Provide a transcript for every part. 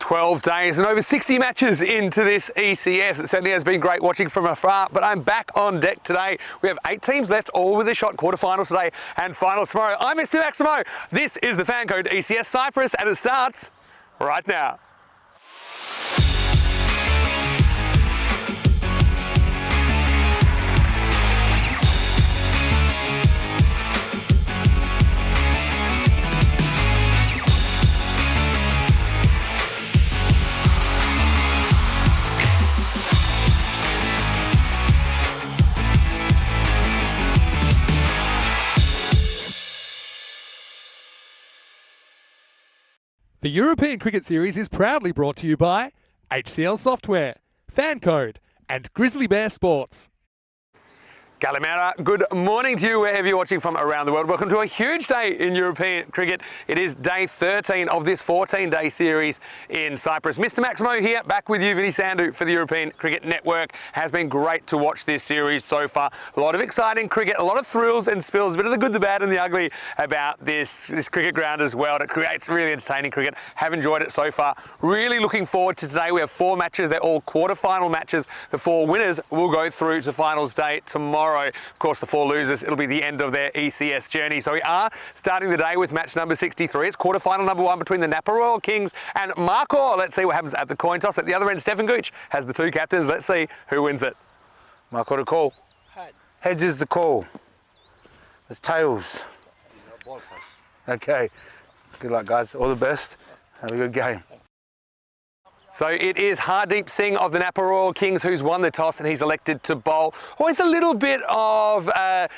12 days and over 60 matches into this ECS. It certainly has been great watching from afar, but I'm back on deck today. We have 8 teams left, all with a shot, quarterfinals today and finals tomorrow. I'm Mr. Maximo. This is the FanCode ECS Cyprus, and it starts right now. The European Cricket Series is proudly brought to you by HCL Software, FanCode, and Grizzly Bear Sports. Kalimera, good morning to you wherever you're watching from around the world. Welcome to a huge day in European cricket. It is day 13 of this 14-day series in Cyprus. Mr. Maximo here, back with you, Vinny Sandhu for the European Cricket Network. Has been great to watch this series so far. A lot of exciting cricket, a lot of thrills and spills, a bit of the good, the bad and the ugly about this cricket ground as well. It creates really entertaining cricket. Have enjoyed it so far. Really looking forward to today. We have 4 matches. They're all quarter-final matches. The 4 winners will go through to finals day tomorrow. Of course, the 4 losers, it'll be the end of their ECS journey. So we are starting the day with match number 63. It's quarterfinal number 1 between the Napa Royal Kings and Markor. Let's see what happens at the coin toss. At the other end, Stefan Gooch has the 2 captains. Let's see who wins it. Markor to call. Heads is the call. It's tails. Okay. Good luck, guys. All the best. Have a good game. So it is Hardeep Singh of the Napa Royal Kings who's won the toss, and he's elected to bowl. Always a little bit of, I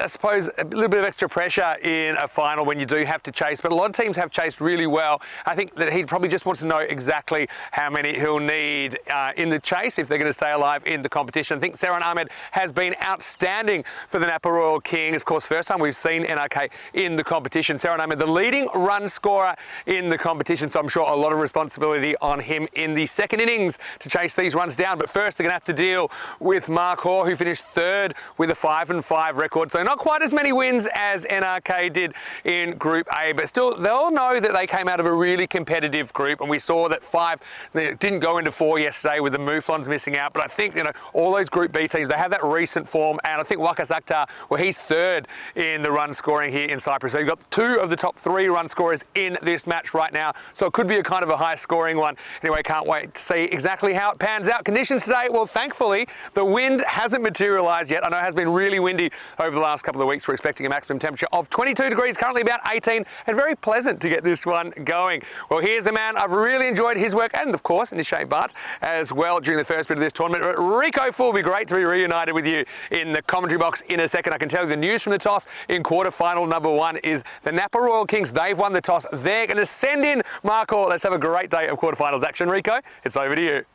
suppose, a little bit of extra pressure in a final when you do have to chase, but a lot of teams have chased really well. I think that he probably just wants to know exactly how many he'll need in the chase if they're going to stay alive in the competition. I think Saran Ahmed has been outstanding for the Napa Royal Kings. Of course, first time we've seen NRK in the competition. Saran Ahmed, the leading run scorer in the competition, so I'm sure a lot of responsibility on him in the second innings to chase these runs down. But first they're going to have to deal with Markor, who finished 3rd with a 5-5 record. So not quite as many wins as NRK did in Group A, but still they'll know that they came out of a really competitive group, and we saw that 5 they didn't go into 4 yesterday with the Mouflons missing out. But I think, you know, all those Group B teams, they have that recent form, and I think Waqas Akhtar, well, he's 3rd in the run scoring here in Cyprus. So you've got 2 of the top 3 run scorers in this match right now, so it could be a kind of a high scoring one. Anyway, can't wait to see exactly how it pans out. Conditions today, well, thankfully, the wind hasn't materialised yet. I know it has been really windy over the last couple of weeks. We're expecting a maximum temperature of 22 degrees, currently about 18, and very pleasant to get this one going. Well, here's the man. I've really enjoyed his work, and of course, Nishay Bhatt as well during the first bit of this tournament. But Rico Full, will be great to be reunited with you in the commentary box in a second. I can tell you the news from the toss in quarter-final number 1 is the Napa Royal Kings. They've won the toss. They're going to send in Markor. Let's have a great day of quarter-finals action, Rico. It's over to you.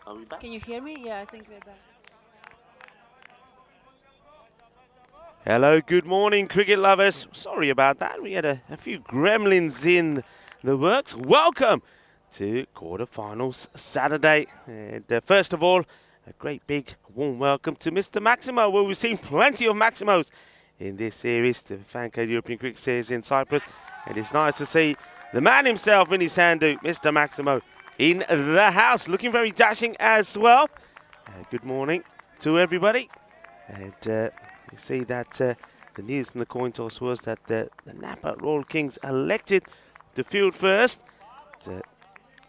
Are we back? Can you hear me? Yeah, I think we're back. Hello, good morning, cricket lovers. Sorry about that. We had a few gremlins in the works. Welcome to quarterfinals Saturday. And first of all, a great big warm welcome to Mr. Maximo. Well, we've seen plenty of Maximos in this series, the FanCode European Cricket Series in Cyprus. And it's nice to see the man himself in his Sandu, Mr. Maximo, in the house. Looking very dashing as well. Good morning to everybody. And you see that the news from the coin toss was that the Napa Royal Kings elected to field first. It's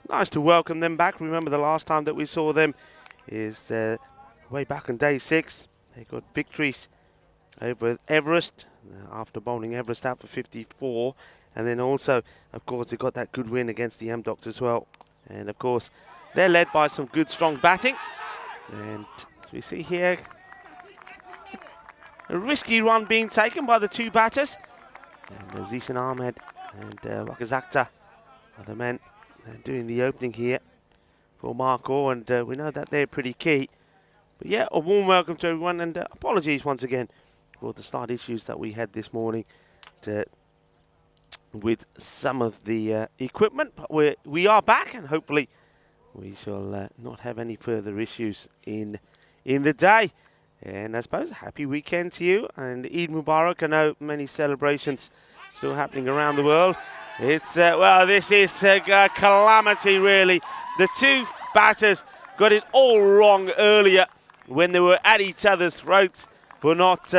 nice to welcome them back. Remember the last time that we saw them is way back on day 6. They got victories over Everest after bowling Everest out for 54. And then also, of course, they got that good win against the M-Docs as well. And of course, they're led by some good, strong batting. And we see here a risky run being taken by the two batters. And Zishan Ahmed and Waqas Akhtar are the men doing the opening here for Marco. And we know that they're pretty key. But yeah, a warm welcome to everyone. And apologies once again for the start issues that we had this morning with some of the equipment. But we are back, and hopefully we shall not have any further issues in the day. And I suppose a happy weekend to you, and Eid Mubarak. I know many celebrations still happening around the world. It's, well, this is a calamity, really. The two batters got it all wrong earlier when they were at each other's throats for not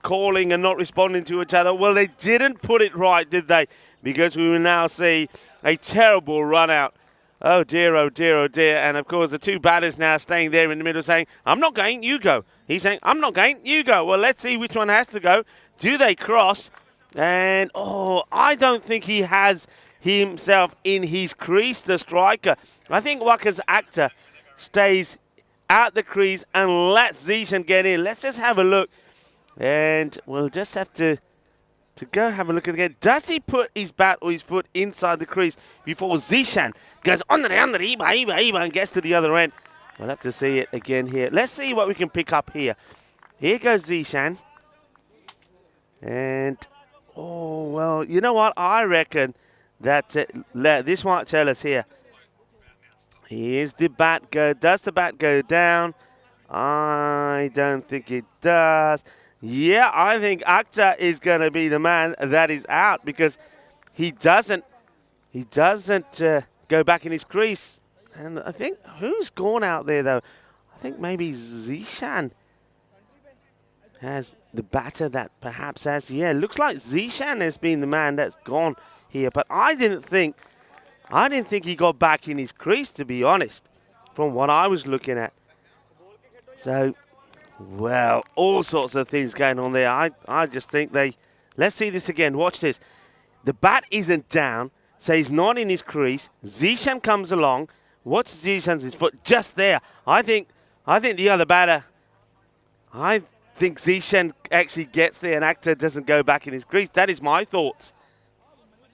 calling and not responding to each other. Well, they didn't put it right, did they? Because we will now see a terrible run out. Oh dear, oh dear, oh dear. And of course, the two batters now staying there in the middle saying, I'm not going, you go. He's saying, I'm not going, you go. Well, let's see which one has to go. Do they cross? And, oh, I don't think he has himself in his crease, the striker. I think Waqas Akhtar stays out the crease and lets Zishan get in. Let's just have a look. And we'll just have to go have a look at it again. Does he put his bat or his foot inside the crease before Zishan goes under, Iba, and gets to the other end? We'll have to see it again here. Let's see what we can pick up here. Here goes Zishan. And, oh, well, you know what? I reckon that this might tell us here. Here's the bat go. Does the bat go down? I don't think it does. Yeah, I think Akhtar is going to be the man that is out because he doesn't go back in his crease. And I think, who's gone out there though? I think maybe Zishan has the batter that perhaps has, yeah, looks like Zishan has been the man that's gone here. But I didn't think he got back in his crease, to be honest, from what I was looking at. So, well, all sorts of things going on there. I just think let's see this again. Watch this. The bat isn't down, so he's not in his crease. Zishan comes along. What's Zishan's foot? Just there. I think the other batter, I think Zishan actually gets there and Akhtar doesn't go back in his crease. That is my thoughts.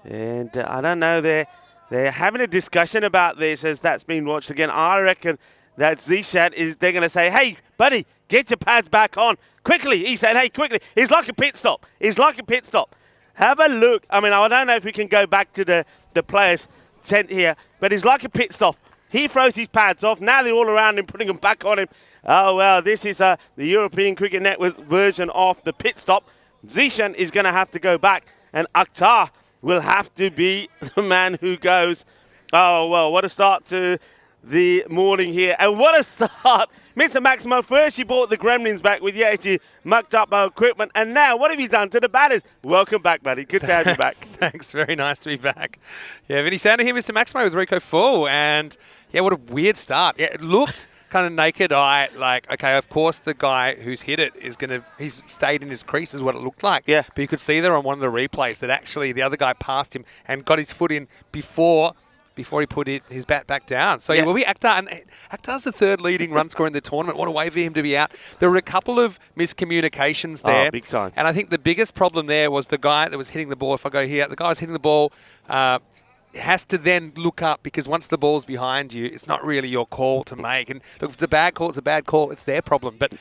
And I don't know, they're having a discussion about this as that's been watched again. I reckon that Zishan they're going to say, hey, buddy, get your pads back on. Quickly. He said, hey, quickly. It's like a pit stop. It's like a pit stop. Have a look. I mean, I don't know if we can go back to the players' tent here, but it's like a pit stop. He throws his pads off. Now they're all around him, putting them back on him. Oh, well, this is the European Cricket Network version of the pit stop. Zishan is going to have to go back, and Akhtar will have to be the man who goes. Oh, well, what a start to the morning here. And what a start. Mr. Maximo, first you brought the gremlins back with you mucked up our equipment. And now, what have you done to the batters? Welcome back, buddy. Good to have you back. Thanks. Very nice to be back. Yeah, Vinny Sander here, Mr. Maximo with Rico Full. And, yeah, what a weird start. Yeah, it looked kind of naked eye, like, okay, of course the guy who's hit it he's stayed in his crease is what it looked like. Yeah. But you could see there on one of the replays that actually the other guy passed him and got his foot in before he put his bat back down. So, yeah, well, Akhtar, and Akhtar's the third leading run scorer in the tournament. What a way for him to be out. There were a couple of miscommunications there. Oh, big time. And I think the biggest problem there was the guy that was hitting the ball. If I go here, the guy was hitting the ball has to then look up, because once the ball's behind you, it's not really your call to make. And look, if it's a bad call, it's a bad call. It's their problem. But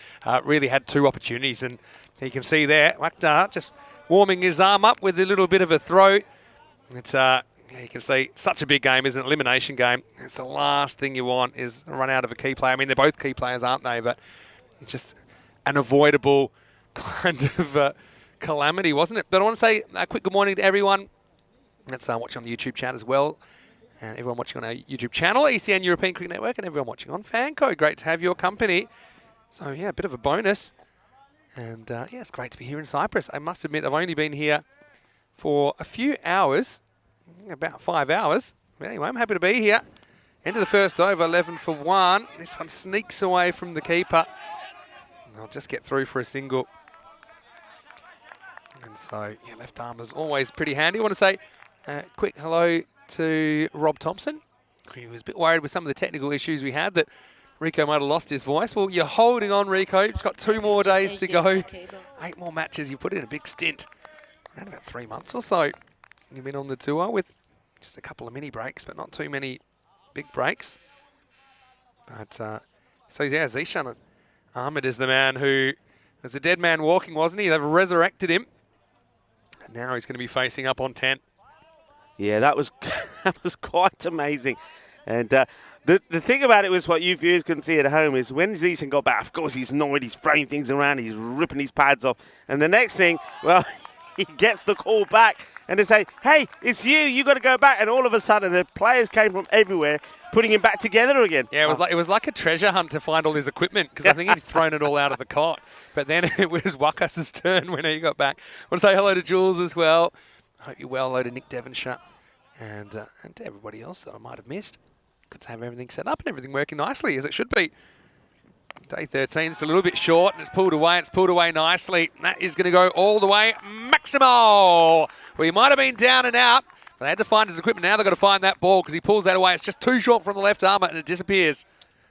really had 2 opportunities, and you can see there, Akhtar just warming his arm up with a little bit of a throw. It's you can see such a big game, isn't it? Elimination game. It's the last thing you want is a run out of a key player. I mean, they're both key players, aren't they? But it's just an avoidable kind of calamity, wasn't it? But I want to say a quick good morning to everyone that's watching on the YouTube chat as well. And everyone watching on our YouTube channel, ECN European Cricket Network, and everyone watching on FanCode. Great to have your company. So, yeah, a bit of a bonus. And, yeah, it's great to be here in Cyprus. I must admit, I've only been here for a few hours, about 5 hours. But anyway, I'm happy to be here. End of the first over, 11 for 1. This one sneaks away from the keeper. And I'll just get through for a single. And so, yeah, left arm is always pretty handy. I want to say quick hello to Rob Thompson, who was a bit worried with some of the technical issues we had that Rico might have lost his voice. Well, you're holding on, Rico. Just got 2 more days to go. 8 more matches. You put in a big stint. Around about 3 months or so. You've been on the tour with just a couple of mini breaks, but not too many big breaks. But, so yeah, Zishan Ahmed is the man who was a dead man walking, wasn't he? They've resurrected him. And now he's going to be facing up on 10. Yeah, that was that was quite amazing. And the thing about it was, what you viewers couldn't see at home, is when Zishan got back, of course he's annoyed, he's throwing things around, he's ripping his pads off. And the next thing, well, he gets the call back and they say, hey, it's you got to go back. And all of a sudden the players came from everywhere putting him back together again. Yeah, it was like a treasure hunt to find all his equipment, because I think he'd thrown it all out of the cot. But then it was Wakas' turn when he got back. I want to say hello to Jules as well. Hope you're well. Hello to Nick Devonshire and to everybody else that I might have missed. Good to have everything set up and everything working nicely as it should be. Day 13, it's a little bit short and it's pulled away. It's pulled away nicely. And that is going to go all the way. Maximo! Well, he might have been down and out. But they had to find his equipment. Now they've got to find that ball because he pulls that away. It's just too short from the left armour and it disappears.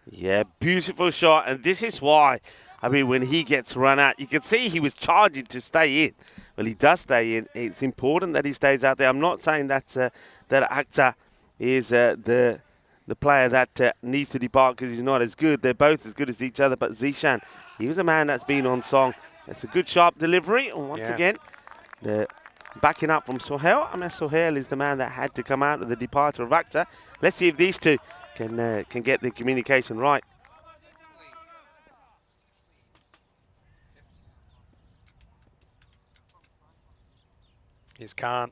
Yeah, beautiful shot. And this is why, I mean, when he gets run out, you can see he was charging to stay in. Well, he does stay in. It's important that he stays out there. I'm not saying that that Akhtar is the player that needs to depart because he's not as good. They're both as good as each other. But Zishan, he was a man that's been on song. It's a good, sharp delivery. And once again, the backing up from Sohail. I mean, Sohail is the man that had to come out of the departure of Akhtar. Let's see if these two can get the communication right. Here's Khan.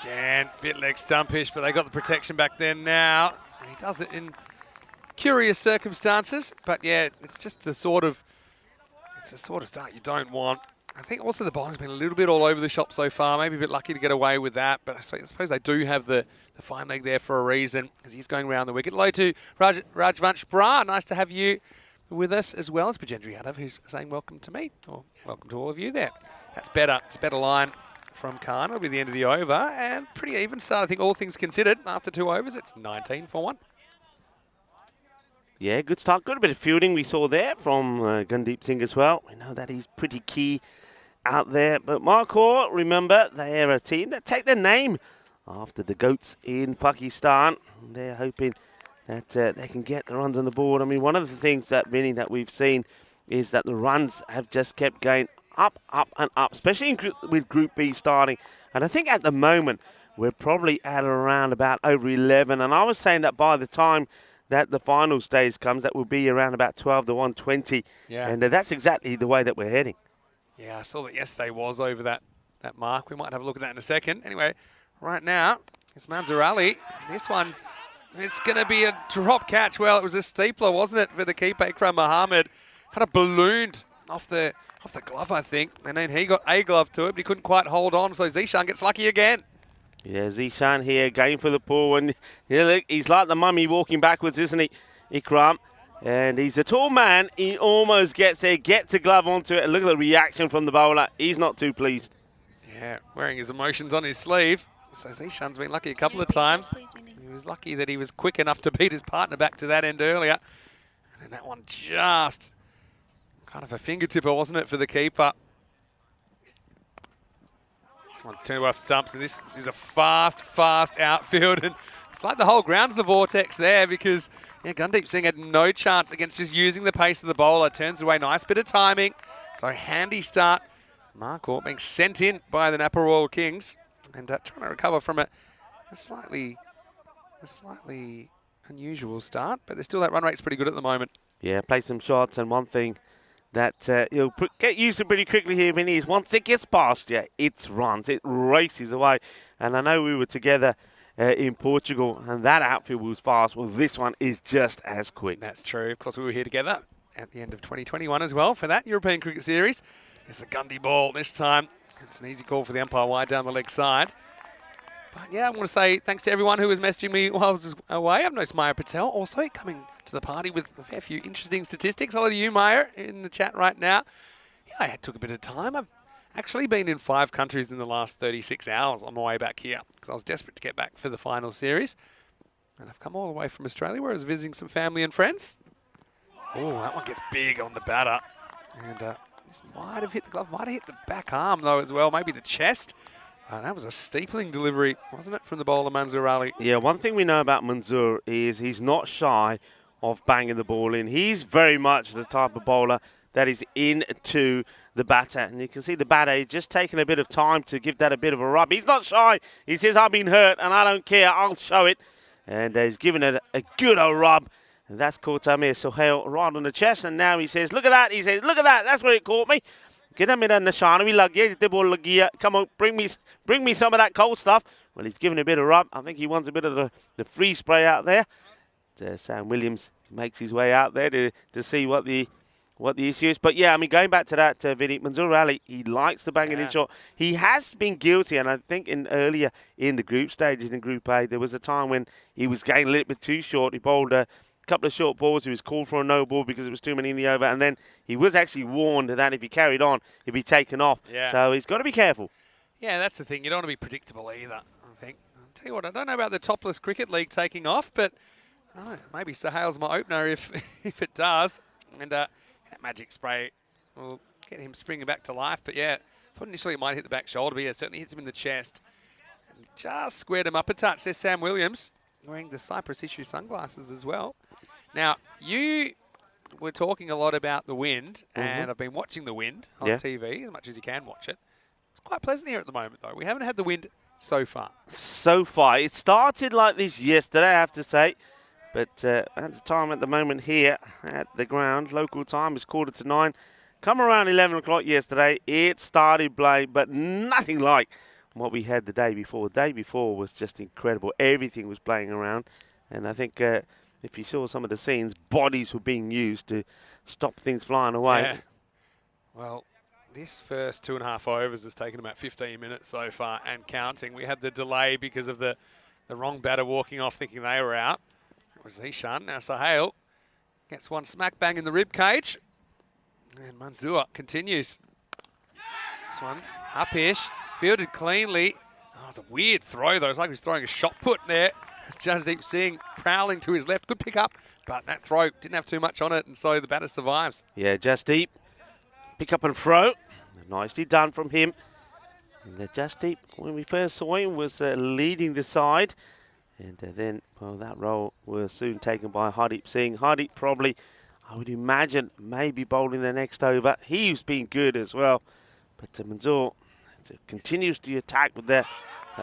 Again, bit leg stumpish, but they got the protection back there now. And he does it in curious circumstances, but yeah, it's just the sort of start you don't want. I think also the bowling's been a little bit all over the shop so far. Maybe a bit lucky to get away with that, but I suppose they do have the fine leg there for a reason, because he's going around the wicket. Hello to Rajvansh Bra. Nice to have you with us as well as Bajendri Yadav, who's saying welcome to me, or welcome to all of you there. That's better. It's a better line from Khan. It'll be the end of the over, and pretty even start, I think, all things considered. After 2 overs, it's 19 for 1. Yeah, good start. Good bit of fielding we saw there from Gundeep Singh as well. We know that he's pretty key out there. But Marcor, remember, they're a team that take their name after the goats in Pakistan. They're hoping that they can get the runs on the board. I mean, one of the things that, Vinny, that we've seen is that the runs have just kept going up, up and up, especially with Group B starting. And I think at the moment, we're probably at around about over 11. And I was saying that by the time that the final stage comes, that will be around about 12 to 120. Yeah. And that's exactly the way that we're heading. Yeah, I saw that yesterday was over that mark. We might have a look at that in a second. Anyway, right now, it's Manzur Ali. This one, it's going to be a drop catch. Well, it was a steepler, wasn't it, for the keeper, Ikram Mohammed. Kind of ballooned off the glove, I think. And then he got a glove to it, but he couldn't quite hold on. So Zishan gets lucky again. Yeah, Zishan here, going for the pull. And yeah, look, he's like the mummy walking backwards, isn't he, Ikram? And he's a tall man. He almost gets there, gets a glove onto it. And look at the reaction from the bowler. He's not too pleased. Yeah, wearing his emotions on his sleeve. So Zishan's been lucky a couple of times. He was lucky that he was quick enough to beat his partner back to that end earlier. And that one just kind of a fingertipper, wasn't it, for the keeper? One turn off stumps, and this is a fast outfield, and it's like the whole ground's the vortex there because Gundeep Singh had no chance against just using the pace of the bowler. Turns away, nice bit of timing. So handy start. Marcourt being sent in by the Napa Royal Kings and trying to recover from a slightly unusual start, but there's still that run rate's pretty good at the moment. Yeah, play some shots, and one thing that you'll get used to pretty quickly here, Vinny, is once it gets past you, it runs, it races away. And I know we were together in Portugal, and that outfield was fast. Well, this one is just as quick. That's true. Of course, we were here together at the end of 2021 as well for that European Cricket Series. It's a Gundy ball this time. It's an easy call for the umpire wide down the leg side. But yeah, I want to say thanks to everyone who was messaging me while I was away. I've noticed Maya Patel also coming to the party with a fair few interesting statistics. Hello to you, Maya, in the chat right now. Yeah, I took a bit of time. I've actually been in 5 countries in the last 36 hours on my way back here because I was desperate to get back for the final series. And I've come all the way from Australia where I was visiting some family and friends. Oh, that one gets big on the batter. And this might have hit the glove, might have hit the back arm though as well, maybe the chest. That was a steepling delivery, wasn't it, from the bowler Manzoor Ali? Yeah, one thing we know about Manzoor is he's not shy of banging the ball in. He's very much the type of bowler that is into the batter. And you can see the batter just taking a bit of time to give that a bit of a rub. He's not shy. He says, I've been hurt and I don't care. I'll show it. And he's giving it a good old rub. And that's caught Amir Sohail right on the chest. And now he says, look at that. He says, look at that. That's where it caught me. Come on, bring me some of that cold stuff. Well, he's giving a bit of rub. I think he wants a bit of the freeze spray out there. Sam Williams makes his way out there to see what the issue is. But yeah, I mean, going back to that, Vinny, Manzoor Ali, he likes the banging in shot. He has been guilty, and I think earlier in the group stages in Group A, there was a time when he was getting a little bit too short. He bowled a couple of short balls. He was called for a no ball because it was too many in the over, and then he was actually warned that if he carried on, he'd be taken off. Yeah. So he's got to be careful. Yeah, that's the thing. You don't want to be predictable either, I think. I'll tell you what, I don't know about the Topless Cricket League taking off, but maybe Sohail's my opener if it does. And that magic spray will get him springing back to life. But yeah, I thought initially it might hit the back shoulder, but yeah, it certainly hits him in the chest. And just squared him up a touch. There's Sam Williams wearing the Cyprus issue sunglasses as well. Now, you were talking a lot about the wind, and I've been watching the wind on TV as much as you can watch it. It's quite pleasant here at the moment, though. We haven't had the wind so far. So far. It started like this yesterday, I have to say. But at the time at the moment here at the ground, local time is 9:15. Come around 11 o'clock yesterday, it started blowing, but nothing like what we had the day before. The day before was just incredible. Everything was blowing around. And I think if you saw some of the scenes, bodies were being used to stop things flying away. Yeah. Well, this first 2.5 overs has taken about 15 minutes so far and counting. We had the delay because of the wrong batter walking off thinking they were out. It was Zishan. Now Sohail gets one smack bang in the rib cage. And Manzoor continues. This one up-ish, fielded cleanly. Oh, it's a weird throw though. It's like he was throwing a shot put there. Jasdeep Singh prowling to his left. Good pick up, but that throw didn't have too much on it, and so the batter survives. Yeah, Jasdeep, pick up and throw. Nicely done from him. And Jasdeep, when we first saw him, was leading the side. And then, well, that role was soon taken by Hardeep Singh. Hardeep probably, I would imagine, maybe bowling the next over. He's been good as well. But Manzoor continues to attack with that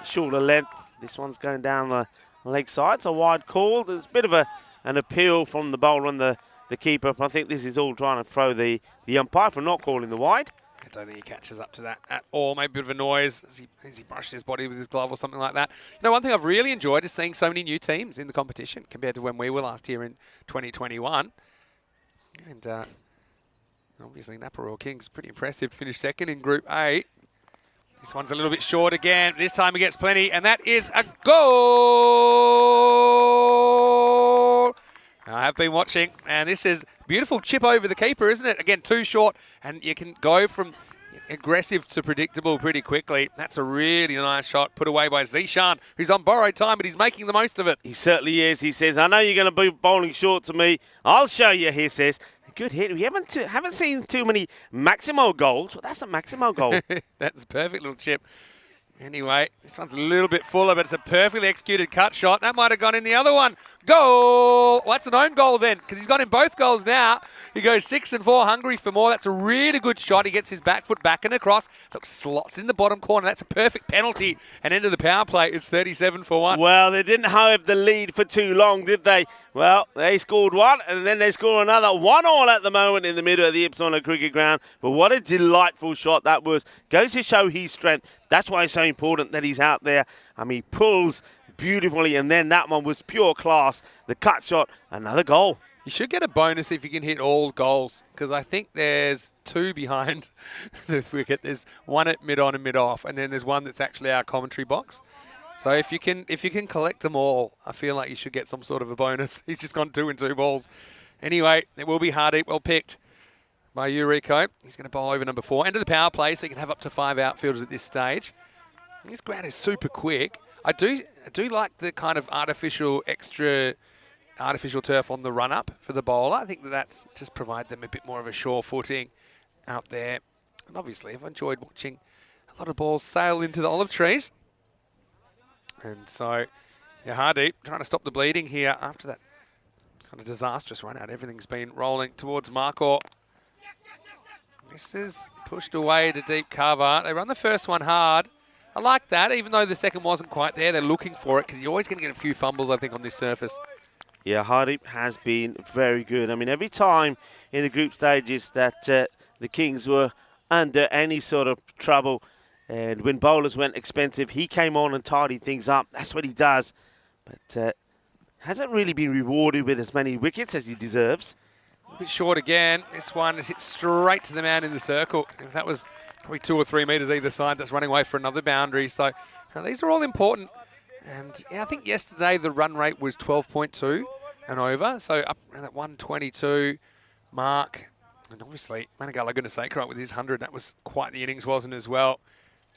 shoulder length. This one's going down the leg side. It's a wide call. There's a bit of an appeal from the bowler and the keeper. I think this is all trying to throw the umpire for not calling the wide. I don't think he catches up to that at all. Maybe a bit of a noise as he brushed his body with his glove or something like that. You know, one thing I've really enjoyed is seeing so many new teams in the competition compared to when we were last year in 2021. And obviously Napa Royal Kings, pretty impressive. Finished second in Group A. This one's a little bit short again. This time he gets plenty, and that is a goal! I have been watching, and this is beautiful chip over the keeper, isn't it? Again, too short, and you can go from aggressive to predictable pretty quickly. That's a really nice shot put away by Zishan, who's on borrowed time, but he's making the most of it. He certainly is. He says, I know you're going to be bowling short to me. I'll show you, he says. Good hit. We haven't seen too many Maximo goals. Well, that's a Maximo goal. That's a perfect little chip. Anyway, this one's a little bit fuller, but it's a perfectly executed cut shot. That might have gone in the other one. Goal! Well, that's an own goal then, because he's got in both goals now. He goes 6 and 4, hungry for more. That's a really good shot. He gets his back foot back and across. Look, slots in the bottom corner. That's a perfect penalty. And into the power play, it's 37 for 1. Well, they didn't have the lead for too long, did they? Well, they scored one, and then they score another. 1-1 at the moment in the middle of the Ipswich cricket ground. But what a delightful shot that was. Goes to show his strength. That's why it's so important that he's out there. I mean, he pulls beautifully, and then that one was pure class. The cut shot, another goal. You should get a bonus if you can hit all goals, because I think there's 2 behind the wicket. There's one at mid-on and mid-off, and then there's one that's actually our commentary box. So if you can collect them all, I feel like you should get some sort of a bonus. He's just gone 2 and 2 balls. Anyway, it will be Hardeep, well picked by Rico. He's going to bowl over number 4. End of the power play, so you can have up to 5 outfielders at this stage. This ground is super quick. I do like the kind of artificial turf on the run-up for the bowler. I think that's just provide them a bit more of a sure footing out there. And obviously, I've enjoyed watching a lot of balls sail into the olive trees. And so, yeah, Hardeep trying to stop the bleeding here after that kind of disastrous run out. Everything's been rolling towards Markor. This is pushed away to deep cover. They run the first one hard. I like that, even though the second wasn't quite there. They're looking for it because you're always going to get a few fumbles, I think, on this surface. Yeah, Hardeep has been very good. I mean, every time in the group stages that the Kings were under any sort of trouble, and when bowlers went expensive, he came on and tidied things up. That's what he does. But hasn't really been rewarded with as many wickets as he deserves. A bit short again. This one is hit straight to the man in the circle. If that was probably 2 or 3 metres either side, that's running away for another boundary. So these are all important. And yeah, I think yesterday the run rate was 12.2 and over. So up around that 122 mark. And obviously, Managala Gunasekara with his 100, that was quite the innings, wasn't as well.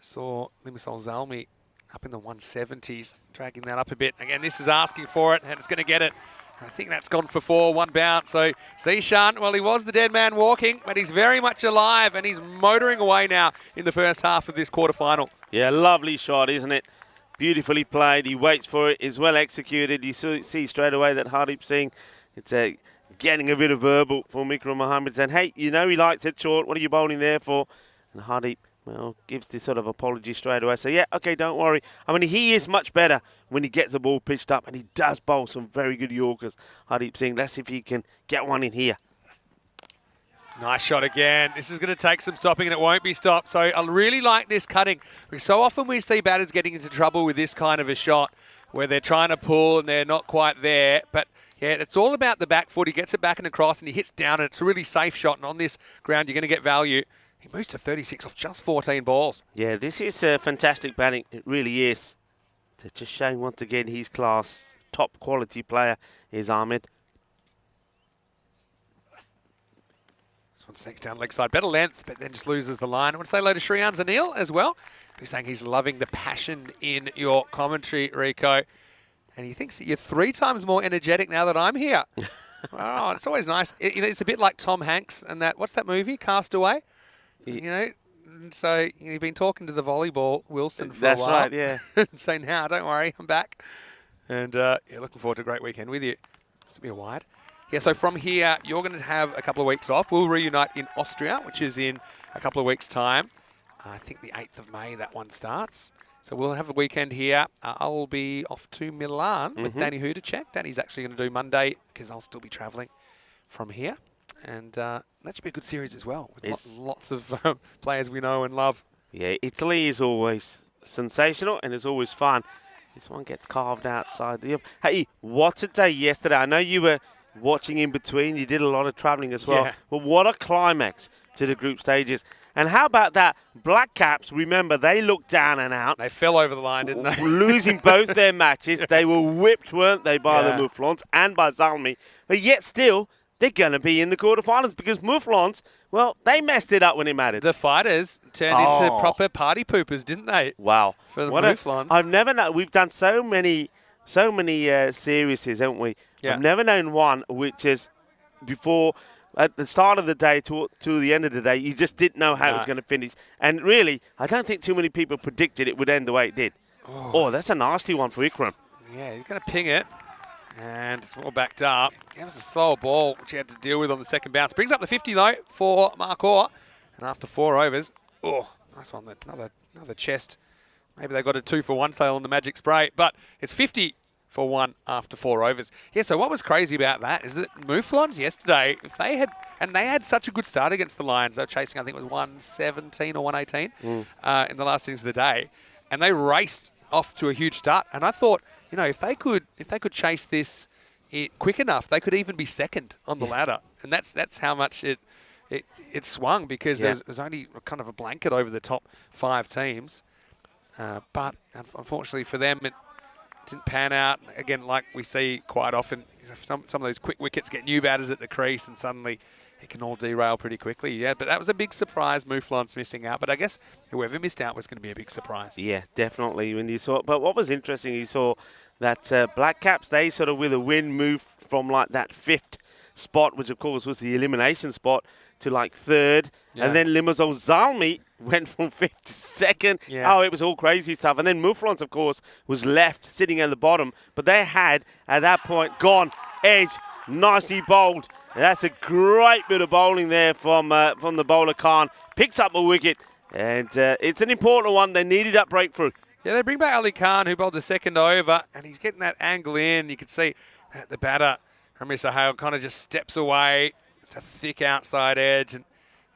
Saw Limassol Zalmi up in the 170s, dragging that up a bit. Again, this is asking for it, and it's going to get it. I think that's gone for 4, 1 bounce. So Zishan, well, he was the dead man walking, but he's very much alive, and he's motoring away now in the first half of this quarterfinal. Yeah, lovely shot, isn't it? Beautifully played. He waits for it. It's well executed. You see straight away that Hardeep Singh, it's getting a bit of verbal for Mikram Mohammed, saying, hey, you know he likes it short. What are you bowling there for? And Hardeep, well, gives this sort of apology straight away. So, yeah, okay, don't worry. I mean, he is much better when he gets the ball pitched up, and he does bowl some very good Yorkers. Hardeep Singh, let's see if he can get one in here. Nice shot again. This is going to take some stopping, and it won't be stopped. So I really like this cutting. Because so often we see batters getting into trouble with this kind of a shot where they're trying to pull and they're not quite there. But, yeah, it's all about the back foot. He gets it back and across, and he hits down, and it's a really safe shot. And on this ground, you're going to get value. He moves to 36 off just 14 balls. Yeah, this is fantastic batting. It really is. Just showing once again his class. Top quality player is Ahmed. This one sinks down leg side. Better length, but then just loses the line. I want to say hello to Shriyans Anil as well. He's saying he's loving the passion in your commentary, Rico. And he thinks that you're 3 times more energetic now that I'm here. Oh, it's always nice. It's a bit like Tom Hanks and that, what's that movie, Castaway? You know, so you've been talking to the volleyball Wilson for a while. That's right, yeah. So now, don't worry, I'm back. And yeah, looking forward to a great weekend with you. It's going to be a wide. Yeah, so from here, you're going to have a couple of weeks off. We'll reunite in Austria, which is in a couple of weeks' time. I think the 8th of May, that one starts. So we'll have a weekend here. I'll be off to Milan with Danny Hudacek. Danny's actually going to do Monday because I'll still be travelling from here. And that should be a good series as well, with lots of players we know and love. Yeah, Italy is always sensational and it's always fun. This one gets carved outside the... Hey, what a day yesterday. I know you were watching in between. You did a lot of travelling as well. Yeah. But what a climax to the group stages. And how about that? Black Caps, remember, they looked down and out. They fell over the line, didn't they? Losing both their matches. They were whipped, weren't they, by the Mouflons and by Zalmi. But yet still... they're going to be in the quarterfinals because Mouflons, well, they messed it up when it mattered. The fighters turned into proper party poopers, didn't they? Wow. For the Mouflons. I've never known. We've done so many series, haven't we? Yeah. I've never known one which is before at the start of the day to the end of the day, you just didn't know how it was going to finish. And really, I don't think too many people predicted it would end the way it did. Oh, that's a nasty one for Ikram. Yeah, he's going to ping it. And it's all backed up. It was a slower ball, which he had to deal with on the second bounce. Brings up the 50, though, for Mark Orr. And after 4 overs, nice one. Another chest. Maybe they got a 2-for-1 sale on the Magic Spray. But it's 50 for 1 after 4 overs. Yeah, so what was crazy about that is that Mouflons yesterday, if they had such a good start against the Lions. They were chasing, I think it was 117 or 118 in the last innings of the day. And they raced off to a huge start. And I thought, if they could chase this quick enough, they could even be second on the ladder. And that's how much it swung, because there's only kind of a blanket over the top 5 teams. But unfortunately for them, it didn't pan out. Again, like we see quite often, some of those quick wickets get new batters at the crease and suddenly it can all derail pretty quickly. Yeah, but that was a big surprise, Mouflons missing out. But I guess whoever missed out was going to be a big surprise. Yeah, definitely. When you saw, but what was interesting, you saw that Black Caps, they sort of with a win moved from like that 5th spot, which of course was the elimination spot, to like 3rd. Yeah. And then Limassol Zalmi went from 5th to 2nd. Yeah. Oh, it was all crazy stuff. And then Mouflons, of course, was left sitting at the bottom. But they had, at that point, gone edge, nicely bowled. And that's a great bit of bowling there from the bowler Khan. Picks up a wicket, and it's an important one. They needed that breakthrough. Yeah, they bring back Ali Khan, who bowled the second over, and he's getting that angle in. You can see that the batter, Hamir Sahel, kind of just steps away. It's a thick outside edge and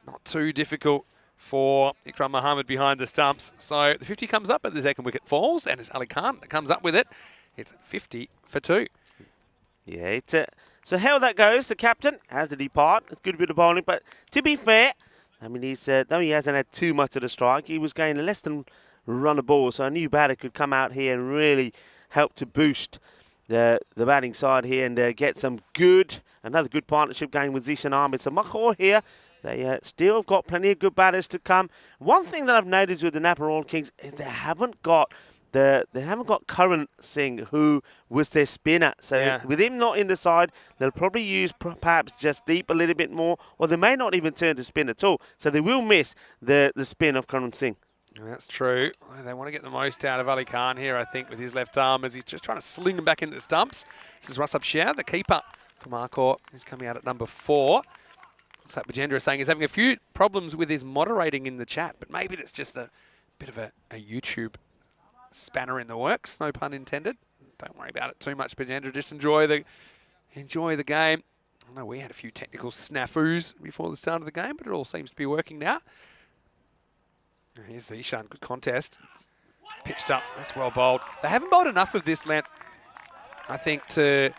not too difficult for Ikram Muhammad behind the stumps. So the 50 comes up, but the second wicket falls, and it's Ali Khan that comes up with it. It's 50 for 2. Yeah, it's so how that goes, the captain has to depart. It's a good bit of bowling, but to be fair, I mean, though he hasn't had too much of the strike, he was going less than run a ball, so a new batter could come out here and really help to boost the batting side here and get another good partnership going with Zishan Ahmed. So Makhor here, they still have got plenty of good batters to come. One thing that I've noticed with the Napa Royal Kings is they haven't got Karan Singh, who was their spinner. So with him not in the side, they'll probably use perhaps just deep a little bit more, or they may not even turn to spin at all. So they will miss the spin of Karan Singh. That's true. They want to get the most out of Ali Khan here, I think, with his left arm, as he's just trying to sling them back into the stumps. This is Rusab Shah, the keeper for Marcourt, who's coming out at number 4. Looks like Bajendra is saying he's having a few problems with his moderating in the chat, but maybe it's just a bit of a YouTube spanner in the works, no pun intended. Don't worry about it too much, Bajendra. Just enjoy the game. I know we had a few technical snafus before the start of the game, but it all seems to be working now. Here's Zishan, good contest. Pitched up, that's well bowled. They haven't bowled enough of this length, I think, to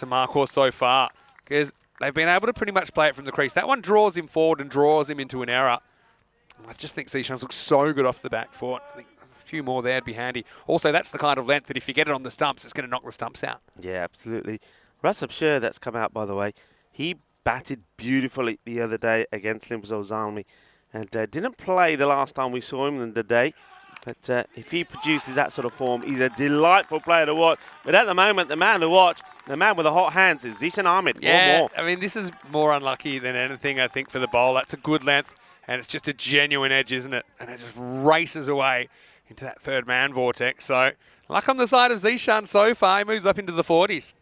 Marcourt so far, because they've been able to pretty much play it from the crease. That one draws him forward and draws him into an error. I just think Zishan's looks so good off the back foot. I think a few more there would be handy. Also, that's the kind of length that if you get it on the stumps, it's going to knock the stumps out. Yeah, absolutely. Rusab Shah, that's come out, by the way. He batted beautifully the other day against Limassol Zalmi. And didn't play the last time we saw him in the day. But if he produces that sort of form, he's a delightful player to watch. But at the moment, the man to watch, the man with the hot hands, is Zishan Ahmed. Yeah, more. I mean, this is more unlucky than anything, I think, for the bowl. That's a good length, and it's just a genuine edge, isn't it? And it just races away into that third man vortex. So luck on the side of Zishan so far. He moves up into the 40s.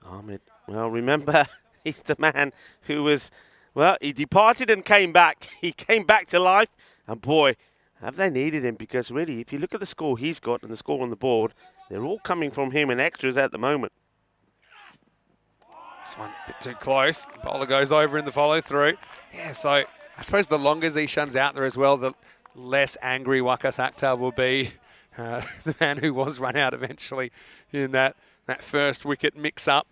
Ahmed, well, remember, he's the man who was... Well, he departed and came back. He came back to life. And boy, have they needed him, because really, if you look at the score he's got and the score on the board, they're all coming from him in extras at the moment. This one a bit too close. Bowler goes over in the follow through. Yeah, so I suppose the longer Zishan's out there as well, the less angry Wakas Akhtar will be. The man who was run out eventually in that first wicket mix-up.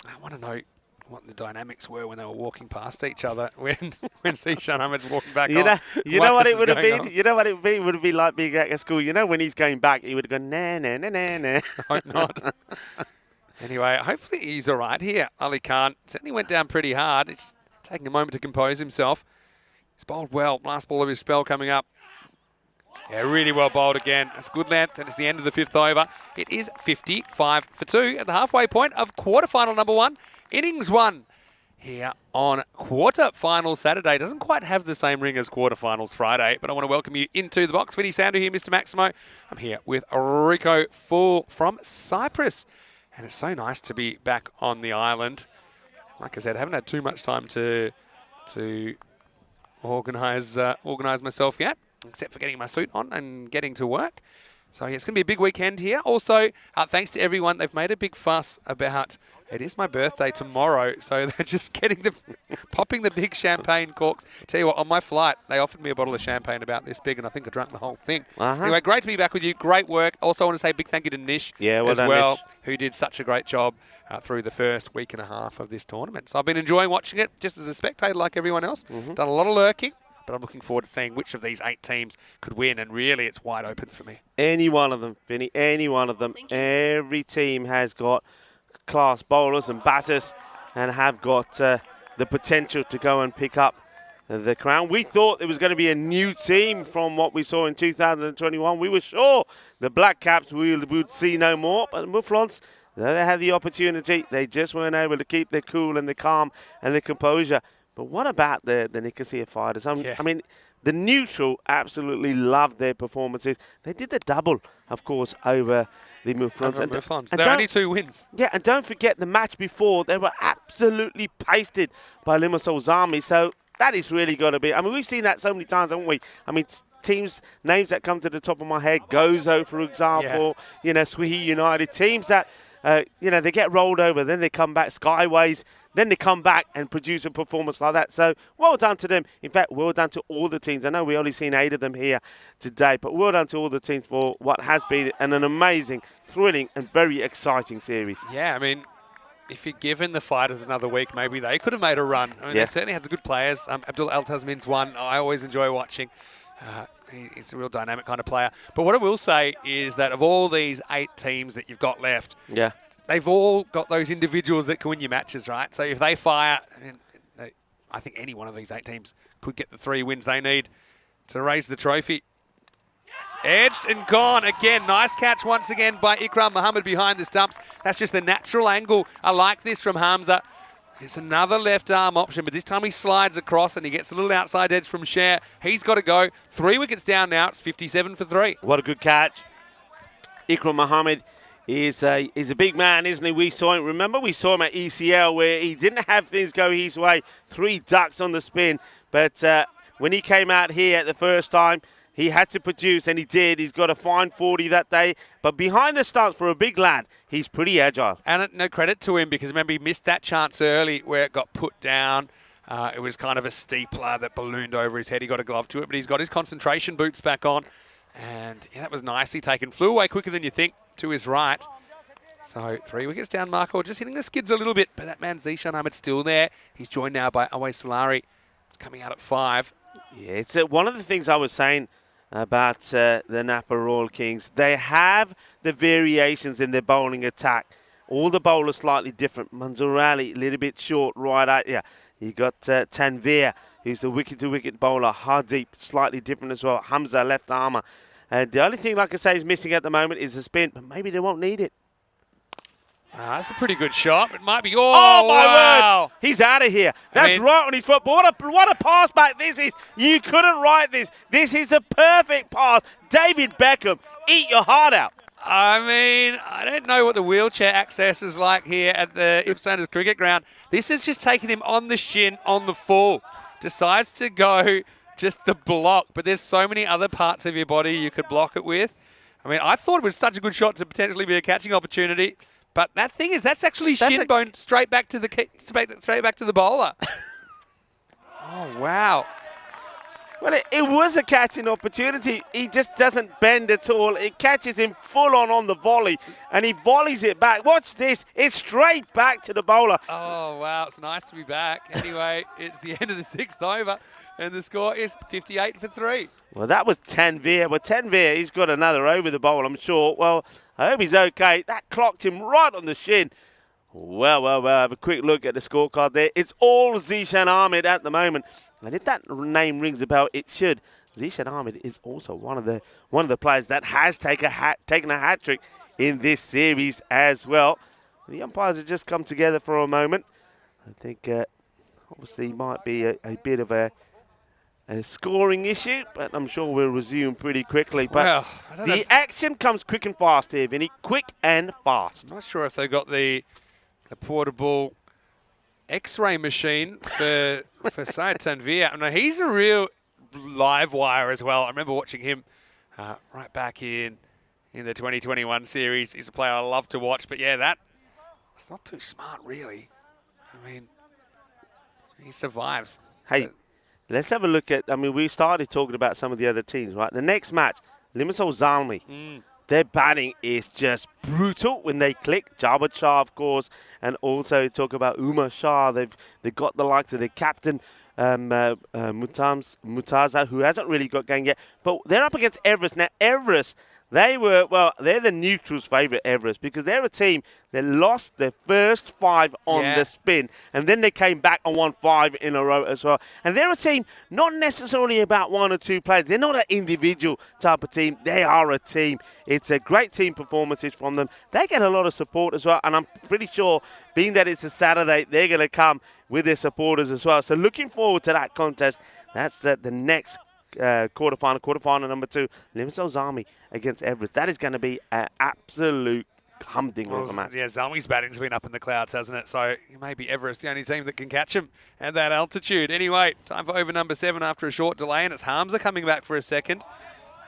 I want to know what the dynamics were when they were walking past each other when Zishan Ahmed's walking back you know what it would have been? You know what it would be? It would have been like being at school. You know, when he's going back, he would have gone, nah, nah, nah, nah, nah. I hope not. Anyway, hopefully he's all right here. Ali Khan certainly went down pretty hard. It's just taking a moment to compose himself. He's bowled well. Last ball of his spell coming up. Yeah, really well bowled again. It's good length, and it's the end of the 5th over. It is 55 for 2 at the halfway point of quarterfinal number 1. Innings 1 here on quarter-final Saturday. Doesn't quite have the same ring as quarter-finals Friday, but I want to welcome you into the box. Vinny Sander here, Mr. Maximo. I'm here with Rico Full from Cyprus, and it's so nice to be back on the island. Like I said, I haven't had too much time to organise myself yet, except for getting my suit on and getting to work. So yeah, it's going to be a big weekend here. Also, thanks to everyone. They've made a big fuss about, it is my birthday tomorrow, so they're just popping the big champagne corks. Tell you what, on my flight, they offered me a bottle of champagne about this big, and I think I drank the whole thing. Anyway, great to be back with you. Great work. Also, I want to say a big thank you to Nish as well, who did such a great job through the first week and a half of this tournament. So I've been enjoying watching it, just as a spectator like everyone else. Done a lot of lurking. But I'm looking forward to seeing which of these 8 teams could win, and really it's wide open for me. Any one of them, Vinny, any one of them. Every team has got class bowlers and batters and have got the potential to go and pick up the crown. We thought there was going to be a new team from what we saw in 2021. We were sure the Black Caps we would see no more, but Mufflons, though they had the opportunity, they just weren't able to keep their cool and the calm and the composure. But what about the Nicosia Fighters? I mean, the neutral absolutely loved their performances. They did the double, of course, over the Mufflons. They're only 2 wins. Yeah, and don't forget the match before, they were absolutely pasted by Limassol's Army. So that is really got to be. I mean, we've seen that so many times, haven't we? I mean, teams, names that come to the top of my head, Gozo, for example, you know, Swihi United, teams that, you know, they get rolled over, then they come back, Skyways, then they come back and produce a performance like that. So well done to them. In fact, well done to all the teams. I know we only seen 8 of them here today, but well done to all the teams for what has been an amazing, thrilling and very exciting series. Yeah, I mean, if you're given the Fighters another week, maybe they could have made a run. I mean, they certainly had some good players. Abdul Al-Tasmin's one I always enjoy watching. He's a real dynamic kind of player. But what I will say is that of all these 8 teams that you've got left, they've all got those individuals that can win your matches, right? So if they fire, I think any one of these 8 teams could get the 3 wins they need to raise the trophy. Edged and gone again. Nice catch once again by Ikram Muhammad behind the stumps. That's just the natural angle. I like this from Hamza. It's another left arm option, but this time he slides across and he gets a little outside edge from Cher. He's got to go. 3 wickets down now. It's 57 for 3. What a good catch. Ikram Muhammad is a big man, isn't he? We saw him. Remember, we saw him at ECL where he didn't have things go his way. 3 ducks on the spin. But when he came out here at the first time, he had to produce, and he did. He's got a fine 40 that day. But behind the stumps, for a big lad, he's pretty agile. And no credit to him, because remember, he missed that chance early where it got put down. It was kind of a steepler that ballooned over his head. He got a glove to it, but he's got his concentration boots back on. And yeah, that was nicely taken. Flew away quicker than you think to his right. So 3 wickets down, Marco. Just hitting the skids a little bit, but that man Zishan Ahmed's still there. He's joined now by Awais Solari, coming out at 5. Yeah, it's one of the things I was saying about the Napa Royal Kings. They have the variations in their bowling attack. All the bowlers slightly different. Manzoor Ali, a little bit short, right out. Yeah, you got Tanveer, who's the wicket-to-wicket bowler. Hardeep, slightly different as well. Hamza, left armour. And the only thing, like I say, is missing at the moment is a spin, but maybe they won't need it. That's a pretty good shot. It might be. Oh my wow. word! He's out of here. That's right on his foot. But what a pass back this is. You couldn't write this. This is the perfect pass. David Beckham, eat your heart out. I mean, I don't know what the wheelchair access is like here at the Ipswich Cricket Ground. This is just taking him on the shin, on the full. Decides to go just the block, but there's so many other parts of your body you could block it with. I mean, I thought it was such a good shot to potentially be a catching opportunity. But that thing is, that's actually shin bone straight back to the bowler. Oh, wow. Well, it was a catching opportunity. He just doesn't bend at all. It catches him full on the volley, and he volleys it back. Watch this. It's straight back to the bowler. Oh, wow. It's nice to be back. Anyway, it's the end of the 6th over, and the score is 58 for 3. Well, that was Tanveer. Well, Tanveer, he's got another over the bowl, I'm sure. Well, I hope he's okay. That clocked him right on the shin. Well, have a quick look at the scorecard there. It's all Zishan Ahmed at the moment. And if that name rings a bell, it should. Zishan Ahmed is also one of the players that has taken a hat-trick in this series as well. The umpires have just come together for a moment. I think Obviously, might be a bit of a scoring issue, but I'm sure we'll resume pretty quickly. But Well, I don't know the action comes quick and fast here, Vinny. Quick and fast. I'm not sure if they got the portable X-ray machine for Cyprus. I mean, he's a real live wire as well. I remember watching him right back in the 2021 series. He's a player I love to watch. But yeah, it's not too smart, really. I mean, he survives. Hey, let's have a look at, I mean, we started talking about some of the other teams, right? The next match, Limassol Zalmi. Their batting is just brutal when they click. Jawad Shah, of course, and also talk about Umar Shah. They've got the likes of their captain, Mutaza, who hasn't really got going yet. But they're up against Everest. Now, Everest, they're the neutrals' favourite, Everest, because they're a team that lost their first 5 on the spin, and then they came back and won 5 in a row as well. And they're a team not necessarily about 1 or 2 players. They're not an individual type of team. They are a team. It's a great team performances from them. They get a lot of support as well, and I'm pretty sure, being that it's a Saturday, they're going to come with their supporters as well. So looking forward to that contest. That's the next quarterfinal number 2, Limassol Zalmi against Everest. That is going to be an absolute humdinger of a match. Yeah, Zalmi's batting's been up in the clouds, hasn't it? So maybe Everest the only team that can catch him at that altitude. Anyway, time for over number 7 after a short delay, and it's Hamza coming back for a second.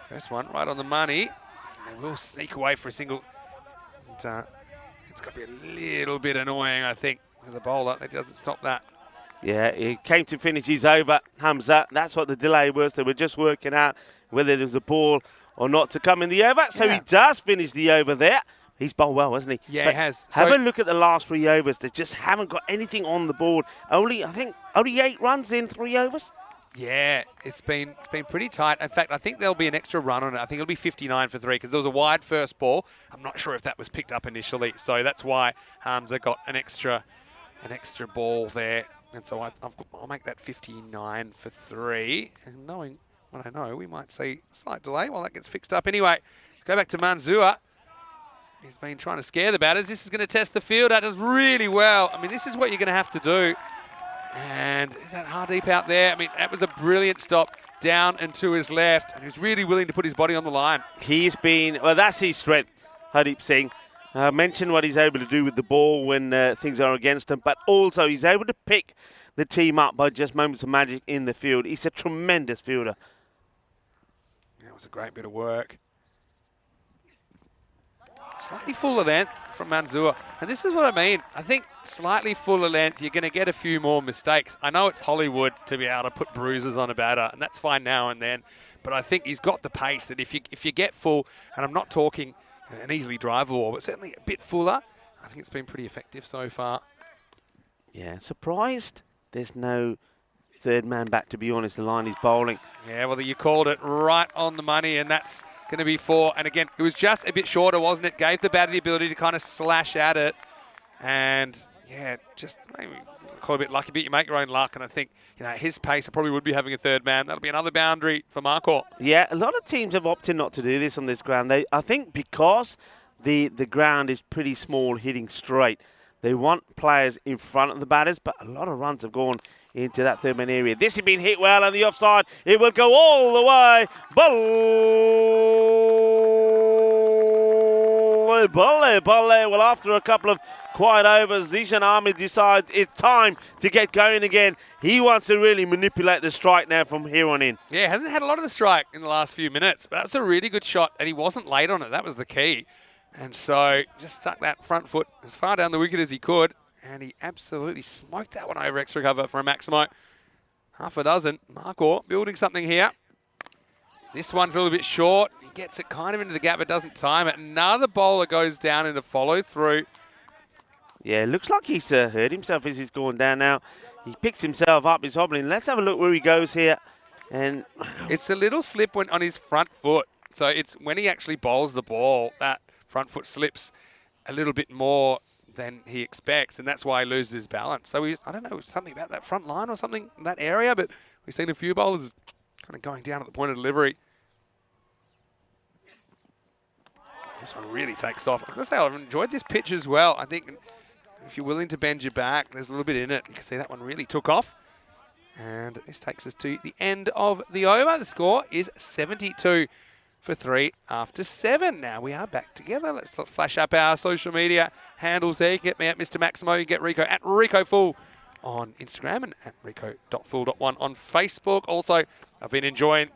First one right on the money. And they will sneak away for a single. And, it's going to be a little bit annoying, I think, with the bowler. That doesn't stop that. Yeah, he came to finish his over, Hamza. That's what the delay was. They were just working out whether there was a ball or not to come in the over. So he does finish the over there. He's bowled well, hasn't he? Yeah, but he has. Have a look at the last 3 overs. They just haven't got anything on the board. Only 8 runs in 3 overs. Yeah, it's been pretty tight. In fact, I think there'll be an extra run on it. I think it'll be 59 for 3 because there was a wide first ball. I'm not sure if that was picked up initially. So that's why Hamza got an extra ball there. And so I'll make that 59 for 3. And knowing what I know, we might see a slight delay while that gets fixed up. Anyway, let's go back to Manzoor. He's been trying to scare the batters. This is going to test the field. That does really well. I mean, this is what you're going to have to do. And is that Hardeep out there? I mean, that was a brilliant stop down and to his left. And he's really willing to put his body on the line. He's been, well, that's his strength, Hardeep Singh. Mentioned what he's able to do with the ball when things are against him, but also he's able to pick the team up by just moments of magic in the field. He's a tremendous fielder. That was a great bit of work. Slightly fuller length from Manzoor. And this is what I mean. I think slightly fuller length, you're going to get a few more mistakes. I know it's Hollywood to be able to put bruises on a batter, and that's fine now and then. But I think he's got the pace that if you get full, and I'm not talking an easily drivable, but certainly a bit fuller, I think it's been pretty effective so far. Yeah, surprised there's no third man back, to be honest. The line is bowling. Yeah, well, you called it right on the money, and that's going to be 4. And again, it was just a bit shorter, wasn't it? Gave the batter the ability to kind of slash at it. And yeah, just maybe call it a bit lucky, but you make your own luck. And I think, his pace, I probably would be having a third man. That'll be another boundary for Marcourt. Yeah, a lot of teams have opted not to do this on this ground. I think because the ground is pretty small, hitting straight, they want players in front of the batters, but a lot of runs have gone into that third man area. This has been hit well on the offside. It will go all the way. Bolle. Well, after a couple of quiet overs, Zishan Ahmed decides it's time to get going again. He wants to really manipulate the strike now from here on in. Yeah, hasn't had a lot of the strike in the last few minutes, but that was a really good shot, and he wasn't late on it. That was the key. And so just stuck that front foot as far down the wicket as he could, and he absolutely smoked that one over extra cover for a Maximo. Half a dozen. Marcourt building something here. This one's a little bit short. He gets it kind of into the gap, but doesn't time it. Another bowler goes down into follow through. Yeah, looks like he's hurt himself as he's going down now. He picks himself up, he's hobbling. Let's have a look where he goes here. And it's a little slip on his front foot. So it's when he actually bowls the ball, that front foot slips a little bit more than he expects, and that's why he loses his balance. So I don't know, something about that front line or something in that area, but we've seen a few bowlers kind of going down at the point of delivery. This one really takes off. I've got to say, I've enjoyed this pitch as well. I think if you're willing to bend your back, there's a little bit in it. You can see that one really took off. And this takes us to the end of the over. The score is 72 for 3 after 7. Now we are back together. Let's flash up our social media handles there. You can get me at Mr. Maximo. You can get Rico at RicoFull on Instagram and at Rico.full.1 on Facebook. Also, I've been enjoying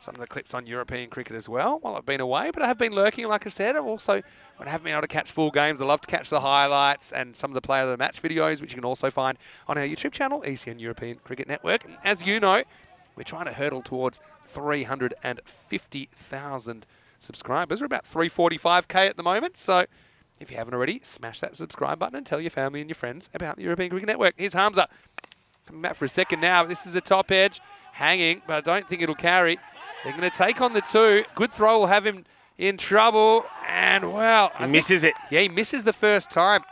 some of the clips on European cricket as well while I've been away, but I have been lurking, like I said. I've also, when I haven't been able to catch full games, I love to catch the highlights and some of the player of the match videos, which you can also find on our YouTube channel, ECN European Cricket Network. And as you know, we're trying to hurdle towards 350,000 subscribers. We're about 345k at the moment, so if you haven't already, smash that subscribe button and tell your family and your friends about the European Cricket Network. Here's Hamza. Coming back for a second now. This is a top edge, hanging, but I don't think it'll carry. They're going to take on the 2. Good throw will have him in trouble. And, well, He misses it. Yeah, he misses the first time.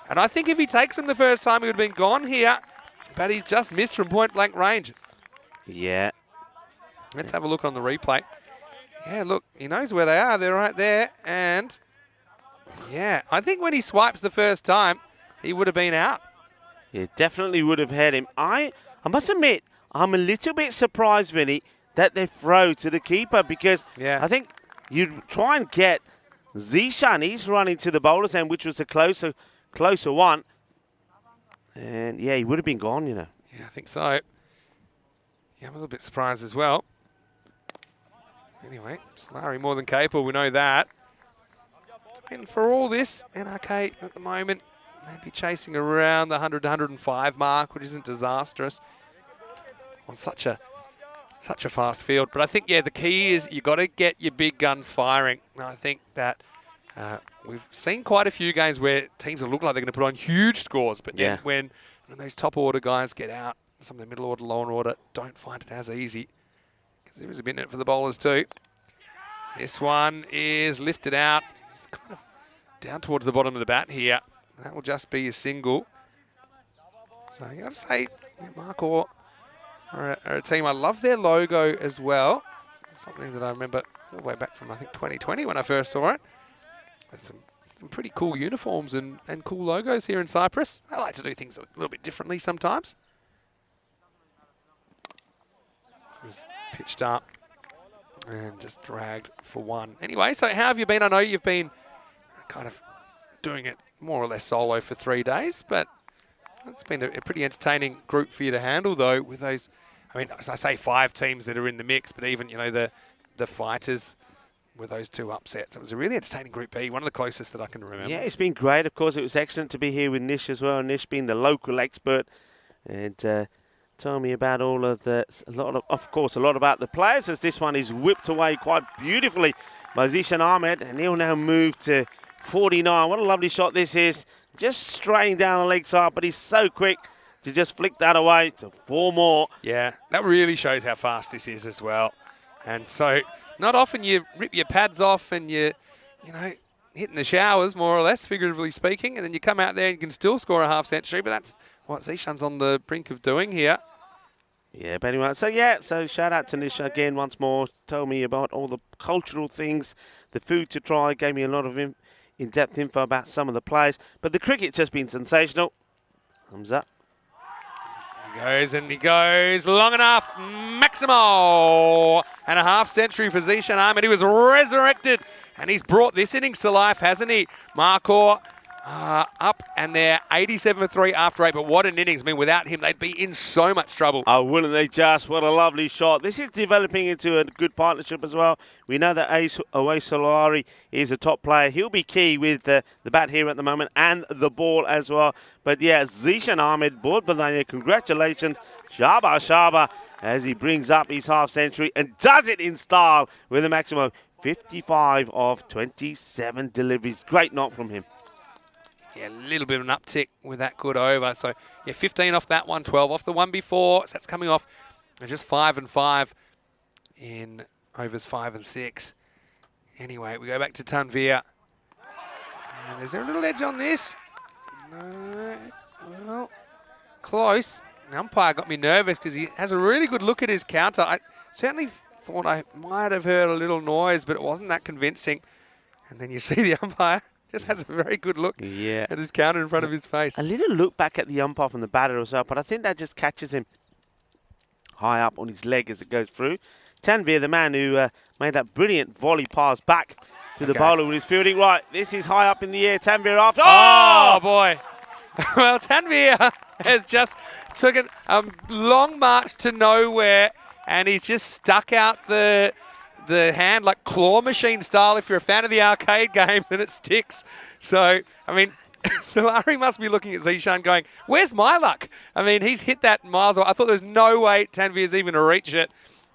And I think if he takes him the first time, he would have been gone here. But he's just missed from point-blank range. Yeah. Let's have a look on the replay. Yeah, look, he knows where they are. They're right there. And, yeah, I think when he swipes the first time, he would have been out. Yeah, definitely would have had him. I must admit, I'm a little bit surprised, Vinny, that they throw to the keeper, because I think you'd try and get Zishan. He's running to the bowler's end, which was a closer one. And, yeah, he would have been gone, you know. Yeah, I think so. Yeah, I'm a little bit surprised as well. Anyway, Slary more than capable, we know that. And for all this, NRK at the moment, maybe chasing around the 100 to 105 mark, which isn't disastrous on such a fast field. But I think, yeah, the key is you've got to get your big guns firing. And I think that we've seen quite a few games where teams have looked like they're going to put on huge scores, but then when those top order guys get out, some of the middle order, lower order, don't find it as easy. Because there is a bit in it for the bowlers too. This one is lifted out. It's kind of down towards the bottom of the bat here. That will just be a single. So you got to say, Markor are a team. I love their logo as well. It's something that I remember all the way back from, I think, 2020 when I first saw it. With some pretty cool uniforms and cool logos here in Cyprus. I like to do things a little bit differently sometimes. He's pitched up and just dragged for 1. Anyway, so how have you been? I know you've been kind of doing it more or less solo for 3 days, but it's been a pretty entertaining group for you to handle, though, with those, I mean, as I say, 5 teams that are in the mix, but even, you know, the fighters with those 2 upsets. It was a really entertaining Group B, one of the closest that I can remember. Yeah, it's been great. Of course, it was excellent to be here with Nish as well. Nish being the local expert, and tell me about all of of course, a lot about the players, as this one is whipped away quite beautifully by Zishan Ahmed, and he'll now move to 49. What a lovely shot this is. Just straying down the leg side, but he's so quick to just flick that away to 4 more. Yeah, that really shows how fast this is as well. And so not often you rip your pads off and you know, hitting the showers, more or less, figuratively speaking, and then you come out there and you can still score a half century, but that's what Zishan's on the brink of doing here. Yeah, but anyway, so shout out to Nish again once more. Told me about all the cultural things, the food to try, gave me a lot of in-depth info about some of the players. But the cricket's just been sensational. Thumbs up. He goes long enough. Maximo! And a half century for Zishan Ahmed. He was resurrected, and he's brought this innings to life, hasn't he? Markor up, and they're 87 for 3 after 8. But what an innings. I mean, without him, they'd be in so much trouble. Oh, wouldn't they just? What a lovely shot. This is developing into a good partnership as well. We know that Awais Solari is a top player. He'll be key with the bat here at the moment and the ball as well. But yeah, Zishan Ahmed, Board Badania, congratulations. Shaba, as he brings up his half century and does it in style with a maximum 55 of 27 deliveries. Great knock from him. Yeah, a little bit of an uptick with that good over. So, yeah, 15 off that one, 12 off the one before. So that's coming off just 5 and 5 in overs 5 and 6. Anyway, we go back to Tanvir. And is there a little edge on this? No. Well, close. The umpire got me nervous because he has a really good look at his counter. I certainly thought I might have heard a little noise, but it wasn't that convincing. And then you see the umpire just has a very good look Yeah. at his counter in front of his face. A little look back at the umpire from the batter as well, but I think that just catches him high up on his leg as it goes through. Tanvir, the man who made that brilliant volley pass back to the bowler when he's fielding. Right, this is high up in the air. Tanvir after. Oh, boy. Well, Tanvir has just taken a long march to nowhere, and he's just stuck out the hand like claw machine style. If you're a fan of the arcade games, then it sticks. So, I mean, Solari must be looking at Zishan going, where's my luck? I mean, he's hit that miles away. I thought there was no way Tanvir's even to reach it.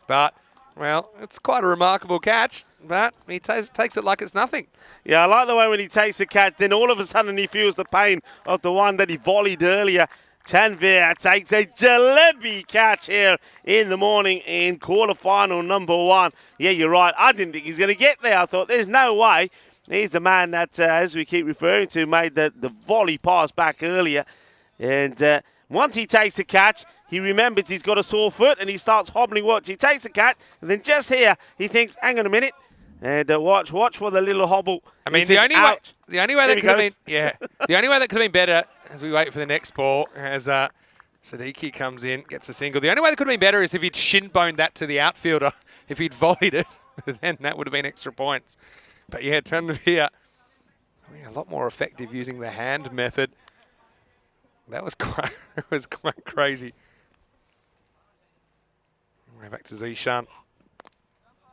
But, well, it's quite a remarkable catch. But he takes it like it's nothing. Yeah, I like the way when he takes the catch, then all of a sudden he feels the pain of the one that he volleyed earlier. Tanvir takes a jalebi catch here in the morning in quarterfinal number 1. Yeah, you're right. I didn't think he's going to get there. I thought there's no way. He's the man that, as we keep referring to, made the volley pass back earlier. And once he takes the catch, he remembers he's got a sore foot and he starts hobbling. Watch, he takes the catch, and then just here he thinks, hang on a minute. And watch for the little hobble. I mean, the only way that could have been, the only way that could have been better as we wait for the next ball, as Siddiqui comes in, gets a single. The only way that could have been better is if he'd shin boned that to the outfielder. If he'd volleyed it, then that would have been extra points. But yeah, Tanvir, a lot more effective using the hand method. That was quite crazy. Way back to Zishan.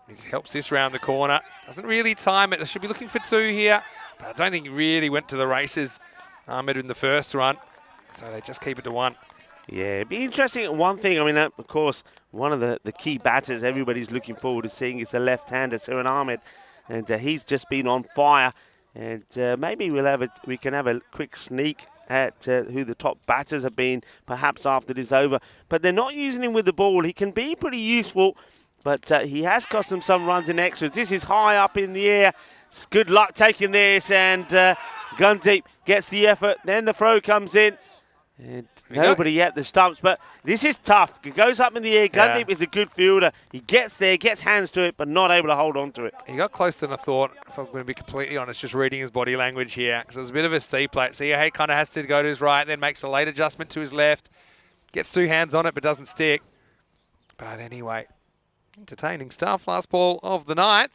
He helps this round the corner. Doesn't really time it. They should be looking for 2 here. But I don't think he really went to the races, Ahmed, in the first run. So they just keep it to 1. Yeah, it'd be interesting. One thing, I mean, of course, one of the key batters everybody's looking forward to seeing is the left-hander, Surin Ahmed. And he's just been on fire. And maybe we can have a quick sneak at who the top batters have been, perhaps after this over. But they're not using him with the ball. He can be pretty useful. But he has cost them some runs in extras. This is high up in the air. It's good luck taking this. And Gundeep gets the effort. Then the throw comes in. And nobody at the stumps. But this is tough. It goes up in the air. Gundeep is a good fielder. He gets there, gets hands to it, but not able to hold on to it. He got closer than I thought, if I'm going to be completely honest, just reading his body language here. Because it was a bit of a steep plate. See how he kind of has to go to his right, then makes a late adjustment to his left. Gets 2 hands on it, but doesn't stick. But anyway, entertaining stuff. Last ball of the 9th.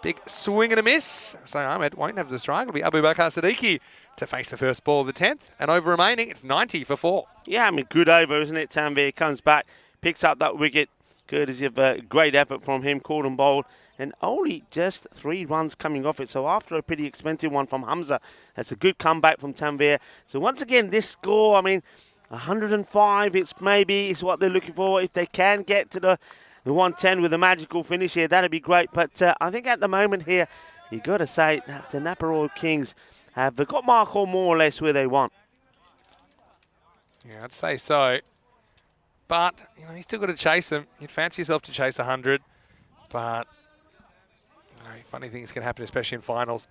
Big swing and a miss. So Ahmed won't have the strike. It'll be Abu Bakar Siddiqui to face the first ball of the 10th. And over remaining, it's 90 for 4. Yeah, I mean, good over, isn't it? Tanvir comes back, picks up that wicket. Courtesy of a great effort from him, caught and bowled. And only just 3 runs coming off it. So after a pretty expensive one from Hamza, that's a good comeback from Tanvir. So once again, this score, I mean, 105, it's what they're looking for. If they can get to the 110 with a magical finish here, that'd be great. But I think at the moment here, you've got to say that the Napa Royal Kings have got Marco more or less where they want. Yeah, I'd say so. But, you still got to chase them. You'd fancy yourself to chase 100. But, funny things can happen, especially in finals.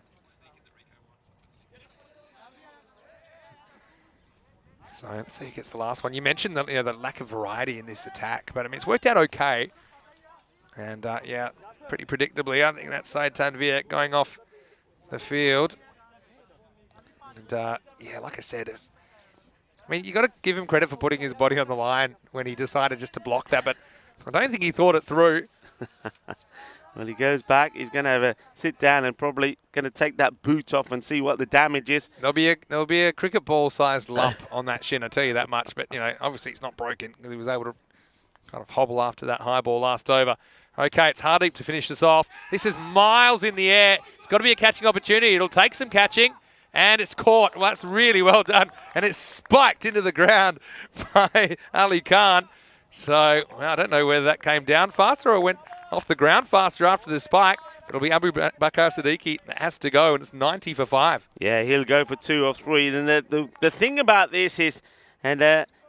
So let's see who gets the last one. You mentioned the lack of variety in this attack, but I mean, it's worked out okay. And yeah, pretty predictably, I think that's Syed Tanvir going off the field. And yeah, like I said, I mean, you got to give him credit for putting his body on the line when he decided just to block that, but I don't think he thought it through. Well, he goes back. He's going to have a sit down and probably going to take that boot off and see what the damage is. There'll be a cricket ball-sized lump on that shin, I tell you that much. But obviously it's not broken because he was able to kind of hobble after that high ball last over. Okay, it's Hardeep to finish this off. This is miles in the air. It's got to be a catching opportunity. It'll take some catching, and it's caught. Well, that's really well done, and it's spiked into the ground by Ali Khan. So well, I don't know whether that came down faster or went off the ground faster after the spike. But it'll be Abu Bakar Siddiqui that has to go, and it's 90 for 5. Yeah, he'll go for 2 or 3. Then the thing about this is, and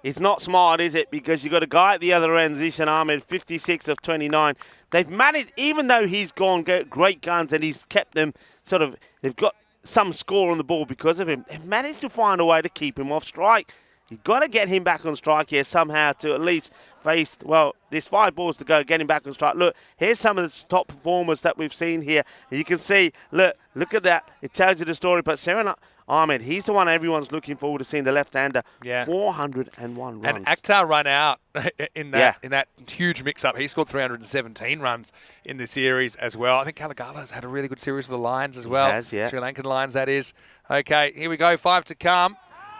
it's not smart, is it? Because you've got a guy at the other end, Zishan Ahmed, 56 of 29. They've managed, even though he's gone great guns and he's kept them they've got some score on the ball because of him, they've managed to find a way to keep him off strike. You've got to get him back on strike here somehow to at least face, well, there's 5 balls to go, get him back on strike. Look, here's some of the top performers that we've seen here. And you can see, look at that. It tells you the story. But Serin Ahmed, he's the one everyone's looking forward to seeing, the left-hander. Yeah. 401 runs. And Akhtar run out in that huge mix-up. He scored 317 runs in the series as well. I think Kalagala's had a really good series for the Lions as well. He has, yeah. Sri Lankan Lions, that is. Okay, here we go, 5 to come.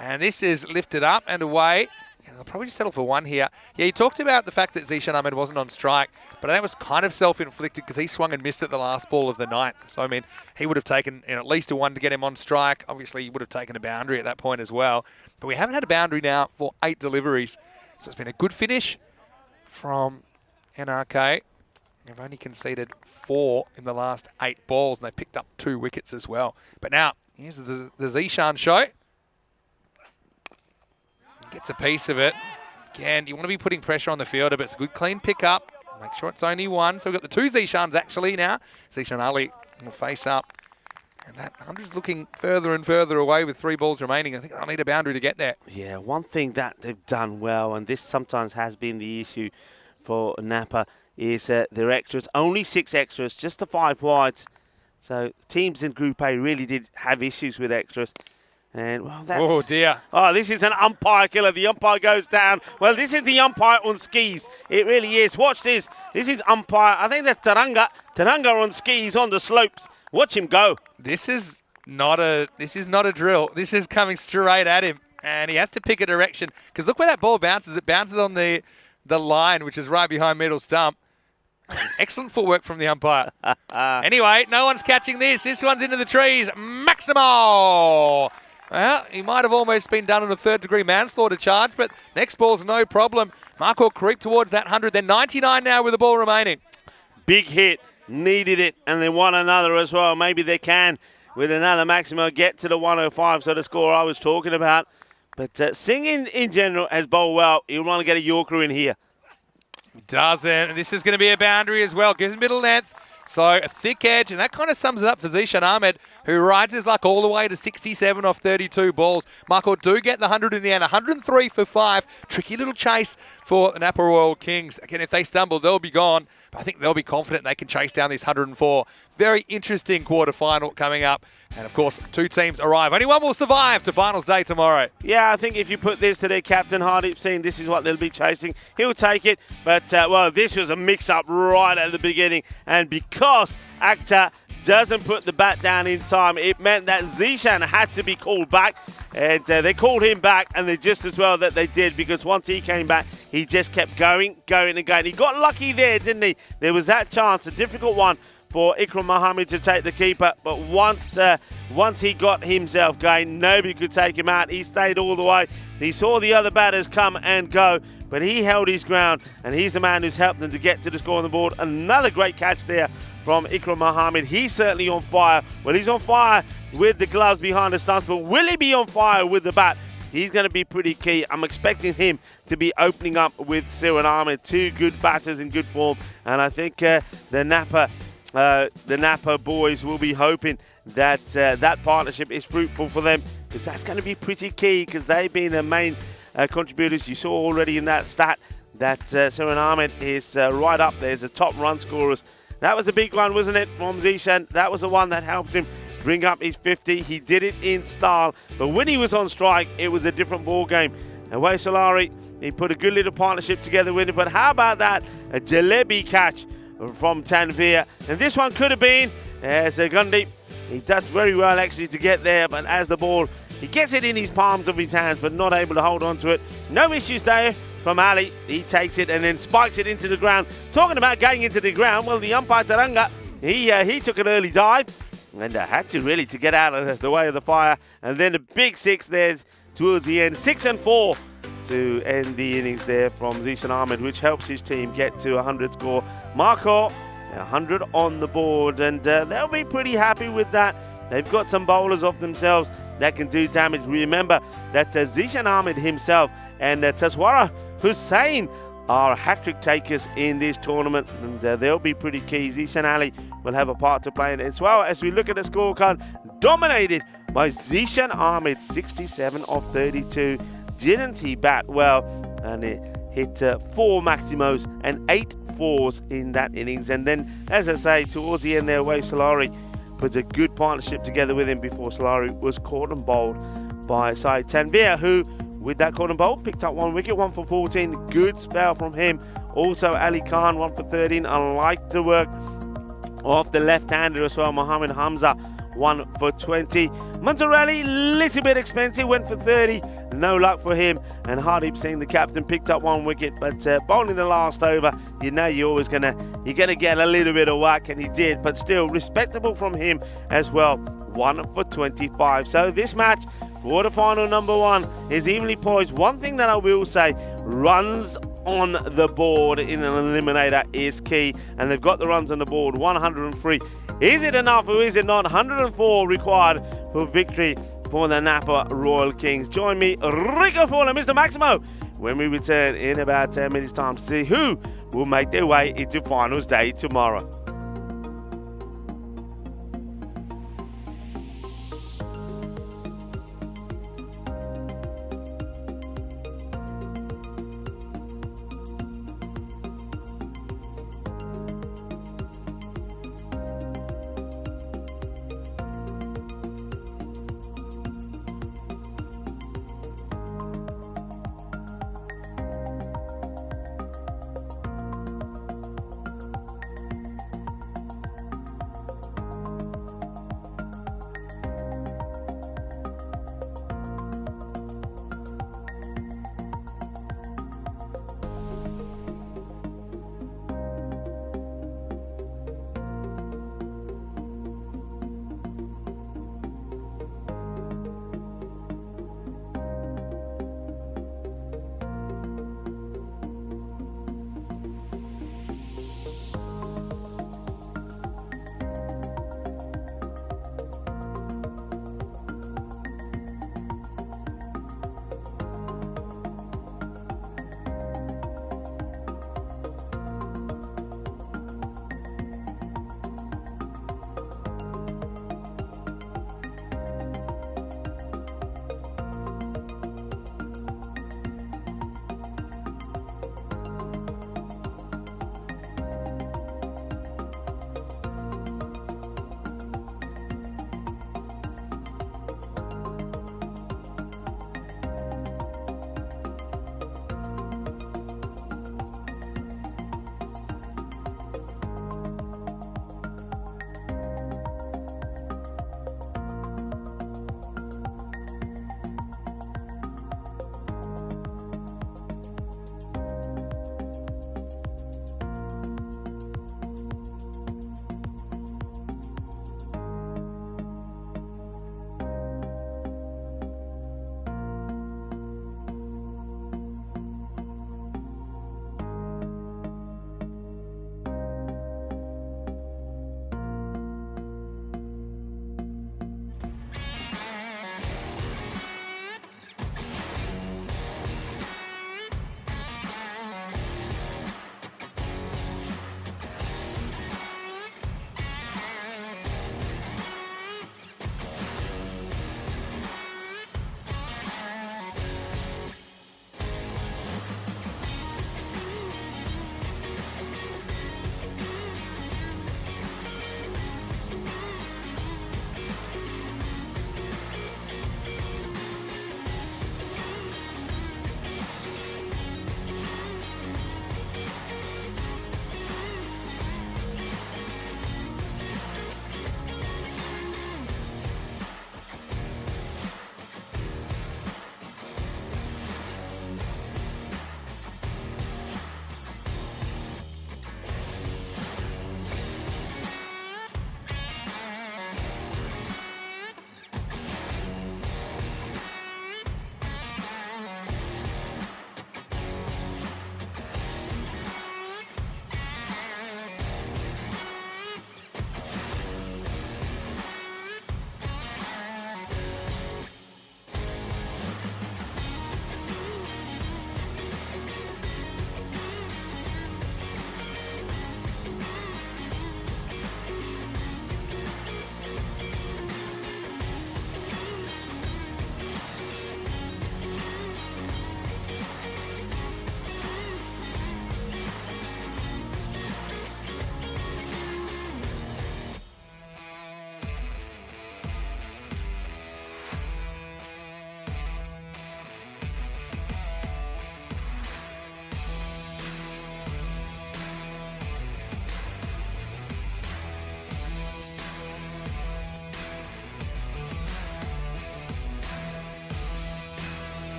And this is lifted up and away. They'll probably just settle for 1 here. Yeah, he talked about the fact that Zishan Ahmed wasn't on strike, but that was kind of self-inflicted because he swung and missed at the last ball of the 9th. So, I mean, he would have taken at least a 1 to get him on strike. Obviously, he would have taken a boundary at that point as well. But we haven't had a boundary now for 8 deliveries. So it's been a good finish from NRK. They've only conceded 4 in the last 8 balls, and they picked up 2 wickets as well. But now, here's the Zishan show. Gets a piece of it. Again, you want to be putting pressure on the fielder, but it's a good clean pick-up. Make sure it's only 1. So we've got the 2 Zishans actually now. Zishan Ali will face up. And that 100's looking further and further away with 3 balls remaining. I think they'll need a boundary to get there. Yeah, one thing that they've done well, and this sometimes has been the issue for Napa, is their extras. Only 6 extras, just the 5 wides. So teams in Group A really did have issues with extras. And, well, that's... Oh, dear. Oh, this is an umpire killer. The umpire goes down. Well, this is the umpire on skis. It really is. Watch this. This is umpire. I think that's Taranga. Taranga on skis on the slopes. Watch him go. This is not a drill. This is coming straight at him. And he has to pick a direction. Because look where that ball bounces. It bounces on the line, which is right behind middle stump. Excellent footwork from the umpire. Anyway, no one's catching this. This one's into the trees. Maximo! Well, he might have almost been done on a 3rd-degree manslaughter charge, but next ball's no problem. Marco creep towards that 100. They're 99 now with the ball remaining. Big hit. Needed it, and they won another as well. Maybe they can, with another Maximo, get to the 105, so the score I was talking about. But Singh in general has bowled well. He'll want to get a Yorker in here. Doesn't. This is going to be a boundary as well. Gives him middle length. So a thick edge, and that kind of sums it up for Zishan Ahmed, who rides his luck all the way to 67 off 32 balls. Marco do get the 100 in the end, 103 for 5. Tricky little chase for the Napa Royal Kings. Again, if they stumble, they'll be gone. But I think they'll be confident they can chase down this 104. Very interesting quarter-final coming up. And, of course, 2 teams arrive. Only 1 will survive to finals day tomorrow. Yeah, I think if you put this to their captain, Hardeep Singh, this is what they'll be chasing. He'll take it. But, well, this was a mix-up right at the beginning. And because Akhtar doesn't put the bat down in time, it meant that Zishan had to be called back. And they called him back, and they just as well that they did, because once he came back, he just kept going and going. He got lucky there, didn't he? There was that chance, a difficult one for Ikram Mohammed to take the keeper, but once he got himself going, nobody could take him out. He stayed all the way. He saw the other batters come and go, but he held his ground, and he's the man who's helped them to get to the score on the board. Another great catch there from Ikram Mohammed. He's certainly on fire. Well, he's on fire with the gloves behind the stumps, but will he be on fire with the bat? He's going to be pretty key. I'm expecting him to be opening up with Serin Ahmed. 2 good batters in good form, and I think the Napa boys will be hoping that that partnership is fruitful for them, because that's going to be pretty key, because they've been the main contributors. You saw already in that stat that Serin Ahmed is right up there as the top run scorers. That was a big one, wasn't it, from Zishan? That was the one that helped him bring up his 50. He did it in style, but when he was on strike, it was a different ball game. And Wai Solari, he put a good little partnership together with him. But how about that? A jalebi catch from Tanveer. And this one could have been as Gundeep. He does very well actually to get there, but as the ball, he gets it in his palms of his hands, but not able to hold on to it. No issues there from Ali. He takes it and then spikes it into the ground. Talking about going into the ground, well, the umpire Taranga, he took an early dive and had to really to get out of the way of the fire. And then a big 6 there towards the end, 6 and 4 to end the innings there from Zishan Ahmed, which helps his team get to 100 score. Marco, 100 on the board, and they'll be pretty happy with that. They've got some bowlers off themselves that can do damage. Remember that Zishan Ahmed himself and Taswara Hussain are hat-trick takers in this tournament, and they'll be pretty key. Zishan Ali will have a part to play in it as well. As we look at the scorecard, dominated by Zishan Ahmed, 67 of 32. didn't he bat well? And it hit 4 Maximos and 8 fours in that innings. And then, as I say, towards the end there, Wade Solari put a good partnership together with him before Solari was caught and bowled by Syed Tanvir, who, with that caught and bowled, picked up 1 wicket, 1 for 14. Good spell from him. Also, Ali Khan, 1 for 13. I like the work of the left-hander as well, Mohammed Hamza, 1 for 20. Monterelli, little bit expensive, went for 30. No luck for him. And Hardeep Singh, the captain, picked up 1 wicket, but bowling the last over, you know you're gonna get a little bit of whack, and he did. But still, respectable from him as well, 1 for 25. So this match, quarter-final number 1, is evenly poised. One thing that I will say, runs on the board in an eliminator is key, and they've got the runs on the board, 103. Is it enough or is it not? 104 required for victory for the Napa Royal Kings. Join me, Rico Fowler, Mr. Maximo, when we return in about 10 minutes time to see who will make their way into finals day tomorrow.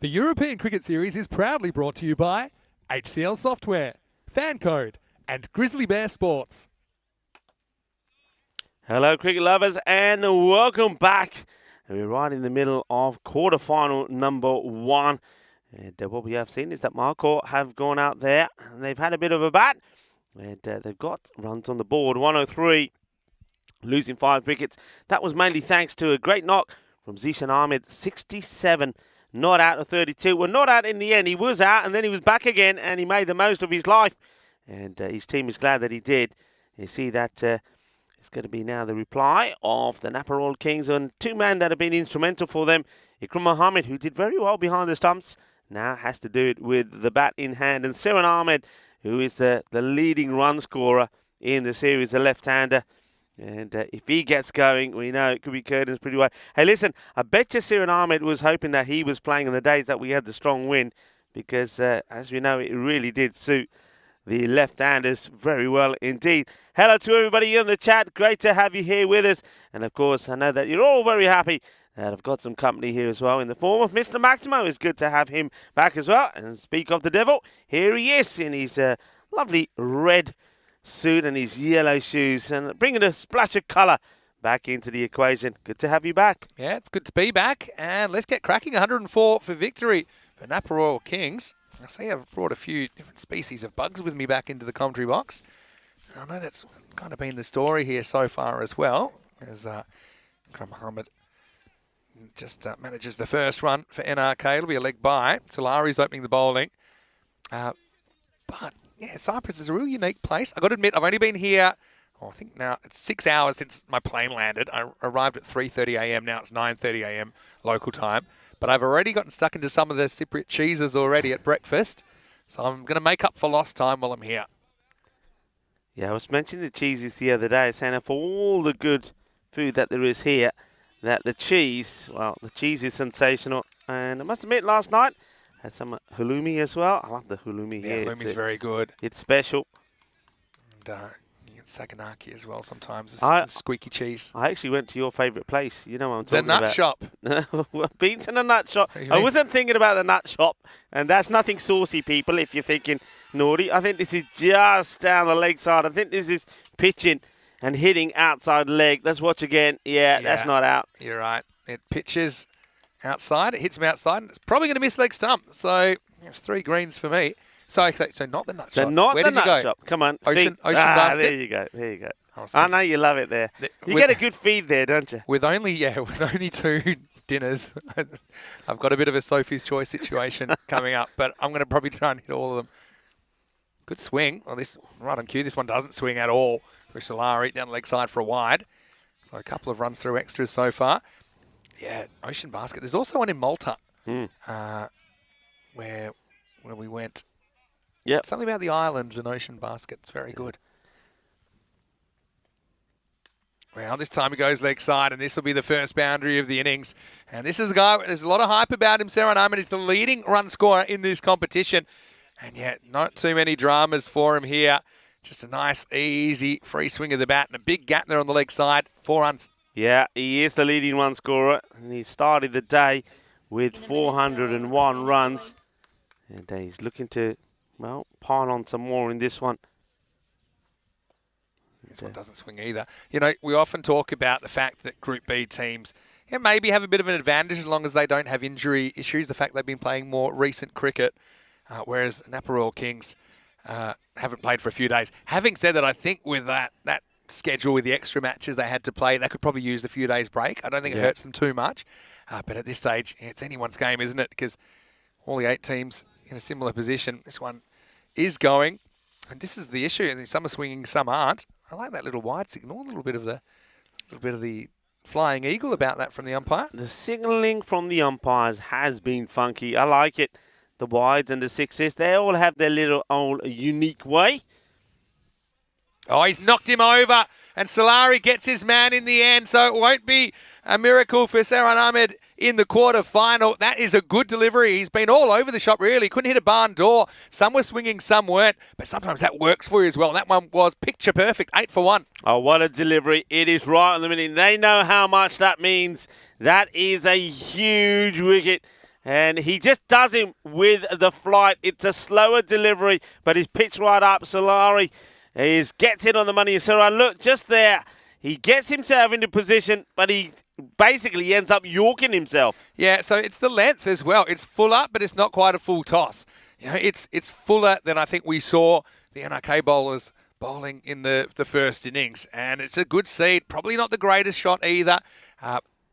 The European Cricket Series is proudly brought to you by HCL Software, FanCode, and Grizzly Bear Sports. Hello, cricket lovers, and welcome back. We're right in the middle of quarterfinal number 1. And what we have seen is that Marcourt have gone out there and they've had a bit of a bat. And they've got runs on the board, 103, losing 5 wickets. That was mainly thanks to a great knock from Zishan Ahmed, 67, not out of 32. Well, not out in the end. He was out and then he was back again and he made the most of his life. And his team is glad that he did. You see that it's going to be now the reply of the Napa Royal Kings and 2 men that have been instrumental for them. Ikram Mohammed, who did very well behind the stumps, now has to do it with the bat in hand. And Seran Ahmed, who is the leading run scorer in the series, the left-hander. And if he gets going, we know it could be curtains pretty well. Hey, listen, I bet you Seran Ahmed was hoping that he was playing on the days that we had the strong wind because, as we know, it really did suit the left-handers very well indeed. Hello to everybody in the chat. Great to have you here with us. And, of course, I know that you're all very happy that I've got some company here as well in the form of Mr. Maximo. It's good to have him back as well. And speak of the devil, here he is in his lovely red suit and his yellow shoes and bringing a splash of colour back into the equation. Good to have you back. Yeah, it's good to be back. And let's get cracking. 104 for victory for Napa Royal Kings. I see I've brought a few different species of bugs with me back into the commentary box. I know that's kind of been the story here so far as well, as Ikram Mohammed just manages the first run for NRK. It'll be a leg by. Solari's opening the bowling. But, yeah, Cyprus is a real unique place. I've got to admit, I've only been here, I think now it's 6 hours since my plane landed. I arrived at 3:30 a.m. Now it's 9:30 a.m. local time. But I've already gotten stuck into some of the Cypriot cheeses already at breakfast. So I'm going to make up for lost time while I'm here. Yeah, I was mentioning the cheeses the other day, saying that for all the good food that there is here, that the cheese is sensational. And I must admit, last night, had some halloumi as well. I love the halloumi here. Yeah, halloumi's very good. It's special. And you get saganaki as well sometimes, the squeaky cheese. I actually went to your favourite place. You know what I'm talking about. The nut shop. Been to the nut shop. I wasn't thinking about the nut shop. And that's nothing saucy, people, if you're thinking naughty. I think this is just down the leg side. I think this is pitching and hitting outside leg. Let's watch again. Yeah, that's not out. You're right. It pitches outside. It hits him outside. And it's probably going to miss leg stump. So it's 3 greens for me. So not the nut shop. So not Where the did you nut go? shop. Come on. Ocean basket. There you go. There you go. I know you love it there. You get a good feed there, don't you? With only 2 dinners, I've got a bit of a Sophie's Choice situation coming up, but I'm going to probably try and hit all of them. Good swing. Well, this right on cue. This one doesn't swing at all. For Solari down the leg side for a wide. So a couple of runs through extras so far. Yeah, Ocean Basket. There's also one in Malta where we went. Yeah, something about the islands and Ocean Basket. It's very good. Well, this time he goes leg side, and this will be the first boundary of the innings. And this is a guy, there's a lot of hype about him. Seran Ahmed is the leading run scorer in this competition. And yet, not too many dramas for him here. Just a nice, easy, free swing of the bat and a big gap there on the leg side. 4 runs. Yeah, he is the leading run scorer. And he started the day with 401 runs. And he's looking to, pile on some more in this one. This one doesn't swing either. You know, we often talk about the fact that Group B teams maybe have a bit of an advantage as long as they don't have injury issues. The fact they've been playing more recent cricket, whereas Napa Royal Kings haven't played for a few days. Having said that, I think with that schedule with the extra matches they had to play, they could probably use a few days break. I don't think it hurts them too much. But at this stage, it's anyone's game, isn't it? Because all the 8 teams in a similar position. This one is going. And this is the issue. Some are swinging, some aren't. I like that little wide signal. A little bit of the flying eagle about that from the umpire. The signalling from the umpires has been funky. I like it. The wides and the sixes, they all have their little old unique way. Oh, he's knocked him over. And Solari gets his man in the end. So it won't be a miracle for Seran Ahmed in the quarter-final. That is a good delivery. He's been all over the shop, really. Couldn't hit a barn door. Some were swinging, some weren't. But sometimes that works for you as well. That one was picture perfect, 8 for 1. Oh, what a delivery. It is right on the minute. They know how much that means. That is a huge wicket. And he just does him with the flight. It's a slower delivery, but he's pitched right up. Solari gets it on the money. So look, just there, he gets himself into position, but he basically ends up yorking himself. Yeah, so it's the length as well. It's full up, but it's not quite a full toss. You know, it's fuller than I think we saw the NRK bowlers bowling in the first innings. And it's a good seed. Probably not the greatest shot either.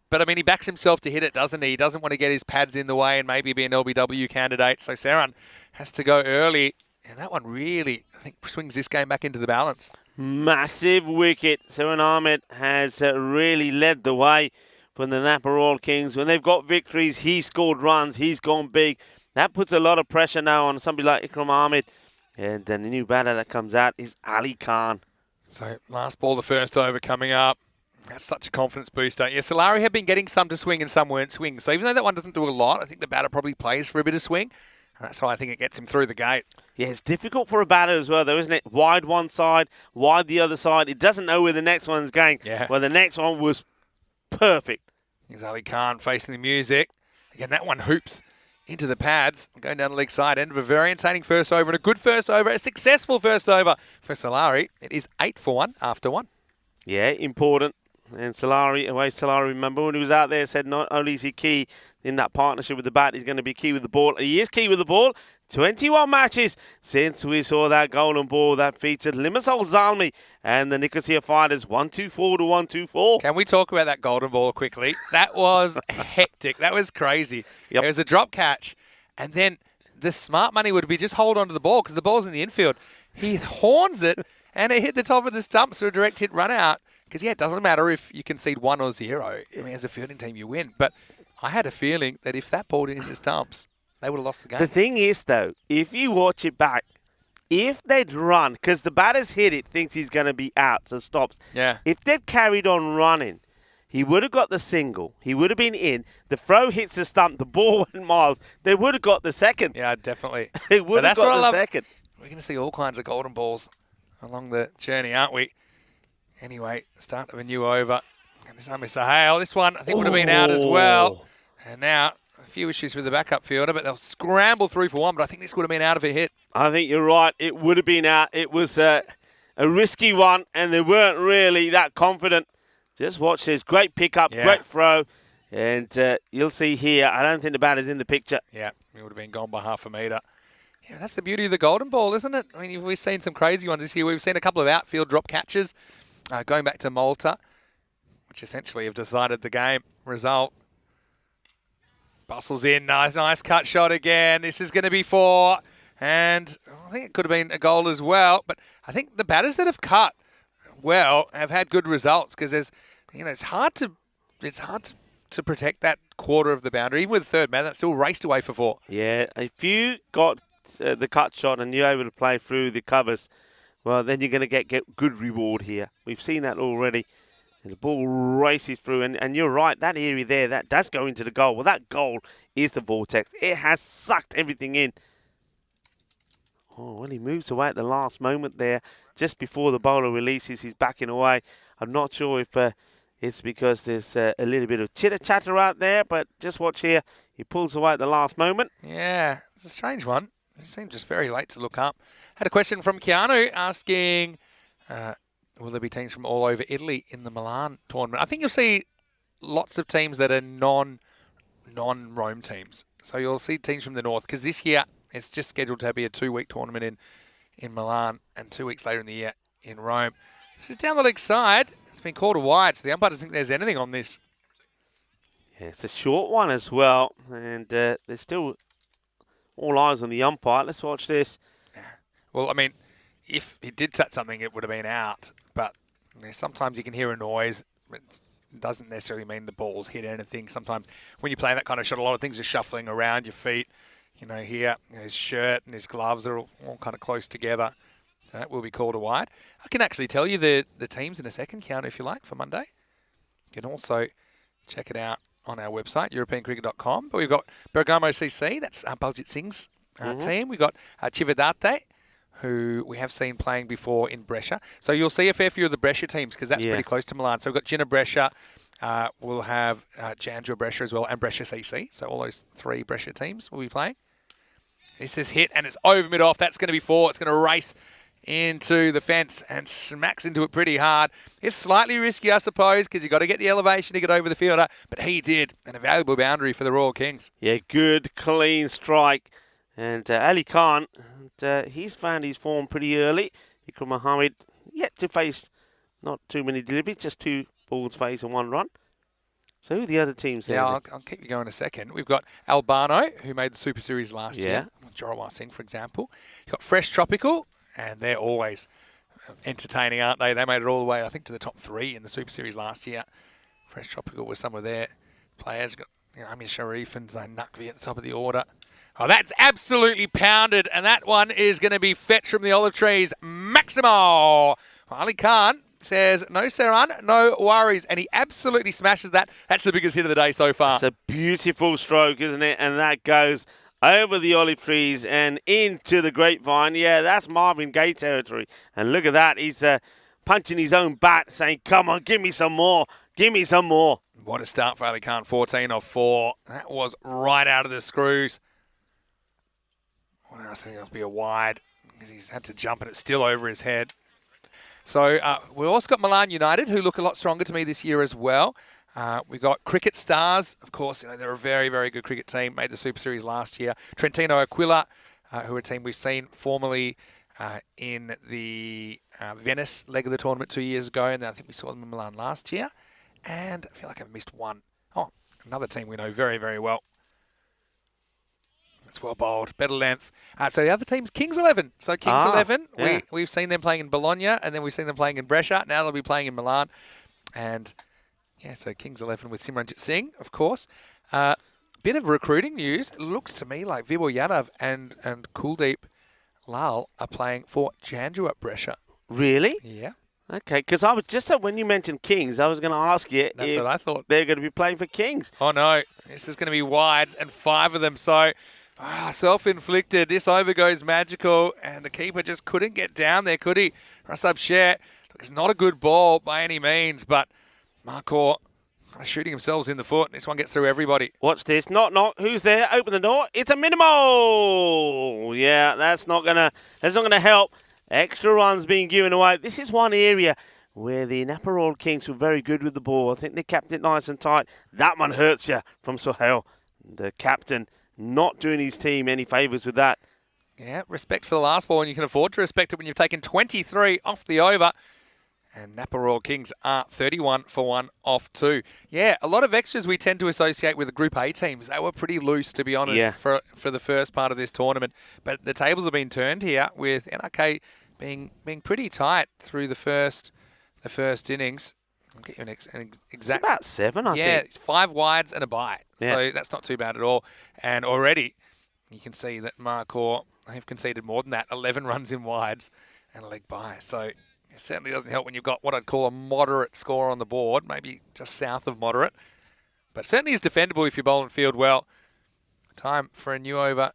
But, I mean, he backs himself to hit it, doesn't he? He doesn't want to get his pads in the way and maybe be an LBW candidate. So Saran has to go early. And that one really, I think, swings this game back into the balance. Massive wicket. Saran Ahmed has really led the way for the Napa Royal Kings. When they've got victories, he's scored runs. He's gone big. That puts a lot of pressure now on somebody like Ikram Ahmed. And the new batter that comes out is Ali Khan. So last ball, the first over coming up. That's such a confidence booster. Yeah, Solari had been getting some to swing and some weren't swing. So even though that one doesn't do a lot, I think the batter probably plays for a bit of swing. And that's why I think it gets him through the gate. Yeah, it's difficult for a batter as well, though, isn't it? Wide one side, wide the other side. It doesn't know where the next one's going. Yeah. Well, the next one was perfect. Here's Ali Khan facing the music. Again, that one hoops into the pads. Going down the leg side. End of a very entertaining first over and a good first over. A successful first over for Solari. It is 8 for 1 after 1. Yeah, important. And Solari, remember when he was out there, said not only is he key in that partnership with the bat, he's going to be key with the ball. He is key with the ball. 21 matches since we saw that golden ball that featured Limassol Zalmi and the Nicosia Fighters 124 to 124. Can we talk about that golden ball quickly? That was hectic. That was crazy. Yep. It was a drop catch. And then the smart money would be just hold on to the ball because the ball's in the infield. He horns it and it hit the top of the stumps for a direct hit run out. Because, yeah, it doesn't matter if you concede 1 or 0. I mean, as a fielding team, you win. But I had a feeling that if that ball didn't hit the stumps, they would have lost the game. The thing is, though, if you watch it back, if they'd run, because the batter's hit it, thinks he's going to be out, so stops. Yeah. If they'd carried on running, he would have got the single. He would have been in. The throw hits the stump. The ball went miles. They would have got the second. Yeah, definitely. They would have got the second. We're going to see all kinds of golden balls along the journey, aren't we? Anyway, start of a new over. And this time Mr. Hale. This one, I think, would have been out as well. And now, a few issues with the backup fielder, but they'll scramble through for 1. But I think this would have been out of a hit. I think you're right. It would have been out. It was a risky one, and they weren't really that confident. Just watch this. Great pickup, great throw. And you'll see here, I don't think the batter's in the picture. Yeah, it would have been gone by half a metre. Yeah, that's the beauty of the golden ball, isn't it? I mean, we've seen some crazy ones this year. We've seen a couple of outfield drop catches. Going back to Malta, which essentially have decided the game result. Bustles in, nice cut shot again. This is going to be 4, and I think it could have been a goal as well. But I think the batters that have cut well have had good results because there's, it's hard to protect that quarter of the boundary. Even with the third man, that still raced away for 4. Yeah, if you got the cut shot and you're able to play through the covers, well, then you're going to get good reward here. We've seen that already. And the ball races through. And you're right, that area there, that does go into the goal. Well, that goal is the vortex. It has sucked everything in. Oh, well, he moves away at the last moment there. Just before the bowler releases, he's backing away. I'm not sure if it's because there's a little bit of chitter-chatter out there. But just watch here. He pulls away at the last moment. Yeah, it's a strange one. It seemed just very late to look up. Had a question from Keanu asking, will there be teams from all over Italy in the Milan tournament? I think you'll see lots of teams that are non-Rome teams. So you'll see teams from the north, because this year it's just scheduled to be a 2-week tournament in Milan and 2 weeks later in the year in Rome. This is down the leg side. It's been called a wide, so the umpire doesn't think there's anything on this. Yeah, it's a short one as well, and there's still all eyes on the umpire. Let's watch this. Well, I mean, if he did touch something, it would have been out. But sometimes you can hear a noise. It doesn't necessarily mean the ball's hit anything. Sometimes when you play that kind of shot, a lot of things are shuffling around your feet. Here, his shirt and his gloves are all kind of close together. So that will be called a wide. I can actually tell you the teams in a second, count if you like, for Monday. You can also check it out on our website, europeancricket.com. But we've got Bergamo CC, that's Baljit Singh's team. We've got Cividate, who we have seen playing before in Brescia. So you'll see a fair few of the Brescia teams because that's pretty close to Milan. So we've got Gina Brescia, we'll have Jandra Brescia as well and Brescia CC. So all those 3 Brescia teams will be playing. This is hit and it's over mid-off. That's going to be 4. It's going to race into the fence and smacks into it pretty hard. It's slightly risky, I suppose, because you've got to get the elevation to get over the fielder, but he did, and a valuable boundary for the Royal Kings. Yeah, good, clean strike. And Ali Khan, he's found his form pretty early. Ikram Mohammed yet to face not too many deliveries, just 2 balls face and 1 run. So who are the other teams there? Yeah, I'll keep you going a second. We've got Albano, who made the Super Series last year. Jorawat Singh, for example. You've got Fresh Tropical, and they're always entertaining, aren't they? They made it all the way, I think, to the top 3 in the Super Series last year. Fresh Tropical was some of their players. You've got Amir Sharif and Zain Nakvi at the top of the order. Oh, that's absolutely pounded, and that one is going to be fetched from the olive trees. Maximo! Ali Khan says, no, Saran, no worries, and he absolutely smashes that. That's the biggest hit of the day so far. It's a beautiful stroke, isn't it? And that goes over the olive trees and into the grapevine. Yeah, that's Marvin Gaye territory. And look at that. He's punching his own bat, saying, come on, give me some more. Give me some more. What a start for Ali Khan, 14 off 4. That was right out of the screws. What else? I think that'll be a wide because he's had to jump and it's still over his head. So we've also got Milan United, who look a lot stronger to me this year as well. We've got Cricket Stars. Of course, they're a very, very good cricket team. Made the Super Series last year. Trentino Aquila, who are a team we've seen formerly in the Venice leg of the tournament 2 years ago. And then I think we saw them in Milan last year. And I feel like I've missed one. Oh, another team we know very, very well. It's well bowled, better length. So the other team's Kings 11. So Kings 11, yeah. we've seen them playing in Bologna, and then we've seen them playing in Brescia. Now they'll be playing in Milan. And, yeah, so Kings 11 with Simranjit Singh, of course. Bit of recruiting news. It looks to me like Vibor Yadav and Kuldeep Lal are playing for Jandra Brescia. Really? Yeah. Okay, because I was just when you mentioned Kings, I was going to ask you That's what I thought. They're going to be playing for Kings. Oh, no. This is going to be wides and 5 of them. So... self-inflicted. This over goes magical, and the keeper just couldn't get down there, could he? Rasab Sher, it's not a good ball by any means, but Marcor shooting themselves in the foot. This one gets through everybody. Watch this. Knock, knock. Who's there? Open the door. It's a minimal. Yeah, that's not gonna help. Extra runs being given away. This is one area where the Napa Royal Kings were very good with the ball. I think they kept it nice and tight. That one hurts you from Sohail, the captain. Not doing his team any favours with that. Yeah, respect for the last ball, and you can afford to respect it when you've taken 23 off the over. And Napa Royal Kings are 31 for 1 off 2. Yeah, a lot of extras we tend to associate with the Group A teams. They were pretty loose, to be honest, for the first part of this tournament. But the tables have been turned here with NRK being pretty tight through the first innings. I'll get you an exact... It's about 7, I think. Yeah, it's 5 wides and a bye. Yeah. So that's not too bad at all. And already you can see that Marcor have conceded more than that. 11 runs in wides and a leg bye. So it certainly doesn't help when you've got what I'd call a moderate score on the board, maybe just south of moderate. But certainly is defendable if you bowl and field well. Time for a new over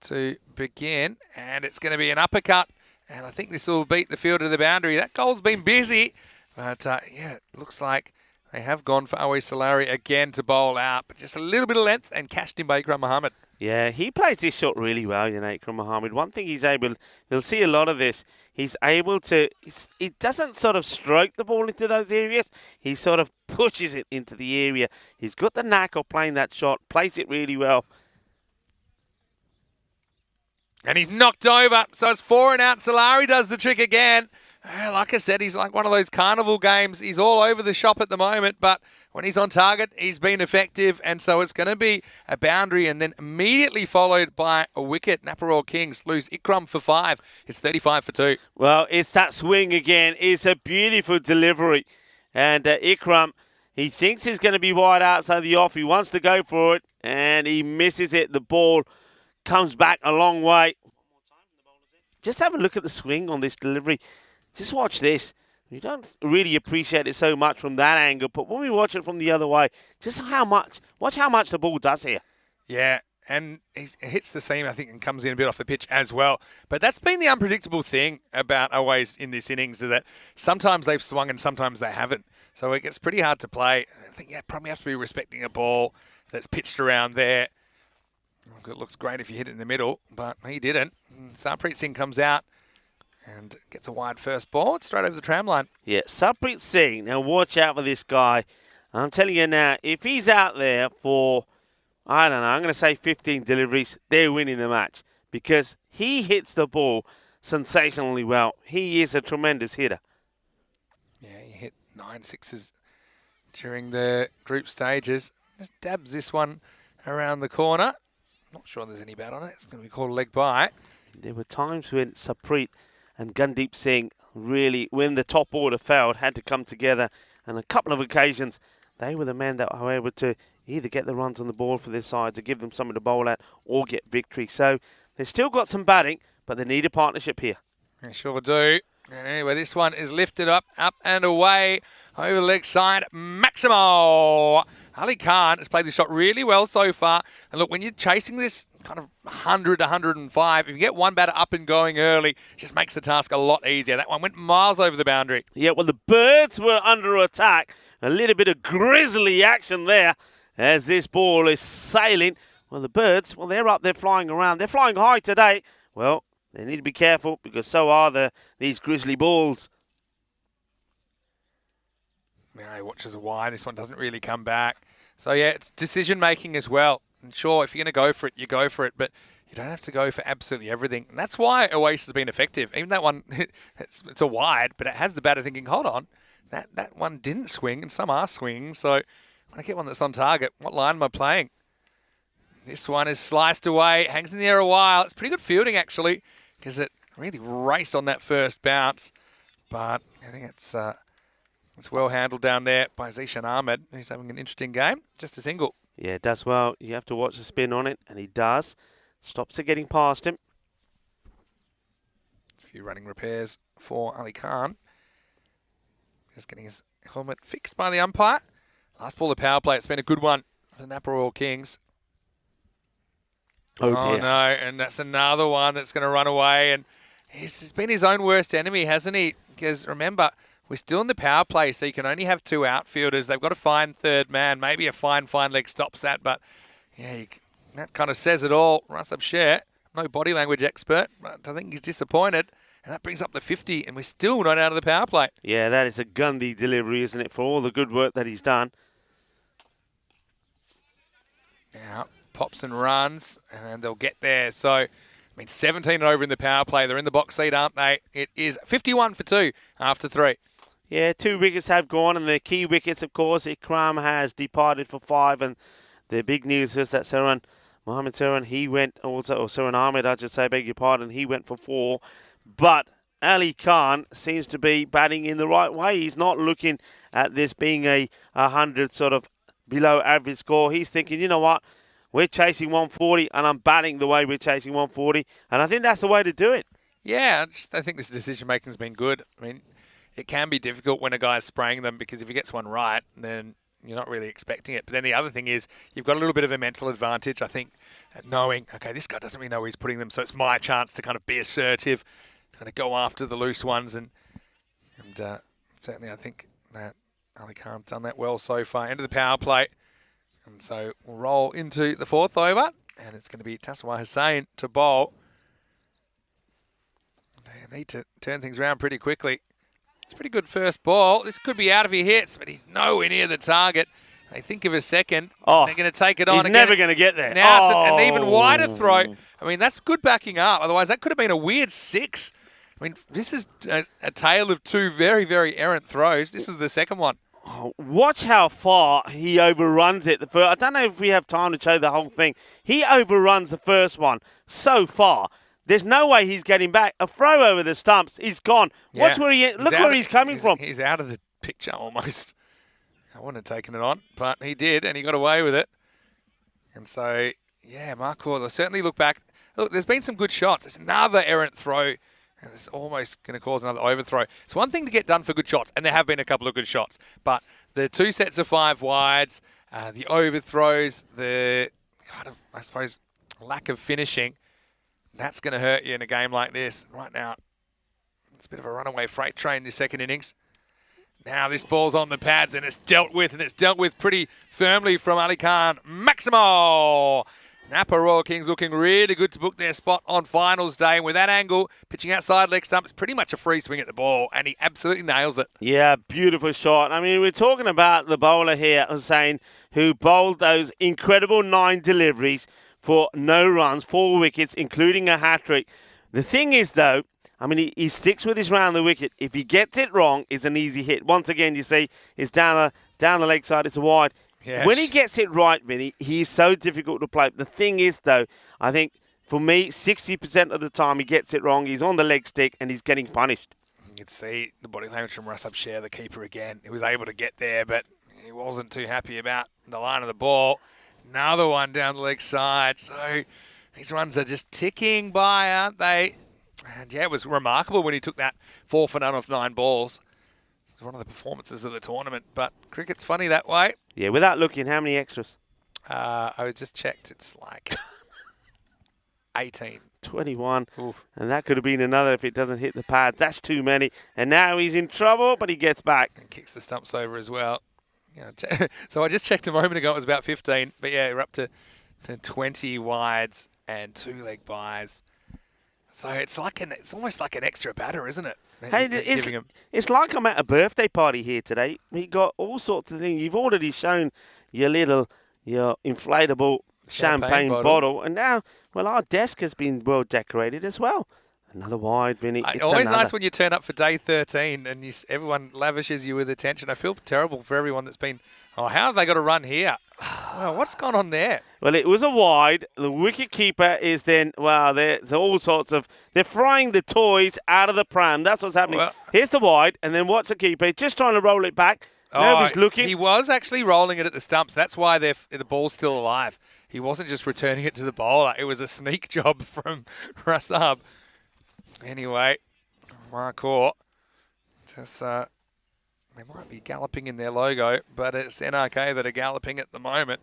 to begin. And it's going to be an uppercut. And I think this will beat the field to the boundary. That goal's been busy. But, yeah, it looks like they have gone for Awais Solari again to bowl out. But just a little bit of length and cashed in by Ikram Mohammed. Yeah, he plays this shot really well, Ikram Mohammed. One thing you'll see a lot of this, he's able to, he doesn't sort of stroke the ball into those areas. He sort of pushes it into the area. He's got the knack of playing that shot, plays it really well. And he's knocked over. So it's 4 and out. Solari does the trick again. Like I said, he's like one of those carnival games. He's all over the shop at the moment, but when he's on target, he's been effective, and so it's going to be a boundary and then immediately followed by a wicket. Napa Royal Kings lose Ikram for 5. It's 35 for 2. Well, it's that swing again. It's a beautiful delivery. And Ikram, he thinks he's going to be wide outside the off. He wants to go for it, and he misses it. The ball comes back a long way. Just have a look at the swing on this delivery. Just watch this. You don't really appreciate it so much from that angle, but when we watch it from the other way, watch how much the ball does here. Yeah, and he hits the seam, I think, and comes in a bit off the pitch as well. But that's been the unpredictable thing about Awais in this innings, is that sometimes they've swung and sometimes they haven't. So it gets pretty hard to play. think you probably have to be respecting a ball that's pitched around there. It looks great if you hit it in the middle, but he didn't. Sarpreet Singh comes out and gets a wide first ball. It's straight over the tram line. Yeah, Sarpreet Singh. Now watch out for this guy. I'm telling you now, if he's out there for, I don't know, I'm going to say 15 deliveries, they're winning the match because he hits the ball sensationally well. He is a tremendous hitter. Yeah, he hit 9 sixes during the group stages. Just dabs this one around the corner. Not sure there's any bat on it. It's going to be called a leg by. There were times when Sarpreet and Gundeep Singh really, when the top order failed, had to come together. And a couple of occasions, they were the men that were able to either get the runs on the board for their side to give them something to bowl at or get victory. So they've still got some batting, but they need a partnership here. They sure do. And anyway, this one is lifted up and away over the leg side. Maximo! Ali Khan has played this shot really well so far. And look, when you're chasing this kind of 100, 105, if you get one batter up and going early, it just makes the task a lot easier. That one went miles over the boundary. Yeah, well, the Birds were under attack. A little bit of grizzly action there as this ball is sailing. Well, the Birds, well, they're up there flying around. They're flying high today. Well, they need to be careful because so are these grizzly balls. Now he watches a wide. This one doesn't really come back. So, yeah, it's decision-making as well. And sure, if you're going to go for it, you go for it. But you don't have to go for absolutely everything. And that's why Oasis has been effective. Even that one, it's a wide, but it has the batter thinking, hold on, that one didn't swing, and some are swinging. So when I get one that's on target, what line am I playing? This one is sliced away, hangs in the air a while. It's pretty good fielding, actually, because it really raced on that first bounce. But I think it's well handled down there by Zishan Ahmed, who's having an interesting game. Just a single. Yeah, does well. You have to watch the spin on it, and he does. Stops it getting past him. A few running repairs for Ali Khan. Just getting his helmet fixed by the umpire. Last ball of power play. It's been a good one for the Napa Royal Kings. Oh, dear. No, and that's another one that's going to run away. And he's been his own worst enemy, hasn't he? Because remember, we're still in the power play, so you can only have two outfielders. They've got to find third man. Maybe a fine leg stops that, but yeah, that kind of says it all. Rasab Sher, no body language expert, but I think he's disappointed. And that brings up the 50, and we're still not out of the power play. Yeah, that is a Gundy delivery, isn't it, for all the good work that he's done. Now, pops and runs, and they'll get there. So, I mean, 17 over in the power play. They're in the box seat, aren't they? It is 51 for 2 after 3. Yeah, 2 wickets have gone, and the key wickets, of course, Ikram has departed for 5, and the big news is that Mohamed Saran, he went also, or Saran Ahmed, I should say, beg your pardon, he went for 4. But Ali Khan seems to be batting in the right way. He's not looking at this being a 100 sort of below average score. He's thinking, you know what, we're chasing 140, and I'm batting the way we're chasing 140, and I think that's the way to do it. Yeah, I think this decision-making has been good. I mean, it can be difficult when a guy's spraying them because if he gets one right, then you're not really expecting it. But then the other thing is you've got a little bit of a mental advantage, I think, at knowing, okay, this guy doesn't really know where he's putting them, so it's my chance to kind of be assertive, kind of go after the loose ones. And certainly I think that Ali Khan's done that well so far. End of the power play. And so we'll roll into the 4th over, and it's going to be Tasawwur Hussain to bowl. They need to turn things around pretty quickly. It's a pretty good first ball. This could be out if he hits, but he's nowhere near the target. They think of a second. Oh, they're going to take it on. He's never going to get there. Now it's an even wider throw. I mean, that's good backing up. Otherwise, that could have been a weird 6. I mean, this is a tale of 2 very, very errant throws. This is the second one. Oh, watch how far he overruns it. I don't know if we have time to show the whole thing. He overruns the first one so far. There's no way he's getting back. A throw over the stumps. He's gone. Yeah. Watch where look where he's coming from. He's out of the picture almost. I wouldn't have taken it on, but he did, and he got away with it. And so, yeah, Mark Hall, certainly look back. Look, there's been some good shots. It's another errant throw, and it's almost going to cause another overthrow. It's one thing to get done for good shots, and there have been a couple of good shots, but the 2 sets of 5 wides, the overthrows, the kind of, I suppose, lack of finishing, that's going to hurt you in a game like this. Right now, it's a bit of a runaway freight train this second innings. Now this ball's on the pads and it's dealt with pretty firmly from Ali Khan. Maximo! Napa Royal Kings looking really good to book their spot on finals day. And with that angle, pitching outside leg stump, it's pretty much a free swing at the ball, and he absolutely nails it. Yeah, beautiful shot. I mean, we're talking about the bowler here, Hussain, who bowled those incredible 9 deliveries for no runs, 4 wickets, including a hat-trick. The thing is, though, I mean, he sticks with his round the wicket. If he gets it wrong, it's an easy hit. Once again, you see, it's down the leg side, it's a wide. Yes. When he gets it right, Vinny, he's so difficult to play. The thing is, though, I think for me, 60% of the time he gets it wrong. He's on the leg stick and he's getting punished. You can see the body language from Rusab Share, the keeper again. He was able to get there, but he wasn't too happy about the line of the ball. Another one down the leg side. So these runs are just ticking by, aren't they? And yeah, it was remarkable when he took that 4 for none off 9 balls. It was one of the performances of the tournament, but cricket's funny that way. Yeah, without looking, how many extras? I just checked. It's like 18. 21. Oof. And that could have been another if it doesn't hit the pad. That's too many. And now he's in trouble, but he gets back. And kicks the stumps over as well. Yeah, so I just checked a moment ago. It was about 15. But yeah, we're up to 20 wides and 2 leg byes. So it's almost like an extra batter, isn't it? Hey, it's like I'm at a birthday party here today. We got all sorts of things. You've already shown your inflatable champagne bottle. And now, well, our desk has been well decorated as well. Another wide, Vinny. It's always nice when you turn up for day 13 and everyone lavishes you with attention. I feel terrible for everyone that's been, how have they got to run here? Well, what's gone on there? Well, it was a wide. The wicket keeper is then, there's all sorts of, they're frying the toys out of the pram. That's what's happening. Well, here's the wide, and then watch the keeper. Just trying to roll it back. Nobody's looking. He was actually rolling it at the stumps. That's why the ball's still alive. He wasn't just returning it to the bowler. It was a sneak job from Rasab. Anyway, Marcourt just they might be galloping in their logo, but it's NRK that are galloping at the moment.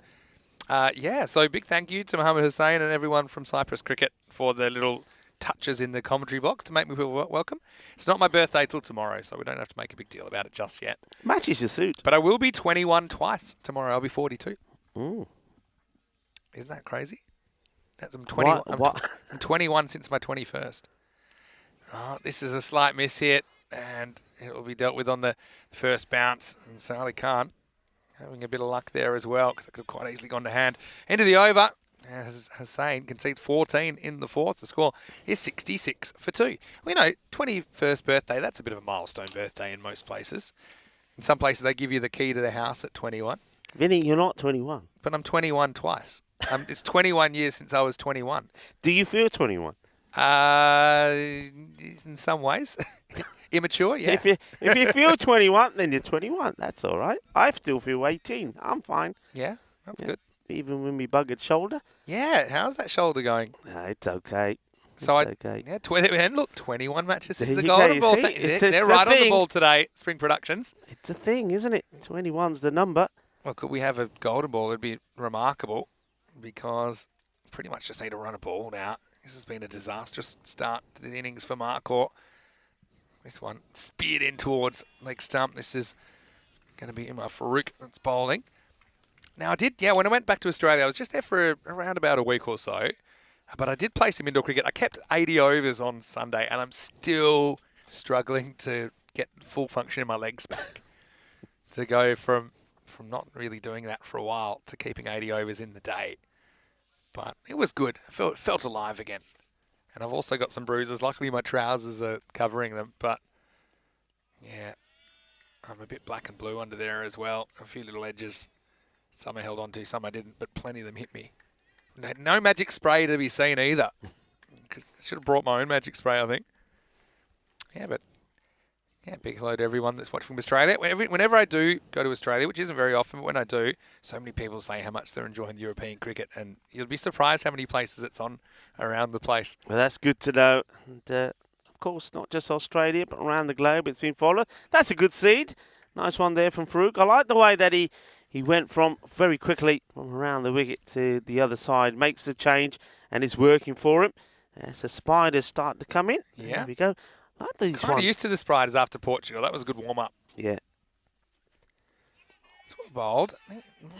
So big thank you to Mohammed Hussain and everyone from Cyprus Cricket for their little touches in the commentary box to make me feel welcome. It's not my birthday till tomorrow, so we don't have to make a big deal about it just yet. Matches your suit. But I will be 21 twice tomorrow. I'll be 42. Ooh. Isn't that crazy? I'm 21. What? I'm 21 since my 21st. Oh, this is a slight miss hit, and it will be dealt with on the first bounce. And so Ali Khan having a bit of luck there as well, because it could have quite easily gone to hand. End of the over. As Hussain concedes 14 in the 4th. The score is 66 for 2. We know 21st birthday, that's a bit of a milestone birthday in most places. In some places, they give you the key to the house at 21. Vinny, you're not 21. But I'm 21 twice. It's 21 years since I was 21. Do you feel 21? In some ways. Immature, yeah. If you feel 21, then you're 21. That's all right. I still feel 18. I'm fine. Yeah, that's good. Even when we buggered shoulder. Yeah, how's that shoulder going? It's okay. Okay. Yeah, and look, 21 matches since the golden ball. They're right on the ball today, Spring Productions. It's a thing, isn't it? 21's the number. Well, could we have a golden ball? It'd be remarkable because pretty much just need to run a ball now. This has been a disastrous start to the innings for Marcourt. This one speared in towards leg stump. This is going to be Umar Farouk that's bowling. Now, when I went back to Australia, I was just there for around about a week or so. But I did play some indoor cricket. I kept 80 overs on Sunday, and I'm still struggling to get full function in my legs back. To go from not really doing that for a while to keeping 80 overs in the day. But it was good. I felt alive again. And I've also got some bruises. Luckily, my trousers are covering them. But, yeah, I'm a bit black and blue under there as well. A few little edges. Some I held on to, some I didn't, but plenty of them hit me. No magic spray to be seen either. I should have brought my own magic spray, I think. Yeah, but big hello to everyone that's watching from Australia. Whenever I do go to Australia, which isn't very often, but when I do, so many people say how much they're enjoying European cricket, and you'll be surprised how many places it's on around the place. Well, that's good to know. And, of course, not just Australia, but around the globe it's been followed. That's a good seed. Nice one there from Farouk. I like the way that he went from very quickly from around the wicket to the other side, makes the change, and it's working for him. As the spiders start to come in. Yeah. There we go. I like these Kind of ones. used to the spiders after Portugal. That was a good warm-up. Yeah. Bowled.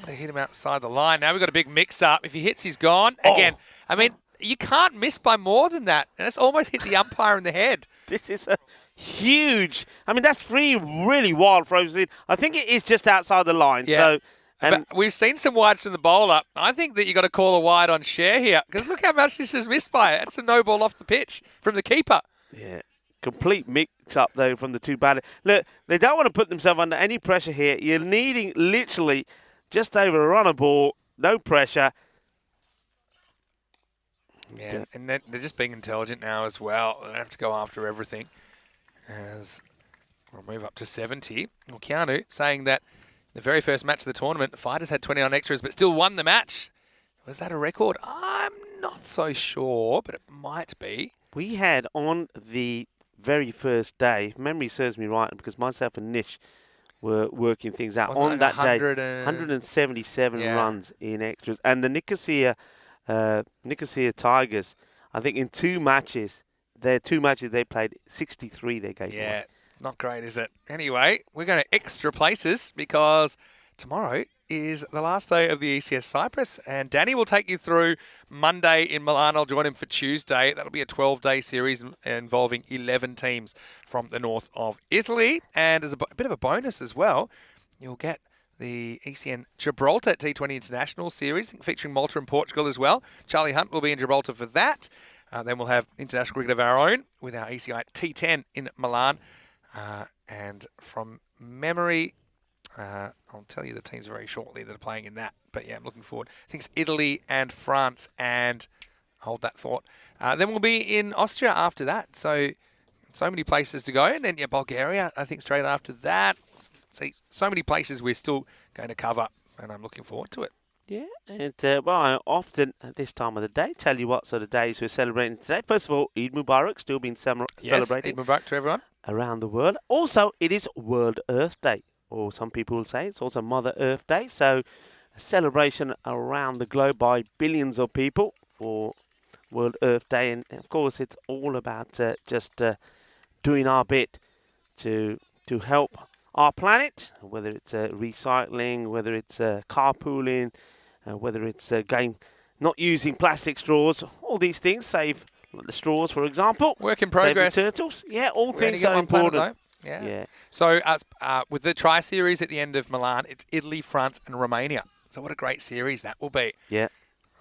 They hit him outside the line. Now we've got a big mix-up. If he hits, he's gone. Again, I mean, you can't miss by more than that. And it's almost hit the umpire in the head. This is a huge... I mean, that's 3 really wild throws in. I think it is just outside the line. Yeah. So, and but we've seen some wides from the bowler. I think that you've got to call a wide on Share here. Because look how much this is missed by. That's a no ball off the pitch from the keeper. yeah, complete mix-up, though, from the 2 batters. Look, they don't want to put themselves under any pressure here. You're needing literally just over a run of ball, no pressure. Yeah, and they're just being intelligent now as well. They don't have to go after everything. As we'll move up to 70. Well, Keanu saying that the very first match of the tournament, the fighters had 29 extras but still won the match. Was that a record? I'm not so sure, but it might be. We had on the very first day, if memory serves me right, because myself and Nish were working things out Wasn't on it that day, 177 177 runs in extras. And the Nicosia Tigers, I think in 2 matches, their 2 matches they played, 63 they gave away. Yeah, not great, is it? Anyway, we're going to extra places because tomorrow is the last day of the ECS Cyprus, and Danny will take you through Monday in Milan. I'll join him for Tuesday. That'll be a 12-day series involving 11 teams from the north of Italy. And as a bit of a bonus as well, you'll get the ECN Gibraltar T20 International Series featuring Malta and Portugal as well. Charlie Hunt will be in Gibraltar for that. Then we'll have international cricket of our own with our ECI T10 in Milan. And from memory, I'll tell you the teams very shortly that are playing in that. But yeah, I'm looking forward. I think it's Italy and France, and hold that thought. Then we'll be in Austria after that. So many places to go. And then Bulgaria, I think straight after that. See, so many places we're still going to cover, and I'm looking forward to it. Yeah, and well, I often at this time of the day tell you what sort of days we're celebrating today. First of all, Eid Mubarak, still being celebrated. Yes, Eid Mubarak to everyone. Around the world. Also, it is World Earth Day, or some people will say it's also Mother Earth Day. So, a celebration around the globe by billions of people for World Earth Day. And, of course, it's all about just doing our bit to help our planet, whether it's recycling, whether it's carpooling, whether it's not using plastic straws. All these things save the straws, for example. Work in progress. Save the turtles. Yeah, all We're things only are got one important. planet, though. Yeah. So with the Tri-Series at the end of Milan, it's Italy, France and Romania. So what a great series that will be. Yeah.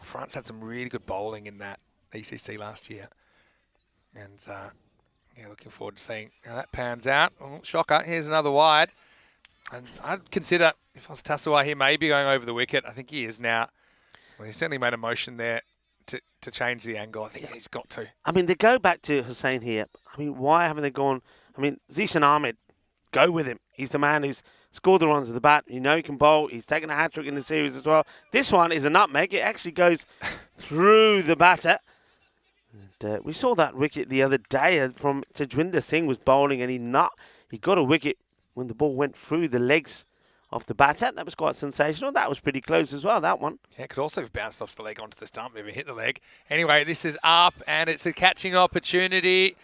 France had some really good bowling in that ECC last year. And looking forward to seeing how that pans out. Oh, shocker, here's another wide. And I'd consider, if I was Tassawai, he may be going over the wicket. I think he is now. Well, he certainly made a motion there to change the angle. I think he's got to. I mean, they go back to Hussain here. I mean, why haven't they gone? I mean, Zishan Ahmed, go with him. He's the man who's scored the runs with the bat. You know he can bowl. He's taken a hat-trick in the series as well. This one is a nutmeg. It actually goes through the batter. And, we saw that wicket the other day from Tajwinder Singh was bowling, and he got a wicket when the ball went through the legs of the batter. That was quite sensational. That was pretty close as well, that one. Yeah, it could also have bounced off the leg onto the stump, maybe hit the leg. Anyway, this is up, and it's a catching opportunity,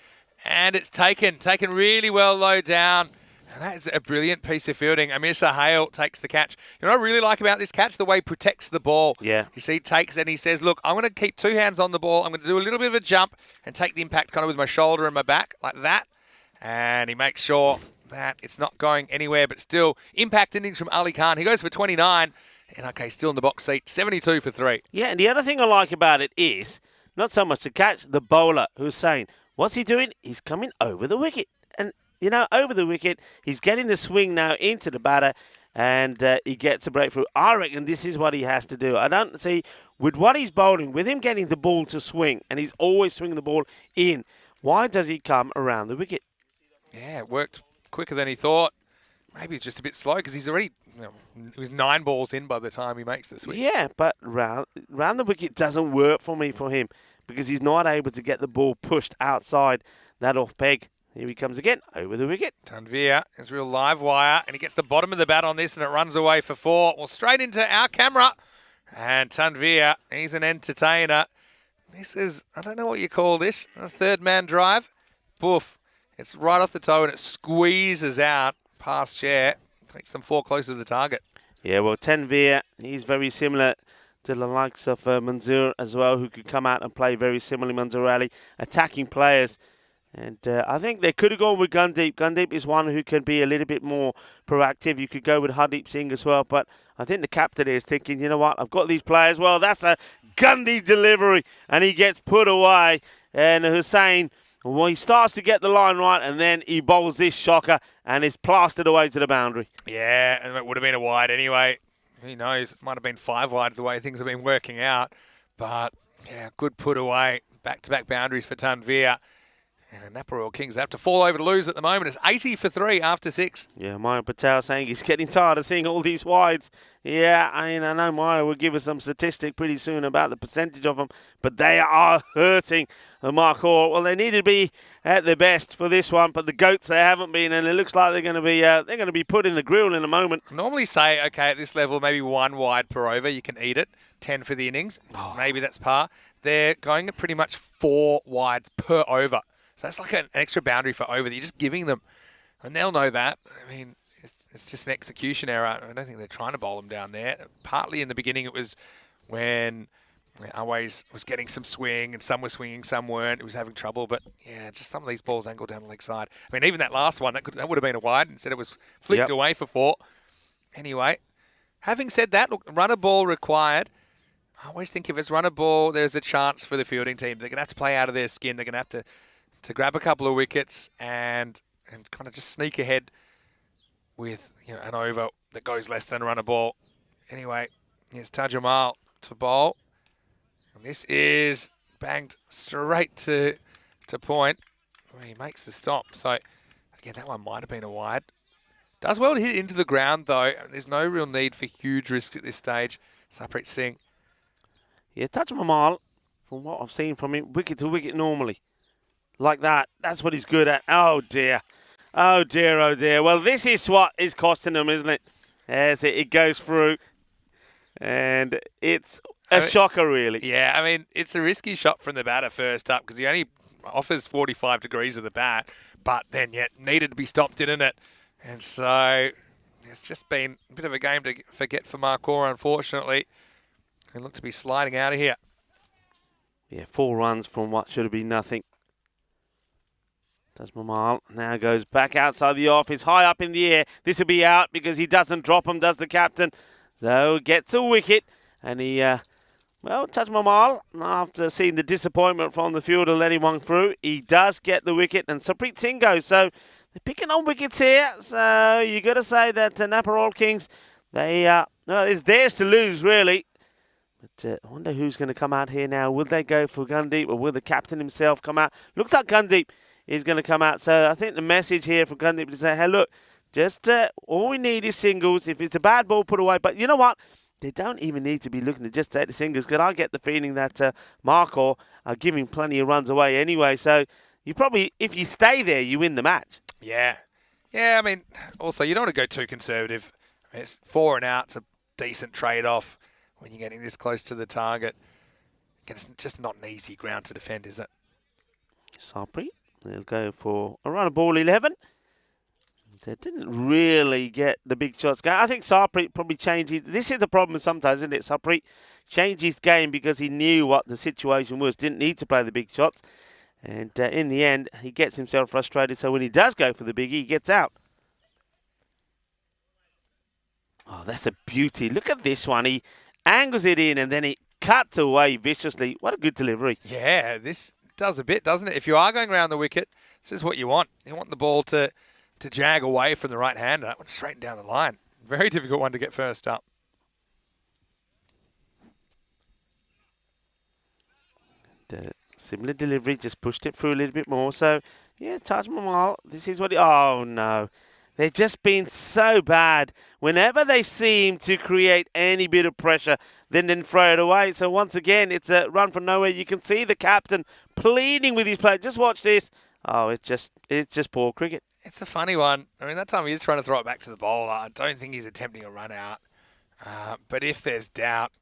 and it's taken really well low down. And that is a brilliant piece of fielding. Amir Hale takes the catch. You know what I really like about this catch? The way he protects the ball. Yeah. You see, he takes and he says, look, I'm going to keep 2 hands on the ball. I'm going to do a little bit of a jump and take the impact kind of with my shoulder and my back like that. And he makes sure that it's not going anywhere, but still impact innings from Ali Khan. He goes for 29, and okay, still in the box seat, 72 for 3. Yeah, and the other thing I like about it is not so much the catch, the bowler who's saying, what's he doing? He's coming over the wicket. And, you know, over the wicket, he's getting the swing now into the batter, and he gets a breakthrough. I reckon this is what he has to do. I don't see, with what he's bowling, with him getting the ball to swing, and he's always swinging the ball in, why does he come around the wicket? Yeah, it worked quicker than he thought. Maybe it's just a bit slow because he's already, he was 9 balls in by the time he makes the switch. Yeah, but round the wicket doesn't work for him because he's not able to get the ball pushed outside that off peg. Here he comes again, over the wicket. Tanvir is real live wire, and he gets the bottom of the bat on this, and it runs away for 4. Well, straight into our camera. And Tanvir, he's an entertainer. This is, I don't know what you call this, a third man drive. Boof. It's right off the toe, and it squeezes out past Chair. Takes them 4 closer to the target. Yeah, well, Tanvir, he's very similar to the likes of Manzoor as well, who could come out and play very similarly. Manzoor Ali, attacking players. And I think they could have gone with Gundeep. Gundeep is one who can be a little bit more proactive. You could go with Hardeep Singh as well. But I think the captain is thinking, you know what, I've got these players. Well, that's a Gundeep delivery. And he gets put away. And Hussain, well, he starts to get the line right. And then he bowls this shocker and is plastered away to the boundary. Yeah, and it would have been a wide anyway. Who knows? It might have been 5 wides the way things have been working out. But, yeah, good put away. Back-to-back boundaries for Tanvir. And Napa Royal Kings have to fall over to lose at the moment. It's 80 for 3 after 6. Yeah, Maya Patel saying he's getting tired of seeing all these wides. Yeah, I mean, I know Maya will give us some statistic pretty soon about the percentage of them, but they are hurting Mark Hall. Well, they need to be at their best for this one, but the goats they haven't been, and it looks like they're going to be put in the grill in a moment. I normally say, okay, at this level, maybe 1 wide per over, you can eat it. 10 for the innings, maybe that's par. They're going at pretty much 4 wides per over. So that's like an extra boundary for over that you're just giving them. And they'll know that. I mean, it's just an execution error. I don't think they're trying to bowl them down there. Partly in the beginning it was when Always was getting some swing and some were swinging, some weren't. It was having trouble. But, yeah, just some of these balls angled down the leg side. I mean, even that last one, that would have been a wide. Instead it was flicked away for 4. Anyway, having said that, look, runner ball required. I always think if it's runner ball, there's a chance for the fielding team. They're going to have to play out of their skin. They're going to have to grab a couple of wickets and kind of just sneak ahead with an over that goes less than a runner ball. Anyway, here's Tajamal to bowl. And this is banged straight to point. He makes the stop. So, again, that one might have been a wide. Does well to hit it into the ground, though. There's no real need for huge risks at this stage. Sarpreet Singh. Yeah, Tajamal, from what I've seen from him, wicket to wicket normally. Like that. That's what he's good at. Oh, dear. Oh, dear, oh, dear. Well, this is what is costing them, isn't it? As it goes through. And it's a shocker, really. Yeah, I mean, it's a risky shot from the batter first up because he only offers 45 degrees of the bat, but then yet needed to be stopped, didn't it? And so it's just been a bit of a game to forget for Marcor, unfortunately. He looked to be sliding out of here. Yeah, 4 runs from what should have been nothing. Tajamal now goes back outside the off. It's high up in the air. This will be out because he doesn't drop him, does the captain. So gets a wicket. And he, Tajamal, after seeing the disappointment from the fielder letting one through, he does get the wicket. And Sarpreet Singh goes. So they're picking on wickets here. So you got to say that Napa Royal Kings, it's theirs to lose, really. But I wonder who's going to come out here now. Will they go for Gundeep or will the captain himself come out? Looks like Gundeep is going to come out. So I think the message here from Gundeep is say, hey, look, just all we need is singles. If it's a bad ball, put away. But you know what? They don't even need to be looking to just take the singles because I get the feeling that Marcor are giving plenty of runs away anyway. So you probably, if you stay there, you win the match. Yeah. Yeah, I mean, also, you don't want to go too conservative. I mean, it's 4 and out's a decent trade-off when you're getting this close to the target. It's just not an easy ground to defend, is it? Sarpreet. They'll go for a run of ball 11. They didn't really get the big shots going. I think Sarpreet probably changed his... This is the problem sometimes, isn't it? Sarpreet changed his game because he knew what the situation was. Didn't need to play the big shots. And in the end, he gets himself frustrated. So when he does go for the biggie, he gets out. Oh, that's a beauty. Look at this one. He angles it in and then he cuts away viciously. What a good delivery. Yeah, this does a bit, doesn't it? If you are going around the wicket, this is what you want. You want the ball to jag away from the right hander. That went straight down the line. Very difficult one to get first up. Similar delivery, just pushed it through a little bit more. So, yeah, Tajamal, this is what oh, no. They've just been so bad. Whenever they seem to create any bit of pressure, then throw it away. So once again, it's a run from nowhere. You can see the captain pleading with his player. Just watch this. Oh, it's just poor cricket. It's a funny one. I mean, that time he is trying to throw it back to the bowler. I don't think he's attempting a run out. But if there's doubt.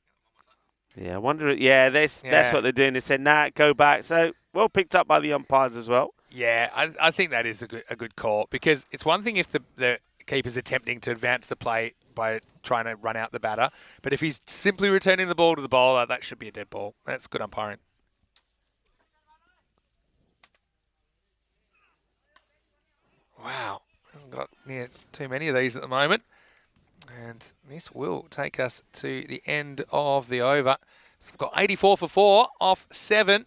Yeah, I wonder. Yeah, that's what they're doing. They said, nah, go back. So well picked up by the umpires as well. Yeah, I think that is a good call because it's one thing if the keeper's attempting to advance the play by trying to run out the batter. But if he's simply returning the ball to the bowler, that should be a dead ball. That's good umpiring. Wow, haven't got near too many of these at the moment. And this will take us to the end of the over. So we've got 84 for 4 off 7.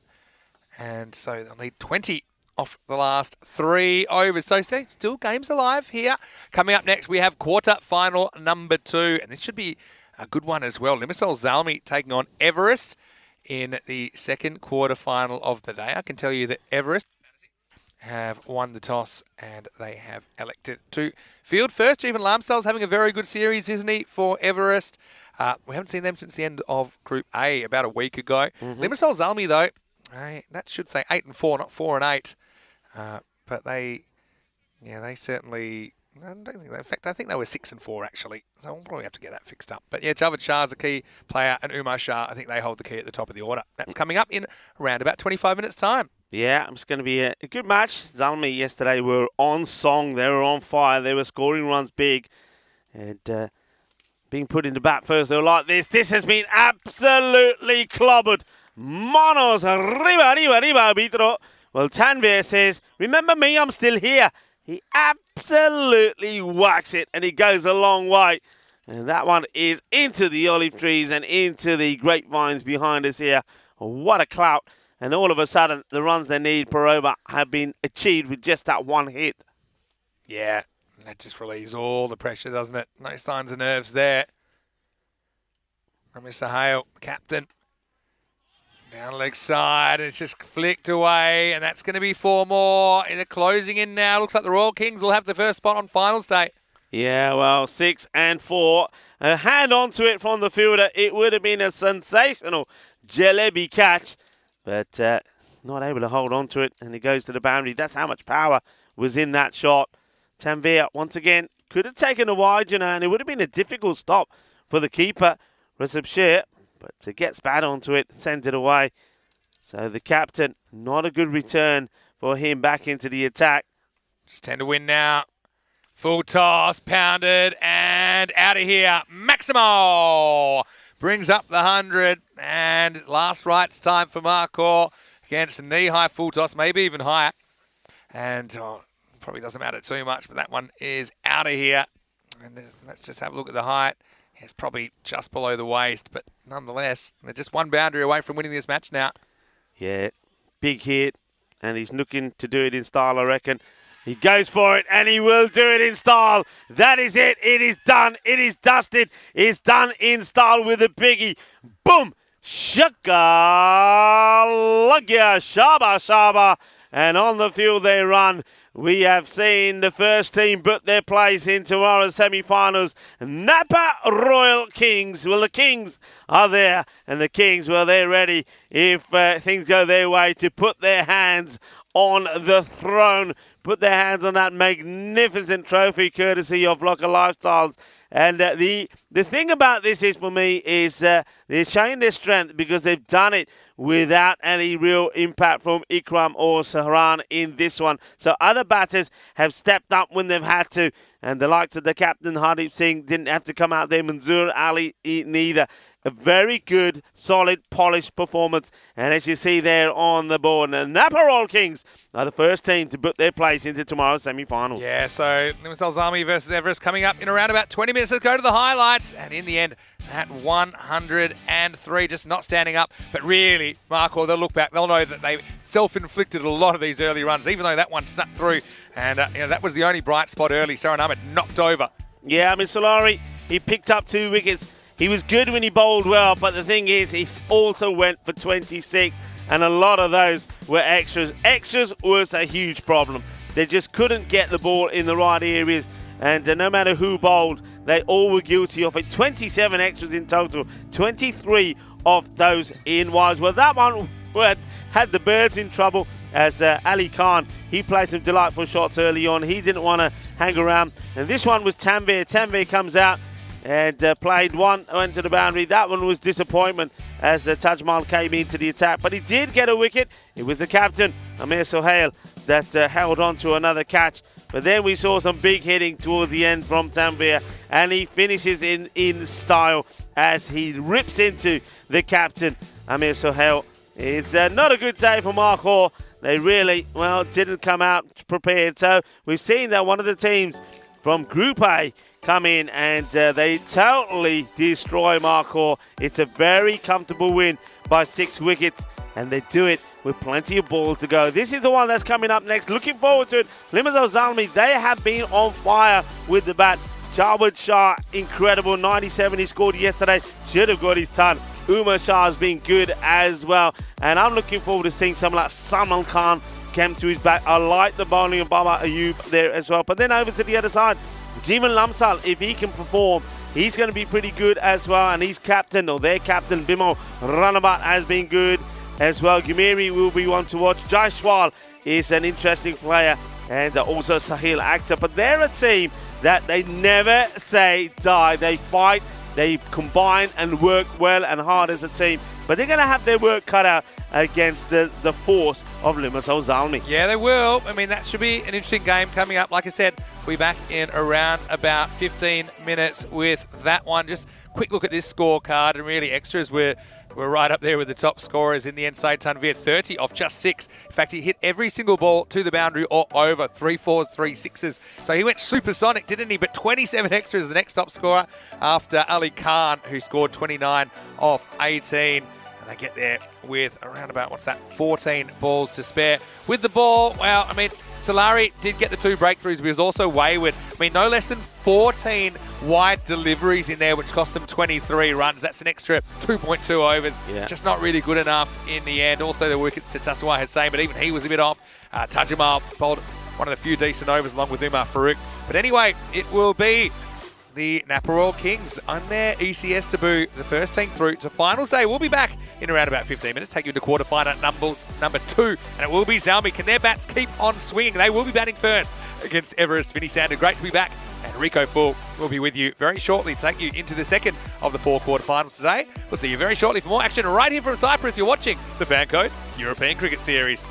And so they'll need 20 off the last 3 overs. So still games alive here. Coming up next, we have quarter final number 2. And this should be a good one as well. Limassol Zalmi taking on Everest in the second quarter final of the day. I can tell you that Everest have won the toss and they have elected to field first. Jeevan Lamsal's having a very good series, isn't he, for Everest? We haven't seen them since the end of Group A about a week ago. Limassol Zalmi, though, that should say 8 and 4, not 4 and 8. But they certainly, I don't think in fact, I think they were 6 and 4 actually. So we'll probably have to get that fixed up. But yeah, Javed Shah's a key player, and Umar Shah, I think they hold the key at the top of the order. That's coming up in around about 25 minutes' time. Yeah, it's going to be a good match. Zalmi yesterday were on song. They were on fire. They were scoring runs big. And being put into bat first, they were like this. This has been absolutely clobbered. Manos, arriba, arbitro. Well, Tanvir says, remember me, I'm still here. He absolutely whacks it, and he goes a long way. And that one is into the olive trees and into the grapevines behind us here. What a clout. And all of a sudden, the runs they need per over have been achieved with just that one hit. Yeah, that just relieves all the pressure, doesn't it? No signs of nerves there. And Mr. Hale, captain, down leg side. It's just flicked away, and that's going to be 4 more. And they're closing in now. Looks like the Royal Kings will have the first spot on finals day. Yeah, well, 6 and 4. A hand onto it from the fielder. It would have been a sensational jalebi catch. But not able to hold on to it, and it goes to the boundary. That's how much power was in that shot. Tanvir, once again, could have taken a wide, and it would have been a difficult stop for the keeper, Rasib Sher, but gets bat onto it, sends it away. So the captain, not a good return for him back into the attack. Just 10 to win now. Full toss, pounded, and out of here. Maximo brings up the 100, and last right's time for Markor against a knee-high full toss, maybe even higher. And probably doesn't matter too much, but that one is out of here. And let's just have a look at the height. It's probably just below the waist, but nonetheless, they're just one boundary away from winning this match now. Yeah, big hit, and he's looking to do it in style, I reckon. He goes for it, and he will do it in style. That is it. It is done. It is dusted. It's done in style with a biggie. Boom! Shaka! Lagya! Shaba! Shaba! And on the field they run. We have seen the first team put their place in tomorrow's semi-finals. Napa Royal Kings. Well, the Kings are there, and the Kings, well, they're ready if things go their way to put their hands on the throne. Put their hands on that magnificent trophy courtesy of Locker Lifestyles. And the thing about this is, for me, is they're showing their strength because they've done it without any real impact from Ikram or Sahran in this one. So other batters have stepped up when they've had to. And the likes of the captain, Hardeep Singh, didn't have to come out there. Manzoor Ali neither. A very good, solid, polished performance. And as you see there on the board, the Napa Royal Kings are the first team to put their place into tomorrow's semi-finals. Yeah, so Limassol Zalmi versus Everest coming up in around about 20 minutes. Let's go to the highlights. And in the end, at 103, just not standing up. But really, Markor, they'll look back. They'll know that they self-inflicted a lot of these early runs, even though that one snuck through. And that was the only bright spot early. Saran Ahmed knocked over. Yeah, I mean, Solari, he picked up 2 wickets. He was good when he bowled well, but the thing is, he also went for 26, and a lot of those were extras. Extras was a huge problem. They just couldn't get the ball in the right areas, and no matter who bowled, they all were guilty of it. 27 extras in total, 23 of those in wides. Well, that one had the birds in trouble, as Ali Khan, he played some delightful shots early on. He didn't want to hang around, and this one was Tanvir. Tanvir comes out and played one, went to the boundary. That one was disappointment as Taj Mahal came into the attack. But he did get a wicket. It was the captain, Amir Sohail, that held on to another catch But then we saw some big hitting towards the end from Tanvir, and he finishes in style as he rips into the captain, Amir Sohail. It's not a good day for Mark Hoare. They really, well, didn't come out prepared. So we've seen that one of the teams from Group A come in and they totally destroy Mark Hoare. It's a very comfortable win by 6 wickets, and they do it with plenty of balls to go. This is the one that's coming up next. Looking forward to it. Limassol Zalmi, they have been on fire with the bat. Jawad Shah, incredible. 97 he scored yesterday. Should have got his ton. Umar Shah has been good as well. And I'm looking forward to seeing someone like Salman Khan come to his back. I like the bowling of Baba Ayub there as well. But then over to the other side, Jeevan Lamsal, if he can perform, he's going to be pretty good as well. And his captain, or their captain, Bimo Ranabat, has been good as well. Gumiri will be one to watch. Jaiswal is an interesting player. And also Sahil Akhtar. But they're a team that they never say die. They fight, they combine and work well and hard as a team. But they're going to have their work cut out against the force of Limassol Zalmi. Yeah, they will. I mean, that should be an interesting game coming up. Like I said, we'll be back in around about 15 minutes with that one. Just quick look at this scorecard, and really extras. We're right up there with the top scorers in the end. Saeed Tanvir, 30 off just 6. In fact, he hit every single ball to the boundary or over. 3 4s, 3 6s. So he went supersonic, didn't he? But 27 extras, the next top scorer after Ali Khan, who scored 29 off 18. And they get there with around about, 14 balls to spare. With the ball, well, I mean, Solari did get the 2 breakthroughs, but he was also wayward. I mean, no less than 14 wide deliveries in there, which cost them 23 runs. That's an extra 2.2 overs. Yeah. Just not really good enough in the end. Also, the wickets to Tasawai Hussain, but even he was a bit off. Tajamal bowled one of the few decent overs along with Umar Farooq. But anyway, it will be the Napa Royal Kings on their ECS debut, the first team through to finals day. We'll be back in around about 15 minutes, take you into quarterfinal number 2, and it will be Zalmi. Can their bats keep on swinging? They will be batting first against Everest. Vinny Sander, great to be back, and Rico Full will be with you very shortly to take you into the second of the 4 quarterfinals today. We'll see you very shortly for more action right here from Cyprus. You're watching the FanCode European Cricket Series.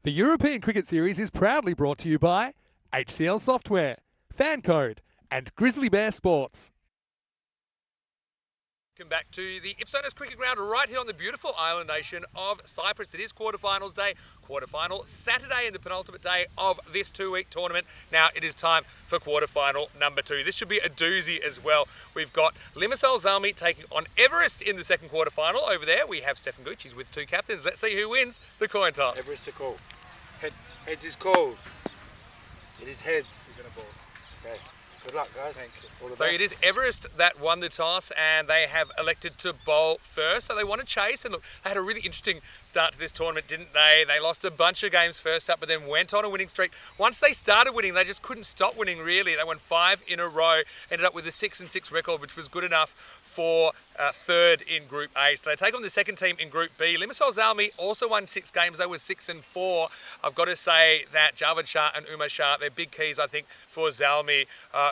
The European Cricket Series is proudly brought to you by HCL Software, FanCode, and Grizzly Bear Sports. Welcome back to the Ipsonos Cricket Ground right here on the beautiful island nation of Cyprus. It is quarterfinals day, quarterfinal Saturday and the penultimate day of this two-week tournament. Now it is time for quarterfinal number 2. This should be a doozy as well. We've got Limassol Zalmi taking on Everest in the second quarterfinal. Over there we have Stefan Gucci's with 2 captains. Let's see who wins the coin toss. Everest to call. Heads is called. It is heads. You're going to ball. Okay. Good luck, guys. Thank you. All the So best. it is Everest that won the toss, and they have elected to bowl first. So they want to chase, and look, they had a really interesting start to this tournament, didn't they? They lost a bunch of games first up, but then went on a winning streak. Once they started winning, they just couldn't stop winning, really. They won 5 in a row, ended up with a 6-6 record, which was good enough for third in Group A. So they take on the second team in Group B. Limassol Zalmi also won 6 games. They were 6-4. I've got to say that Javad Shah and Umar Shah, they're big keys, I think, for Zalmi,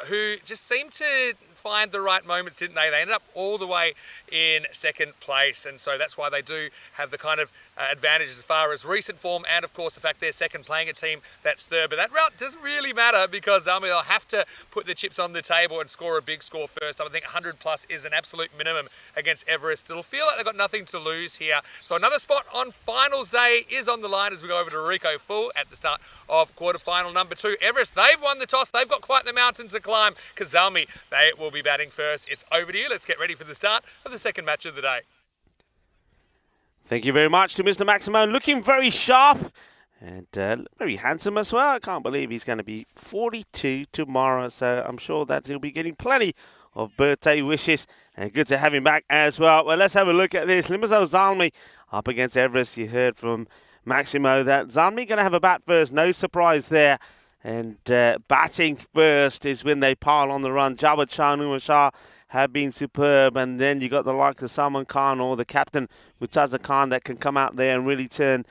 who just seemed to find the right moments, didn't they? They ended up all the way in second place, and so that's why they do have the kind of advantage as far as recent form, and of course the fact they're second playing a team that's third. But that route doesn't really matter because Zalmi, they'll have to put the chips on the table and score a big score first. I think 100 plus is an absolute minimum against Everest. It'll feel like they've got nothing to lose here. So another spot on finals day is on the line as we go over to Rico Full at the start of quarterfinal number 2. Everest, they've won the toss. They've got quite the mountain to climb because Zalmi, they will be batting first. It's over to you. Let's get ready for the start of the second match of the day. Thank you very much to Mr. Maximo. Looking very sharp and very handsome as well. I can't believe he's going to be 42 tomorrow, so I'm sure that he'll be getting plenty of birthday wishes. And good to have him back as well. Well, let's have a look at this. Limassol Zalmi up against Everest. You heard from Maximo that Zalmi going to have a bat first. No surprise there. And batting first is when they pile on the run. Javad Shah and Umar Shah have been superb, and then you got the likes of Salman Khan or the captain Murtaza Khan that can come out there and really turn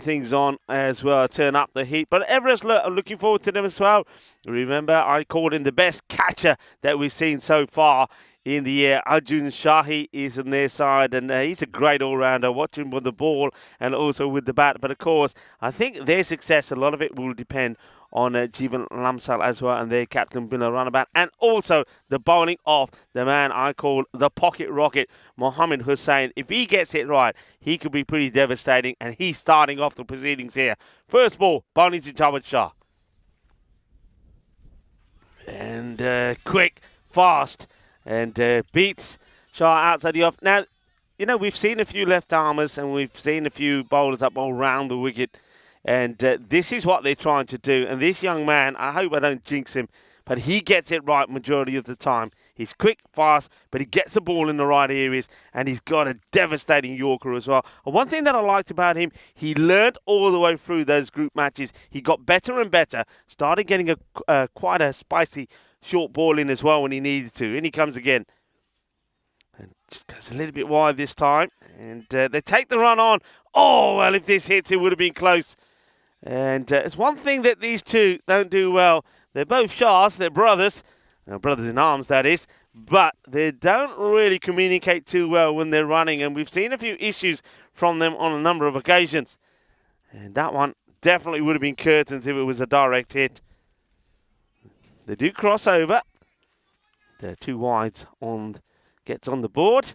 things on as well, turn up the heat. But Everest, I'm looking forward to them as well. Remember, I called him the best catcher that we've seen so far in the year. Arjun Shahi is on their side, and he's a great all-rounder. Watch him with the ball and also with the bat. But of course, I think their success, a lot of it will depend on Jeevan Lamsal as well, and their captain been a runabout, and also the bowling of the man I call the pocket rocket, Mohammad Hussain. If he gets it right, he could be pretty devastating, and he's starting off the proceedings here. First ball, bowling to Javad Shah. And quick, fast, and beats Shah outside the off. Now, you know, we've seen a few left-armers, and we've seen a few bowlers that bowl round the wicket. And this is what they're trying to do. And this young man, I hope I don't jinx him, but he gets it right majority of the time. He's quick, fast, but he gets the ball in the right areas, and he's got a devastating Yorker as well. And one thing that I liked about him, he learned all the way through those group matches. He got better and better, started getting quite a spicy short ball in as well when he needed to. And he comes again. And just goes a little bit wide this time. And they take the run on. Oh, well, if this hits, it would have been close. And it's one thing that these two don't do well. They're both Shahs, they're brothers. Brothers in arms, that is. But they don't really communicate too well when they're running. And we've seen a few issues from them on a number of occasions. And that one definitely would have been curtains if it was a direct hit. They do cross over. They're 2 wides on, gets on the board.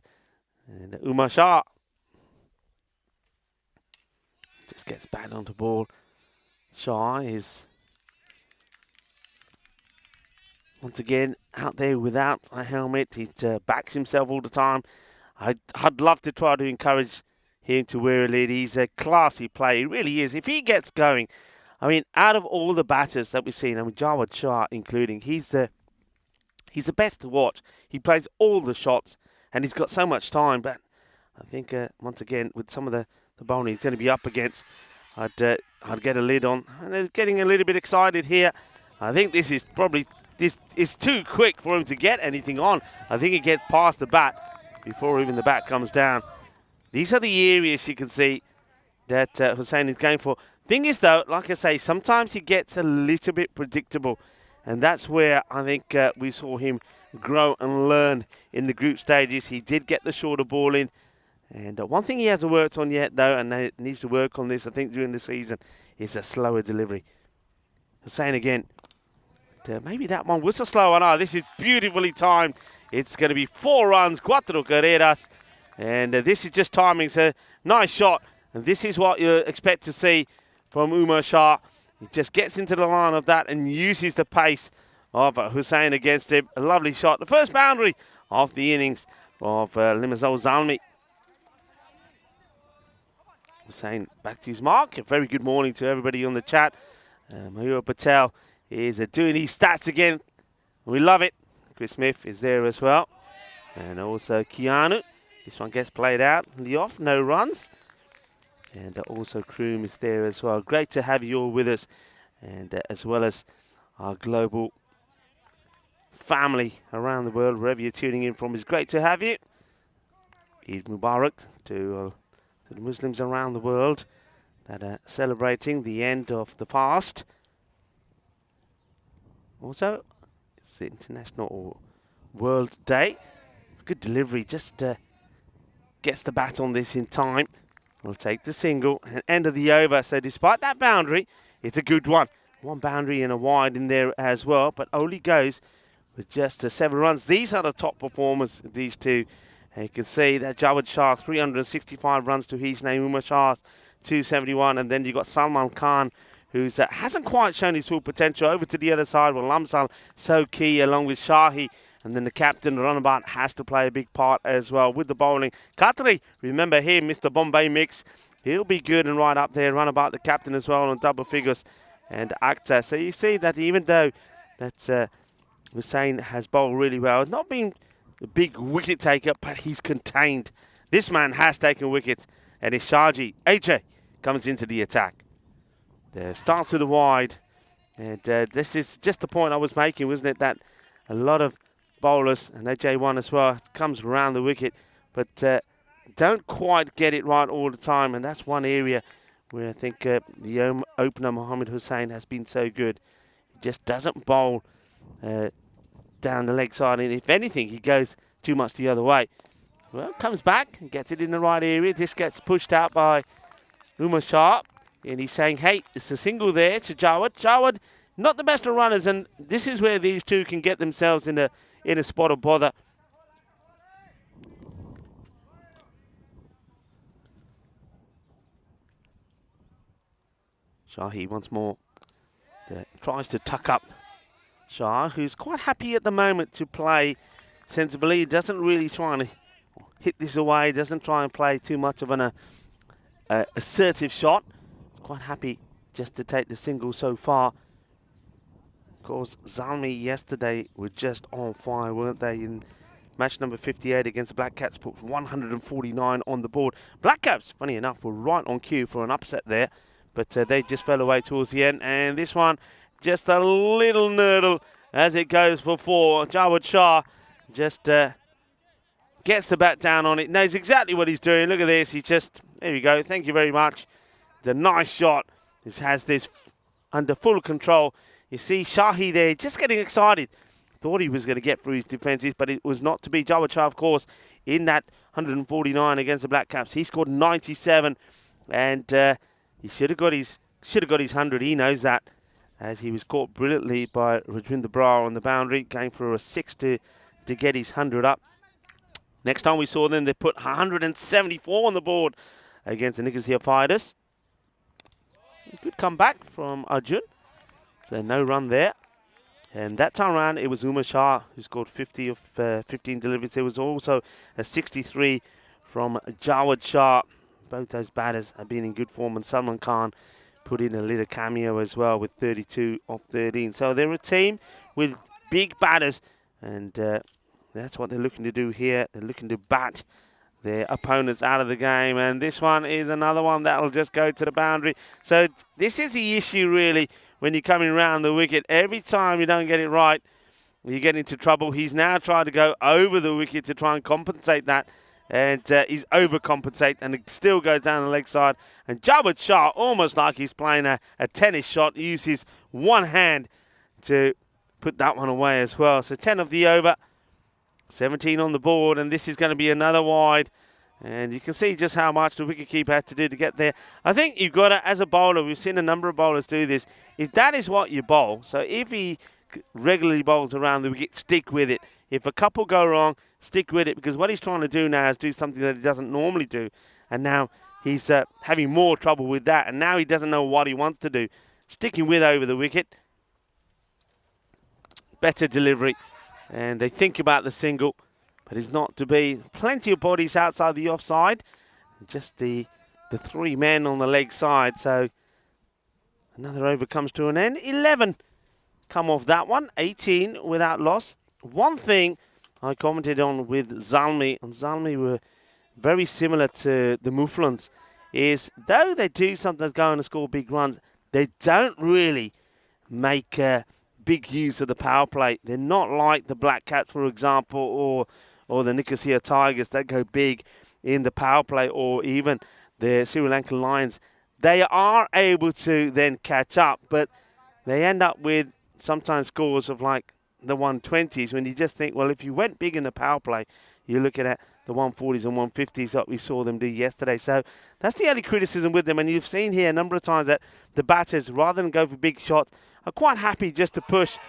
And Umar Shah just gets back onto ball. Shah is once again out there without a helmet. He backs himself all the time. I'd love to try to encourage him to wear a lid. He's a classy player. He really is. If he gets going, I mean, out of all the batters that we've seen, I mean, Javad Shah including, he's the best to watch. He plays all the shots, and he's got so much time. But I think, once again, with some of the bowling he's going to be up against, I'd get a lid on. And they're getting a little bit excited here. I think this is too quick for him to get anything on. I think he gets past the bat before even the bat comes down. These are the areas you can see that Hussain is going for. Thing is, though, like I say, sometimes he gets a little bit predictable. And that's where I think we saw him grow and learn in the group stages. He did get the shorter ball in. And one thing he hasn't worked on yet, though, and needs to work on this, I think, during the season, is a slower delivery. Hussain again. Maybe that one was a slow one. Oh, this is beautifully timed. It's going to be 4 runs, 4 carreras. And this is just timing. So nice shot. And this is what you expect to see from Umar Shah. He just gets into the line of that and uses the pace of Hussain against him. A lovely shot. The first boundary of the innings of Limassol Zalmi. Hussain back to his mark. A very good morning to everybody on the chat. Mayur Patel is doing his stats again. We love it. Chris Smith is there as well. And also Keanu. This one gets played out in the off. No runs. And also Kroom is there as well. Great to have you all with us. And as well as our global family around the world, wherever you're tuning in from. It's great to have you. Eid Mubarak to the Muslims around the world that are celebrating the end of the fast. Also, it's the International or World Day. It's good delivery, just gets the bat on this in time. We'll take the single and end of the over. So despite that boundary, it's a good one. One boundary and a wide in there as well, but only goes with just 7 runs. These are the top performers, these two. And you can see that Jawad Shah, 365 runs to his name. Umar Shah's 271. And then you've got Salman Khan, who hasn't quite shown his full potential. Over to the other side, well, Lamsal, so key, along with Shahi. And then the captain, the runabout, has to play a big part as well with the bowling. Khatri, remember him, Mr. Bombay Mix. He'll be good and right up there. Runabout, the captain as well on double figures. And Akhtar. So you see that even though that Hussain has bowled really well, not been a big wicket taker, but he's contained. This man has taken wickets. And it's Shaji. AJ comes into the attack. Starts to the wide. And this is just the point I was making, wasn't it? That a lot of bowlers, and AJ1 as well, comes around the wicket, but don't quite get it right all the time. And that's one area where I think the opener, Mohammad Hussain, has been so good. He just doesn't bowl down the leg side. And if anything, he goes too much the other way. Well, comes back and gets it in the right area. This gets pushed out by Umar Shah. And he's saying, hey, it's a single there to Jawad. Jawad, not the best of runners, and this is where these two can get themselves in a spot of bother. Shahi once more tries to tuck up Shah, who's quite happy at the moment to play sensibly. He doesn't really try and hit this away, doesn't try and play too much of an assertive shot. He's quite happy just to take the single so far. Of course, Zalmi yesterday were just on fire, weren't they? In match number 58 against the Black Caps, put 149 on the board. Black Caps, funny enough, were right on cue for an upset there, but they just fell away towards the end. And this one, just a little nurdle as it goes for 4. Jawad Shah just gets the bat down on it, knows exactly what he's doing. Look at this, he just, there we go, thank you very much. The nice shot, this has this under full control. You see Shahi there just getting excited. Thought he was going to get through his defences, but it was not to be. Jawad Shah, of course, in that 149 against the Black Caps. He scored 97, and he should have got his 100. He knows that, as he was caught brilliantly by Rajwinder Brar on the boundary, going for a 6 to get his 100 up. Next time we saw them, they put 174 on the board against the Nicosia Fighters. Good comeback from Arjun. So no run there. And that time around, it was Umar Shah who scored 50 of 15 deliveries. There was also a 63 from Jawad Shah. Both those batters have been in good form. And Salman Khan put in a little cameo as well with 32 of 13. So they're a team with big batters. And that's what they're looking to do here. They're looking to bat their opponents out of the game. And this one is another one that'll just go to the boundary. So this is the issue, really, when you're coming around the wicket. Every time you don't get it right, you get into trouble. He's now tried to go over the wicket to try and compensate that. And he's overcompensate, and it still goes down the leg side. And Jawad Shah, almost like he's playing a tennis shot, uses one hand to put that one away as well. So 10 of the over, 17 on the board, and this is going to be another wide. And you can see just how much the wicketkeeper had to do to get there. I think you've got to, as a bowler, we've seen a number of bowlers do this. If that is what you bowl, so if he regularly bowls around the wicket, stick with it. If a couple go wrong, stick with it, because what he's trying to do now is do something that he doesn't normally do. And now he's having more trouble with that. And now he doesn't know what he wants to do. Sticking with over the wicket. Better delivery. And they think about the single. But it's not to be. Plenty of bodies outside the offside. Just the 3 men on the leg side. So another over comes to an end. 11 come off that one. 18 without loss. One thing I commented on with Zalmi, and Zalmi were very similar to the Mouflons, is though they do sometimes go and score big runs, they don't really make big use of the power play. They're not like the Black Cats, for example, or the Nicosia Tigers that go big in the power play, or even the Sri Lankan Lions. They are able to then catch up, but they end up with sometimes scores of like the 120s when you just think, well, if you went big in the power play, you're looking at the 140s and 150s that we saw them do yesterday. So that's the only criticism with them. And you've seen here a number of times that the batters, rather than go for big shots, are quite happy just to push.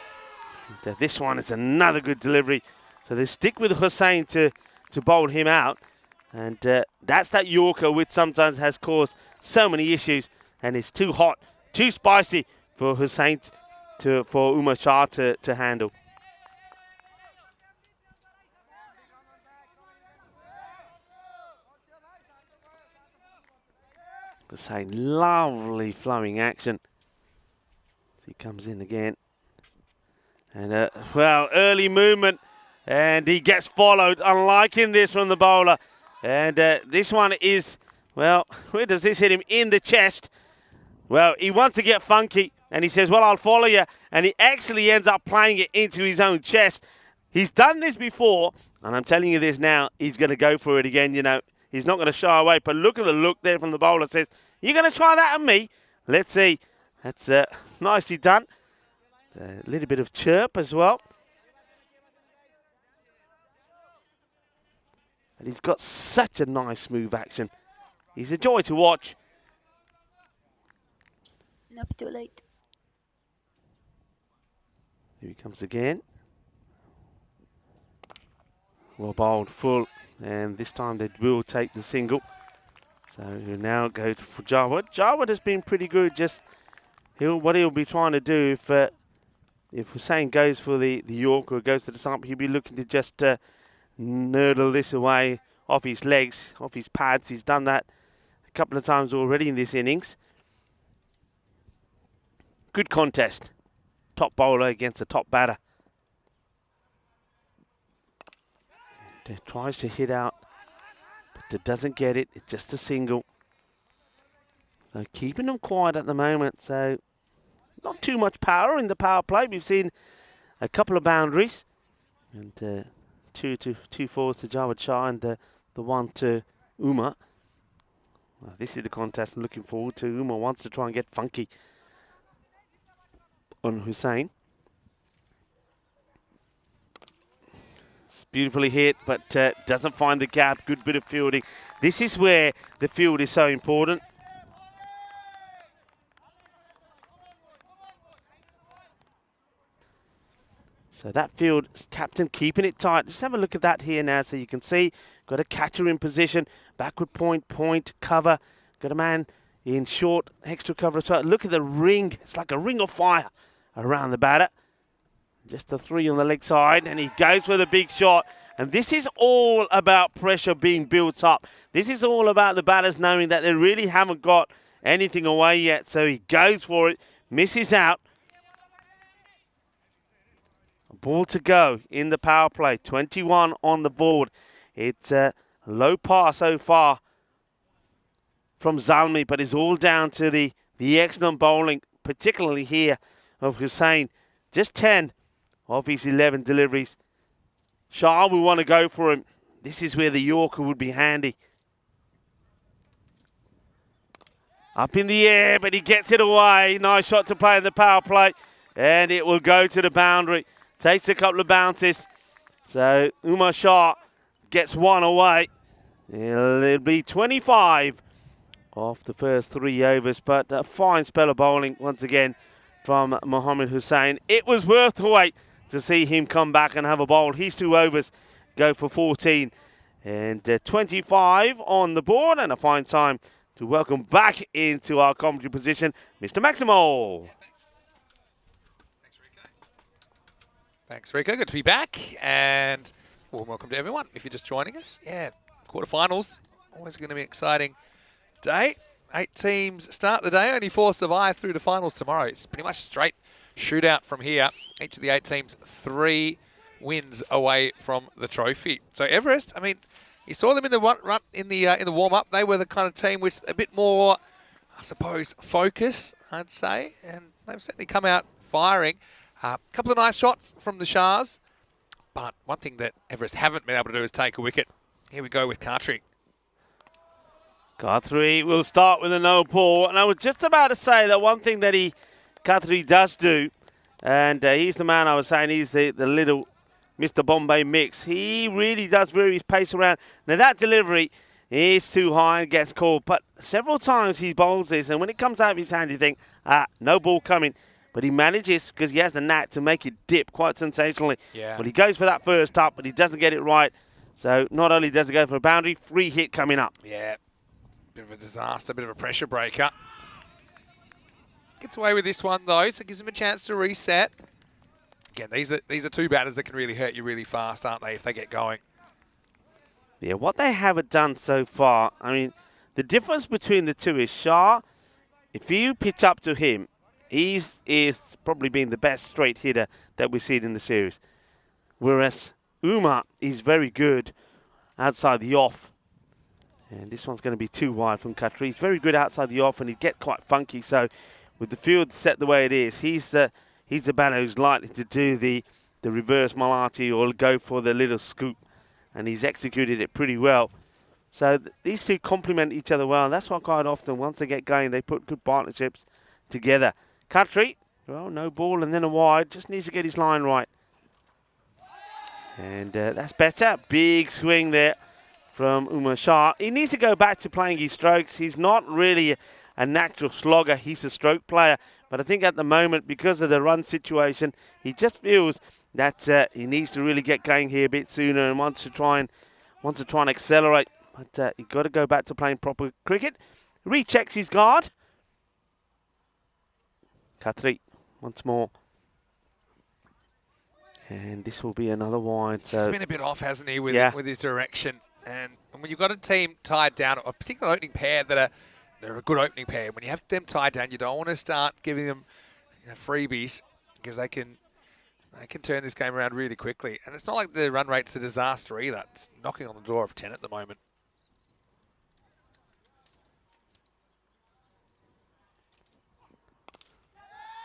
And this one is another good delivery. So they stick with Hussain to bowl him out. And that's that Yorker which sometimes has caused so many issues. And it's too hot, too spicy for Hussain, for Umar Shah to handle. Hussain, lovely flowing action. He comes in again. And, well, early movement. And he gets followed, unliking this from the bowler. And this one is, well, where does this hit him? In the chest. Well, he wants to get funky. And he says, well, I'll follow you. And he actually ends up playing it into his own chest. He's done this before. And I'm telling you this now, he's going to go for it again, you know. He's not going to shy away. But look at the look there from the bowler. Says, you're going to try that at me? Let's see. That's nicely done. A little bit of chirp as well. And he's got such a nice smooth action. He's a joy to watch. Nope, too late. Here he comes again. Well bowled, full. And this time they will take the single. So he'll now go for Jarwad. Jarwad has been pretty good. Just what he'll be trying to do if Hussain goes for the Yorker or goes to the stump, he'll be looking to just nurdle this away off his legs, off his pads. He's done that a couple of times already in this innings. Good contest. Top bowler against a top batter. And tries to hit out, but doesn't get it. It's just a single. So keeping them quiet at the moment. So not too much power in the power play. We've seen a couple of boundaries. And two fours to Jawad Shah and the one to Umar. Well, this is the contest I'm looking forward to. Umar wants to try and get funky on Hussain. It's beautifully hit, but doesn't find the gap. Good bit of fielding. This is where the field is so important. So that field, captain keeping it tight. Just have a look at that here now so you can see. Got a catcher in position. Backward point, cover. Got a man in short, extra cover as well. Look at the ring. It's like a ring of fire around the batter. Just a 3 on the leg side. And he goes for the big shot. And this is all about pressure being built up. This is all about the batters knowing that they really haven't got anything away yet. So he goes for it. Misses out. Ball to go in the power play. 21 on the board. It's a low par so far from Zalmi, but it's all down to the excellent bowling, particularly here of Hussain. Just 10 of his 11 deliveries. Shah will want to go for him. This is where the Yorker would be handy. Up in the air, but he gets it away. Nice shot to play in the power play. And it will go to the boundary. Takes a couple of bounces. So Umar Shah gets one away. It'll be 25 off the first 3 overs, but a fine spell of bowling once again from Mohammed Hussain. It was worth the wait to see him come back and have a bowl. His 2 overs go for 14 and 25 on the board, and a fine time to welcome back into our commentary position Mr. Maximo. Thanks, Rico. Good to be back, and warm welcome to everyone if you're just joining us. Yeah, quarterfinals, always going to be an exciting day. 8 teams start the day, only 4 survive through the finals tomorrow. It's pretty much straight shootout from here. Each of the 8 teams 3 wins away from the trophy. So Everest, I mean, you saw them in the run in the warm-up. They were the kind of team with a bit more, I suppose, focus, I'd say, and they've certainly come out firing. A couple of nice shots from the Shahs, but one thing that Everest haven't been able to do is take a wicket. Here we go with Khatri. Khatri will start with a no ball, and I was just about to say that one thing that Khatri does do, and he's the man I was saying, he's the little Mr. Bombay mix. He really does vary his pace around. Now that delivery is too high and gets called, but several times he bowls this, and when it comes out of his hand, you think, no ball coming. But he manages, because he has the knack, to make it dip quite sensationally. Yeah. But he goes for that first up, but he doesn't get it right. So not only does he go for a boundary, free hit coming up. Yeah, bit of a disaster, bit of a pressure breaker. Gets away with this one though, so it gives him a chance to reset. Again, these are 2 batters that can really hurt you really fast, aren't they, if they get going? Yeah, what they haven't done so far, I mean, the difference between the 2 is Shah, if you pitch up to him, he is probably being the best straight hitter that we've seen in the series. Whereas Umar is very good outside the off. And this one's going to be too wide from Khatri. He's very good outside the off, and he'd get quite funky. So with the field set the way it is, he's the batter who's likely to do the reverse Malati or go for the little scoop. And he's executed it pretty well. So these 2 complement each other well. And that's why quite often, once they get going, they put good partnerships together. Khatri, well, no ball and then a wide. Just needs to get his line right. And that's better. Big swing there from Umar Shah. He needs to go back to playing his strokes. He's not really a natural slogger. He's a stroke player. But I think at the moment, because of the run situation, he just feels that he needs to really get going here a bit sooner and wants to try and accelerate. But he's got to go back to playing proper cricket. Rechecks his guard. Khatri once more. And this will be another wide. He's just been a bit off, hasn't he, with his direction. And when you've got a team tied down, a particular opening pair they're a good opening pair. When you have them tied down, you don't want to start giving them freebies, because they can turn this game around really quickly. And it's not like the run rate's a disaster either. It's knocking on the door of 10 at the moment.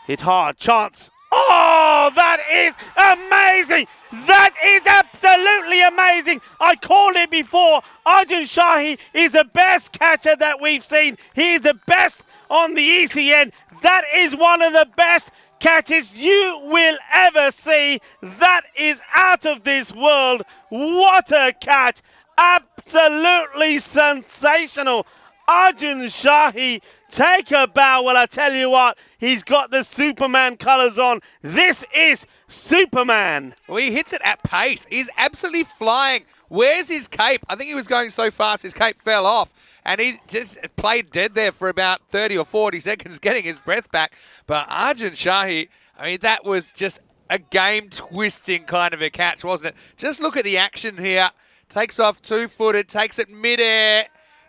Hit hard, chance. Oh, that is amazing. That is absolutely amazing. I called it before. Arjun Shahi is the best catcher that we've seen. He is the best on the ECN. That is one of the best catches you will ever see. That is out of this world. What a catch. Absolutely sensational. Arjun Shahi, take a bow. Well, I tell you what, he's got the Superman colours on. This is Superman. Well, he hits it at pace. He's absolutely flying. Where's his cape? I think he was going so fast his cape fell off. And he just played dead there for about 30 or 40 seconds, getting his breath back. But Arjun Shahi, I mean, that was just a game-twisting kind of a catch, wasn't it? Just look at the action here. Takes off 2-footed, takes it mid-air.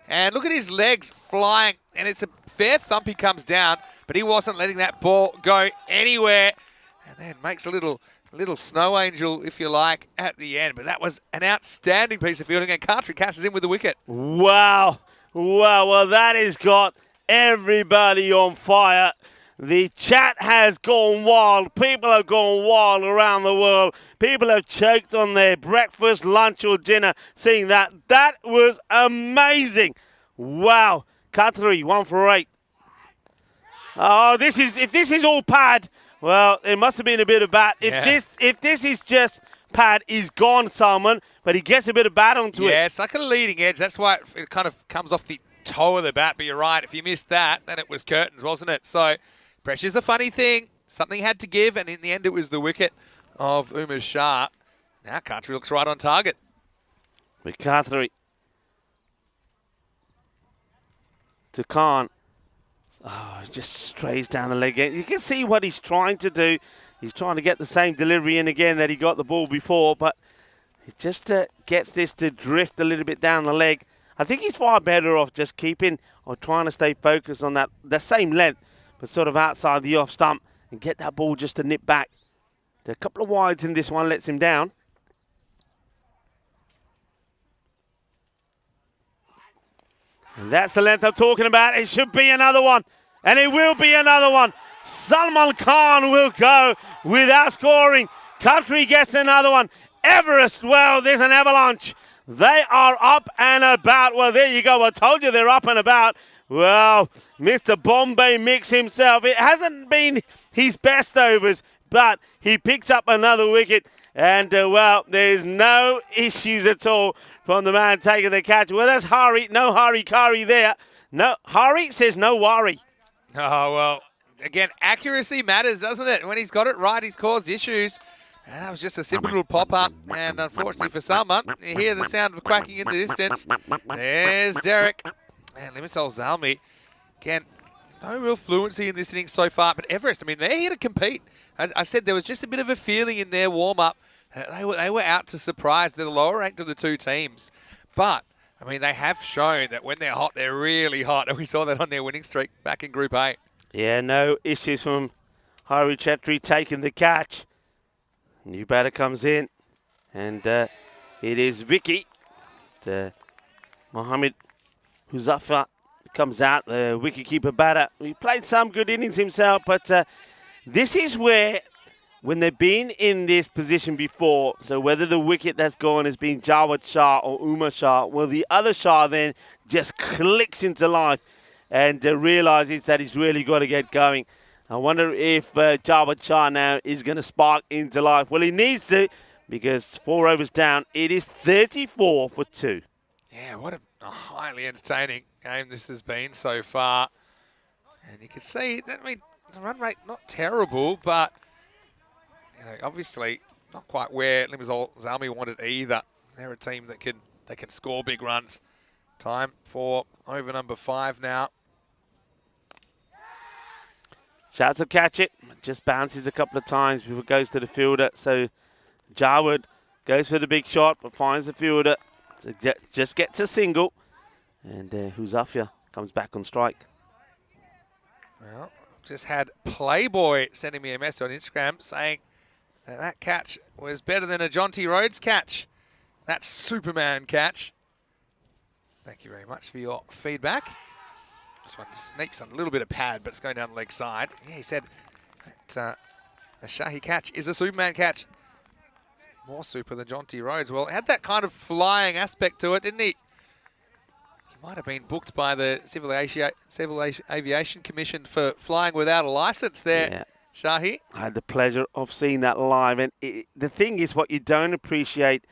And look at his legs flying. And it's a fair thump he comes down, but he wasn't letting that ball go anywhere. And then makes a little snow angel, if you like, at the end. But that was an outstanding piece of fielding, and Khatri cashes in with the wicket. Wow. Wow, well, that has got everybody on fire. The chat has gone wild. People have gone wild around the world. People have choked on their breakfast, lunch or dinner seeing that. That was amazing. Wow. Khatri, 1 for 8. Oh, if this is all pad, well, it must have been a bit of bat. If this is just pad is gone, Salman, but he gets a bit of bat onto it. Yeah, it's like a leading edge. That's why it kind of comes off the toe of the bat. But you're right. If you missed that, then it was curtains, wasn't it? So pressure's a funny thing. Something had to give, and in the end, it was the wicket of Umar Shah. Now Khatri looks right on target. With Khatri to Khan. Oh, he just strays down the leg. You can see what he's trying to do. He's trying to get the same delivery in again that he got the ball before, but he just gets this to drift a little bit down the leg. I think he's far better off just keeping or trying to stay focused on the same length, but sort of outside the off stump and get that ball just to nip back. A couple of wides in this one lets him down. And that's the length I'm talking about. It should be another one. And it will be another one. Salman Khan will go without scoring. Khatri gets another one. Everest, well, there's an avalanche. They are up and about. Well, there you go. I told you they're up and about. Well, Mr. Bombay Mix himself. It hasn't been his best overs, but he picks up another wicket. And, well, there's no issues at all from the man taking the catch. Well, that's Hari. No Hari Kari there. No, Hari says no worry. Oh, well, again, accuracy matters, doesn't it? When he's got it right, he's caused issues. That was just a simple little pop-up, and unfortunately for Salman, you hear the sound of quacking in the distance. There's Derek. And Limassol Zalmi. Again, no real fluency in this inning so far, but Everest, I mean, they're here to compete. I said there was just a bit of a feeling in their warm-up. They were out to surprise. They're the lower ranked of the two teams. But, I mean, they have shown that when they're hot, they're really hot. And we saw that on their winning streak back in Group A. Yeah, no issues from Hari Chetri taking the catch. New batter comes in. And it is Vicky. Mohammed Huzafa comes out, the wicketkeeper batter. He played some good innings himself, but this is where, when they've been in this position before, so whether the wicket that's gone has been Jawad Shah or Umar Shah, well, the other Shah then just clicks into life and realizes that he's really got to get going. I wonder if Jawad Shah now is going to spark into life. Well, he needs to, because 4 overs down, it is 34 for 2. Yeah, what a highly entertaining game this has been so far. And you can see, that, I mean, the run rate not terrible, but you know, obviously not quite where Limassol Zalmi wanted either. They're a team that can score big runs. Time for over number 5 now. Shouts will catch it. Just bounces a couple of times before it goes to the fielder. So Jawad goes for the big shot, but finds the fielder. So just gets a single. And Huzafia comes back on strike. Well, just had Playboy sending me a message on Instagram saying that catch was better than a Jonty Rhodes catch. That Superman catch. Thank you very much for your feedback. This one sneaks on a little bit of pad, but it's going down the leg side. Yeah, he said that the Shahi catch is a Superman catch. More super than Jonty Rhodes. Well, it had that kind of flying aspect to it, didn't he? He might have been booked by the Civil Aviation Commission for flying without a license there, yeah. Shahi. I had the pleasure of seeing that live. And the thing is, what you don't appreciate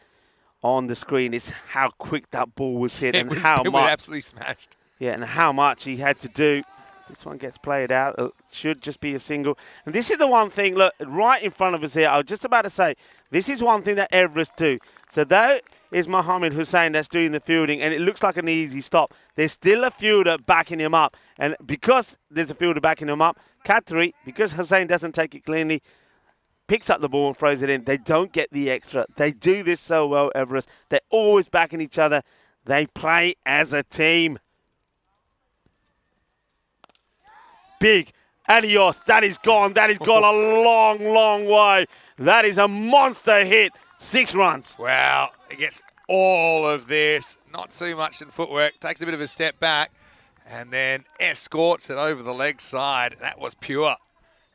on the screen is how quick that ball was hit and how much. It was absolutely smashed. Yeah, and how much he had to do. This one gets played out. It should just be a single. And this is the one thing, look, right in front of us here. I was just about to say, this is one thing that Everest do. So that is Mohammed Hussain that's doing the fielding, and it looks like an easy stop. There's still a fielder backing him up. And because there's a fielder backing him up, Khatri, because Hussain doesn't take it cleanly, picks up the ball and throws it in. They don't get the extra. They do this so well, Everest. They're always backing each other. They play as a team. Big adios. That is gone. That has gone a long, long way. That is a monster hit. 6 runs. Well, he gets all of this. Not too much in footwork. Takes a bit of a step back and then escorts it over the leg side. That was pure.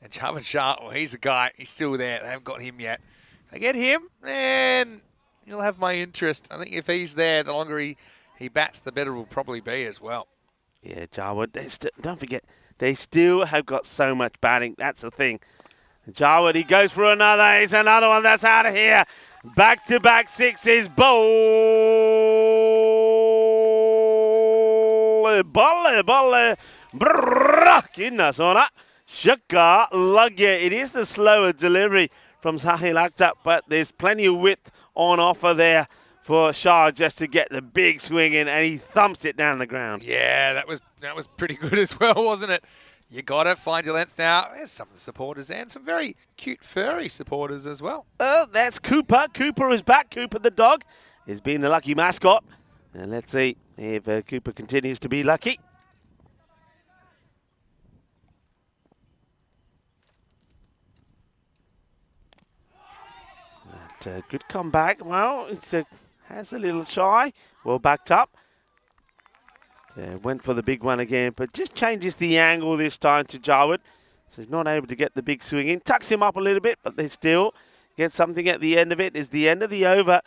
And Jawad Shah, well, he's a guy. He's still there. They haven't got him yet. If they get him, then he'll have my interest. I think if he's there, the longer he bats, the better it will probably be as well. Yeah, Jawad. Don't forget, they still have got so much batting. That's the thing. Jarwood, he goes for another. It's another one that's out of here. Back-to-back sixes. Bolle. Kinna sona. Shaka lagya. It is the slower delivery from Sahil Akhtar, but there's plenty of width on offer there for Shah just to get the big swing in, and he thumps it down the ground. Yeah, that was pretty good as well, wasn't it? You got to find your length now. There's some of the supporters there, and some very cute furry supporters as well. Oh, that's Cooper. Cooper is back. Cooper the dog is being the lucky mascot. And let's see if Cooper continues to be lucky. But, good comeback. Well, it's has a little shy. Well backed up. Went for the big one again, but just changes the angle this time to Jarwood. So he's not able to get the big swing in. Tucks him up a little bit, but they still get something at the end of it. It's the end of the over.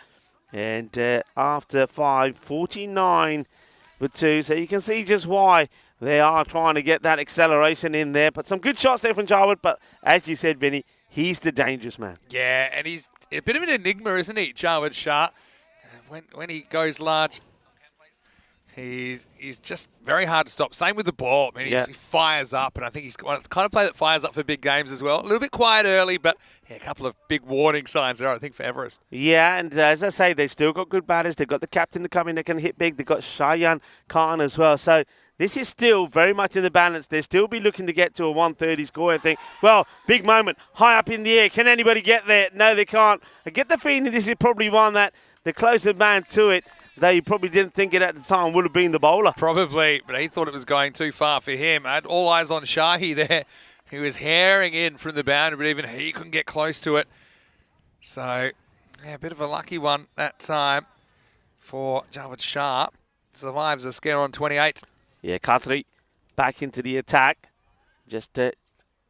And after 5, 49 for 2. So you can see just why they are trying to get that acceleration in there. But some good shots there from Jarwood. But as you said, Vinny, he's the dangerous man. Yeah, and he's a bit of an enigma, isn't he, Jarwood Shah? When he goes large, he's just very hard to stop. Same with the ball. I mean, he fires up, and I think he's the kind of player that fires up for big games as well. A little bit quiet early, but yeah, a couple of big warning signs there, I think, for Everest. Yeah, and as I say, they've still got good batters. They've got the captain to come in that can hit big. They've got Shayan Khan as well. So this is still very much in the balance. They'll still be looking to get to a 130 score, I think. Well, big moment, high up in the air. Can anybody get there? No, they can't. I get the feeling this is probably one that the closest man to it, they probably didn't think it at the time, would have been the bowler. Probably, but he thought it was going too far for him. I had all eyes on Shahi there. He was herring in from the boundary, but even he couldn't get close to it. So, yeah, a bit of a lucky one that time for Javed Shah. Survives a scare on 28. Yeah, Khatri back into the attack. Just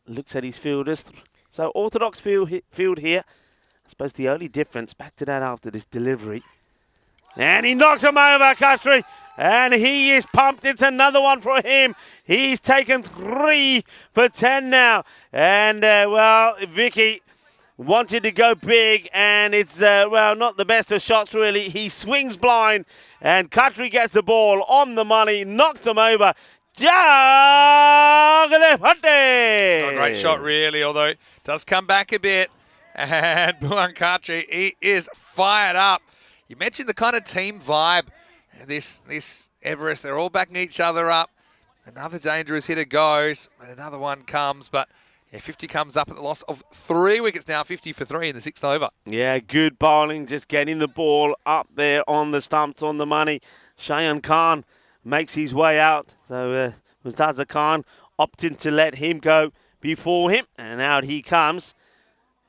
looks at his fielders. So orthodox field here. I suppose the only difference, back to that after this delivery. And he knocks him over, Khatri. And he is pumped. It's another one for him. He's taken 3 for 10 now. And, well, Vicky wanted to go big. And it's, well, not the best of shots, really. He swings blind. And Khatri gets the ball on the money. Knocks him over. It's not a great shot, really, although it does come back a bit. And Buan Khatri, he is fired up. You mentioned the kind of team vibe. This Everest, they're all backing each other up. Another dangerous hitter goes, and another one comes. But yeah, 50 comes up at the loss of 3 wickets now, 50 for 3 in the 6th over. Yeah, good bowling, just getting the ball up there on the stumps, on the money. Shayan Khan makes his way out. So Mustaza Khan opting to let him go before him, and out he comes.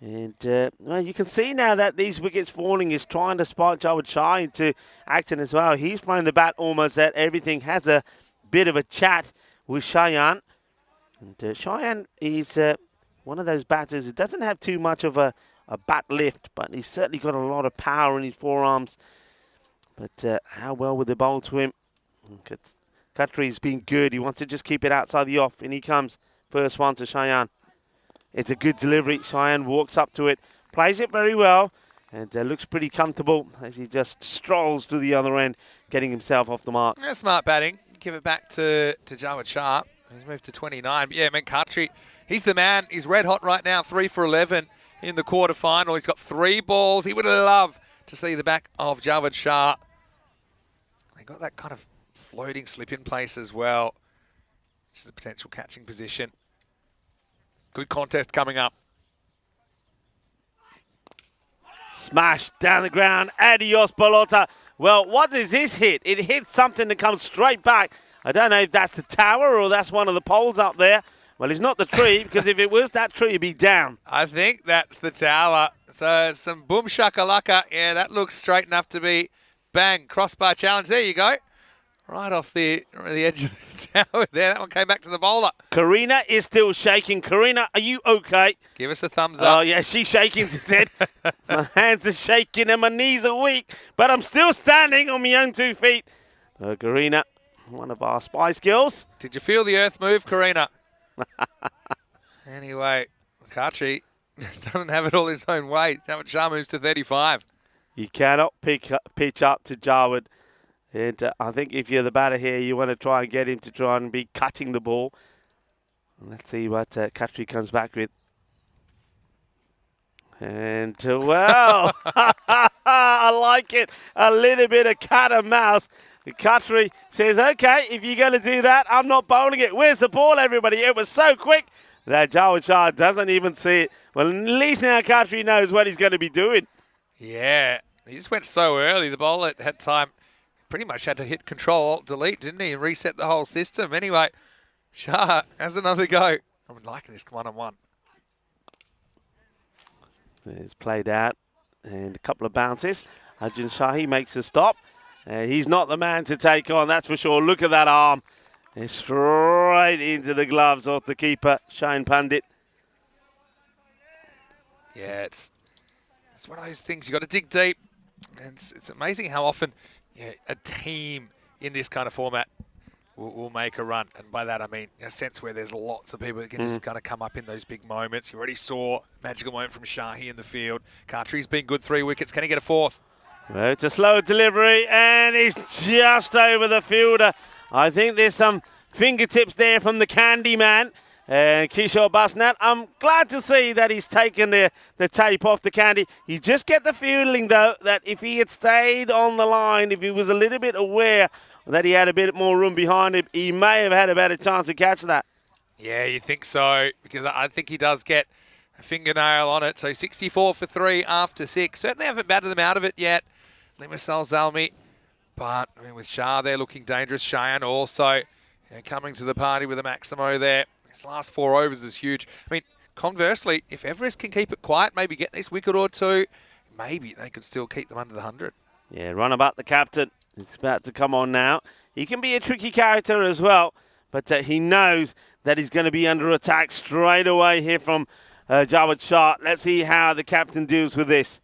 And, well, you can see now that these wickets falling is trying to spark Javed Shah into action as well. He's throwing the bat almost at everything, has a bit of a chat with Shayan. And Shayan is one of those batters who doesn't have too much of a bat lift, but he's certainly got a lot of power in his forearms. But how well would they bowl to him? Khatri's been good. He wants to just keep it outside the off, and he comes. First one to Shayan. It's a good delivery. Shayan walks up to it, plays it very well, and looks pretty comfortable as he just strolls to the other end, getting himself off the mark. Yeah, smart batting. Give it back to Javed Shah. He's moved to 29. But yeah, I mean, Khatri, he's the man. He's red hot right now, 3 for 11 in the quarterfinal. He's got 3 balls. He would love to see the back of Javed Shah. They got that kind of floating slip in place as well, which is a potential catching position. Good contest coming up. Smash down the ground. Adios, Balota. Well, what does this hit? It hits something that comes straight back. I don't know if that's the tower or that's one of the poles up there. Well, it's not the tree, because if it was that tree, it'd be down. I think that's the tower. So some boom shakalaka. Yeah, that looks straight enough to be bang. Crossbar challenge. There you go. Right off the edge of the tower there. That one came back to the bowler. Karina is still shaking. Karina, are you okay? Give us a thumbs up. Oh, yeah, she's shaking, she said. My hands are shaking and my knees are weak, but I'm still standing on my own 2 feet. Karina, one of our Spice Girls. Did you feel the earth move, Karina? Anyway, Khatri Doesn't have it all his own way. Jawad Shah moves to 35. You cannot pitch up to Jawad. And I think if you're the batter here, you want to try and get him to try and be cutting the ball. Let's see what Khatri comes back with. And, well, I like it. A little bit of cat and mouse. Khatri says, okay, if you're going to do that, I'm not bowling it. Where's the ball, everybody? It was so quick that Jawad Shah doesn't even see it. Well, at least now Khatri knows what he's going to be doing. Yeah, he just went so early. The bowler had time, pretty much had to hit Control-Alt-Delete, didn't he, and reset the whole system. Anyway, Shah has another go. I'm liking this one-on-one. It's played out and a couple of bounces. Arjun Shahi makes a stop. He's not the man to take on, that's for sure. Look at that arm. It's straight into the gloves of the keeper, Shane Pandit. Yeah, it's one of those things. You've got to dig deep. And it's amazing how often a team in this kind of format will make a run. And by that, I mean a sense where there's lots of people that can just kind of come up in those big moments. You already saw a magical moment from Shahi in the field. Khatri's been good, 3 wickets. Can he get a 4th? Well, it's a slow delivery, and he's just over the fielder. I think there's some fingertips there from the candy man, Kishore Basnat. I'm glad to see that he's taken the tape off the candy. You just get the feeling, though, that if he had stayed on the line, if he was a little bit aware that he had a bit more room behind him, he may have had a better chance to catch that. Yeah, you think so, because I think he does get a fingernail on it. So 64 for 3 after 6. Certainly haven't batted them out of it yet. Limassol Zalmi, but I mean with Shah there looking dangerous. Cheyenne also coming to the party with a Maximo there. His last 4 overs is huge. I mean, conversely, if Everest can keep it quiet, maybe get this wicket or two, maybe they could still keep them under the 100. Yeah, run about the captain. It's about to come on now. He can be a tricky character as well, but he knows that he's going to be under attack straight away here from Jawad Shah. Let's see how the captain deals with this.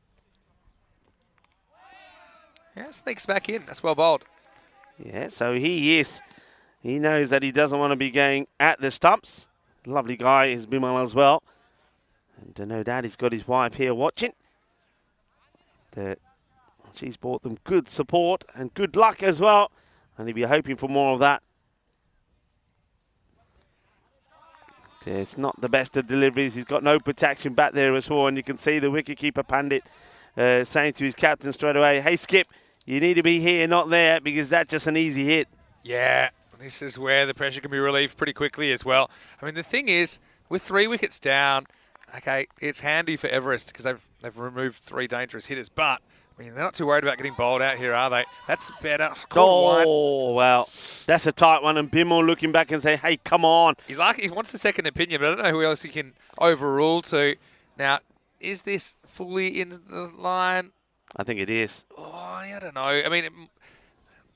Yeah, sneaks back in. That's well bowled. Yeah, so he knows that he doesn't want to be going at the stumps. Lovely guy is Bimal as well. And no doubt he's got his wife here watching. She's brought them good support and good luck as well. And he'll be hoping for more of that. It's not the best of deliveries. He's got no protection back there as well. And you can see the wicketkeeper Pandit saying to his captain straight away, hey, Skip, you need to be here, not there, because that's just an easy hit. Yeah, this is where the pressure can be relieved pretty quickly as well. I mean, the thing is, with 3 wickets down, okay, it's handy for Everest because they've removed 3 dangerous hitters, but I mean, they're not too worried about getting bowled out here, are they? That's better. Oh, well, that's a tight one. And Bimal looking back and say, hey, come on. He's like, he wants a second opinion, but I don't know who else he can overrule to. Now, is this fully in the line? I think it is. Oh, I don't know. I mean,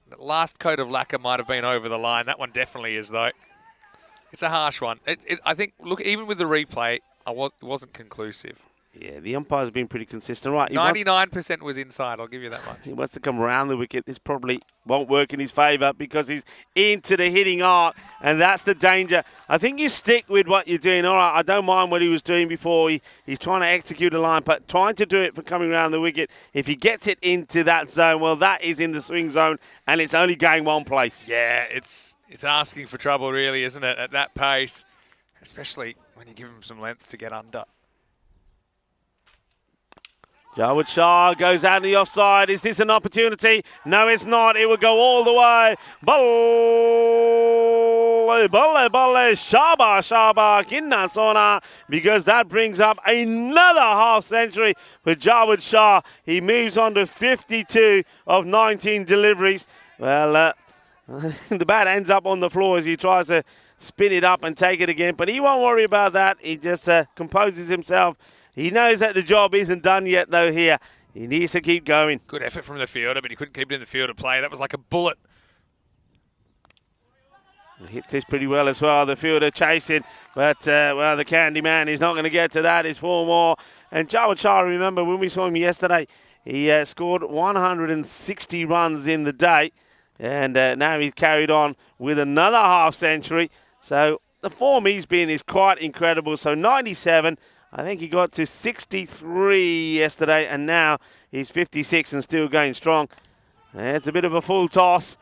the last coat of lacquer might have been over the line. That one definitely is, though. It's a harsh one. I think, look, even with the replay, it wasn't conclusive. Yeah, the umpire's been pretty consistent. Right, 99% was inside, I'll give you that much. He wants to come around the wicket. This probably won't work in his favour because he's into the hitting arc, and that's the danger. I think you stick with what you're doing. All right, I don't mind what he was doing before. He's trying to execute a line, but trying to do it for coming around the wicket. If he gets it into that zone, well, that is in the swing zone, and it's only going one place. Yeah, it's asking for trouble, really, isn't it, at that pace, especially when you give him some length to get under. Jawad Shah goes out in the offside. Is this an opportunity? No, it's not. It will go all the way. Balle, Shaba, Kinna Sona, because that brings up another half century for Jawad Shah. He moves on to 52 of 19 deliveries. Well, the bat ends up on the floor as he tries to spin it up and take it again, but he won't worry about that. He just composes himself. He knows that the job isn't done yet, though, here. He needs to keep going. Good effort from the fielder, but he couldn't keep it in the field of play. That was like a bullet. He hits this pretty well as well. The fielder chasing, but, well, the candy man is not going to get to that. It's 4 more. And Jawad Shah, remember, when we saw him yesterday, he scored 160 runs in the day. And now he's carried on with another half century. So the form he's been is quite incredible. So 97 I think he got to 63 yesterday, and now he's 56 and still going strong. It's a bit of a full toss.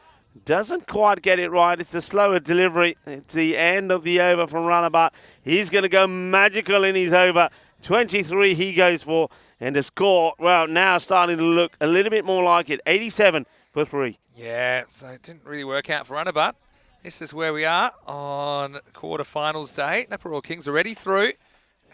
Doesn't quite get it right. It's a slower delivery. It's the end of the over from Runabout. He's going to go magical in his over. 23 he goes for. And the score, well, now starting to look a little bit more like it. 87 for 3. Yeah, so it didn't really work out for Runabout. This is where we are on quarterfinals day. Napa Royal Kings already through.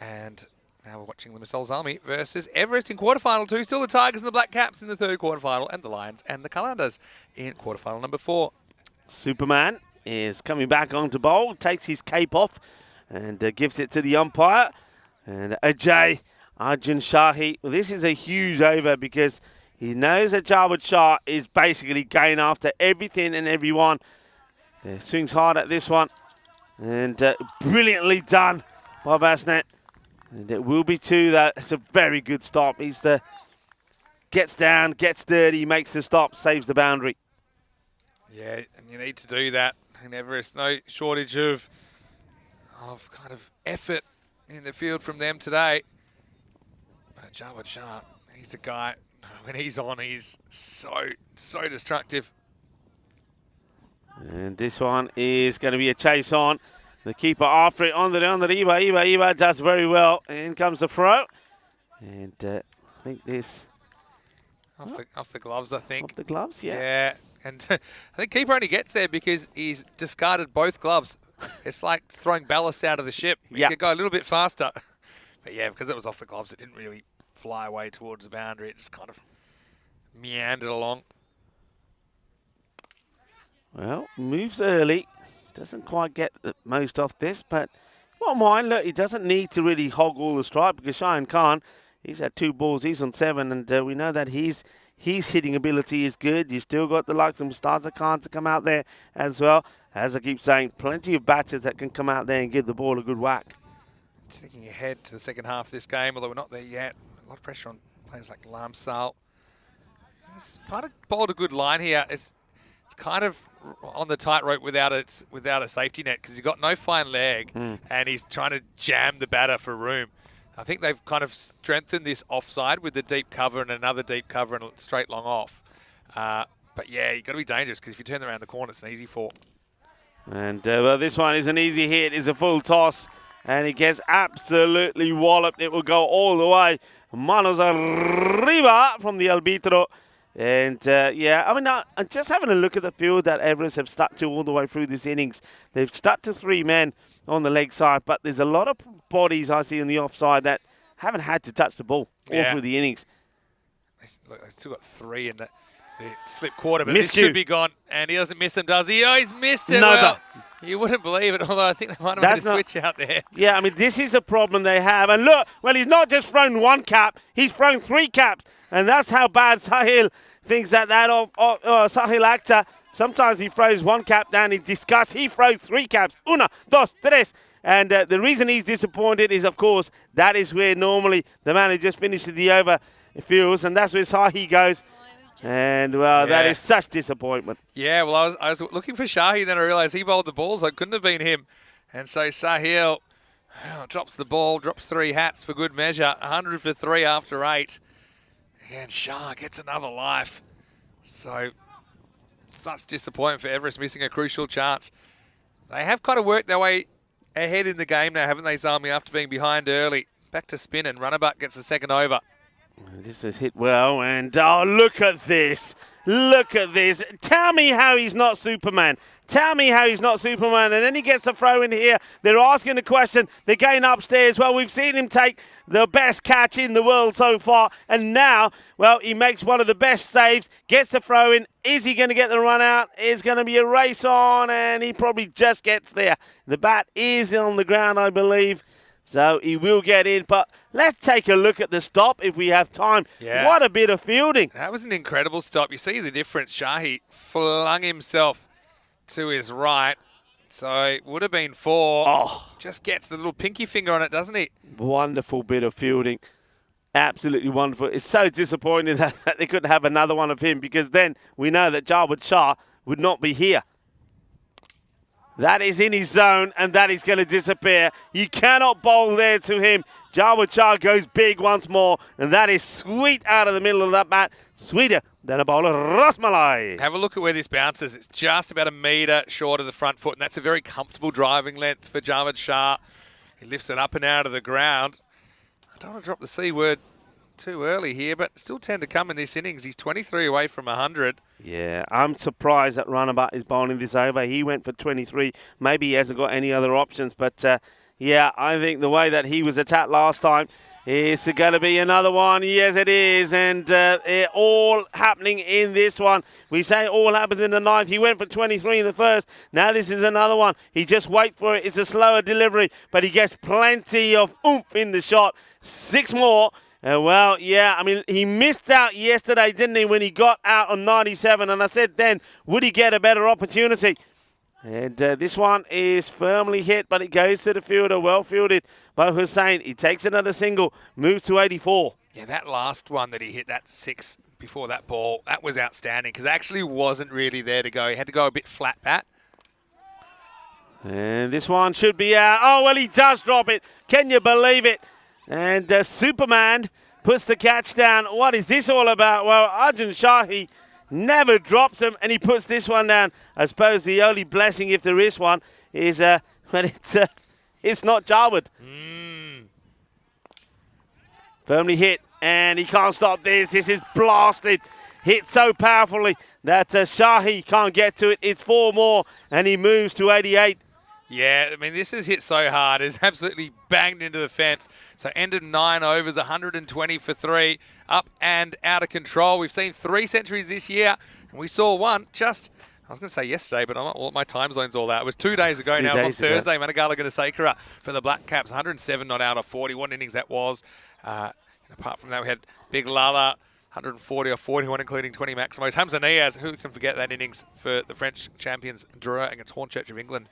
And now we're watching Limassol's Army versus Everest in quarterfinal 2. Still the Tigers and the Black Caps in the third quarterfinal, and the Lions and the Calendars in quarterfinal number 4. Superman is coming back onto bowl, takes his cape off, and gives it to the umpire. And Ajay Arjun Shahi. Well, this is a huge over because he knows that Jawad Shah is basically going after everything and everyone. Swings hard at this one, and brilliantly done by Basnet. And it will be 2. That's a very good stop. He's gets down, gets dirty, makes the stop, saves the boundary. Yeah, and you need to do that in Everest. No shortage of kind of effort in the field from them today. But Jawad Shah, he's a guy, when he's on, he's so destructive. And this one is going to be a chase on. The keeper after it on the Iba does very well. In comes the throw. And I think this... Off the gloves, I think. Off the gloves, yeah. Yeah, and I think keeper only gets there because he's discarded both gloves. It's like throwing ballast out of the ship. You could go a little bit faster. But yeah, because it was off the gloves, it didn't really fly away towards the boundary. It just kind of meandered along. Well, moves early. Doesn't quite get the most off this, but well, mind, look, he doesn't need to really hog all the strike because Shayan Khan, he's had 2 balls, he's on 7, and we know that his hitting ability is good. You still got the likes of Mustaza Khan to come out there as well. As I keep saying, plenty of batters that can come out there and give the ball a good whack. Just thinking ahead to the second half of this game, although we're not there yet. A lot of pressure on players like Lamsal. He's kind of bowled a good line here. It's kind of on the tightrope without a safety net because he's got no fine leg and he's trying to jam the batter for room. I think they've kind of strengthened this offside with the deep cover and another deep cover and a straight long off. But yeah, you've got to be dangerous because if you turn around the corner, it's an easy 4. And well, this one is an easy hit. It's a full toss. And it gets absolutely walloped. It will go all the way. Manos arriba from the arbitro. And, yeah, I mean, I'm just having a look at the field that Everest have stuck to all the way through this innings. They've stuck to 3 men on the leg side, but there's a lot of bodies I see on the offside that haven't had to touch the ball all through the innings. Look, they've still got 3 in the slip quarter, but this should be gone. And he doesn't miss him, does he? Oh, he's missed it. Well, you wouldn't believe it, although I think they might have made a switch out there. Yeah, I mean, this is a problem they have. And look, well, he's not just thrown 1 cap, he's thrown 3 caps. And that's how bad Sahil thinks that of Sahil Akhtar. Sometimes he throws 1 cap down in disgust. He throws 3 caps. 1, 2, 3. And the reason he's disappointed is, of course, that is where normally the man who just finished the over feels. And that's where Sahi goes. And, well, that is such disappointment. Yeah, well, I was looking for Shahi, then I realised he bowled the ball, so it couldn't have been him. And so Sahil drops the ball, drops 3 hats for good measure. 100 for 3 after 8. And Shah gets another life. So, such disappointment for Everest, missing a crucial chance. They have kind of worked their way ahead in the game now, haven't they, Zami, after being behind early. Back to spin, and Runabout gets the second over. This was hit well, and oh, look at this. Look at this. Tell me how he's not Superman. Tell me how he's not Superman. And then he gets a throw in here. They're asking the question. They're going upstairs. Well, we've seen him take the best catch in the world so far. And now, well, he makes one of the best saves, gets the throw in. Is he going to get the run out? It's going to be a race on, and he probably just gets there. The bat is on the ground, I believe. So he will get in, but let's take a look at the stop if we have time. Yeah. What a bit of fielding. That was an incredible stop. You see the difference. Shahi flung himself to his right. So it would have been 4. Oh. Just gets the little pinky finger on it, doesn't he? Wonderful bit of fielding. Absolutely wonderful. It's so disappointing that they couldn't have another one of him because then we know that Jawad Shah would not be here. That is in his zone, and that is going to disappear. You cannot bowl there to him. Java Char goes big once more, and that is sweet out of the middle of that bat. Sweeter than a bowl of Rasmalai. Have a look at where this bounces. It's just about a metre short of the front foot, and that's a very comfortable driving length for Javed Shah. He lifts it up and out of the ground. I don't want to drop the C word too early here, but still 10 to come in this innings. He's 23 away from 100. Yeah, I'm surprised that Runabout is bowling this over. He went for 23. Maybe he hasn't got any other options, but yeah, I think the way that he was attacked last time is going to be another one. Yes, it is, and it all happening in this one. We say all happens in the ninth. He went for 23 in the first. Now this is another one. He just wait for it. It's a slower delivery, but he gets plenty of oomph in the shot. 6 more. Well, yeah, I mean, he missed out yesterday, didn't he, when he got out on 97, and I said then, would he get a better opportunity? And this one is firmly hit, but it goes to the fielder, well fielded by Hussain. He takes another single, moves to 84. Yeah, that last one that he hit, that 6 before that ball, that was outstanding because it actually wasn't really there to go. He had to go a bit flat bat. And this one should be out. Oh, well, he does drop it. Can you believe it? And Superman puts the catch down. What is this all about? Well, Arjun Shahi never drops him, and he puts this one down. I suppose the only blessing, if there is one, is when it's not Jarwood. Firmly hit, and he can't stop this. This is blasted. Hit so powerfully that Shahi can't get to it. It's 4 more, and he moves to 88. Yeah, I mean, this is hit so hard. It's absolutely banged into the fence. So end of 9 overs, 120 for 3, up and out of control. We've seen 3 centuries this year, and we saw one just, I was going to say yesterday, but my time zone's all that. It was 2 days ago now. It was on Thursday. Managala Gunasekara for the Black Caps, 107 not out of 40. What innings that was. Apart from that, we had Big Lala, 140 or 41, including 20 maximos. Hamza Niaz, who can forget that innings for the French champions, Dreux against Hornchurch of England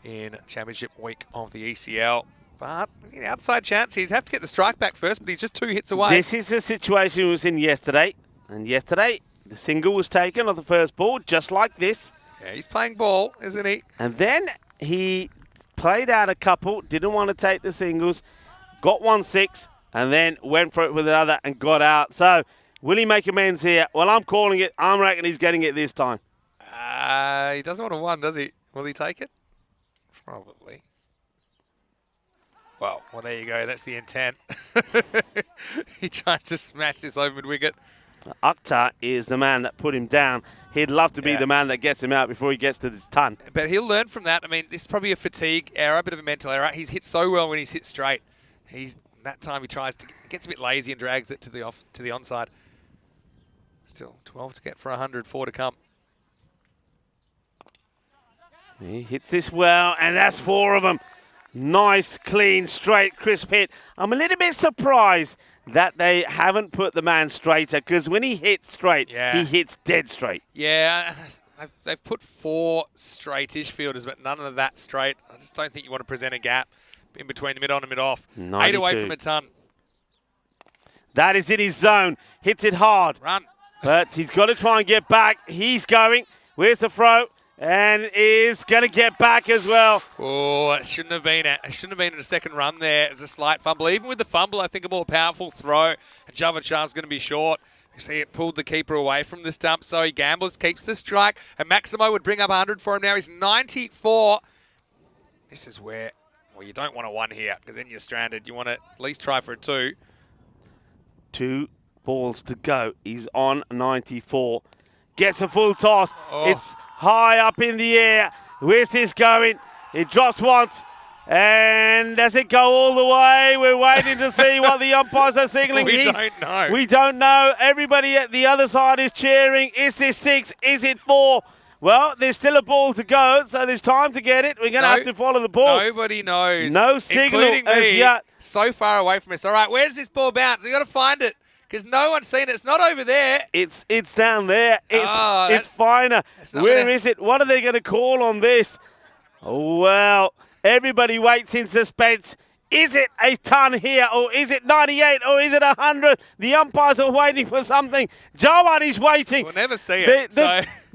in Championship week of the ECL. But outside chance, he'd have to get the strike back first, but he's just 2 hits away. This is the situation he was in yesterday. And yesterday, the single was taken on the first ball, just like this. Yeah, he's playing ball, isn't he? And then he played out a couple, didn't want to take the singles, got 1-6, and then went for it with another and got out. So, will he make amends here? Well, I'm calling it. I'm reckoning he's getting it this time. He doesn't want a 1, does he? Will he take it? Probably. Well, there you go. That's the intent. He tries to smash this over mid-wicket. Akhtar is the man that put him down. He'd love to be the man that gets him out before he gets to this ton. But he'll learn from that. I mean, this is probably a fatigue error, a bit of a mental error. He's hit so well when he's hit straight. That time he tries to gets a bit lazy and drags it to the onside. Still 12 to get for 100, 4 to come. He hits this well, and that's 4 of them. Nice, clean, straight, crisp hit. I'm a little bit surprised that they haven't put the man straighter, because when he hits straight, he hits dead straight. Yeah, they've put 4 straightish fielders, but none of that straight. I just don't think you want to present a gap in between the mid-on and mid-off. 8 away from a ton. That is in his zone. Hits it hard. Run. But he's got to try and get back. He's going. Where's the throw? And is going to get back as well. Oh, it shouldn't have been it. It shouldn't have been in a second run there. It was a slight fumble. Even with the fumble, I think a more powerful throw. And Javed Shah's going to be short. You see it pulled the keeper away from the stump, so he gambles, keeps the strike. And Maximo would bring up 100 for him now. He's 94. This is where, well, you don't want a 1 here, because then you're stranded. You want to at least try for a 2. 2 balls to go. He's on 94. Gets a full toss. Oh. It's high up in the air. Where's this going? It drops once. And does it go all the way? We're waiting to see what the umpires are signaling. We don't know. We don't know. Everybody at the other side is cheering. Is this 6? Is it 4? Well, there's still a ball to go, so there's time to get it. We're going to have to follow the ball. Nobody knows. No signal as yet. So far away from us. All right, where's this ball bounce? We've got to find it, because no one's seen it. It's not over there. It's down there. It's finer. Where is it? What are they going to call on this? Well, everybody waits in suspense. Is it a ton here, or is it 98, or is it 100? The umpires are waiting for something. Jawad is waiting. We'll never see it.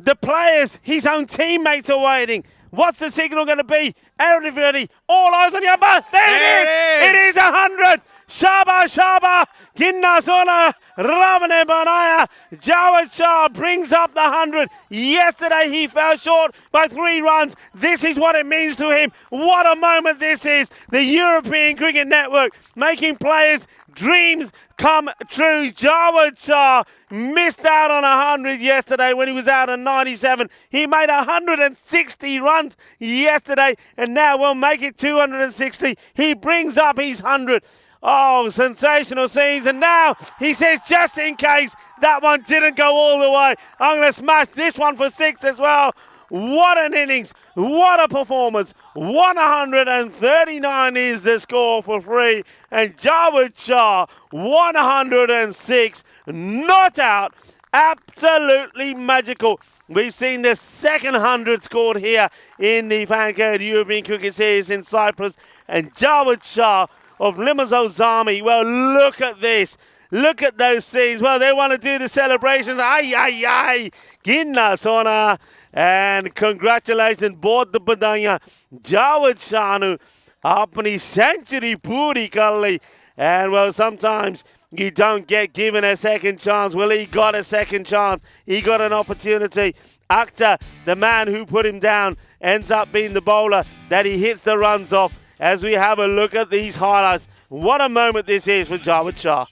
The players, his own teammates are waiting. What's the signal going to be? Everybody, all eyes on the upper. There it is. It is 100. Shaba Shaba, Ginnasona, Ramane Banaya, Jawad Shah brings up the 100. Yesterday he fell short by 3 runs. This is what it means to him. What a moment this is. The European Cricket Network making players' dreams come true. Jawad Shah missed out on 100 yesterday when he was out on 97. He made 160 runs yesterday and now will make it 260. He brings up his 100. Oh, sensational scenes. And now he says, just in case that one didn't go all the way, I'm going to smash this one for 6 as well. What an innings. What a performance. 139 is the score for 3. And Jawad Shah, 106. Not out. Absolutely magical. We've seen the second 100 scored here in the FanCode European Cricket Series in Cyprus. And Jawad Shah of Limassol Army. Well, look at this. Look at those scenes. Well, they want to do the celebrations. Ay, ay, ay. Ginna Sona. And congratulations, board the Badanya. Jawad Shah, apni century puri kalli. And well, sometimes you don't get given a second chance. Well, he got a second chance. He got an opportunity. Akhtar, the man who put him down, ends up being the bowler that he hits the runs off. As we have a look at these highlights, what a moment this is for Jawad Shah.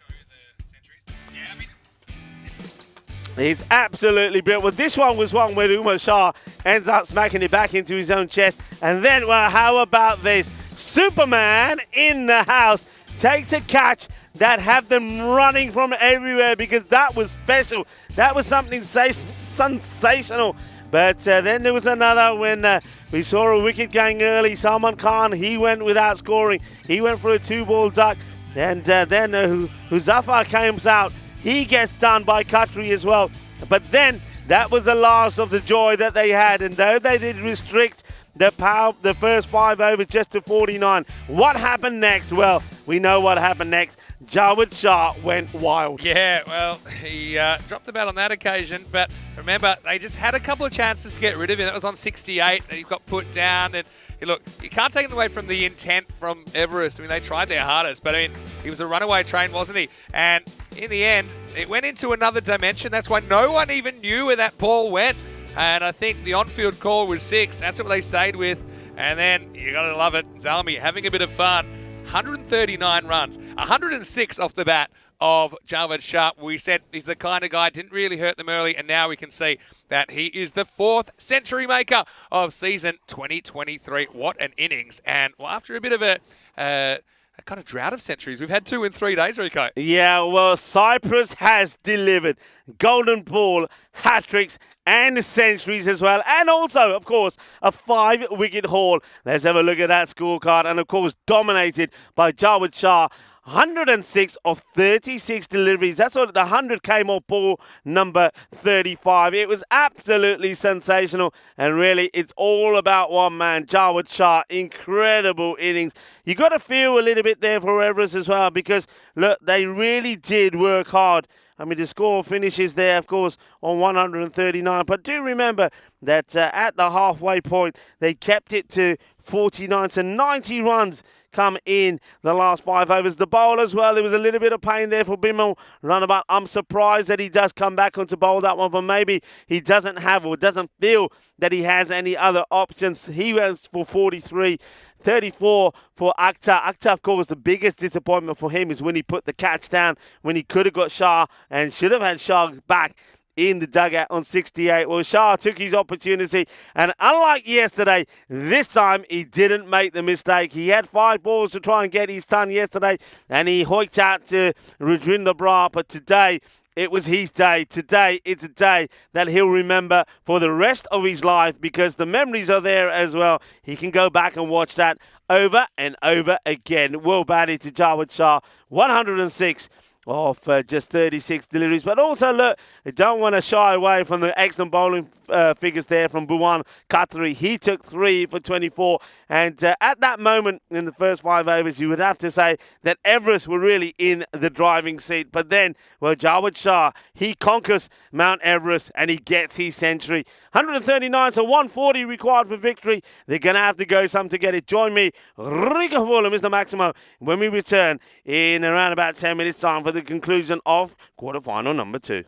He's absolutely brilliant. Well, this one was one where Umar Shah ends up smacking it back into his own chest. And then, well, how about this? Superman in the house takes a catch that have them running from everywhere because that was special. That was something sensational. But then there was another when we saw a wicket going early. Salman Khan, he went without scoring. He went for a 2-ball duck. And then Huzafa comes out. He gets done by Khatri as well. But then that was the last of the joy that they had. And though they did restrict the first 5 overs just to 49, what happened next? Well, we know what happened next. Jawad Shah went wild. Yeah, well, he dropped the bat on that occasion, but remember, they just had a couple of chances to get rid of him. That was on 68, and he got put down. And look, you can't take it away from the intent from Everest. I mean, they tried their hardest, but I mean, he was a runaway train, wasn't he? And in the end, it went into another dimension. That's why no one even knew where that ball went. And I think the on-field call was 6. That's what they stayed with. And then, you got to love it, Zalmi having a bit of fun. 139 runs, 106 off the bat of Jawad Shah. We said he's the kind of guy, didn't really hurt them early, and now we can see that he is the 4th century maker of season 2023. What an innings. And well, after a bit of a kind of drought of centuries, we've had 2 in 3 days, Rico. Yeah, well, Cyprus has delivered golden ball, hat-tricks, and centuries as well. And also, of course, a 5-wicket haul. Let's have a look at that scorecard. And, of course, dominated by Jawad Shah. 106 of 36 deliveries. That's what the 100 came off ball number 35. It was absolutely sensational. And really, it's all about one man, Jawad Shah. Incredible innings. You got to feel a little bit there for Everest as well because, look, they really did work hard. I mean, the score finishes there, of course, on 139. But do remember that at the halfway point, they kept it to 49. So 90 runs come in the last 5 overs. The bowlers, well, there was a little bit of pain there for Bimal. Runabout, I'm surprised that he does come back on to bowl that one, but maybe he doesn't have or doesn't feel that he has any other options. He went for 43. 34 for Akhtar. Akhtar, of course, the biggest disappointment for him is when he put the catch down, when he could have got Shah and should have had Shah back in the dugout on 68. Well, Shah took his opportunity, and unlike yesterday, this time he didn't make the mistake. He had 5 balls to try and get his ton yesterday, and he hoiked out to Rajendra Brar, but today, it was his day. Today, it's a day that he'll remember for the rest of his life because the memories are there as well. He can go back and watch that over and over again. Well batted to Jawad Shah. 106 of just 36 deliveries. But also, look, I don't want to shy away from the excellent bowling figures there from Buwan Qatari. He took 3 for 24. And at that moment in the first 5 overs, you would have to say that Everest were really in the driving seat. But then, well, Jawad Shah, he conquers Mount Everest and he gets his century. 139 to 140 required for victory. They're going to have to go some to get it. Join me, Rico Fuller, Mr. Maximo, when we return in around about 10 minutes' time for the conclusion of quarterfinal number 2.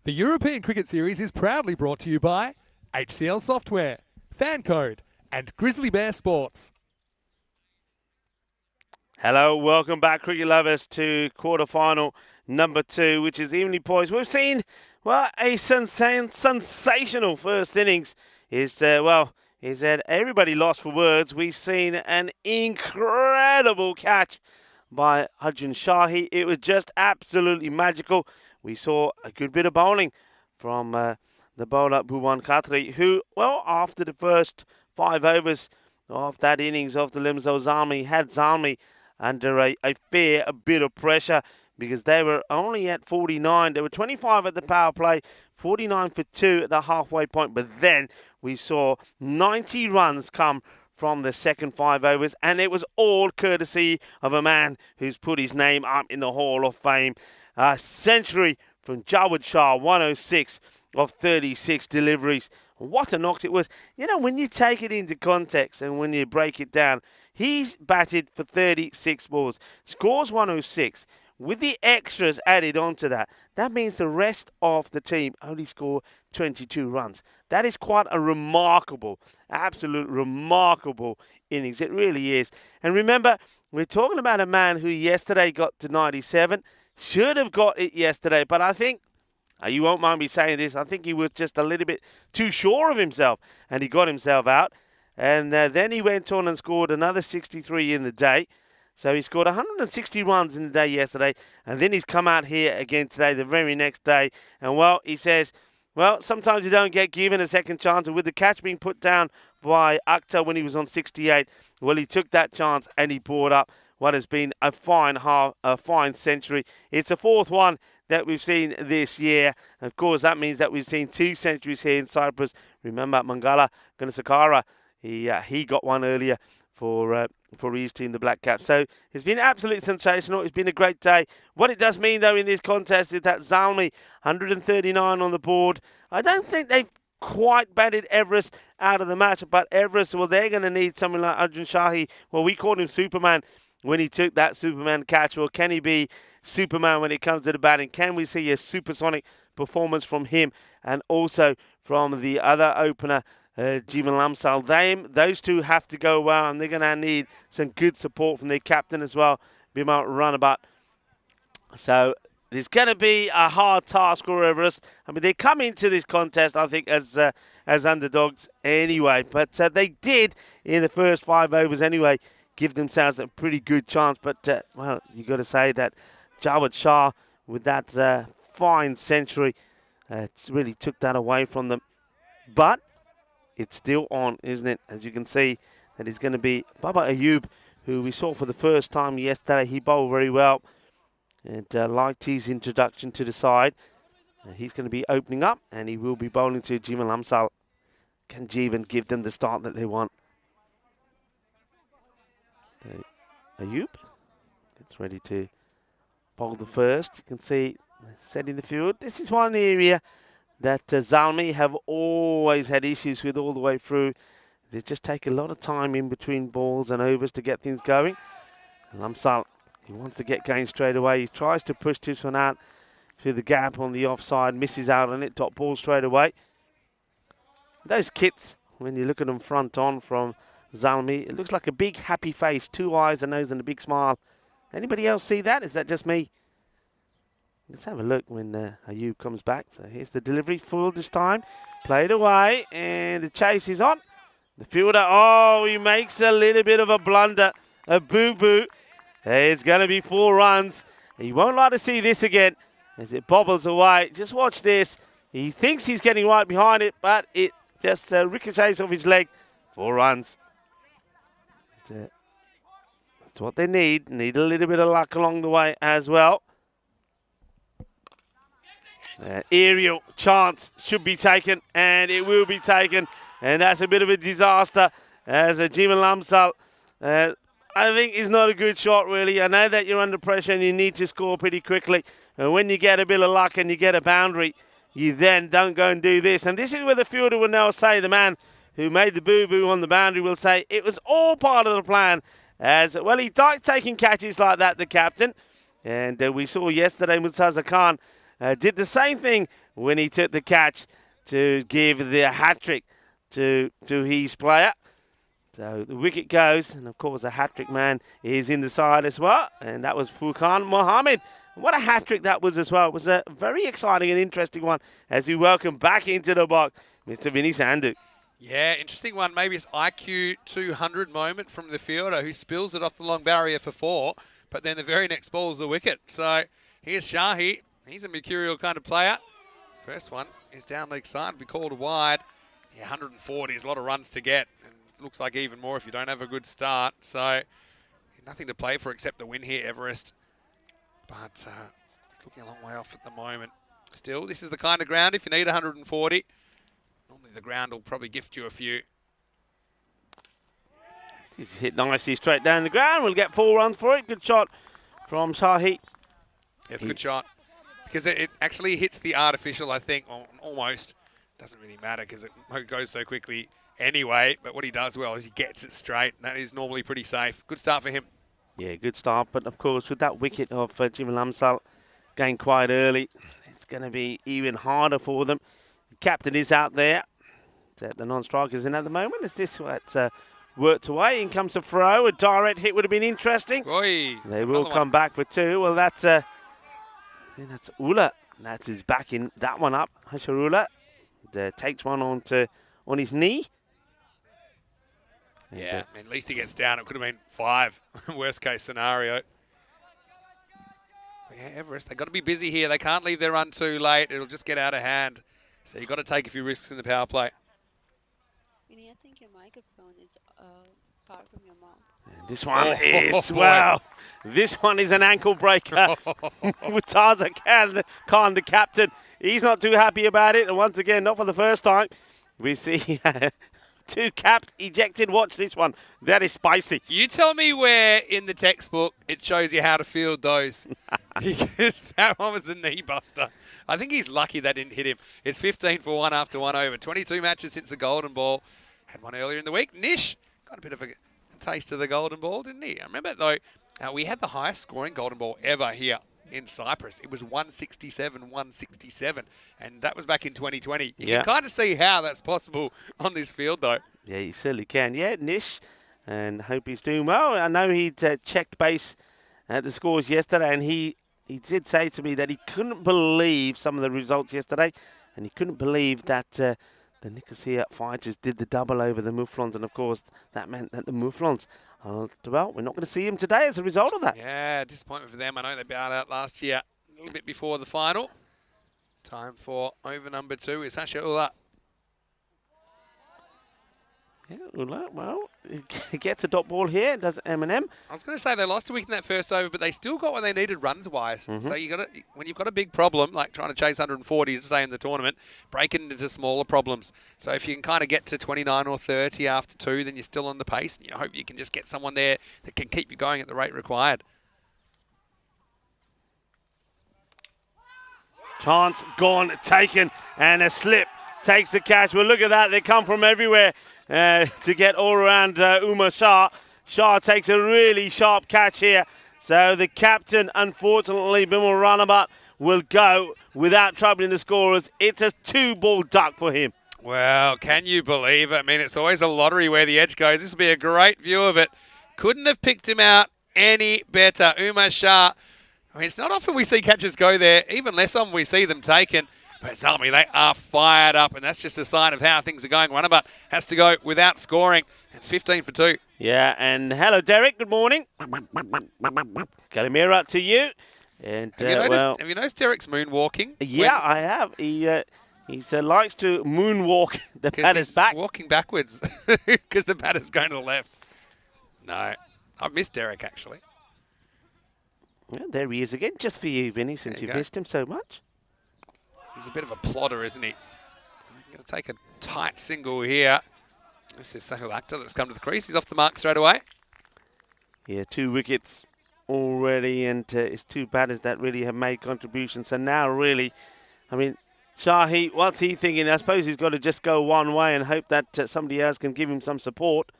The European Cricket Series is proudly brought to you by HCL Software, FanCode, and Grizzly Bear Sports. Hello, welcome back, cricket lovers, to quarter-final number 2, which is evenly poised. We've seen, well, a sensational first innings. Is that everybody lost for words. We've seen an incredible catch by Arjun Shahi. It was just absolutely magical. We saw a good bit of bowling from the bowler Bhuvan Khatri, who, well, after the first 5 overs of that innings of the Limzo Zalmi, had Zalmi under a fair bit of pressure because they were only at 49. They were 25 at the power play, 49 for 2 at the halfway point. But then we saw 90 runs come from the second 5 overs, and it was all courtesy of a man who's put his name up in the Hall of Fame. A century from Jawad Shah, 106 of 36 deliveries. What a knock it was. You know, when you take it into context and when you break it down, he's batted for 36 balls, scores 106. With the extras added onto that, that means the rest of the team only score 22 runs. That is quite a remarkable, absolute remarkable innings. It really is. And remember, we're talking about a man who yesterday got to 97, should have got it yesterday, but I think, you won't mind me saying this, I think he was just a little bit too sure of himself, and he got himself out. And then he went on and scored another 63 in the day. So he scored 160 runs in the day yesterday, and then he's come out here again today, the very next day. And, well, he says, well, sometimes you don't get given a second chance. And with the catch being put down by Akhtar when he was on 68, well, he took that chance and he brought up what has been a fine century. It's the 4th one that we've seen this year. Of course, that means that we've seen 2 centuries here in Cyprus. Remember, Mangala Gunasakara, he got one earlier for his team, the Black Caps. So it's been absolutely sensational. It's been a great day. What it does mean, though, in this contest is that Zalmi, 139 on the board. I don't think they've quite batted Everest out of the match, but Everest, well, they're going to need someone like Arjun Shahi. Well, we called him Superman when he took that Superman catch. Well, can he be Superman when it comes to the batting? Can we see a supersonic performance from him and also from the other opener, Jeevan Lamsal? Those two have to go well, and they're going to need some good support from their captain as well, Bimal Runabout. So there's going to be a hard task for Everest. I mean, they come into this contest, I think, as underdogs anyway, but they did in the first 5 overs anyway give themselves a pretty good chance. But well, you got to say that Jawad Shah with that fine century, it's really took that away from them. But it's still on, isn't it? As you can see, that is going to be Baba Ayub, who we saw for the first time yesterday. He bowled very well and liked his introduction to the side. He's going to be opening up, and he will be bowling to Jeevan Lamsal. Can Jeevan give them the start that they want? Ayub gets ready to bowl the first. You can see setting the field. This is one area that Zalmi have always had issues with all the way through. They just take a lot of time in between balls and overs to get things going. Lamsal, he wants to get going straight away. He tries to push this one out through the gap on the offside, misses out on it, top ball straight away. Those kits, when you look at them front on from Zalmi, it looks like a big happy face, 2 eyes, a nose and a big smile. Anybody else see that? Is that just me? Let's have a look when Ayub comes back. So here's the delivery, full this time. Played away, and the chase is on. The fielder, oh, he makes a little bit of a blunder, a boo-boo. It's going to be 4 runs. He won't like to see this again as it bobbles away. Just watch this. He thinks he's getting right behind it, but it just ricochets off his leg. 4 runs. That's what they need. Need a little bit of luck along the way as well. Aerial chance should be taken, and it will be taken, and that's a bit of a disaster as Jeevan Lamsal I think is not a good shot, really. I know that you're under pressure and you need to score pretty quickly, and when you get a bit of luck and you get a boundary, you then don't go and do this. And this is where the fielder will now say, the man who made the boo-boo on the boundary will say it was all part of the plan. As well, he likes taking catches like that, the captain. And we saw yesterday Murtaza Khan did the same thing when he took the catch to give the hat-trick to his player. So the wicket goes, and of course the hat-trick man is in the side as well, and that was Furqan Mohammed. What a hat-trick that was as well. It was a very exciting and interesting one as we welcome back into the box Mr. Vinny Sandhu. Yeah, interesting one. Maybe it's IQ 200 moment from the fielder who spills it off the long barrier for 4, but then the very next ball is the wicket. So here's Shahi. He's a mercurial kind of player. First one is down leg side, be called wide. Yeah, 140 is a lot of runs to get. And it looks like even more if you don't have a good start. So nothing to play for except the win here, Everest. But it's looking a long way off at the moment. Still, this is the kind of ground if you need 140. Normally the ground will probably gift you a few. He's hit nicely straight down the ground. We'll get 4 runs for it. Good shot from Shahi. It's a good shot. Because it actually hits the artificial, I think, almost. Doesn't really matter because it goes so quickly anyway. But what he does well is he gets it straight. And that is normally pretty safe. Good start for him. Yeah, good start. But, of course, with that wicket of Jim Lamsal going quite early, it's going to be even harder for them. The captain is out there. The non-striker's in at the moment. Is this what's worked away? In comes the throw. A direct hit would have been interesting. Oi, they will come back for 2. Well, that's Ula. That's his backing that one up. Hasharula takes one on his knee. Yeah, at least he gets down. It could have been 5, worst case scenario. But yeah, Everest, they've got to be busy here. They can't leave their run too late. It'll just get out of hand. So you've got to take a few risks in the power play. Vinny, I think your microphone is far from your mouth. And this one is, well, this one is an ankle breaker with Taza Khan, the captain. He's not too happy about it. And once again, not for the first time, we see 2 caps ejected. Watch this one. That is spicy. You tell me where in the textbook it shows you how to field those. Because that one was a knee buster. I think he's lucky that didn't hit him. It's 15 for 1 after 1 over. 22 matches since the golden ball. Had one earlier in the week. Nish got a bit of a taste of the golden ball, didn't he? I remember, though, we had the highest scoring golden ball ever here in Cyprus. It was 167. And that was back in 2020. You can kind of see how that's possible on this field, though. Yeah, you certainly can. Yeah, Nish, and hope he's doing well. I know he'd checked base at the scores yesterday, and he did say to me that he couldn't believe some of the results yesterday, and he couldn't believe that the Nicosia fighters did the double over the Mouflons, and of course that meant that the Mouflons, well, we're not going to see him today as a result of that. Yeah, disappointment for them. I know they bowed out last year a little bit before the final. Time for over number 2 is Sasha Ula. Yeah, Ula, well, he gets a dot ball here, does Eminem. I was going to say they lost a wicket in that first over, but they still got what they needed runs-wise. So you got to, when you've got a big problem, like trying to chase 140 to stay in the tournament, break it into smaller problems. So if you can kind of get to 29 or 30 after 2, then you're still on the pace. And you hope you can just get someone there that can keep you going at the rate required. Chance gone, taken, and a slip takes the catch. Well, look at that. They come from everywhere to get all around Umar Shah. Shah takes a really sharp catch here. So the captain, unfortunately, Bimal Ranabat, will go without troubling the scorers. It's a 2-ball duck for him. Well, can you believe it? I mean, it's always a lottery where the edge goes. This will be a great view of it. Couldn't have picked him out any better. Umar Shah. I mean, it's not often we see catches go there, even less often we see them taken. But tell me, they are fired up, and that's just a sign of how things are going. Runabout has to go without scoring. It's 15 for 2. Yeah, and hello, Derek. Good morning. Kalimera to you. And have you noticed Derek's moonwalking? Yeah, I have. He likes to moonwalk the batter's back. He's walking backwards because the batter's going to the left. No, I've missed Derek, actually. Well, there he is again, just for you, Vinny, since you've missed him so much. He's a bit of a plodder, isn't he? Going to take a tight single here. This is Sahil Akhtar that's come to the crease. He's off the mark straight away. Yeah, 2 wickets already, and it's 2 batters that really have made contributions. So now really, I mean, Shahi, what's he thinking? I suppose he's got to just go one way and hope that somebody else can give him some support.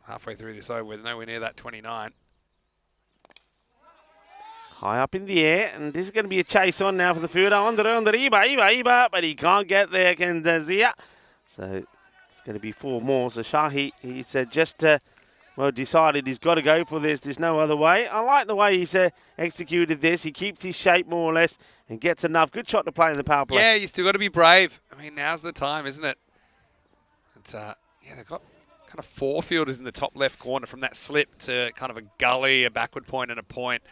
Halfway through this over, we're nowhere near that 29. High up in the air, and this is going to be a chase on now for the fielder. Under Iba, but he can't get there, Zia. So it's going to be 4 more. So Shahi, he's just decided he's got to go for this. There's no other way. I like the way he's executed this. He keeps his shape more or less and gets enough. Good shot to play in the power play. Yeah, you still got to be brave. I mean, now's the time, isn't it? It's, yeah, they've got kind of 4 fielders in the top left corner from that slip to kind of a gully, a backward point, and a point.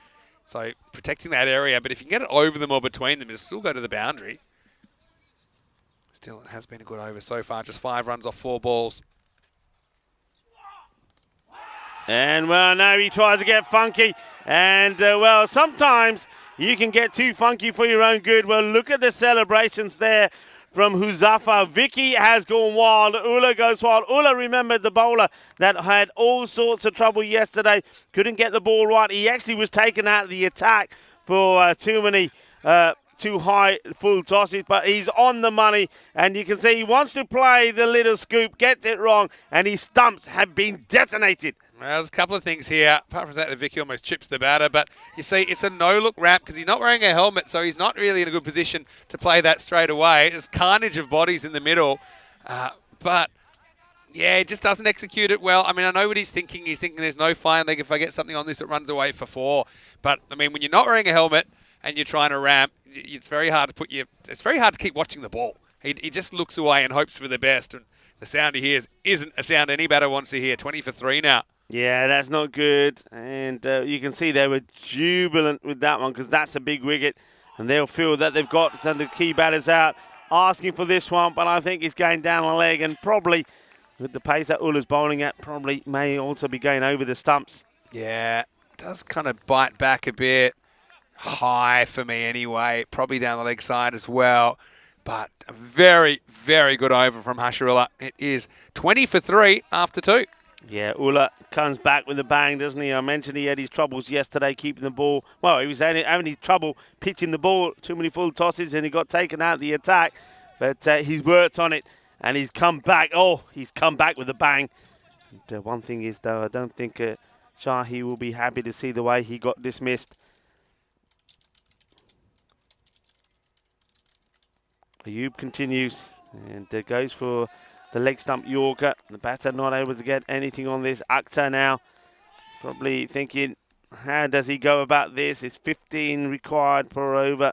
So protecting that area, but if you can get it over them or between them, it'll still go to the boundary. Still, it has been a good over so far. Just 5 runs off 4 balls. And, well, now he tries to get funky. And, well, sometimes you can get too funky for your own good. Well, look at the celebrations there from Huzafa. Vicky has gone wild. Ula goes wild. Ula remembered the bowler that had all sorts of trouble yesterday. Couldn't get the ball right. He actually was taken out of the attack for too high full tosses, but he's on the money, and you can see he wants to play the little scoop, gets it wrong, and his stumps have been detonated. Well, there's a couple of things here. Apart from that, Vicky almost chips the batter, but you see it's a no-look ramp because he's not wearing a helmet, so he's not really in a good position to play that straight away. There's carnage of bodies in the middle, but yeah, he just doesn't execute it well. I mean, I know what he's thinking. He's thinking there's no fine leg. If I get something on this, it runs away for 4. But, I mean, when you're not wearing a helmet and you're trying to ramp, it's very hard to it's very hard to keep watching the ball. He just looks away and hopes for the best, and the sound he hears isn't a sound any batter wants to hear. 20 for 3 now. Yeah, that's not good. And you can see they were jubilant with that one because that's a big wicket. And they'll feel that they've got the key batters out asking for this one. But I think he's going down a leg, and probably with the pace that Ula's bowling at, probably may also be going over the stumps. Yeah, does kind of bite back a bit. High for me anyway. Probably down the leg side as well. But a very, very good over from Hasharullah. It is 20 for 3 after 2. Yeah, Ula comes back with a bang, doesn't he? I mentioned he had his troubles yesterday keeping the ball. Well, he was having his trouble pitching the ball, too many full tosses, and he got taken out of the attack. But he's worked on it, and he's come back. Oh, he's come back with a bang. And, one thing is, though, I don't think Shahi will be happy to see the way he got dismissed. Ayub continues and goes for the leg stump Yorker. The batter not able to get anything on this. Akhtar now probably thinking, how does he go about this? It's 15 required per over.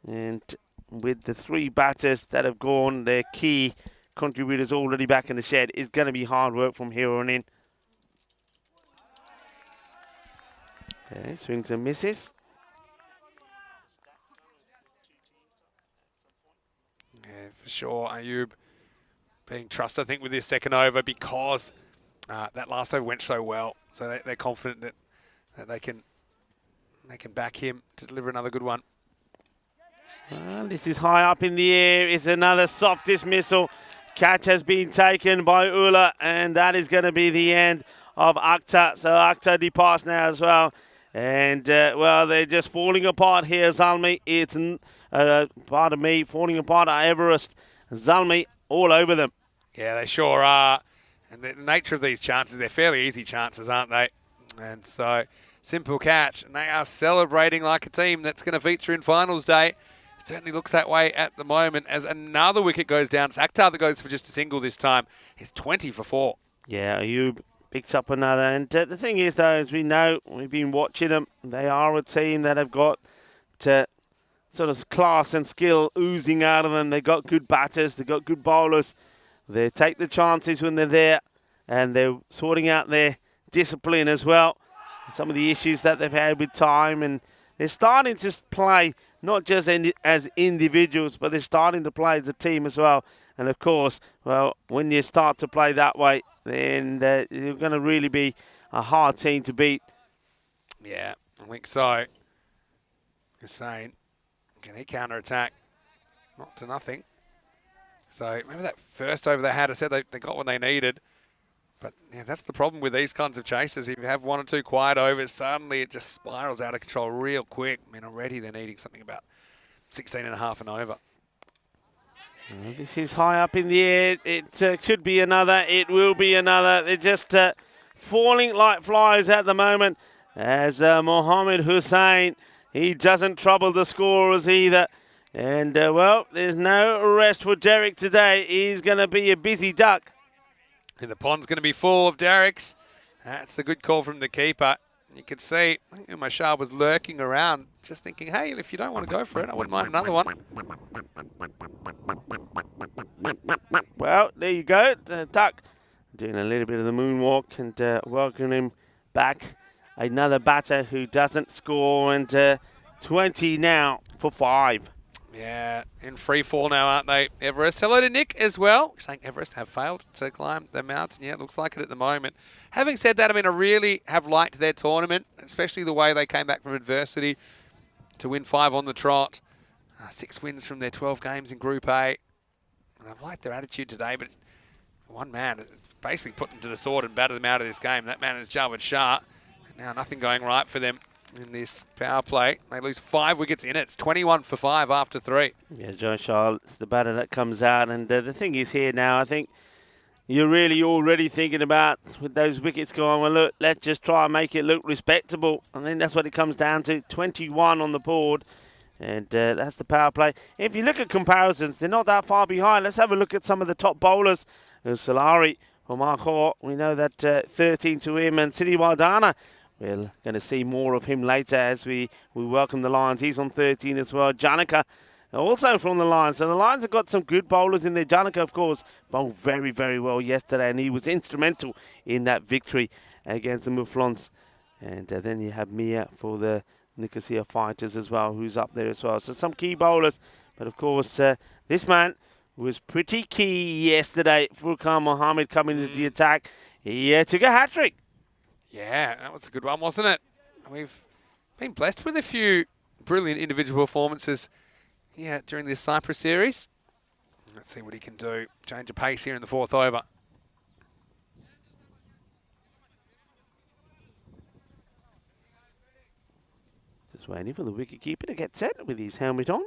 And with the 3 batters that have gone, their key contributors already back in the shed, it's going to be hard work from here on in. Okay, swings and misses. Yeah, for sure. Ayub being trusted, I think, with this second over because that last over went so well. So they're confident that they can back him to deliver another good one. Well, this is high up in the air. It's another soft dismissal. Catch has been taken by Ula, and that is going to be the end of Akhtar. So Akhtar departs now as well. And, well, they're just falling apart here, Zalmi. It's, pardon me, falling apart at Everest. Zalmi all over them. Yeah, they sure are. And the nature of these chances, they're fairly easy chances, aren't they? And so, simple catch. And they are celebrating like a team that's going to feature in finals day. It certainly looks that way at the moment as another wicket goes down. It's Akhtar that goes for just a single this time. It's 20 for 4. Yeah, Ayub picks up another. And the thing is, though, as we know, we've been watching them. They are a team that have got sort of class and skill oozing out of them. They've got good batters. They've got good bowlers. They take the chances when they're there, and they're sorting out their discipline as well. Some of the issues that they've had with time, and they're starting to play not just as individuals, but they're starting to play as a team as well. And of course, well, when you start to play that way, then you're going to really be a hard team to beat. Yeah, I think so. Just saying, can he counter-attack? Not to nothing. So remember that first over they had? I said they got what they needed. But yeah, that's the problem with these kinds of chases. If you have 1 or 2 quiet overs, suddenly it just spirals out of control real quick. I mean, already they're needing something about 16.5 and over. Well, this is high up in the air. It should be another. It will be another. They're just falling like flies at the moment. as Mohammed Hussein. He doesn't trouble the scorers either. And, well, there's no rest for Derek today. He's going to be a busy duck. And the pond's going to be full of Derricks. That's a good call from the keeper. You can see Mashar was lurking around, just thinking, hey, if you don't want to go for it, I wouldn't mind another one. Well, there you go. The duck doing a little bit of the moonwalk and welcoming him back. Another batter who doesn't score, and 20 now for 5. Yeah, in free fall now, aren't they, Everest? Hello to Nick as well, saying Everest have failed to climb the mountain. Yeah, it looks like it at the moment. Having said that, I mean, I really have liked their tournament, especially the way they came back from adversity to win 5 on the trot. 6 wins from their 12 games in Group A. And I've liked their attitude today, but one man basically put them to the sword and battered them out of this game. That man is Jawad Shah. And now nothing going right for them in this power play. They lose 5 wickets in it. It's 21 for 5 after 3. Yeah, Joe Shaw, it's the batter that comes out. And the thing is here now, I think you're really already thinking about, with those wickets going, well, look, let's just try and make it look respectable. I think that's what it comes down to. 21 on the board. And that's the power play. If you look at comparisons, they're not that far behind. Let's have a look at some of the top bowlers. Solari from Arcor. We know that 13 to him. And Sidi Wardana, we're going to see more of him later as we welcome the Lions. He's on 13 as well. Janaka also from the Lions. So the Lions have got some good bowlers in there. Janaka, of course, bowled very, very well yesterday. And he was instrumental in that victory against the Muflons. And then you have Mia for the Nicosia Fighters as well, who's up there as well. So some key bowlers. But, of course, this man was pretty key yesterday. Furqan Mohammed coming into the attack. He took a hat-trick. Yeah, that was a good one, wasn't it? We've been blessed with a few brilliant individual performances during this Cyprus series. Let's see what he can do. Change of pace here in the 4th over. Just waiting for the wicketkeeper to get set with his helmet on.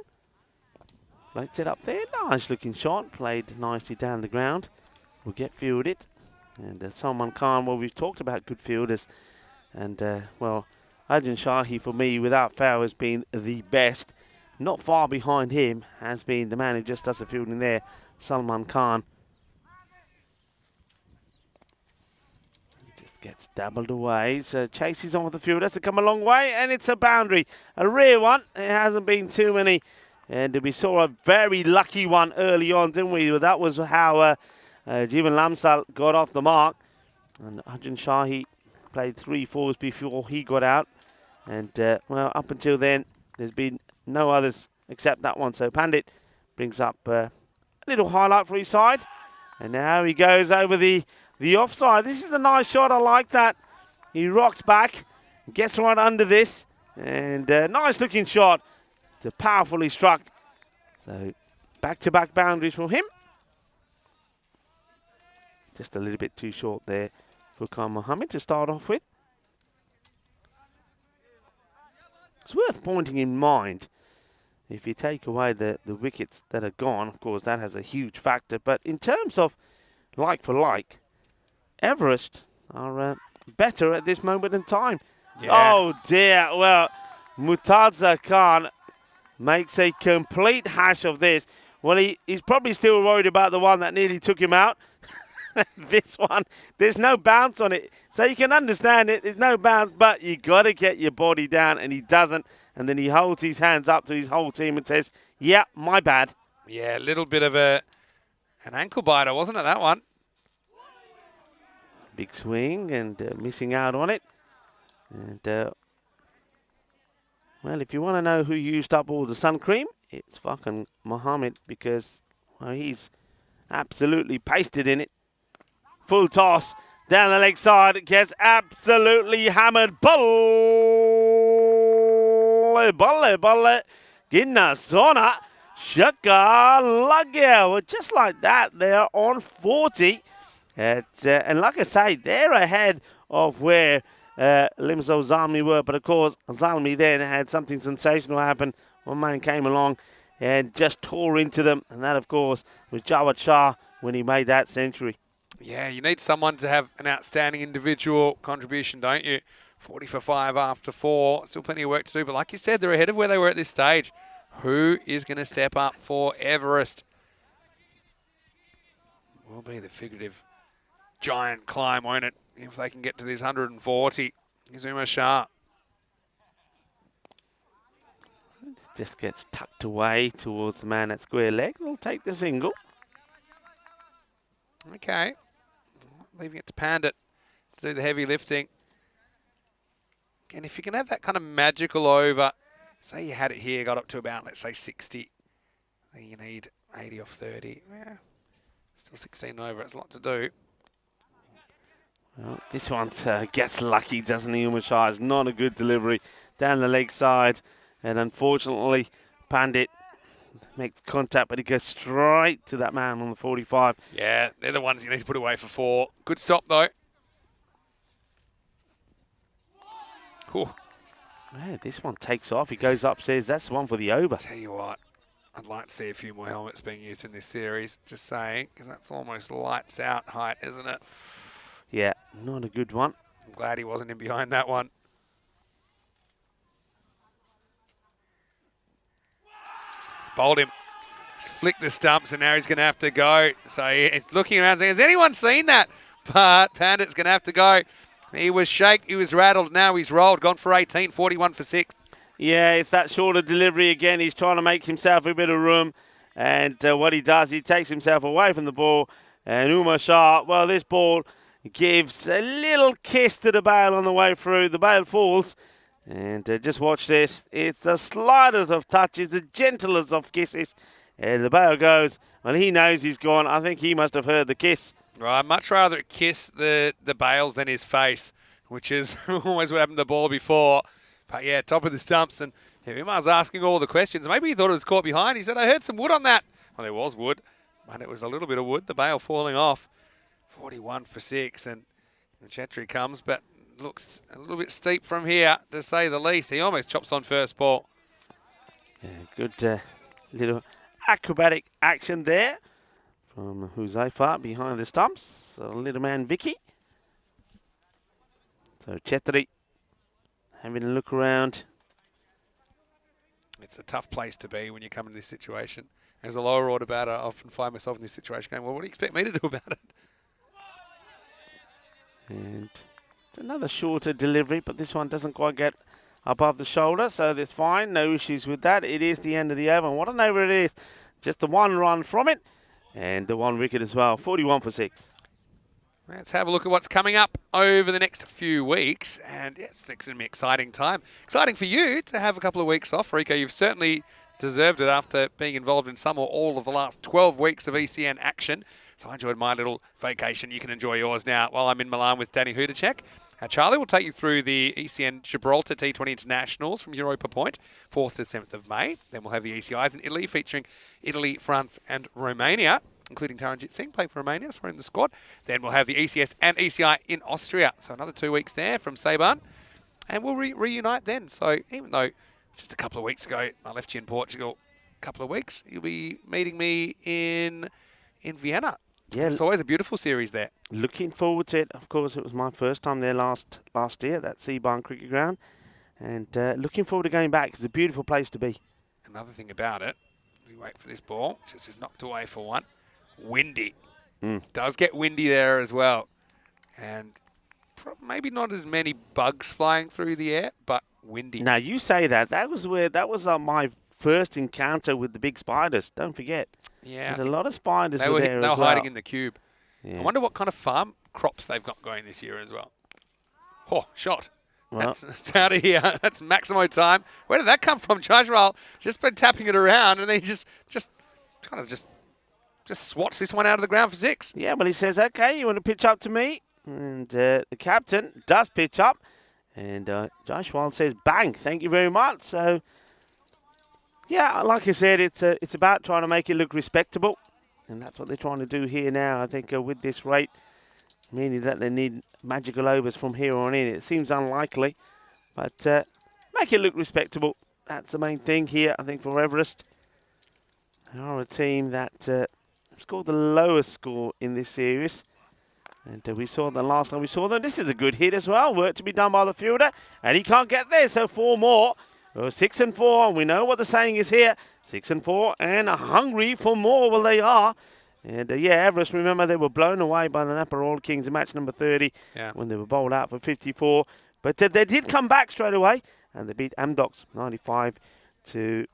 Floats it up there. Nice looking shot. Played nicely down the ground. Will get fielded. And Salman Khan, well, we've talked about good fielders. And, well, Arjun Shahi, for me, without fail, has been the best. Not far behind him has been the man who just does the fielding there, Salman Khan. He just gets dabbled away. So chases on with the field. That's come a long way, and it's a boundary. A rare one. It hasn't been too many. And we saw a very lucky one early on, didn't we? Well, that was how Jivan Lamsal got off the mark. And Arjun Shahi played 3 fours before he got out. And, well, up until then, there's been no others except that one. So Pandit brings up a little highlight for his side. And now he goes over the offside. This is a nice shot. I like that. He rocks back, gets right under this. And nice looking shot. It's powerfully struck. So back-to-back boundaries for him. Just a little bit too short there for Khan Mohammed to start off with. It's worth pointing in mind, if you take away the wickets that are gone, of course, that has a huge factor. But in terms of like for like, Everest are better at this moment in time. Yeah. Oh, dear. Well, Murtaza Khan makes a complete hash of this. Well, he's probably still worried about the one that nearly took him out. This one, there's no bounce on it. So you can understand it. There's no bounce, but you got to get your body down, and he doesn't. And then he holds his hands up to his whole team and says, yeah, my bad. Yeah, a little bit of an ankle biter, wasn't it, that one? Big swing and missing out on it. And, well, if you want to know who used up all the sun cream, it's fucking Mohammed, because, well, he's absolutely pasted in it. Full toss down the leg side. Gets absolutely hammered. Balle, balle, balle. Ginna Sona. Shaka Lagya. Well, just like that, they're on 40. And like I say, they're ahead of where Limzo Zalmi were. But, of course, Zalmi then had something sensational happen. One man came along and just tore into them. And that, of course, was Jawad Shah when he made that century. Yeah, you need someone to have an outstanding individual contribution, don't you? 40 for 5 after 4. Still plenty of work to do, but like you said, they're ahead of where they were at this stage. Who is going to step up for Everest? Will be the figurative giant climb, won't it? If they can get to this 140. Izuma Shah. Just gets tucked away towards the man at square leg. They'll take the single. Okay. Leaving it to Pandit to do the heavy lifting. And if you can have that kind of magical over, say you had it here, got up to about, let's say, 60. Then you need 80 off 30. Yeah. Still 16 over. It's a lot to do. Well, this one gets lucky, doesn't he, Umashai? It's not a good delivery down the leg side. And unfortunately, Pandit makes contact, but he goes straight to that man on the 45. Yeah, they're the ones you need to put away for 4. Good stop, though. Whew. Yeah, this one takes off. He goes upstairs. That's the one for the over. Tell you what, I'd like to see a few more helmets being used in this series. Just saying, because that's almost lights out height, isn't it? Yeah, not a good one. I'm glad he wasn't in behind that one. Bowled him. Just flicked the stumps, and now he's going to have to go. So he's looking around saying, has anyone seen that? But Pandit's going to have to go. He was shaken, he was rattled, now he's rolled, gone for 18, 41 for 6. Yeah, it's that shorter delivery again. He's trying to make himself a bit of room. And what he does, he takes himself away from the ball. And Umar Shah, well, this ball gives a little kiss to the bail on the way through. The bail falls. And just watch this. It's the slightest of touches, the gentlest of kisses. And the bail goes. Well, he knows he's gone. I think he must have heard the kiss. Right, I'd much rather it kiss the bails than his face, which is always what happened to the ball before. But yeah, top of the stumps. And Umar's asking all the questions. Maybe he thought it was caught behind. He said, I heard some wood on that. Well, there was wood, but it was a little bit of wood. The bail falling off. 41 for 6. And Chetri comes, but looks a little bit steep from here, to say the least. He almost chops on first ball. Yeah, good little acrobatic action there from Huzaifa behind the stumps. Little man Vicky. So Chetri having a look around. It's a tough place to be when you come into this situation. As a lower order batter, I often find myself in this situation going, well, what do you expect me to do about it? And it's another shorter delivery, but this one doesn't quite get above the shoulder, so that's fine. No issues with that. It is the end of the over. And what an over it is. Just the one run from it, and the one wicket as well. 41 for 6. Let's have a look at what's coming up over the next few weeks. And yeah, it's going to be an exciting time. Exciting for you to have a couple of weeks off, Rico. You've certainly deserved it after being involved in some or all of the last 12 weeks of ECN action. So I enjoyed my little vacation. You can enjoy yours now while I'm in Milan with Danny Hudacek. Charlie will take you through the ECN Gibraltar T20 Internationals from Europa Point, 4th to 7th of May. Then we'll have the ECIs in Italy featuring Italy, France and Romania, including Taranjit Singh playing for Romania, so we're in the squad. Then we'll have the ECS and ECI in Austria. So another 2 weeks there from Saban. And we'll reunite then. So even though just a couple of weeks ago I left you in Portugal, a couple of weeks, you'll be meeting me in Vienna. Yeah, it's always a beautiful series there. Looking forward to it. Of course, it was my first time there last year, that Seabarn Cricket Ground. And looking forward to going back. It's a beautiful place to be. Another thing about it, we wait for this ball, which is just knocked away for one. Windy. Does get windy there as well. And maybe not as many bugs flying through the air, but windy. Now, you say that. That was my first encounter with the big spiders. Don't forget. Yeah. There's a lot of spiders they were there They were as well. hiding in the cube. Yeah. I wonder what kind of farm crops they've got going this year as well. Oh, shot. Well, That's out of here. That's Maximo time. Where did that come from? Jajral just been tapping it around, and then he just swats this one out of the ground for 6. yeah, well, he says, okay, you want to pitch up to me? And the captain does pitch up. And Joshua says, bang, thank you very much. So, yeah, like I said, it's about trying to make it look respectable. And that's what they're trying to do here now, I think, with this rate. Meaning that they need magical overs from here on in. It seems unlikely. But make it look respectable. That's the main thing here, I think, for Everest. They are a team that scored the lowest score in this series. And we saw them last time we saw them. This is a good hit as well. Work to be done by the fielder. And he can't get there, so 4 more. 6 and 4. We know what the saying is here. 6 and 4 and hungry for more. Well, they are. And yeah, Everest, remember, they were blown away by the Napa Royal Kings in match number 30 when they were bowled out for 54. But they did come back straight away, and they beat Amdocs 95 to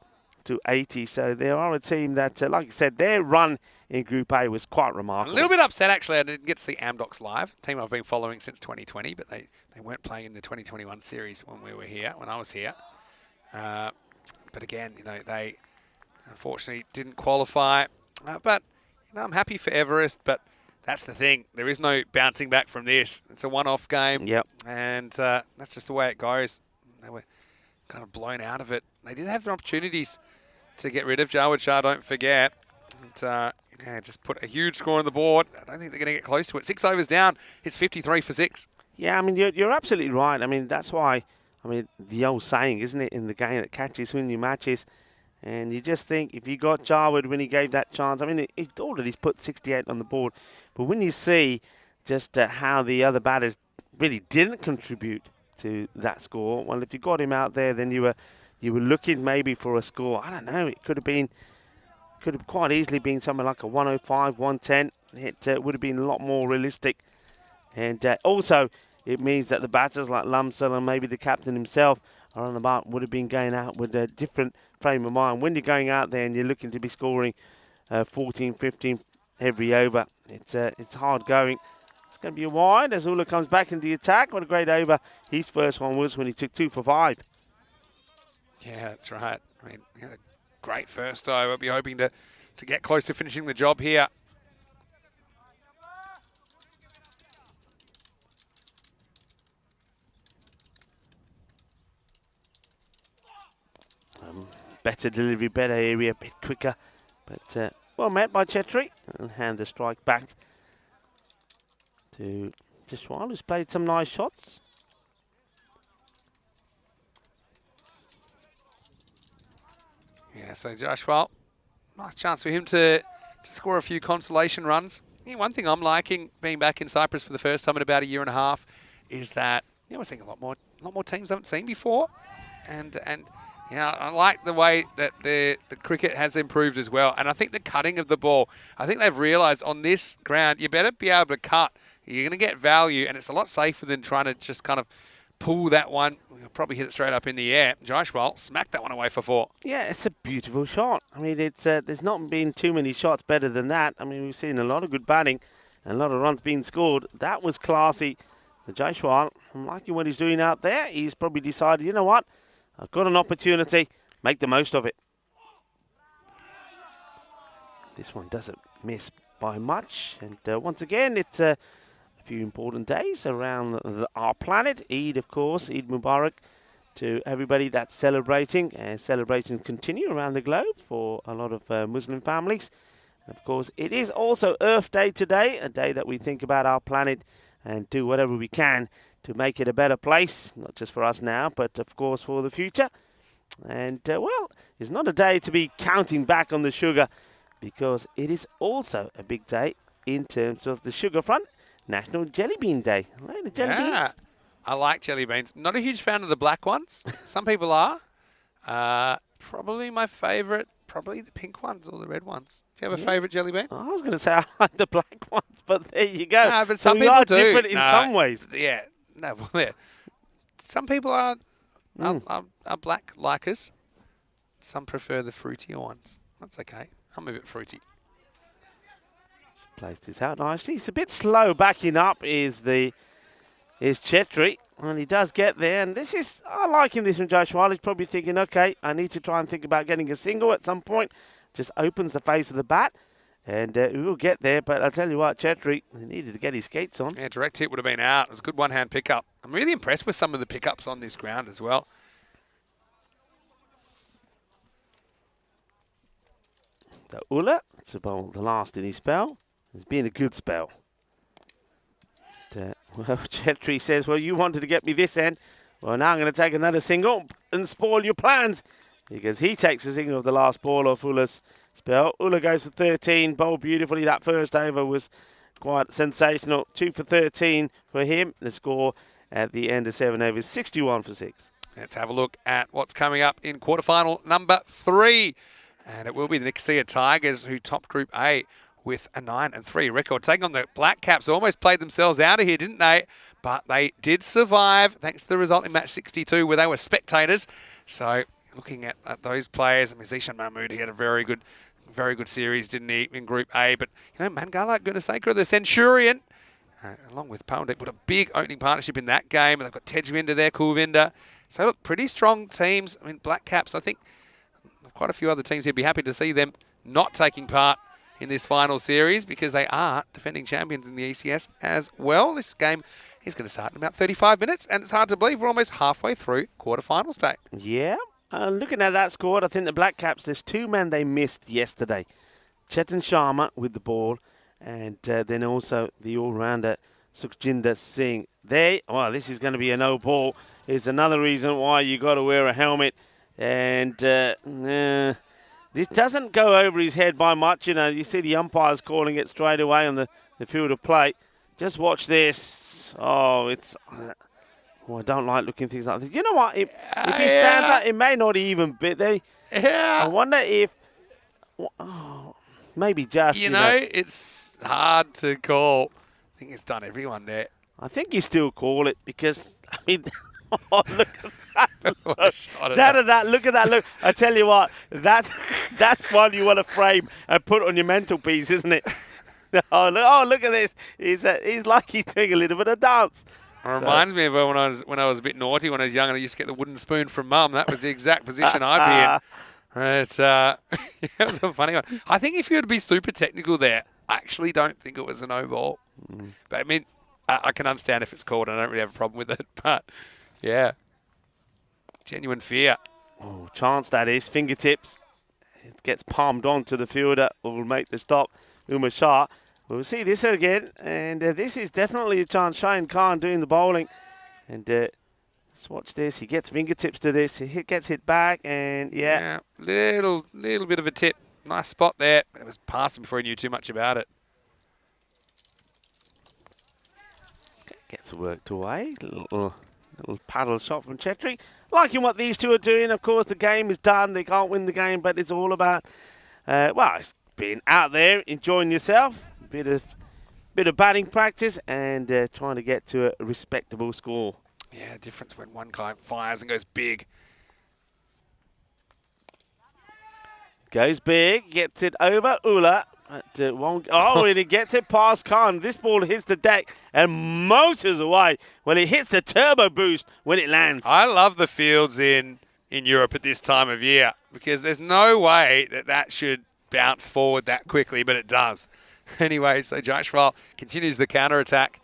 80. So they are a team that, like I said, their run in Group A was quite remarkable. A little bit upset, actually. I didn't get to see Amdocs live, a team I've been following since 2020, but they weren't playing in the 2021 series when I was here. But again, you know, they unfortunately didn't qualify. But you know, I'm happy for Everest, but that's the thing. There is no bouncing back from this. It's a one-off game. Yep. And that's just the way it goes. They were kind of blown out of it. They did have opportunities to get rid of Jawad Shah, don't forget. And yeah, just put a huge score on the board. I don't think they're going to get close to it. 6 overs down. It's 53 for 6. Yeah, I mean, you're absolutely right. I mean, that's why, I mean, the old saying, isn't it, in the game that catches win your matches. And you just think, if you got Jarwood when he gave that chance, I mean, he'd already put 68 on the board. But when you see just how the other batters really didn't contribute to that score, well, if you got him out there, then you were looking maybe for a score. I don't know, it could have quite easily been something like a 105, 110. It would have been a lot more realistic. And also, it means that the batters like Lumsden and maybe the captain himself are on the mark, would have been going out with a different frame of mind. When you're going out there and you're looking to be scoring 14, 15 every over, it's hard going. It's going to be a wide as Ula comes back into the attack. What a great over his first one was when he took 2 for 5. Yeah, that's right. I mean, he had a great first over. I'll be hoping to get close to finishing the job here. Better delivery, better area, a bit quicker. But well met by Chetri. And hand the strike back to Jashwal, who's played some nice shots. Yeah, so Jashwal, nice chance for him to score a few consolation runs. Yeah, one thing I'm liking being back in Cyprus for the first time in about a year and a half is that we're seeing a lot more teams I haven't seen before, and yeah, I like the way that the cricket has improved as well. And I think the cutting of the ball, I think they've realised on this ground, you better be able to cut. You're going to get value, and it's a lot safer than trying to just kind of pull that one. You'll probably hit it straight up in the air. Jaishwal smacked that one away for 4. Yeah, it's a beautiful shot. I mean, it's there's not been too many shots better than that. I mean, we've seen a lot of good batting and a lot of runs being scored. That was classy. The Jaishwal, I'm liking what he's doing out there. He's probably decided, you know what? I've got an opportunity, make the most of it. This one doesn't miss by much. And once again, it's a few important days around our planet. Eid, of course, Eid Mubarak to everybody that's celebrating. Celebrations continue around the globe for a lot of Muslim families. And of course, it is also Earth Day today, a day that we think about our planet and do whatever we can to make it a better place, not just for us now, but of course for the future. And well, it's not a day to be counting back on the sugar, because it is also a big day in terms of the sugar front. National Jelly Bean Day. Right, the jelly beans. I like jelly beans. Not a huge fan of the black ones. Some people are. Probably my favourite, probably the pink ones or the red ones. Do you have a favourite jelly bean? I was going to say I like the black ones, but there you go. No, but so some we people are do. different in some ways. Yeah. No, well, yeah. Some people are black likers. Some prefer the fruitier ones. That's okay. I'm a bit fruity. He's placed this out nicely. He's a bit slow backing up is Chetri. And he does get there. And this is, I like him this from Joshua. He's probably thinking, okay, I need to try and think about getting a single at some point. Just opens the face of the bat. And we will get there, but I'll tell you what, Chetri, he needed to get his skates on. Yeah, direct hit would have been out. It was a good one-hand pickup. I'm really impressed with some of the pickups on this ground as well. The Ula, to bowl the last in his spell. It's been a good spell. Well, Chetri says, well, you wanted to get me this end. Well, now I'm going to take another single and spoil your plans. Because he takes the single of the last ball of Ula's spell. Ula goes for 13, bowled beautifully. That first over was quite sensational. 2 for 13 for him. The score at the end of 7 overs, 61 for 6. Let's have a look at what's coming up in quarterfinal number 3. And it will be the Nicosia Tigers who topped Group A with a 9-3 record. Taking on the Black Caps, almost played themselves out of here, didn't they? But they did survive thanks to the result in match 62 where they were spectators. So looking at those players, I mean, Zishan Mahmood, he had a very good series, didn't he, in Group A. But, you know, Mangala Gunasekara, the Centurion, along with Palmdip, put a big opening partnership in that game. And they've got Tejwinder there, Kulwinder. So, look, pretty strong teams. I mean, Black Caps, I think quite a few other teams here would be happy to see them not taking part in this final series because they are defending champions in the ECS as well. This game is going to start in about 35 minutes, and it's hard to believe we're almost halfway through quarterfinals day. Yeah, looking at that squad, I think the Black Caps, there's 2 men they missed yesterday. Chetan Sharma with the ball, and then also the all-rounder Sukhjinder Singh. This is going to be a no ball. It's another reason why you got to wear a helmet. And this doesn't go over his head by much. You know, you see the umpires calling it straight away on the field of play. Just watch this. Oh, it's... I don't like looking things like this. You know what? If he stands up, it may not even be there. Yeah. I wonder if... Oh, maybe just, you know, it's hard to call. I think it's done everyone there. I think you still call it because, I mean... Oh, look at that. Look at that look. I tell you what, that's one you want to frame and put on your mantelpiece, isn't it? Oh, look at this. He's like he's doing a little bit of dance. It reminds me of when I was a bit naughty when I was young and I used to get the wooden spoon from Mum. That was the exact position I'd be in. But it was a funny one. I think if you were to be super technical there, I actually don't think it was a no ball. But I mean, I can understand if it's called. I don't really have a problem with it, but... Yeah. Genuine fear. Oh, chance that is. Fingertips. It gets palmed on to the fielder who will make the stop. Umar Shah. We'll see this again. And this is definitely a chance. Shane Khan doing the bowling. And let's watch this. He gets fingertips to this. He gets hit back. And yeah. Little bit of a tip. Nice spot there. It was passing before he knew too much about it. Gets worked away. Little paddle shot from Chetri. Liking what these two are doing. Of course, the game is done. They can't win the game, but it's all about, it's being out there, enjoying yourself, bit of batting practice, and trying to get to a respectable score. Yeah, difference when one guy fires and goes big. Goes big, gets it over Ula. And he gets it past Khan. This ball hits the deck and motors away when it hits the turbo boost when it lands. I love the fields in Europe at this time of year because there's no way that should bounce forward that quickly, but it does. Anyway, so Jaishwal continues the counter-attack.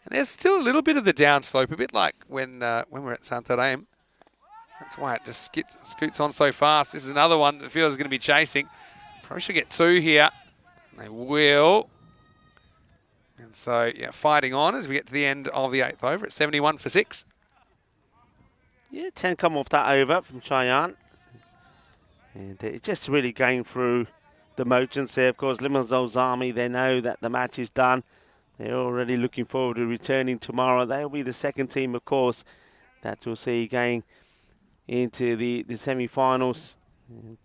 And there's still a little bit of the downslope, a bit like when we're at Santarém. That's why it just scoots on so fast. This is another one that the field is going to be chasing. Probably should get 2 here. They will. And so, yeah, fighting on as we get to the end of the 8th over at 71 for 6. Yeah, 10 come off that over from Cheyenne. And it's just really going through the motions there. Of course, Limassol Army, they know that the match is done. They're already looking forward to returning tomorrow. They'll be the second team, of course, that we'll see going into the semi-finals. And,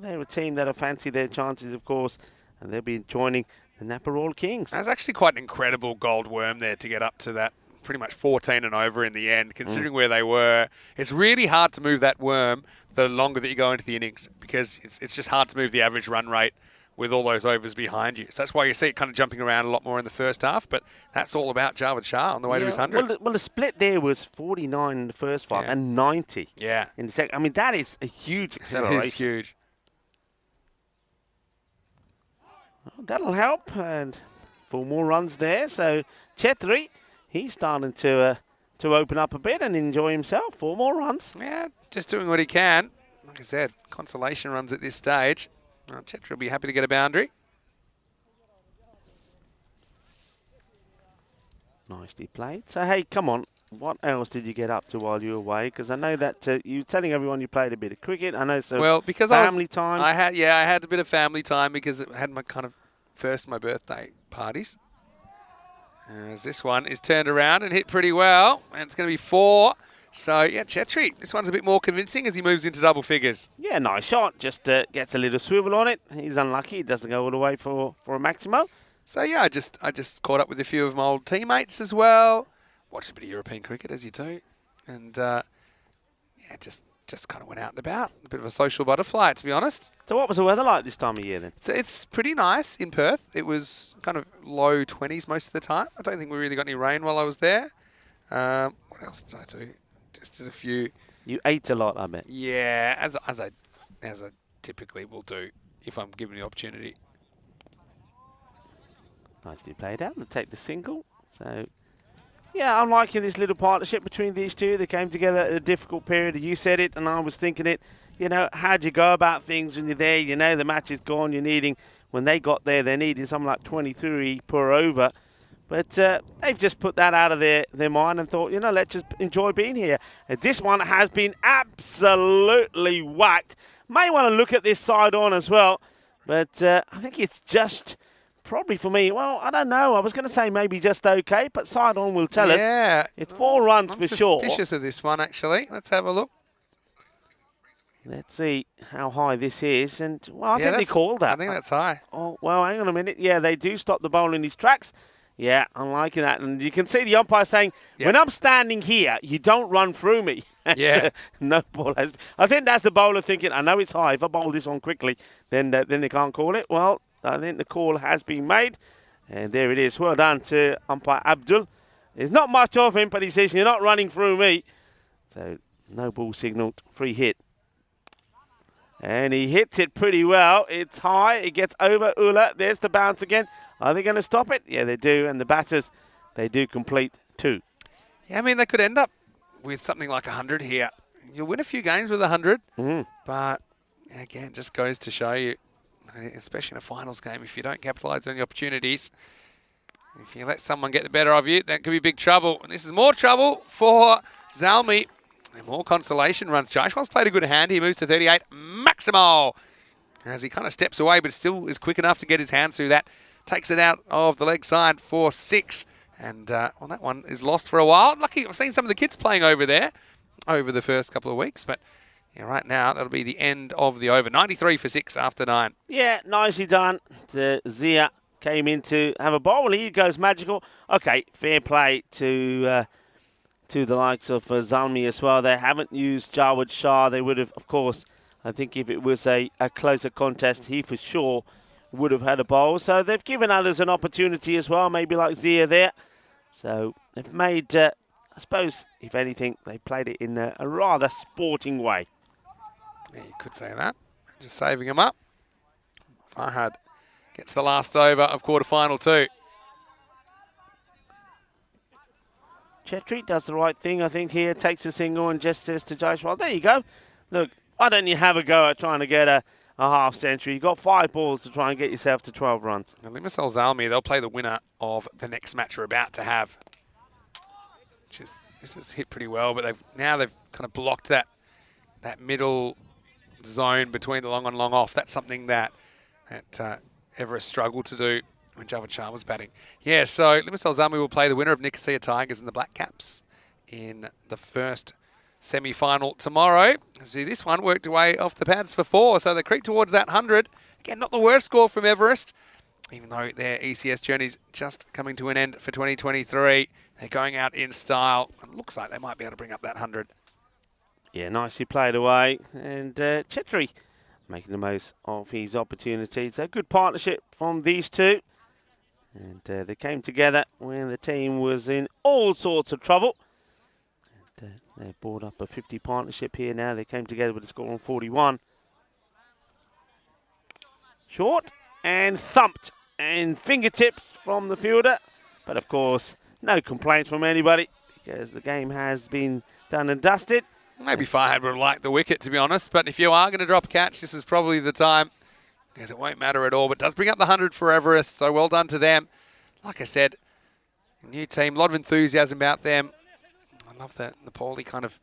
they're a team that'll fancy their chances, of course, and they'll be joining the Napa Royal Kings. That's actually quite an incredible gold worm there to get up to that pretty much 14 and over in the end, considering where they were. It's really hard to move that worm the longer that you go into the innings because it's just hard to move the average run rate with all those overs behind you. So that's why you see it kind of jumping around a lot more in the first half, but that's all about Javed Shah on the way to his 100. Well, the split there was 49 in the first 5 and 90 in the second. I mean, that is a huge acceleration. It is huge. Well, that'll help, and 4 more runs there. So Chetri, he's starting to open up a bit and enjoy himself. 4 more runs. Yeah, just doing what he can. Like I said, consolation runs at this stage. Chetri will be happy to get a boundary. Nicely played. So, hey, come on. What else did you get up to while you were away? Because I know that you were telling everyone you played a bit of cricket. I know so. Well, because family time. I had a bit of family time because it had my birthday parties. As this one is turned around and hit pretty well, and it's going to be 4. So, yeah, Chetri, this one's a bit more convincing as he moves into double figures. Yeah, nice shot. Just gets a little swivel on it. He's unlucky. He doesn't go all the way for a maximo. So, yeah, I just caught up with a few of my old teammates as well. Watched a bit of European cricket, as you do. And, yeah, just kind of went out and about. A bit of a social butterfly, to be honest. So what was the weather like this time of year then? So it's pretty nice in Perth. It was kind of low 20s most of the time. I don't think we really got any rain while I was there. What else did I do? Just did a few. You ate a lot, I bet. Yeah, as I typically will do if I'm given the opportunity. Nicely played out. They take the single. So, yeah, I'm liking this little partnership between these two. They came together at a difficult period. You said it, and I was thinking it. You know, how'd you go about things when you're there? You know, the match is gone. You're needing, when they got there, they needed something like 23 per over. But they've just put that out of their mind and thought, you know, let's just enjoy being here. And this one has been absolutely whacked. May want to look at this side on as well. But I think it's just probably for me, well, I don't know. I was going to say maybe just okay, but side on will tell us. Yeah. It's 4 runs I'm for sure. suspicious of this one, actually. Let's have a look. Let's see how high this is. And, well, I Yeah, think they called that. I think that's high. Oh, well, hang on a minute. Yeah, they do stop the bowler in his tracks. Yeah, I'm liking that. And you can see the umpire saying, when I'm standing here, you don't run through me. Yeah. No ball has. I think that's the bowler thinking, I know it's high. If I bowl this on quickly, then they can't call it. Well, I think the call has been made. And there it is. Well done to umpire Abdul. There's not much of him, but he says, you're not running through me. So, no ball signalled. Free hit. And he hits it pretty well. It's high. It gets over Ula. There's the bounce again. Are they going to stop it? Yeah, they do. And the batters, they do complete 2. Yeah, I mean, they could end up with something like 100 here. You'll win a few games with 100. But, again, just goes to show you, especially in a finals game, if you don't capitalise on the opportunities, if you let someone get the better of you, that could be big trouble. And this is more trouble for Zalmi. And more consolation runs. Jaishwal's played a good hand. He moves to 38. Maximo! As he kind of steps away, but still is quick enough to get his hands through that. Takes it out of the leg side for 6. And, well, that one is lost for a while. Lucky, I've seen some of the kids playing over there over the first couple of weeks. But, yeah, right now, that'll be the end of the over. 93 for 6 after 9. Yeah, nicely done. Zia came in to have a bowl. He goes magical. Okay, fair play to the likes of Zalmi as well. They haven't used Jawad Shah. They would have, of course, I think if it was a closer contest, he for sure would have had a bowl. So they've given others an opportunity as well, maybe like Zia there. So they've made, I suppose, if anything, they played it in a rather sporting way. Yeah, you could say that. Just saving him up. Farhad gets the last over of quarterfinal 2. Chetri does the right thing, I think, here. Takes a single and just says to Jaishwal, there you go. Look, why don't you have a go at trying to get a half century? You've got 5 balls to try and get yourself to 12 runs. Now, Limassol Zalmi, they'll play the winner of the next match we're about to have. This has hit pretty well, but they've kind of blocked that middle zone between the long on, long off. That's something that Everest struggled to do when Jawad Shah was batting. Yeah, so Limassol Zalmi will play the winner of Nicosia Tigers and the Black Caps in the first semi-final tomorrow. See, this one worked away off the pads for 4, so they creep towards that 100. Again, not the worst score from Everest, even though their ECS journey's just coming to an end for 2023. They're going out in style. It looks like they might be able to bring up that 100. Yeah, nicely played away. And Chetri making the most of his opportunities. A good partnership from these two. And they came together when the team was in all sorts of trouble. And they've brought up a 50 partnership here now. They came together with a score on 41. Short and thumped. And fingertips from the fielder. But of course, no complaints from anybody because the game has been done and dusted. Maybe Farhad would have liked the wicket, to be honest. But if you are going to drop a catch, this is probably the time. Because it won't matter at all. But it does bring up the 100 for Everest. So well done to them. Like I said, a new team, a lot of enthusiasm about them. I love that Nepali kind of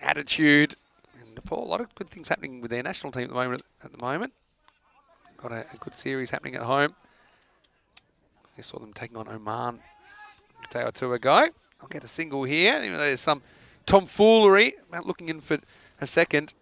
attitude. And Nepal, a lot of good things happening with their national team at the moment. Got a good series happening at home. I saw them taking on Oman a day or two ago. I'll get a single here, even though there's some tomfoolery about looking in for a second.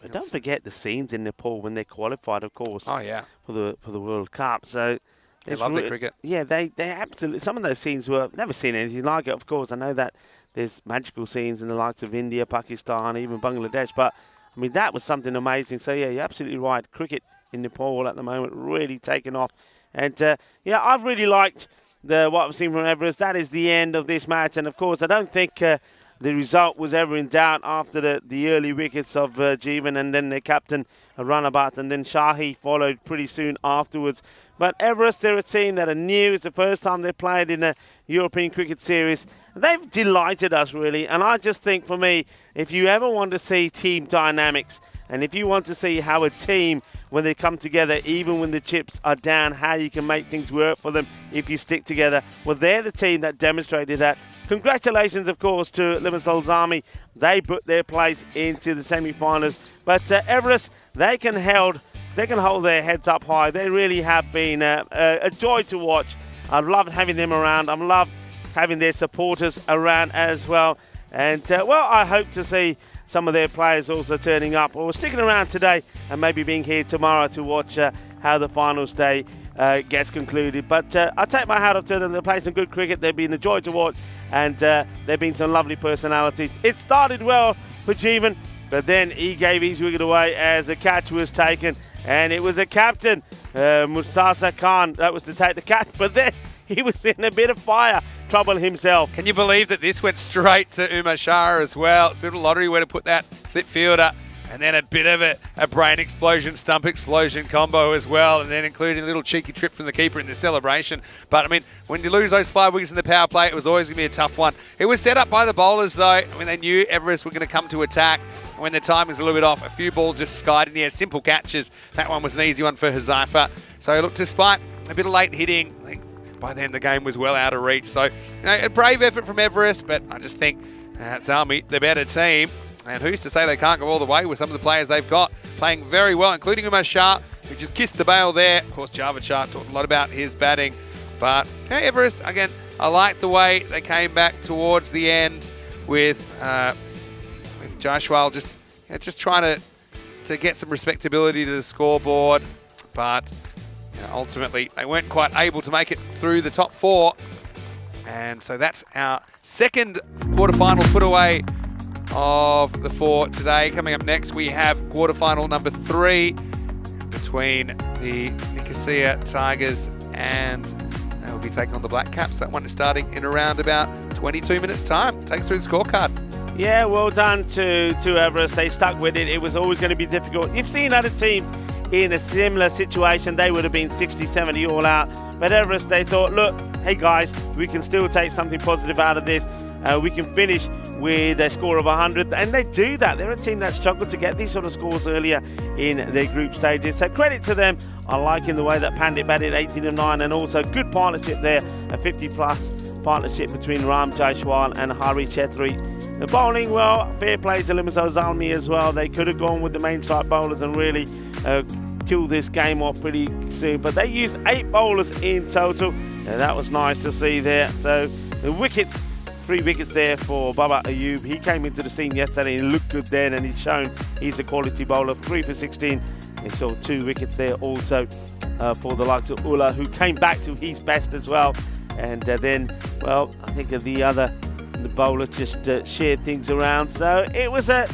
But don't forget the scenes in Nepal when they qualified, of course. Oh, yeah. For the World Cup. So They love the cricket. Yeah, they absolutely. Some of those scenes were never seen anything like it. Of course, I know that there's magical scenes in the likes of India, Pakistan, even Bangladesh. But I mean, that was something amazing. So yeah, you're absolutely right. Cricket in Nepal at the moment really taking off. And yeah, I've really liked what I've seen from Everest. That is the end of this match. And of course, I don't think the result was ever in doubt after the early wickets of Jeevan and then their captain Ranabat, and then Shahi followed pretty soon afterwards. But Everest, they're a team that are new. It's the first time they've played in a European Cricket Series. They've delighted us, really. And I just think, for me, if you ever want to see team dynamics, and if you want to see how a team, when they come together, even when the chips are down, how you can make things work for them if you stick together, well, they're the team that demonstrated that. Congratulations, of course, to Limassol Army. They put their place into the semi-finals. But Everest, they can hold their heads up high. They really have been a joy to watch. I've loved having them around. I've loved having their supporters around as well. And, well, I hope to see some of their players also turning up or sticking around today and maybe being here tomorrow to watch how the finals day gets concluded. But I take my hat off to them. They play some good cricket. They've been a joy to watch, and they've been some lovely personalities. It started well for Jeevan, but then he gave his wicket away as a catch was taken, and it was a captain, Mustafa Khan, that was to take the catch, but then he was in a bit of fire trouble himself. Can you believe that this went straight to Umar Shah as well? It's a bit of a lottery where to put that slip fielder, and then a bit of a brain explosion, stump explosion combo as well, and then including a little cheeky trip from the keeper in the celebration. But, I mean, when you lose those 5 wickets in the power play, it was always going to be a tough one. It was set up by the bowlers, though. I mean, they knew Everest were going to come to attack. When the time was a little bit off, a few balls just skied in the air, simple catches. That one was an easy one for Huzaifa. So, look, despite a bit of late hitting, I think by then the game was well out of reach. So, you know, a brave effort from Everest, but I just think Zalmi, the better team. And who's to say they can't go all the way with some of the players they've got playing very well, including Umar Shah, who just kissed the bail there. Of course, Javed Shah talked a lot about his batting. But hey, Everest, again, I like the way they came back towards the end with Jaishwal just trying to get some respectability to the scoreboard. But ultimately, they weren't quite able to make it through the top 4. And so that's our second quarterfinal put away of the 4 today. Coming up next, we have quarterfinal number 3 between the Nicosia Tigers and they will be taking on the Black Caps. That one is starting in around about 22 minutes' time. Take us through the scorecard. Yeah, well done to Everest. They stuck with it. It was always going to be difficult. You've seen other teams in a similar situation. They would have been 60, 70 all out. But Everest, they thought, look, hey guys, we can still take something positive out of this. We can finish with a score of 100, and they do that. They're a team that struggled to get these sort of scores earlier in their group stages. So credit to them. I like in the way that Pandit batted 18-9, and also good partnership there, a 50-plus partnership between Ram Jaishwal and Hari Chetri. The bowling, well, fair play to Limassol Zalmi as well. They could have gone with the main strike bowlers and really kill this game off pretty soon, but they used 8 bowlers in total, and that was nice to see there. So the wickets, 3 wickets there for Baba Ayub. He came into the scene yesterday and looked good then, and he's shown he's a quality bowler. 3 for 16. They saw 2 wickets there also for the likes of Ullah, who came back to his best as well. And then, well, I think the bowler just shared things around. So it was a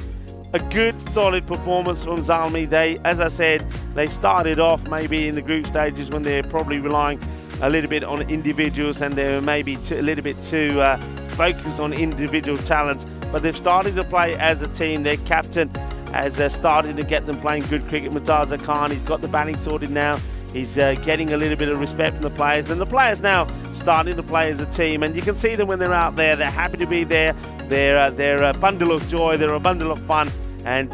good, solid performance from Zalmi. They, as I said, they started off maybe in the group stages when they're probably relying a little bit on individuals, and they were maybe a little bit too focused on individual talents. But they've started to play as a team. Their captain has started to get them playing good cricket. Murtaza Khan, he's got the batting sorted now. He's getting a little bit of respect from the players, and the players now starting to play as a team. And you can see them when they're out there. They're happy to be there. They're a bundle of joy. They're a bundle of fun. And,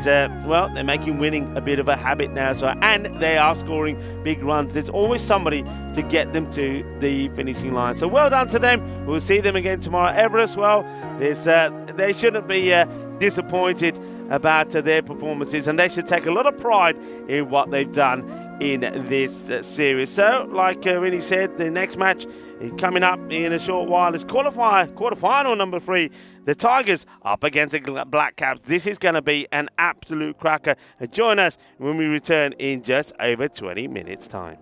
well, they're making winning a bit of a habit now. And they are scoring big runs. There's always somebody to get them to the finishing line. So well done to them. We'll see them again tomorrow. Everest, well, they shouldn't be disappointed about their performances. And they should take a lot of pride in what they've done in this series. So, like Vinny said, the next match is coming up in a short while. It's quarterfinal number 3. The Tigers up against the Black Caps. This is going to be an absolute cracker. Join us when we return in just over 20 minutes' time.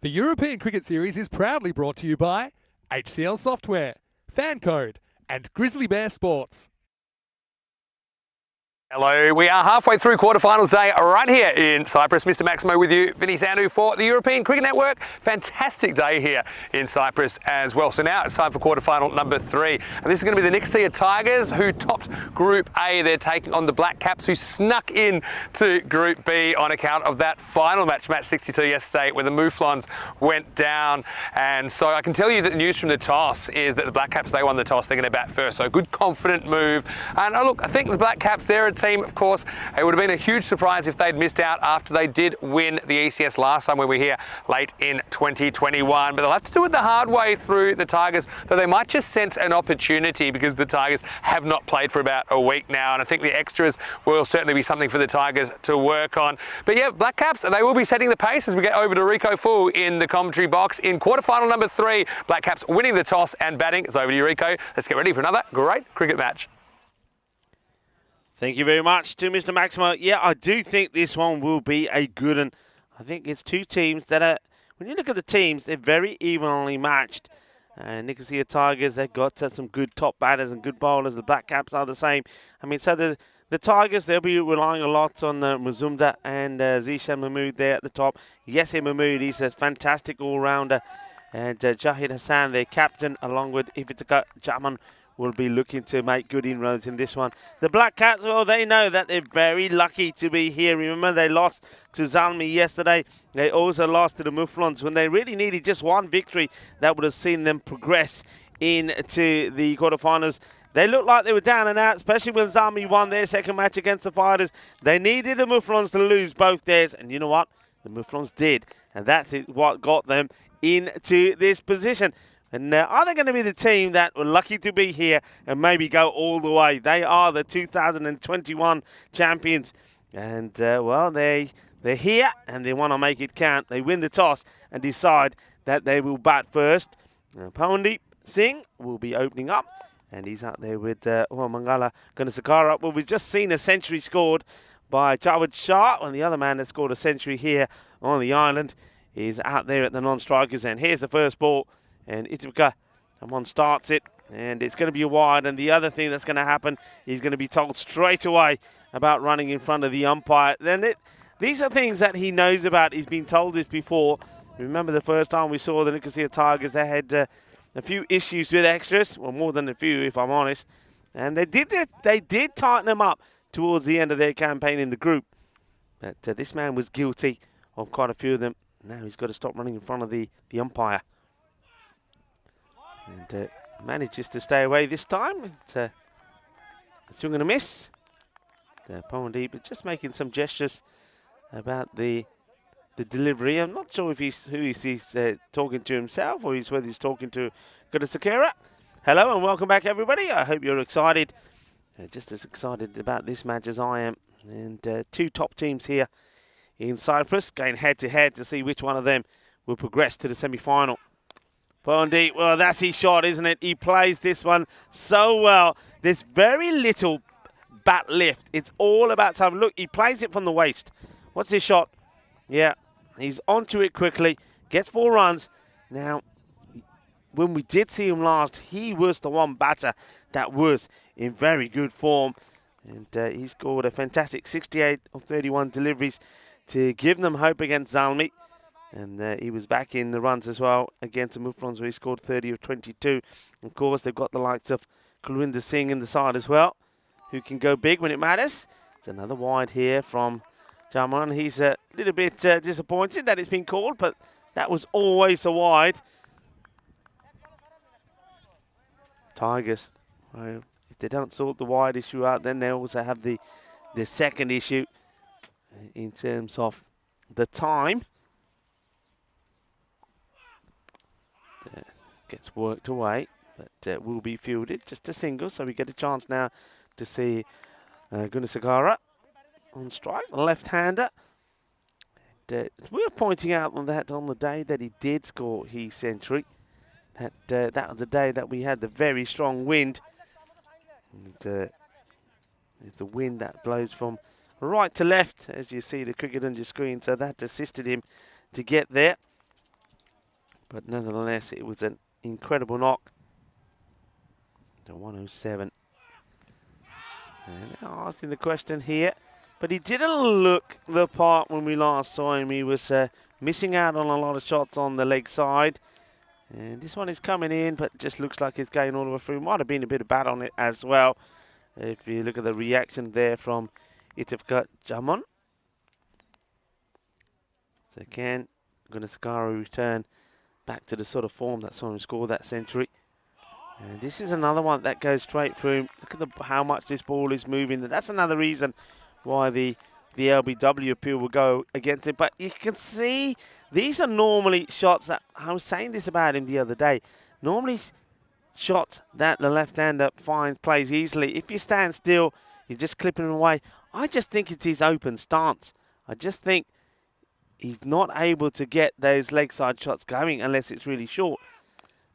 The European Cricket Series is proudly brought to you by HCL Software, FanCode, and Grizzly Bear Sports. Hello, we are halfway through quarterfinals day right here in Cyprus. Mr. Maximo with you, Vinny Sandu for the European Cricket Network. Fantastic day here in Cyprus as well. So now it's time for quarterfinal number 3. And this is going to be the Nicosia Tigers who topped Group A. They're taking on the Black Caps who snuck in to Group B on account of that final match, match 62 yesterday, where the Mouflons went down. And so I can tell you that the news from the toss is that the Black Caps, they won the toss. They're going to bat first. So a good confident move. And look, I think the Black Caps, they're a team, of course, it would have been a huge surprise if they'd missed out after they did win the ECS last time when we were here late in 2021. But they'll have to do it the hard way through the Tigers, though they might just sense an opportunity because the Tigers have not played for about a week now. And I think the extras will certainly be something for the Tigers to work on. But yeah, Black Caps, they will be setting the pace as we get over to Rico Fu in the commentary box in quarterfinal number 3. Black Caps winning the toss and batting. It's over to you, Rico. Let's get ready for another great cricket match. Thank you very much to Mr. Maximo. Yeah, I do think this one will be a good one. I think it's two teams that are, when you look at the teams, they're very evenly matched. Nicosia Tigers, they've got some good top batters and good bowlers. The Black Caps are the same. I mean, so the Tigers, they'll be relying a lot on Muzumda and Zishan Mahmood there at the top. Yasir Mahmood, he's a fantastic all-rounder. And Jahid Hassan, their captain, along with Iftikhar Jaman, will be looking to make good inroads in this one. The Black Cats, well, they know that they're very lucky to be here. Remember, they lost to Zalmi yesterday. They also lost to the Mouflons when they really needed just one victory that would have seen them progress into the quarterfinals. They looked like they were down and out, especially when Zalmi won their second match against the Fighters. They needed the Mouflons to lose both theirs, and you know what? The Mouflons did, and that's what got them into this position. And are they going to be the team that were lucky to be here and maybe go all the way? They are the 2021 champions. And, well, they're here and they want to make it count. They win the toss and decide that they will bat first. Pawandeep Singh will be opening up. And he's out there with Mangala Gunasakara. Well, we've just seen a century scored by Jawad Shah. And the other man that scored a century here on the island is out there at the non-strikers. And here's the first ball. And Iftikhar, someone starts it, and it's going to be a wide. And the other thing that's going to happen, he's going to be told straight away about running in front of the umpire. These are things that he knows about. He's been told this before. Remember the first time we saw the Nicosia Tigers, they had a few issues with extras. Well, more than a few, if I'm honest. And they did tighten them up towards the end of their campaign in the group. But this man was guilty of quite a few of them. Now he's got to stop running in front of the umpire. And manages to stay away this time. It's a swing and a miss. Pawandeep just making some gestures about the delivery. I'm not sure if who he's talking to himself or whether he's talking to Gunasakara. Hello and welcome back, everybody. I hope you're excited, just as excited about this match as I am. And two top teams here in Cyprus going head-to-head to see which one of them will progress to the semi-final. Pawandeep, well, that's his shot, isn't it? He plays this one so well. There's very little bat lift. It's all about time. Look, he plays it from the waist. What's his shot? Yeah, he's onto it quickly. Gets 4 runs. Now, when we did see him last, he was the one batter that was in very good form. And he scored a fantastic 68 of 31 deliveries to give them hope against Zalmi. And he was back in the runs as well against the Mouflons, where he scored 30 of 22. Of course, they've got the likes of Kulwinder Singh in the side as well, who can go big when it matters. It's another wide here from Jaman. He's a little bit disappointed that it's been called, but that was always a wide. Tigers, well, if they don't sort the wide issue out, then they also have the second issue in terms of the time. Gets worked away, but will be fielded. Just a single, so we get a chance now to see Gunasakara on strike, the left-hander. It's worth pointing out on the day that he did score his century, that was the day that we had the very strong wind. And it's the wind that blows from right to left, as you see the cricket on your screen, so that assisted him to get there. But nevertheless, it was an incredible knock. The 107. And asking the question here. But he didn't look the part when we last saw him. He was missing out on a lot of shots on the leg side. And this one is coming in, but just looks like it's going all the way through. Might have been a bit of bat on it as well. If you look at the reaction there from Itifkat Jamon. So again, Gunasakara return back to the sort of form that saw him score that century. And this is another one that goes straight through him. Look at how much this ball is moving. That's another reason why the LBW appeal will go against it. But you can see these are normally shots that, I was saying this about him the other day, normally shots that the left-hander plays easily. If you stand still, you're just clipping him away. I just think it's his open stance. I just think he's not able to get those leg side shots going unless it's really short.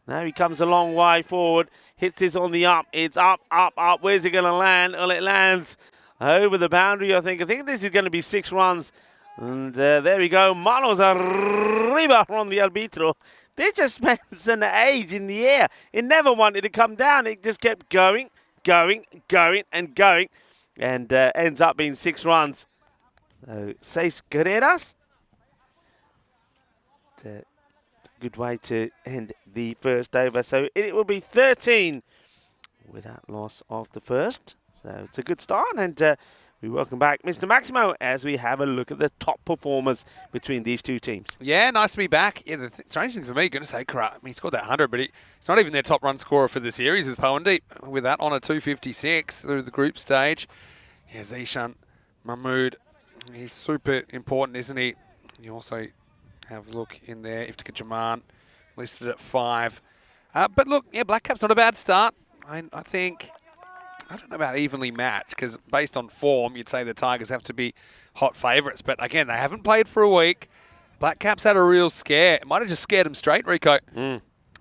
Now he comes a long way forward, hits this on the up. It's up, up, up. Where's it going to land? Well, it lands over the boundary, I think. I think this is going to be 6 runs. And there we go. Manos arriba from the arbitro. They just spent an age in the air. It never wanted to come down. It just kept going, going, going, and going. And ends up being 6 runs. So, 6 carreras. Good way to end the first over. So it will be 13 without loss of the first. So it's a good start, and we welcome back Mr. Maximo as we have a look at the top performers between these two teams. Yeah, nice to be back. Yeah, the strange thing for me, going to say, I mean, he scored that 100, but he's not even their top run scorer for the series with Powendeep. With that on a 256 through the group stage. Yeah, Zishan Mahmood, he's super important, isn't he? You also have a look in there. Iftikhar Jaman listed at 5. But look, yeah, Black Cap's not a bad start. I think, I don't know about evenly matched, because based on form, you'd say the Tigers have to be hot favourites. But again, they haven't played for a week. Black Cap's had a real scare. It might have just scared them straight, Rico.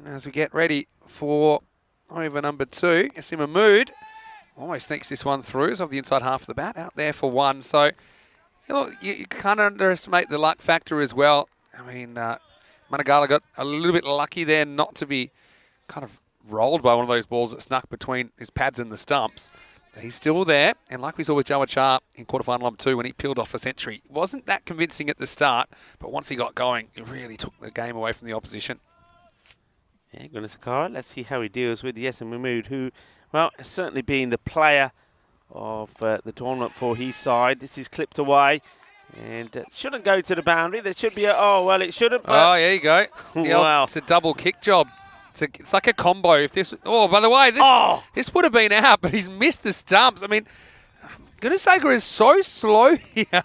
As we get ready for over number 2, Yassim Mahmood almost sneaks this one through. It's off the inside half of the bat, out there for 1. So, you can't underestimate the luck factor as well. I mean, Managala got a little bit lucky there not to be kind of rolled by one of those balls that snuck between his pads and the stumps. But he's still there. And like we saw with Jawad Shah in quarterfinal number 2 when he peeled off a century, it wasn't that convincing at the start, but once he got going, it really took the game away from the opposition. Yeah, Gunasakara. Let's see how he deals with Yassim Mahmood, who, well, has certainly been the player of the tournament for his side. This is clipped away. And it shouldn't go to the boundary. There should be a... Oh, well, it shouldn't. But there you go. Wow. It's a double kick job. It's like a combo. If this... Oh, by the way, this would have been out, but he's missed the stumps. I mean, Gunasakara is so slow here.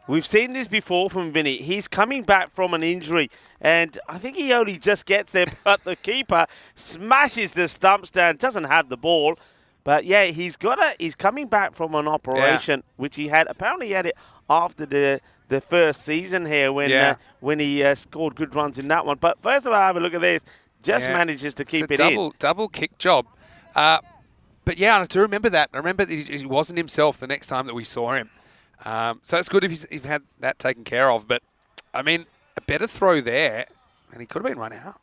We've seen this before from Vinny. He's coming back from an injury, and I think he only just gets there, but the keeper smashes the stumps down, doesn't have the ball. But, yeah, he's coming back from an operation, which he had. Apparently, he had it after the first season here when he scored good runs in that one. But first of all, have a look at this. Just manages to keep it in. Double kick job. But yeah, I do remember that. I remember that he wasn't himself the next time that we saw him. So it's good if he's had that taken care of. But, I mean, a better throw there, and he could have been run out.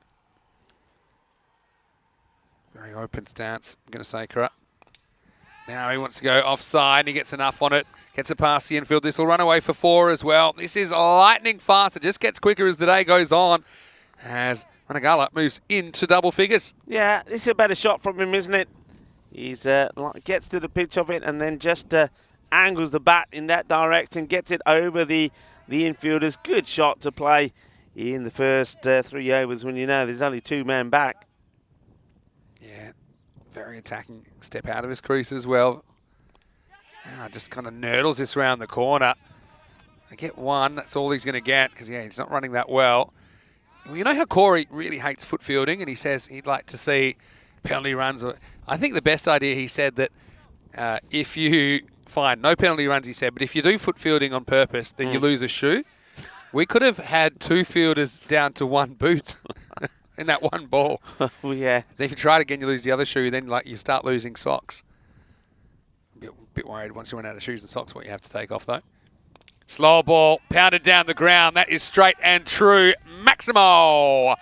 Very open stance, I'm going to say, correct. Now he wants to go offside, and he gets enough on it. Gets it past the infield. This will run away for 4 as well. This is lightning fast. It just gets quicker as the day goes on, as Managala moves into double figures. Yeah, this is a better shot from him, isn't it? He's gets to the pitch of it and then just angles the bat in that direction, gets it over the infielders. Good shot to play in the first 3 overs when you know there's only 2 men back. Yeah, very attacking step out of his crease as well. Just kind of nurdles this round the corner. I get 1, that's all he's going to get, because he's not running that well. You know how Corey really hates foot fielding, and he says he'd like to see penalty runs. I think the best idea, he said, that if you find no penalty runs, he said, but if you do foot fielding on purpose, then you lose a shoe. We could have had 2 fielders down to 1 boot in that 1 ball. Well, yeah. Then if you try it again, you lose the other shoe, then you start losing socks. A bit worried once you run out of shoes and socks what you have to take off, though. Slow ball, pounded down the ground. That is straight and true. Max Maximo.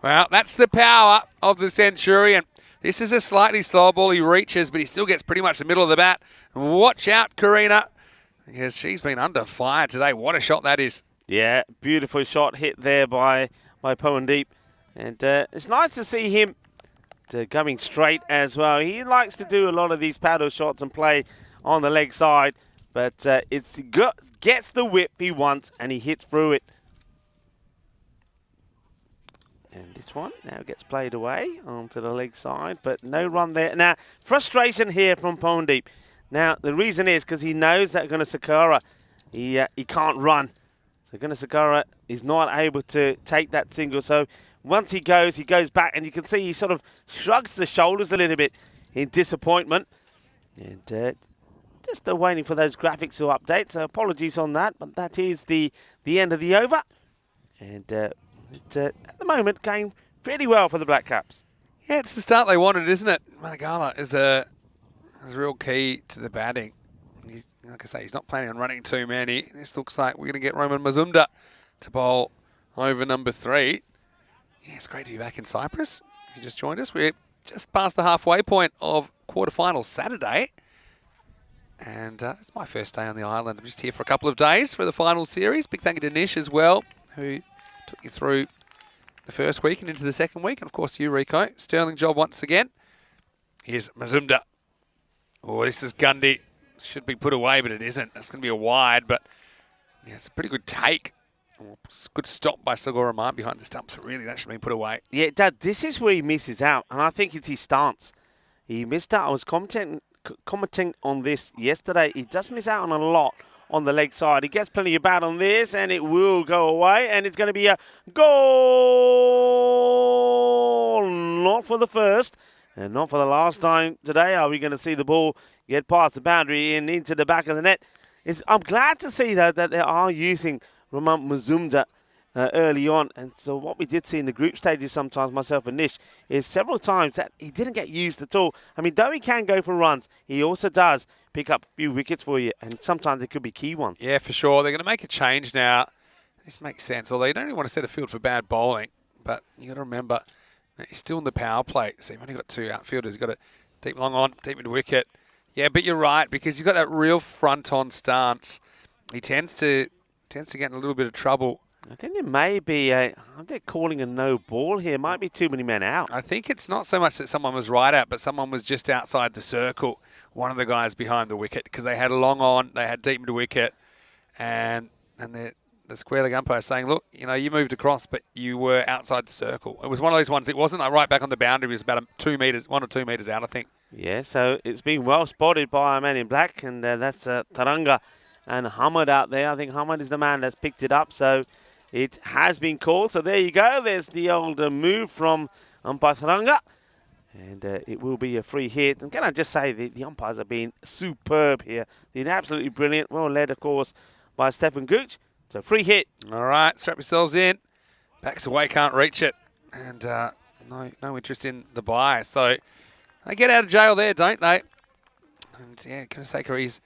Well, that's the power of the Centurion. This is a slightly slower ball. He reaches, but he still gets pretty much the middle of the bat. Watch out, Karina, because she's been under fire today. What a shot that is. Yeah, beautiful shot hit there by Poendeep. And it's nice to see him coming straight as well. He likes to do a lot of these paddle shots and play on the leg side, but gets the whip he wants and he hits through it. And this one now gets played away onto the leg side, but no run there. Now, frustration here from Poendeep. Now, the reason is because he knows that Gunasekara, he can't run. So Gunasekara is not able to take that single. So once he goes back, and you can see he sort of shrugs the shoulders a little bit in disappointment. And just waiting for those graphics to update. So apologies on that, but that is the end of the over. And at the moment, going pretty well for the Black Caps. Yeah, it's the start they wanted, isn't it? Managala is a real key to the batting. Like I say, he's not planning on running too many. This looks like we're going to get Roman Mazumdar to bowl over number 3. Yeah, it's great to be back in Cyprus. If you just joined us, we're just past the halfway point of quarterfinals Saturday. And it's my first day on the island. I'm just here for a couple of days for the final series. Big thank you to Nish as well, who took you through the first week and into the second week. And, of course, you, Rico. Sterling job once again. Here's Mazumdar. Oh, this is Gundy. Should be put away, but it isn't. That's going to be a wide, but yeah, it's a pretty good take. Good stop by Segura Rahman behind the stumps. So really, that should be put away. Yeah, Dad, this is where he misses out, and I think it's his stance. He missed out. I was commenting on this yesterday. He does miss out on a lot on the leg side. He gets plenty of bat on this, and it will go away, and it's going to be a goal. Not for the first, and not for the last time today are we going to see the ball get past the boundary and into the back of the net. I'm glad to see that they are using Roman Mazumdar early on. And so what we did see in the group stages sometimes, myself and Nish, is several times that he didn't get used at all. I mean, though he can go for runs, he also does pick up a few wickets for you, and sometimes it could be key ones. Yeah, for sure. They're going to make a change now. This makes sense, although you don't really want to set a field for bad bowling, but you got to remember that he's still in the power play, so you've only got 2 outfielders. You've got to deep long on, deep into wicket. Yeah, but you're right, because he's got that real front-on stance. He tends to get in a little bit of trouble. I think there may be they're calling a no ball here. Might be too many men out. I think it's not so much that someone was right out, but someone was just outside the circle. One of the guys behind the wicket, because they had a long on, they had deep into wicket, and the square leg umpire saying, look, you moved across, but you were outside the circle. It was one of those ones. It wasn't like right back on the boundary. It was about 1 or 2 meters out, I think. Yeah, so it's been well spotted by our man in black, and that's Taranga and Hamad out there. I think Hamad is the man that's picked it up, so it has been called. So there you go. There's the old move from umpire Taranga, and it will be a free hit. And can I just say, the umpires have been superb here. They've been absolutely brilliant. Well led, of course, by Stefan Gooch. So free hit. All right, strap yourselves in. Backs away, can't reach it. And no interest in the buy. So they get out of jail there, don't they? And yeah, Gunasekara is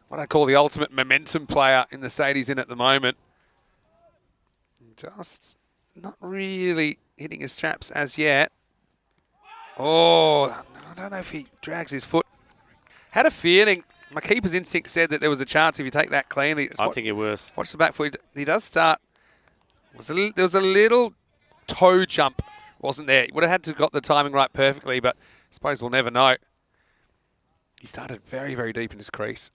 what I call the ultimate momentum player in the state he's in at the moment. Just not really hitting his straps as yet. Oh, I don't know if he drags his foot. Had a feeling. My keeper's instinct said that there was a chance if you take that cleanly. I think it was. Watch the back foot. He does start. There was a little toe jump, wasn't there? He would have had to have got the timing right perfectly, but I suppose we'll never know. He started very, very deep in his crease.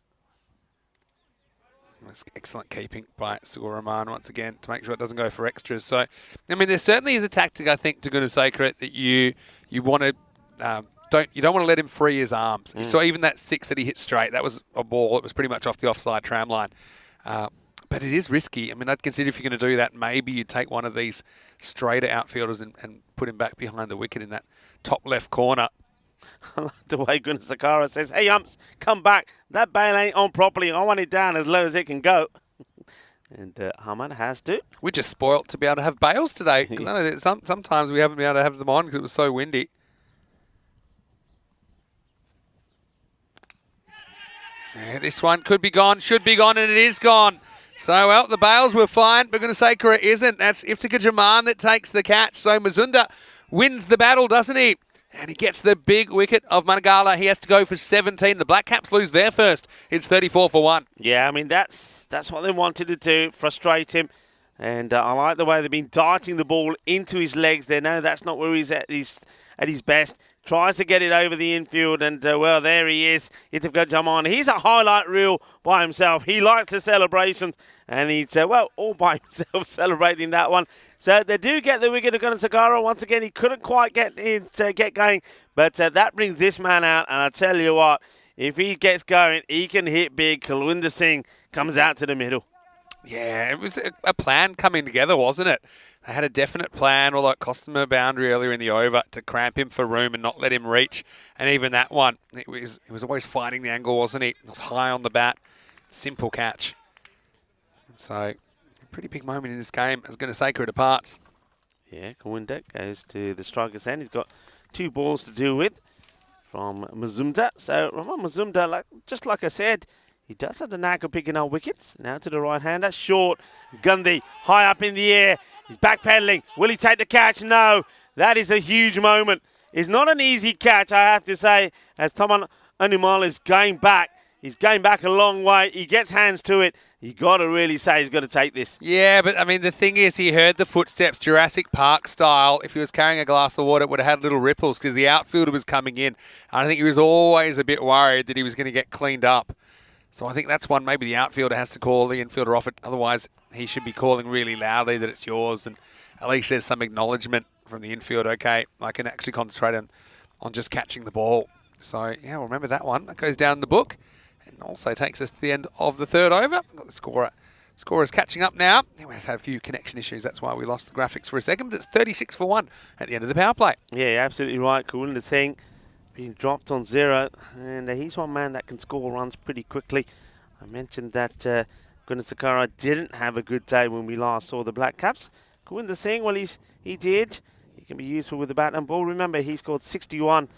That's excellent keeping by Segura Rahman once again to make sure it doesn't go for extras. So, I mean, there certainly is a tactic, I think, to Gunasekara that you want to you don't want to let him free his arms. You saw even that 6 that he hit straight. That was a ball. It was pretty much off the offside tram line. But it is risky. I mean, I'd consider if you're going to do that, maybe you take one of these straighter outfielders and put him back behind the wicket in that top left corner. I like the way Gunasekara says, hey, umps, come back. That bail ain't on properly. I want it down as low as it can go. And Hamad has to. We're just spoilt to be able to have bails today. 'Cause I know that sometimes we haven't been able to have them on because it was so windy. Yeah, this one could be gone, should be gone, and it is gone. So, well, the bails were fine, but Gunasakura isn't. That's Iftika Jaman that takes the catch. So Mazunda wins the battle, doesn't he? And he gets the big wicket of Managala. He has to go for 17. The Black Caps lose their first. It's 34 for 1. Yeah, I mean, that's what they wanted to do, frustrate him. And I like the way they've been darting the ball into his legs. They know that's not where he's at his best. Tries to get it over the infield, and, well, there he is. Iftika Jaman. He's a highlight reel by himself. He likes the celebrations, and he's, well, all by himself celebrating that one. So they do get the wicket of Gunasakura. Once again, he couldn't quite get going, but that brings this man out, and I tell you what, if he gets going, he can hit big. Kulwinder Singh comes out to the middle. Yeah, it was a plan coming together, wasn't it? They had a definite plan, although it cost them a boundary earlier in the over to cramp him for room and not let him reach. And even that one, he was always fighting the angle, wasn't he? It was high on the bat. Simple catch. So, a pretty big moment in this game as Gunasakura departs. Yeah, Kulwinder goes to the striker's end. He's got 2 balls to deal with from Mazumdar. So, remember Mazumdar, just like I said, he does have the knack of picking up wickets. Now to the right-hander. Short. Gandhi high up in the air. He's backpedaling. Will he take the catch? No. That is a huge moment. It's not an easy catch, I have to say, as Taman Animal is going back. He's going back a long way. He gets hands to it. You got to really say he's got to take this. Yeah, but I mean, the thing is, he heard the footsteps, Jurassic Park style. If he was carrying a glass of water, it would have had little ripples because the outfielder was coming in. And I think he was always a bit worried that he was going to get cleaned up. So I think that's one maybe the outfielder has to call the infielder off it. Otherwise, he should be calling really loudly that it's yours. And at least there's some acknowledgement from the infield. Okay, I can actually concentrate on just catching the ball. So, yeah, we'll remember that one. That goes down the book. And also takes us to the end of the third over. We've got the scorer. Scorer's catching up now. We just had a few connection issues. That's why we lost the graphics for a second. But it's 36 for 1 at the end of the power play. Yeah, you're absolutely right. Kulwinder Singh being dropped on 0. And he's one man that can score runs pretty quickly. I mentioned that Gunasakura didn't have a good day when we last saw the Black Caps. Kulwinder Singh, well, he did. He can be useful with the bat and ball. Remember, he scored 61,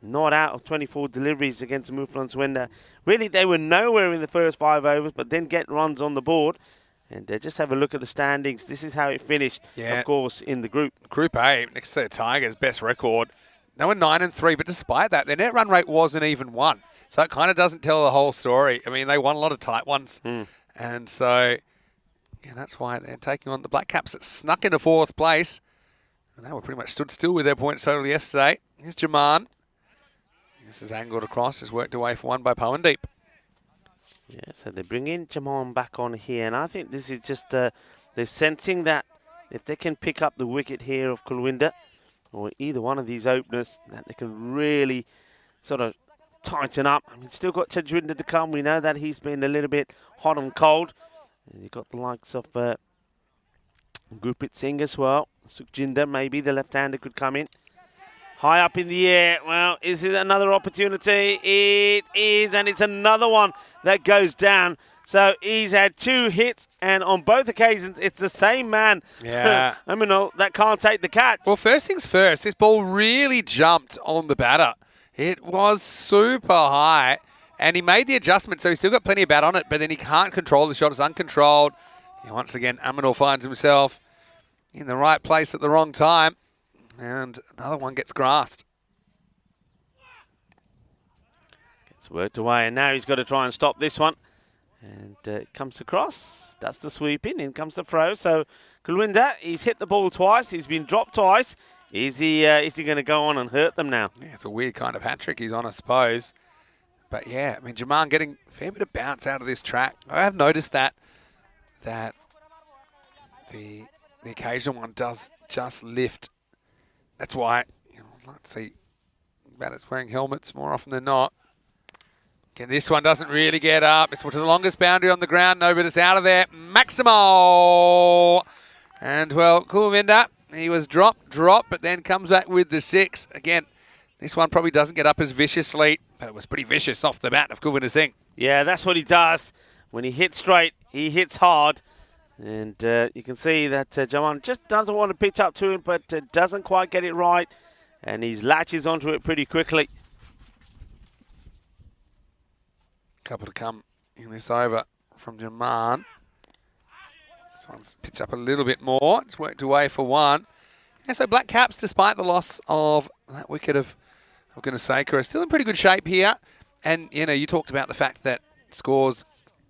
not out of 24 deliveries against Muflon Swenda. Really, they were nowhere in the first 5 overs, but then get runs on the board. And just have a look at the standings. This is how it finished, of course, in the group. Group A, next to the Tigers, best record. They were 9-3, but despite that, their net run rate wasn't even 1. So it kind of doesn't tell the whole story. I mean, they won a lot of tight ones. And so, yeah, that's why they're taking on the Black Caps that snuck into 4th place. And they were pretty much stood still with their points total yesterday. Here's Jaman. This is angled across, has worked away for 1 by Pawandeep. Yeah, so they bring in Jaman back on here. And I think this is just, they're sensing that if they can pick up the wicket here of Kulwinder, or either one of these openers, that they can really sort of tighten up. I mean, still got Tejwinder to come. We know that he's been a little bit hot and cold. And you've got the likes of Gurpreet Singh as well. Sukhjinder, maybe the left-hander could come in. High up in the air. Well, is it another opportunity? It is, and it's another one that goes down. So he's had 2 hits, and on both occasions, it's the same man. Yeah. I mean, that can't take the catch. Well, first things first, this ball really jumped on the batter. It was super high, and he made the adjustment, so he's still got plenty of bat on it, but then he can't control the shot. It's uncontrolled. And once again, Aminul finds himself in the right place at the wrong time, and another one gets grassed. Gets worked away, and now he's got to try and stop this one. And it comes across, does the sweep in comes the throw. So Kulwinder, he's hit the ball twice, he's been dropped twice. Is he going to go on and hurt them now? Yeah, it's a weird kind of hat trick he's on, I suppose. But yeah, I mean, Jaman getting a fair bit of bounce out of this track. I have noticed that the occasional one does just lift. That's why, let's see, batters wearing helmets more often than not. Again, this one doesn't really get up. It's to the longest boundary on the ground. No, but it's out of there. Maximo! And, well, Kulwinder, he was dropped, but then comes back with the 6. Again, this one probably doesn't get up as viciously, but it was pretty vicious off the bat of Kulwinder Singh. Yeah, that's what he does. When he hits straight, he hits hard. And you can see that Jaman just doesn't want to pitch up to him, but doesn't quite get it right. And he latches onto it pretty quickly. Couple to come in this over from Jaman. This one's pitched up a little bit more. It's worked away for one. Yeah, so Black Caps, despite the loss of that wicket of Gunaseka, are still in pretty good shape here. And, you know, you talked about the fact that scores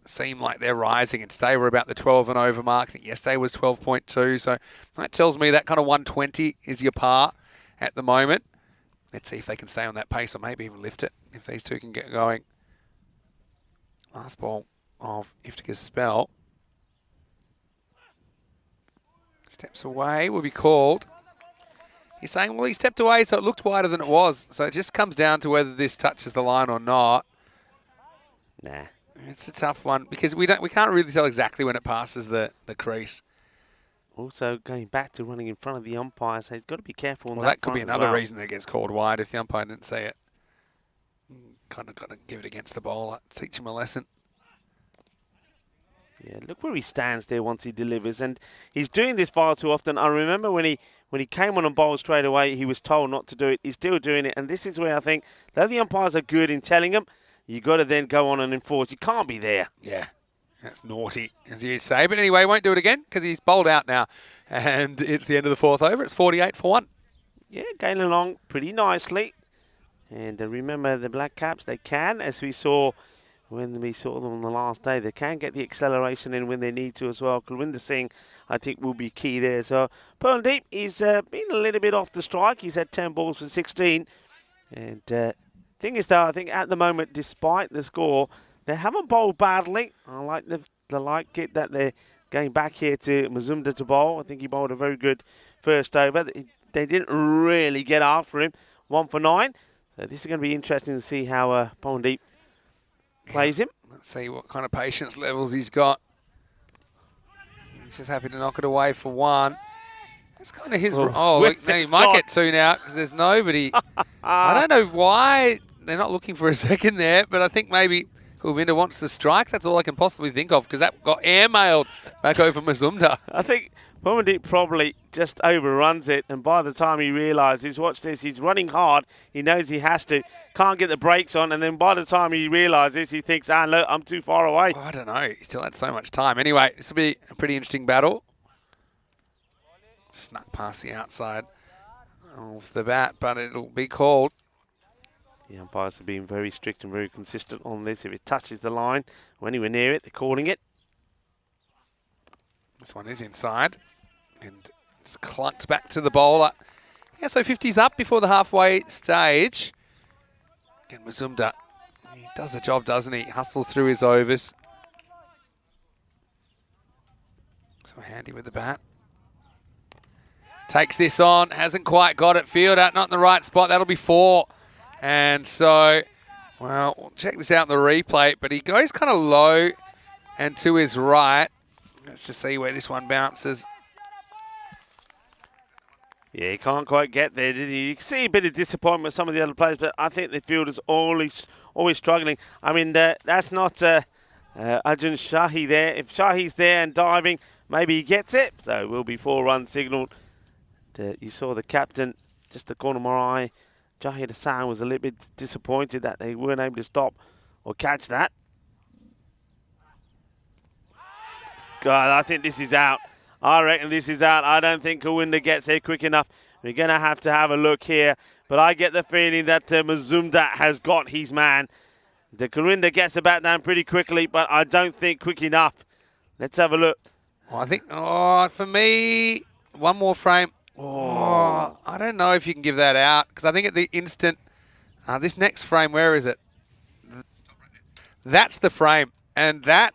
seem like they're rising, and today we're about the 12 and over mark. I think yesterday was 12.2, so that tells me that kind of 120 is your par at the moment. Let's see if they can stay on that pace or maybe even lift it if these two can get going. Last ball of Iftika's spell. Steps away will be called. He's saying, well, he stepped away, so it looked wider than it was. So it just comes down to whether this touches the line or not. Nah. It's a tough one because we can't really tell exactly when it passes the crease. Also, going back to running in front of the umpire, so he's got to be careful on Well, that that could be front as another well. reason that it gets called wide if the umpire didn't see it. Kind of got to give it against the bowler, teach him a lesson. Yeah, look where he stands there once he delivers, and he's doing this far too often. I remember when he came on and bowled straight away, he was told not to do it. He's still doing it, and this is where I think, though the umpires are good in telling him, you got to then go on and enforce. You can't be there. Yeah, that's naughty, as you'd say. But anyway, won't do it again because he's bowled out now, and it's the end of the fourth over. It's 48 for one. Yeah, going along pretty nicely. And remember, the Black Caps, they can, as we saw when we saw them on the last day, they can get the acceleration in when they need to as well. Kulwinder Singh, I think, will be key there. So, Pearldeep, he's been a little bit off the strike. He's had 10 balls for 16. And thing is, though, I think at the moment, despite the score, they haven't bowled badly. I like the it that they're going back here to Mazumdar to bowl. I think he bowled a very good first over. They didn't really get after him. 1 for 9. So this is going to be interesting to see how Pearldeep plays him. Let's see what kind of patience levels he's got. He's just happy to knock it away for one. That's kind of his... Oh, look, now he might get two now because there's nobody. I don't know why they're not looking for a second there, but I think maybe Kulwinder wants to strike. That's all I can possibly think of because that got airmailed back over Mazumdar. I think Pearldeep probably just overruns it, and by the time he realises, watch this, he's running hard, he knows he has to, can't get the brakes on, and then by the time he realises, he thinks, look, I'm too far away. Oh, I don't know, he still had so much time. Anyway, this will be a pretty interesting battle. Snuck past the outside of the bat, but it'll be called. The umpires have been very strict and very consistent on this. If it touches the line, or anywhere near it, they're calling it. This one is inside and just clunked back to the bowler. Yeah, so 50's up before the halfway stage. Again, Mazumdar, he does the job, doesn't he? Hustles through his overs. So handy with the bat. Takes this on, hasn't quite got it. Fielder, not in the right spot. That'll be 4. And so, well, we'll check this out in the replay, but he goes kind of low and to his right. Let's just see where this one bounces. Yeah, he can't quite get there, did he? You can see a bit of disappointment with some of the other players, but I think the fielder's always struggling. I mean, that's not Arjun Shahi there. If Shahi's there and diving, maybe he gets it. So it will be 4-run signal. You saw the captain, just the corner of my eye, Jahir Hassan was a little bit disappointed that they weren't able to stop or catch that. God, I think this is out. I reckon this is out. I don't think Kulwinder gets there quick enough. We're going to have a look here. But I get the feeling that Mazumdar has got his man. The Kulwinder gets the bat down pretty quickly, but I don't think quick enough. Let's have a look. I think, for me, one more frame. I don't know if you can give that out because I think at the instant, this next frame, where is it? That's the frame. And that,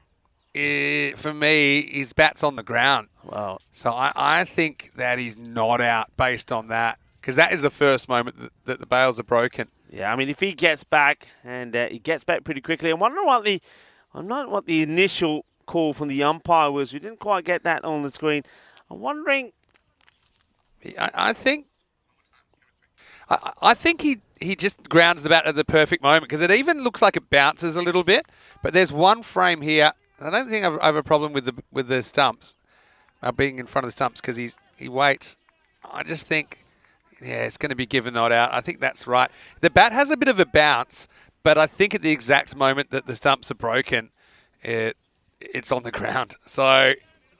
for me, his bat's on the ground. Wow. So I think that he's not out based on that because that is the first moment that the bails are broken. Yeah, I mean, if he gets back, and he gets back pretty quickly, I'm wondering what the initial call from the umpire was. We didn't quite get that on the screen. I'm wondering... I think he just grounds the bat at the perfect moment because it even looks like it bounces a little bit. But there's one frame here. I don't think I have a problem with the stumps, being in front of the stumps because he waits. I just think, yeah, it's going to be given not out. I think that's right. The bat has a bit of a bounce, but I think at the exact moment that the stumps are broken, it's on the ground. So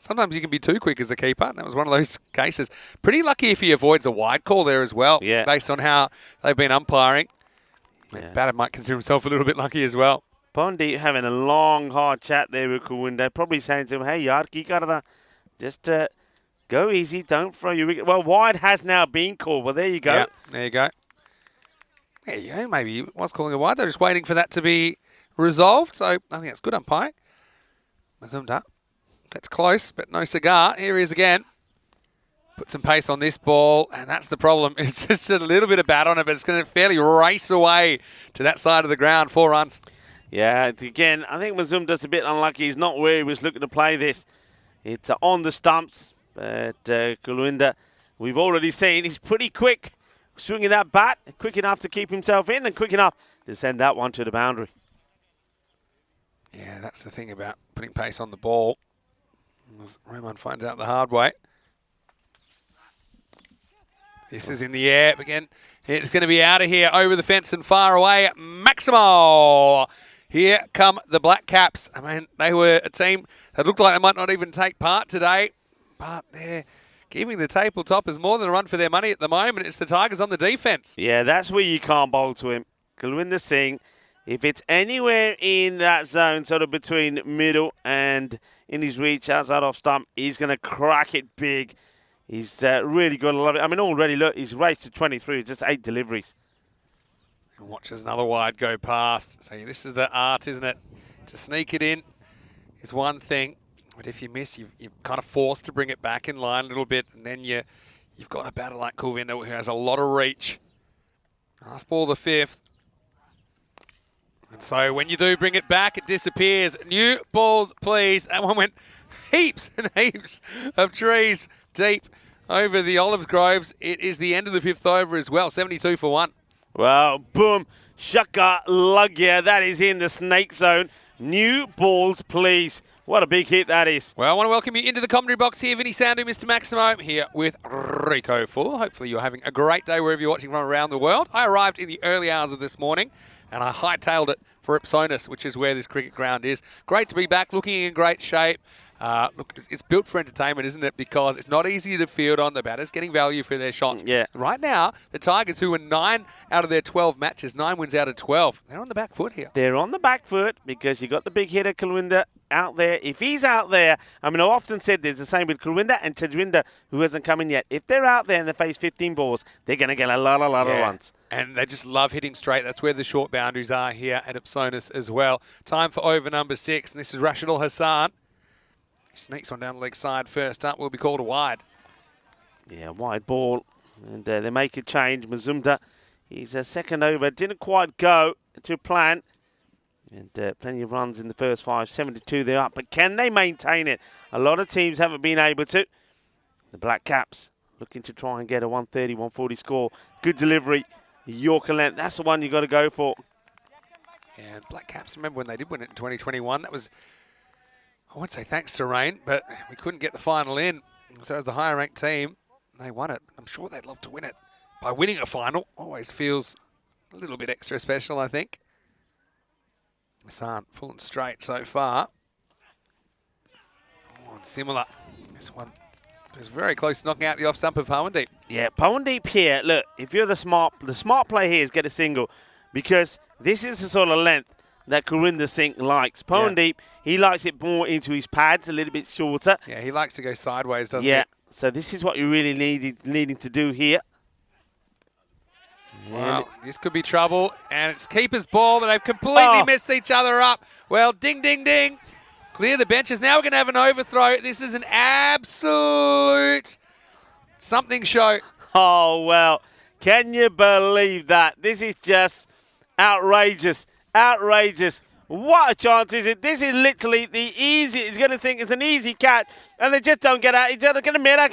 sometimes you can be too quick as a keeper. That was one of those cases. Pretty lucky if he avoids a wide call there as well, based on how they've been umpiring. Yeah. Batter might consider himself a little bit lucky as well. Pondi having a long, hard chat there with Kawinda, probably saying to him, hey, yaar, ki karda? Just go easy, don't throw your wicket. Well, wide has now been called. Well, there you go. Yeah, there you go. There you go. Maybe he was calling a wide. They're just waiting for that to be resolved. So I think that's good umpiring. Mazumdar gets close, but no cigar. Here he is again. Put some pace on this ball, and that's the problem. It's just a little bit of bat on it, but it's going to fairly race away to that side of the ground. 4 runs. Yeah, again, I think Mazumdar's a bit unlucky. He's not where he was looking to play this. It's on the stumps, but Kawinda, we've already seen, he's pretty quick swinging that bat, quick enough to keep himself in and quick enough to send that one to the boundary. Yeah, that's the thing about putting pace on the ball. Roman finds out the hard way. This is in the air again. It's going to be out of here, over the fence and far away. Maximo! Here come the Black Caps. I mean, they were a team that looked like they might not even take part today, but they're giving the tabletoppers more than a run for their money at the moment. It's the Tigers on the defence. Yeah, that's where you can't bowl to him. Kulwinder Singh, if it's anywhere in that zone, sort of between middle and in his reach outside off stump, he's going to crack it big. He's really got a lot of... I mean, already, look, he's raced to 23, just 8 deliveries. And watches another wide go past. So this is the art, isn't it? To sneak it in is one thing, but if you miss, you're kind of forced to bring it back in line a little bit, and then you've got a batter like Kulwinder who has a lot of reach. Last ball, the 5th. And so when you do bring it back, it disappears. New balls, please. That one went heaps and heaps of trees deep over the olive groves. It is the end of the 5th over as well, 72 for 1. Well, boom, shaka lugya, that is in the snake zone. New balls, please. What a big hit that is. Well, I want to welcome you into the commentary box here. Vinny Sandu, Mr. Maximo, here with Rico Full. Hopefully you're having a great day wherever you're watching from around the world. I arrived in the early hours of this morning, and I hightailed it for Ipsonis, which is where this cricket ground is. Great to be back, looking in great shape. Look, it's built for entertainment, isn't it? Because it's not easy to field on. The batters getting value for their shots. Yeah. Right now, the Tigers, who were 9 out of their 12 matches, 9 wins out of 12, they're on the back foot here. They're on the back foot because you got the big hitter, Kulwinder, out there. If he's out there, I mean, I've often said there's the same with Kulwinder and Tejwinder, who hasn't come in yet. If they're out there and they face 15 balls, they're going to get a lot of runs. And they just love hitting straight. That's where the short boundaries are here at Ipsonis as well. Time for over number 6, and this is Rashidul Hassan. Sneaks on down the leg side first up, will be called a wide. Yeah, wide ball, and they make a change. Mazumdar, he's a second over, didn't quite go to plan, and plenty of runs in the first 5, 72 they're up, but can they maintain it? A lot of teams haven't been able to. The Black Caps looking to try and get a 130, 140 score. Good delivery, Yorker length, that's the one you got to go for. And Black Caps, remember when they did win it in 2021, that was, I won't say thanks to rain, but we couldn't get the final in. So as the higher ranked team, they won it. I'm sure they'd love to win it. By winning a final, always feels a little bit extra special, I think. Hassan full and straight so far. Oh, and similar. This one is very close to knocking out the off stump of Pawandeep. Yeah, Pawandeep here, look, if you're the smart play here is get a single, because this is the sort of length that Kulwinder Singh likes. Pawandeep, he likes it more into his pads, a little bit shorter. Yeah, he likes to go sideways, doesn't he? Yeah, so this is what you really needing to do here. Wow, this could be trouble, and it's keeper's ball, but they've completely messed each other up. Well, ding, ding, ding. Clear the benches. Now we're going to have an overthrow. This is an absolute something show. Oh, well, can you believe that? This is just outrageous. Outrageous. What a chance is it? This is literally the easy. He's going to think it's an easy catch, and they just don't get out. He's going to mera.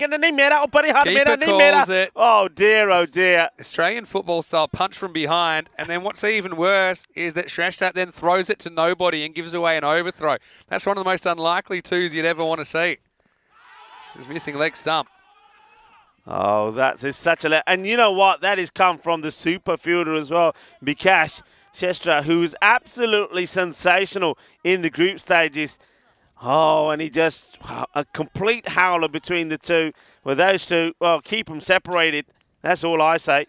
Oh, dear, oh, dear. Australian football style punch from behind, and then what's even worse is that Shrestha then throws it to nobody and gives away an overthrow. That's one of the most unlikely twos you'd ever want to see. This is missing leg stump. Oh, that is such a... And you know what? That has come from the super fielder as well, Bikash Shrestha, who was absolutely sensational in the group stages. Oh, and he just, a complete howler between the two. With those two, well, keep them separated. That's all I say.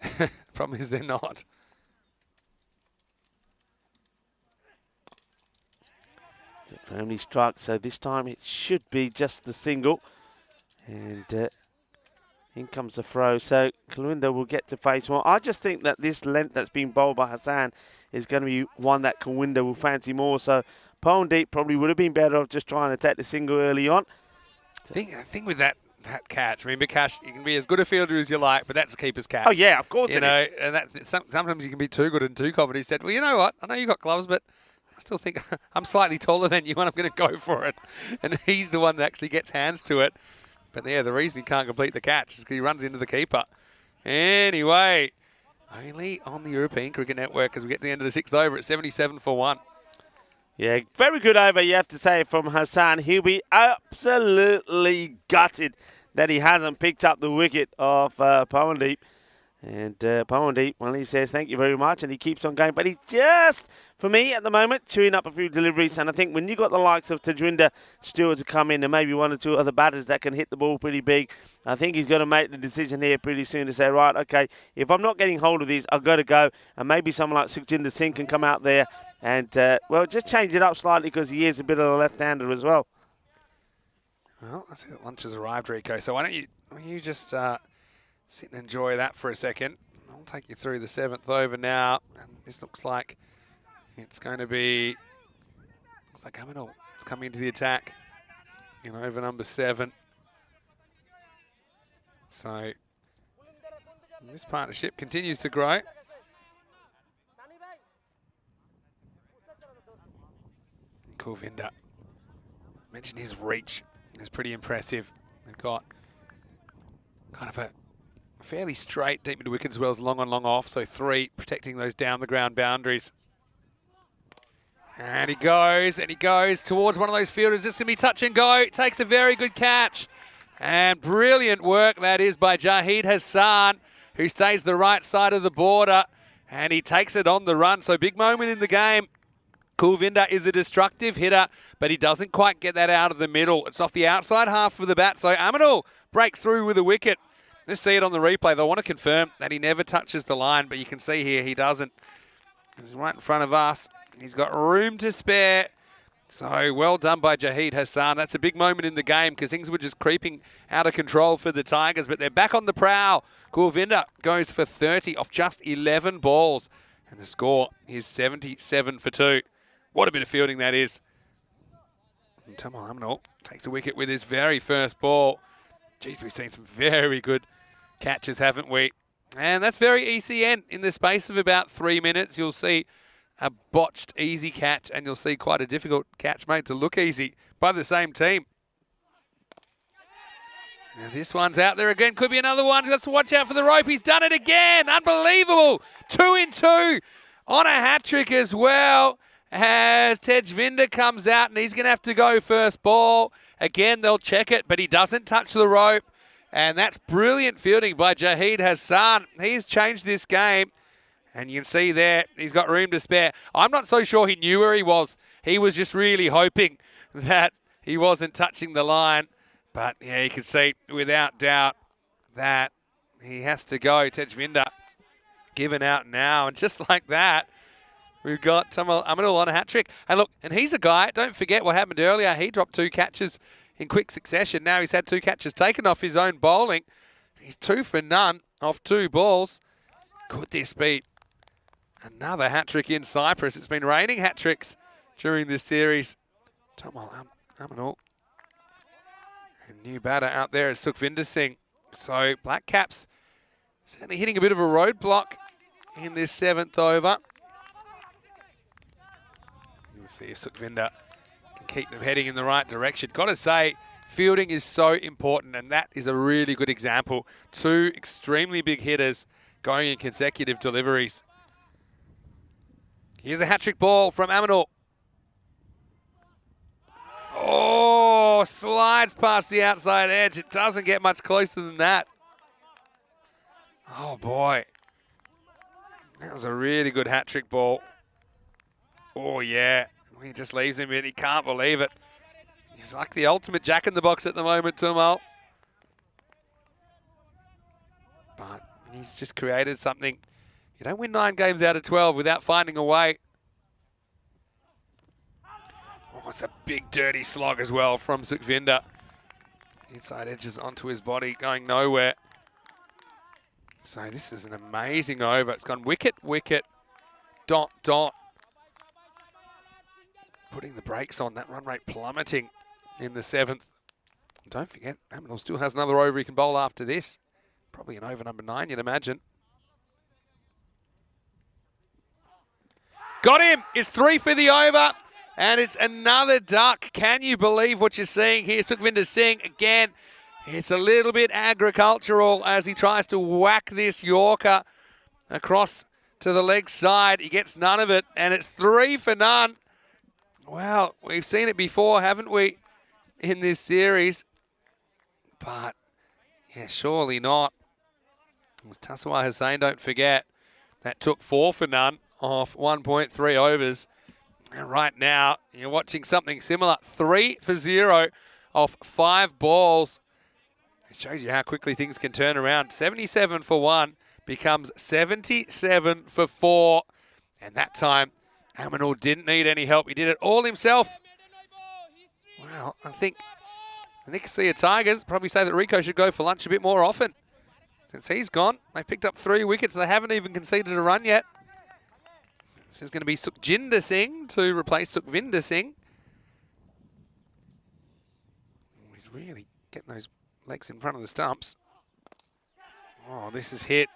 Problem is they're not. Firmly struck, so this time it should be just the single. And in comes the throw. So Kalinda will get to face more. I just think that this length that's been bowled by Hassan is going to be one that Kalinda will fancy more. So Deep probably would have been better off just trying to take the single early on. I think with that catch, I mean, Bikash, you can be as good a fielder as you like, but that's a keeper's catch. Oh, yeah, of course you know, and sometimes you can be too good and too confident. He said, well, you know what? I know you got gloves, but I still think I'm slightly taller than you and I'm going to go for it. And he's the one that actually gets hands to it. But yeah, the reason he can't complete the catch is because he runs into the keeper. Anyway, only on the European Cricket Network as we get to the end of the sixth over at 77 for 1. Yeah, very good over, you have to say, from Hassan. He'll be absolutely gutted that he hasn't picked up the wicket of Pawandeep. And Pawandeep, well, he says thank you very much, and he keeps on going. But he just, for me at the moment, chewing up a few deliveries. And I think when you got the likes of Tajwinder Stewart to come in and maybe one or two other batters that can hit the ball pretty big, I think he's going to make the decision here pretty soon to say, right, okay, if I'm not getting hold of these, I've got to go. And maybe someone like Sukhjinder Singh can come out there and, well, just change it up slightly because he is a bit of a left-hander as well. Well, I see that lunch has arrived, Rico. So why don't you just sit and enjoy that for a second. I'll take you through the seventh over now. And this looks like it's going to be, looks like Aminul. It's coming into the attack in over number 7. So this partnership continues to grow. Kulvinder, mentioned his reach is pretty impressive. They've got kind of a fairly straight deep into wicket as well as long on, long off. So 3 protecting those down the ground boundaries. And he goes towards one of those fielders. This can be touch and go. Takes a very good catch. And brilliant work that is by Jahid Hassan, who stays the right side of the border. And he takes it on the run. So big moment in the game. Kulvinder is a destructive hitter, but he doesn't quite get that out of the middle. It's off the outside half of the bat. So Aminul breaks through with a wicket. Let's see it on the replay. They want to confirm that he never touches the line, but you can see here he doesn't. He's right in front of us. He's got room to spare. So well done by Jahid Hassan. That's a big moment in the game because things were just creeping out of control for the Tigers, but they're back on the prowl. Kulvinder goes for 30 off just 11 balls, and the score is 77 for 2. What a bit of fielding that is. And Tamal Aminul takes a wicket with his very first ball. Geez, we've seen some very good catches, haven't we? And that's very ECN. In the space of about 3 minutes, you'll see a botched easy catch, and you'll see quite a difficult catch made to look easy by the same team. Now this one's out there again. Could be another one. Let's watch out for the rope. He's done it again. Unbelievable. 2 in 2 on a hat-trick as well. As Tejvinder comes out, and he's going to have to go first ball. Again, they'll check it, but he doesn't touch the rope. And that's brilliant fielding by Jahid Hassan. He's changed this game. And you can see there, he's got room to spare. I'm not so sure he knew where he was. He was just really hoping that he wasn't touching the line. But yeah, you can see without doubt that he has to go. Tejvinder given out now. And just like that, we've got Tamal Aminul on a hat-trick. And look, and he's a guy, don't forget what happened earlier. He dropped 2 catches in quick succession. Now he's had 2 catches taken off his own bowling. He's 2 for none off 2 balls. Could this be another hat-trick in Cyprus? It's been raining hat-tricks during this series. Tamal Aminul. And new batter out there is Sukhvinder Singh. So Black Caps certainly hitting a bit of a roadblock in this 7th over. We'll see if Sukhvinder can keep them heading in the right direction. Got to say, fielding is so important, and that is a really good example. 2 extremely big hitters going in consecutive deliveries. Here's a hat-trick ball from Aminul. Oh, slides past the outside edge. It doesn't get much closer than that. Oh, boy. That was a really good hat-trick ball. Oh, yeah. He just leaves him in. He can't believe it. He's like the ultimate jack-in-the-box at the moment, Tumal. But he's just created something. You don't win 9 games out of 12 without finding a way. Oh, it's a big dirty slog as well from Sukhvinder. Inside edges onto his body, going nowhere. So this is an amazing over. It's gone wicket, wicket, dot, dot. Putting the brakes on, that run rate plummeting in the 7th. Don't forget, Amanul still has another over he can bowl after this. Probably an over number 9, you'd imagine. Got him! It's 3 for the over, and it's another duck. Can you believe what you're seeing here? Sukhvinder Singh again. It's a little bit agricultural as he tries to whack this Yorker across to the leg side. He gets none of it, and it's 3 for none. Well, we've seen it before, haven't we, in this series? But, yeah, surely not. It was Tasawwur Hussain, don't forget. That took 4 for none off 1.3 overs. And right now, you're watching something similar. 3 for 0 off 5 balls. It shows you how quickly things can turn around. 77 for 1 becomes 77 for 4. And that time, Amanul didn't need any help. He did it all himself. Well, I think the Nicosia Tigers probably say that Rico should go for lunch a bit more often. Since he's gone, they picked up 3 wickets. They haven't even conceded a run yet. This is going to be Sukhjinder Singh to replace Sukhvinder Singh. He's really getting those legs in front of the stumps. Oh, this is hit.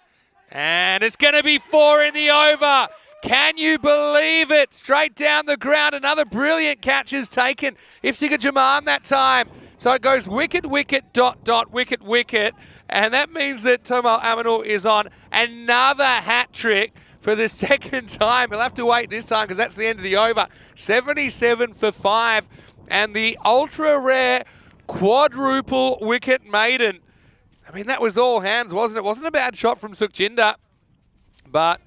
And it's going to be 4 in the over. Can you believe it? Straight down the ground. Another brilliant catch is taken. Iftikhar Jaman that time. So it goes wicket, wicket, dot, dot, wicket, wicket. And that means that Tumal Amanul is on another hat trick for the second time. He'll have to wait this time because that's the end of the over. 77 for 5. And the ultra rare quadruple wicket maiden. I mean, that was all hands, wasn't it? Wasn't a bad shot from Sukhjinder. But,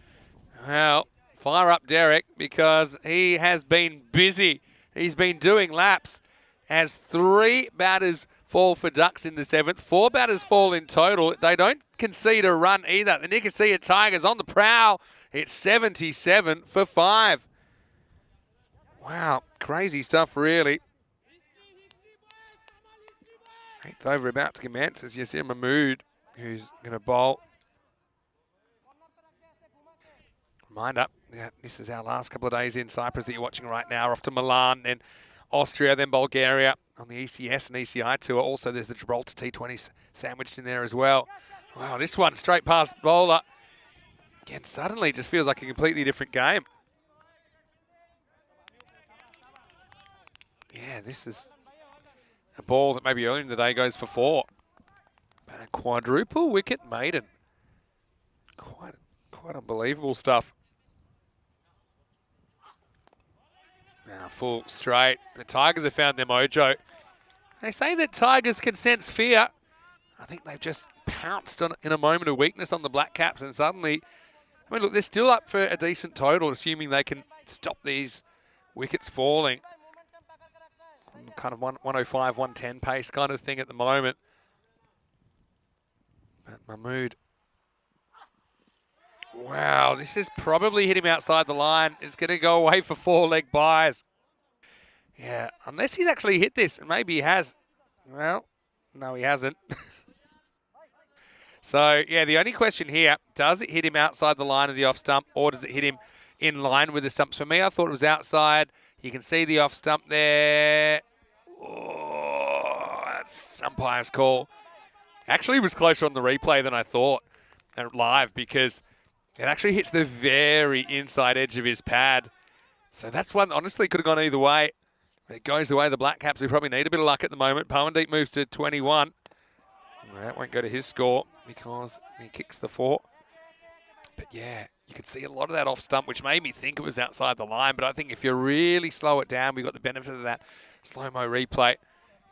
well, fire up Derek because he has been busy. He's been doing laps. Has 3 batters fall for ducks in the 7th. 4 batters fall in total. They don't concede a run either. The Nicosia Tigers on the prowl. It's 77 for 5. Wow, crazy stuff really. 8th over about to commence as Yasir Mahmood, who's going to bowl. Reminder, this is our last couple of days in Cyprus that you're watching right now. Off to Milan, then Austria, then Bulgaria on the ECS and ECI tour. Also, there's the Gibraltar T20 sandwiched in there as well. Wow, this one straight past the bowler. Again, suddenly it just feels like a completely different game. Yeah, this is a ball that maybe earlier in the day goes for 4. But a quadruple wicket maiden. Quite unbelievable stuff. Now full straight. The Tigers have found their mojo. They say that Tigers can sense fear. I think they've just pounced on in a moment of weakness on the Black Caps, and suddenly, I mean, look, they're still up for a decent total, assuming they can stop these wickets falling. Kind of 105, 110 pace kind of thing at the moment. But Mahmood. Wow, this has probably hit him outside the line. It's going to go away for 4-leg byes. Yeah, unless he's actually hit this, and maybe he has. Well, no, he hasn't. So, yeah, the only question here, does it hit him outside the line of the off stump, or does it hit him in line with the stumps? For me, I thought it was outside. You can see the off stump there. Oh, that's umpire's call. Actually, it was closer on the replay than I thought live, because it actually hits the very inside edge of his pad. So that's one, honestly, could have gone either way. It goes away. The Black Caps, who probably need a bit of luck at the moment. Pawandeep moves to 21. That won't go to his score because he kicks the 4. But yeah, you could see a lot of that off stump, which made me think it was outside the line. But I think if you really slow it down, we got the benefit of that slow-mo replay.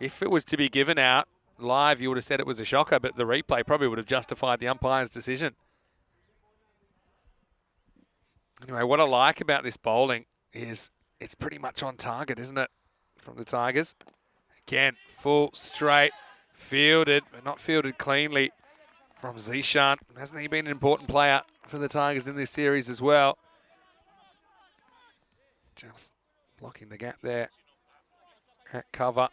If it was to be given out live, you would have said it was a shocker, but the replay probably would have justified the umpire's decision. Anyway, what I like about this bowling is it's pretty much on target, isn't it, from the Tigers? Again, full straight, fielded, but not fielded cleanly from Zishan. Hasn't he been an important player for the Tigers in this series as well? Just blocking the gap there at cover.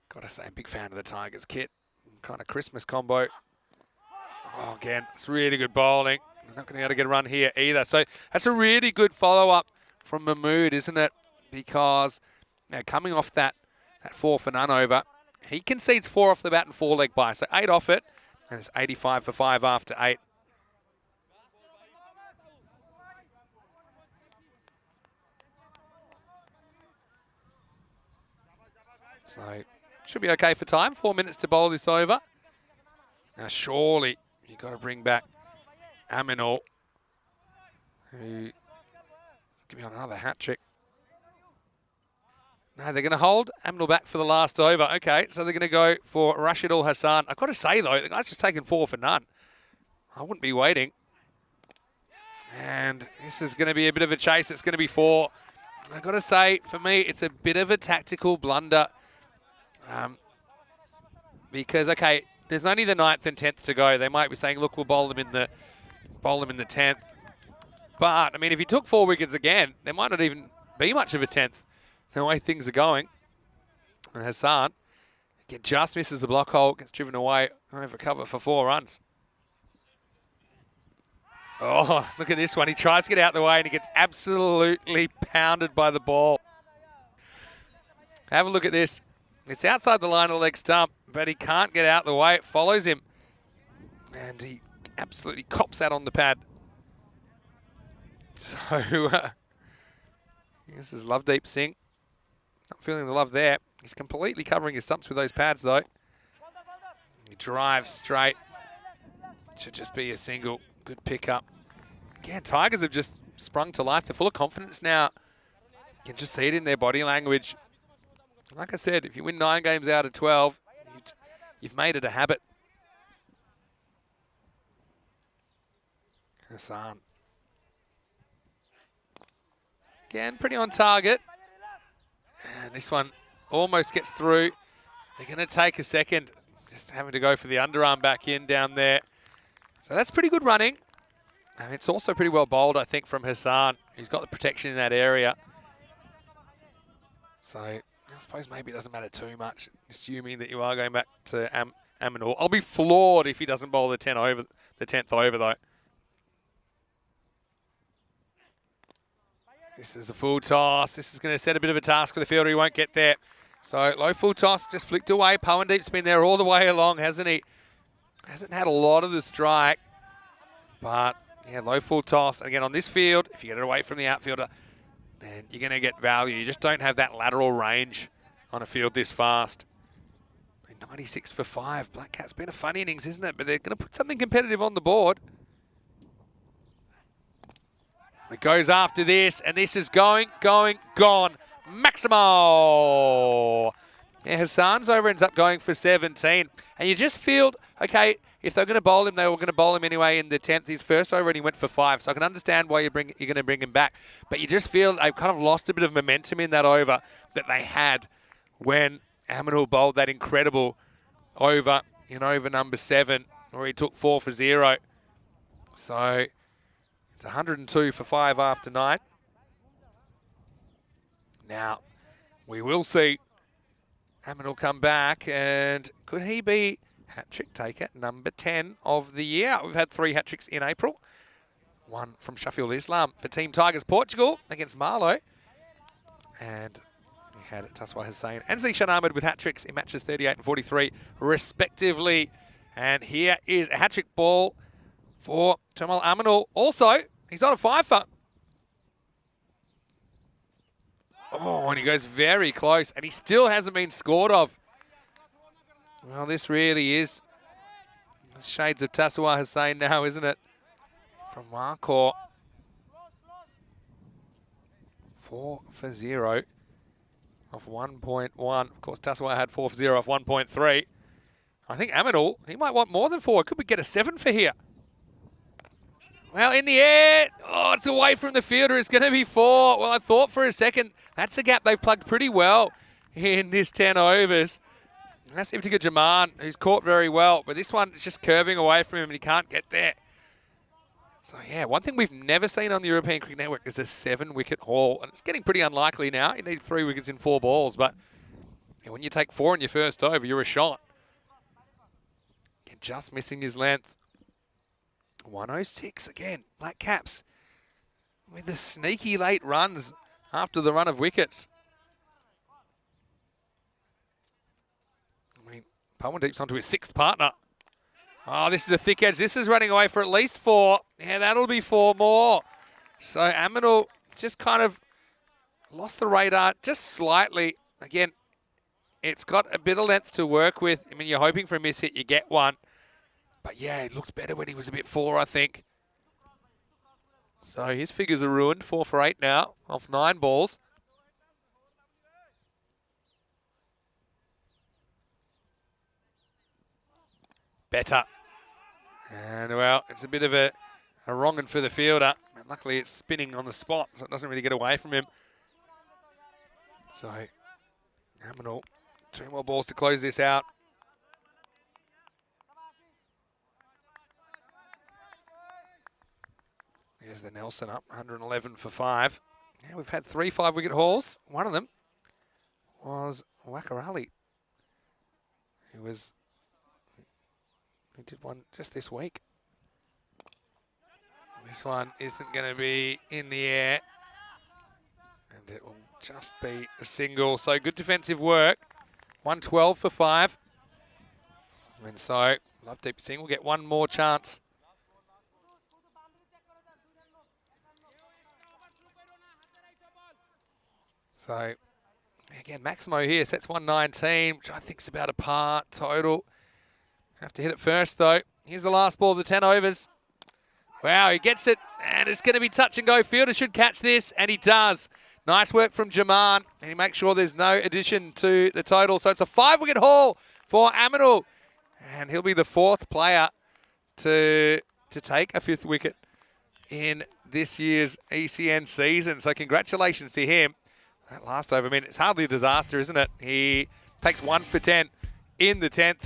Gotta say, big fan of the Tigers kit. Kind of Christmas combo. Oh, again, it's really good bowling. They're not going to be able to get a run here either. So that's a really good follow-up from Mahmood, isn't it? Because coming off that 4 for none over, he concedes 4 off the bat and 4 leg by. So 8 off it, and it's 85 for 5 after 8. So should be okay for time. 4 minutes to bowl this over. Now surely you've got to bring back Aminul, who give me on another hat trick. No, they're going to hold Aminul back for the last over. Okay, so they're going to go for Rashidul Hassan. I've got to say, though, the guy's just taken 4 for none. I wouldn't be waiting. And this is going to be a bit of a chase. It's going to be 4. I've got to say, for me, it's a bit of a tactical blunder. Because, okay, there's only the 9th and 10th to go. They might be saying, look, we'll bowl them in the 10th. But, I mean, if he took 4 wickets again, there might not even be much of a 10th. The way things are going. And Hassan, again, just misses the block hole, gets driven away over cover for 4 runs. Oh, look at this one. He tries to get out the way and he gets absolutely pounded by the ball. Have a look at this. It's outside the line of the leg stump, but he can't get out the way. It follows him. And he absolutely cops that on the pad. So, this is Lovedeep Singh. Not feeling the love there. He's completely covering his stumps with those pads, though. He drives straight. Should just be a single. Good pickup. Again, Tigers have just sprung to life. They're full of confidence now. You can just see it in their body language. Like I said, if you win 9 games out of 12, you've made it a habit. Hassan. Again, pretty on target. And this one almost gets through. They're going to take a second. Just having to go for the underarm back in down there. So that's pretty good running. And it's also pretty well bowled, I think, from Hassan. He's got the protection in that area. So I suppose maybe it doesn't matter too much, assuming that you are going back to Aminul. I'll be floored if he doesn't bowl the 10th over, though. This is a full toss. This is going to set a bit of a task for the fielder. He won't get there. So low full toss, just flicked away. Pawandeep's been there all the way along, hasn't he? Hasn't had a lot of the strike. But, yeah, low full toss. Again, on this field, if you get it away from the outfielder, then you're going to get value. You just don't have that lateral range on a field this fast. 96 for 5. Black Cat's been a fun innings, isn't it? But they're going to put something competitive on the board. It goes after this, and this is gone. Maximo! Yeah, Hassan's over ends up going for 17. And you just feel, okay, if they're going to bowl him, they were going to bowl him anyway in the 10th. His first over and he went for 5. So I can understand why you're going to bring him back. But you just feel they've kind of lost a bit of momentum in that over that they had when Aminul bowled that incredible over in over number 7, where he took 4 for 0. So it's 102 for 5 after 9. Now, we will see Aminul come back, and could he be hat-trick taker number 10 of the year? We've had 3 hat-tricks in April. 1 from Sheffield Islam for Team Tigers Portugal against Marlow. And we had Taswa Hussain and Zishan Ahmed with hat-tricks in matches 38 and 43 respectively. And here is a hat-trick ball for Tamal Aminul. Also, he's on a 5-fer. Oh, and he goes very close, and he still hasn't been scored of. Well, this really is shades of Taswa Hussain now, isn't it? From Marcourt. 4 for 0 off 1.1. Of course, Taswa had 4 for 0 off 1.3. I think Aminul, he might want more than 4. Could we get a 7 for here? Well, in the air. Oh, it's away from the fielder. It's going to be 4. Well, I thought for a second that's a gap they've plugged pretty well in this 10 overs. That's Ibtica Jaman, who's caught very well, but this one is just curving away from him and he can't get there. So, yeah, one thing we've never seen on the European Cricket Network is a 7-wicket haul, and it's getting pretty unlikely now. You need 3 wickets in 4 balls, but when you take 4 in your first over, you're a shot. Again, just missing his length. 106 again, Black Caps with the sneaky late runs after the run of wickets. I mean, Pawandeep's onto his 6th partner. Oh, this is a thick edge. This is running away for at least 4. Yeah, that'll be 4 more. So Aminul just kind of lost the radar just slightly. Again, it's got a bit of length to work with. I mean, you're hoping for a miss hit, you get one. But yeah, it looked better when he was a bit fuller, I think. So his figures are ruined. 4 for 8 now off 9 balls. Better. And well, it's a bit of a wrong one for the fielder. And luckily it's spinning on the spot, so it doesn't really get away from him. So, Aminul, 2 more balls to close this out. There's the Nelson up, 111 for 5. Yeah, we've had 3 5-wicket hauls. One of them was Wakarali, who did one just this week. This one isn't going to be in the air, and it will just be a single. So good defensive work. 112 for 5. And so Lovedeep Singh will get one more chance. So, again, Maximo here sets 119, which I think is about a par total. Have to hit it first, though. Here's the last ball of the 10 overs. Wow, he gets it, and it's going to be touch and go. Fielder should catch this, and he does. Nice work from Jaman, and he makes sure there's no addition to the total. So it's a 5-wicket haul for Aminul, and he'll be the 4th player to take a 5th wicket in this year's ECN season. So congratulations to him. That last over, I mean, it's hardly a disaster, isn't it? He takes 1 for 10 in the 10th.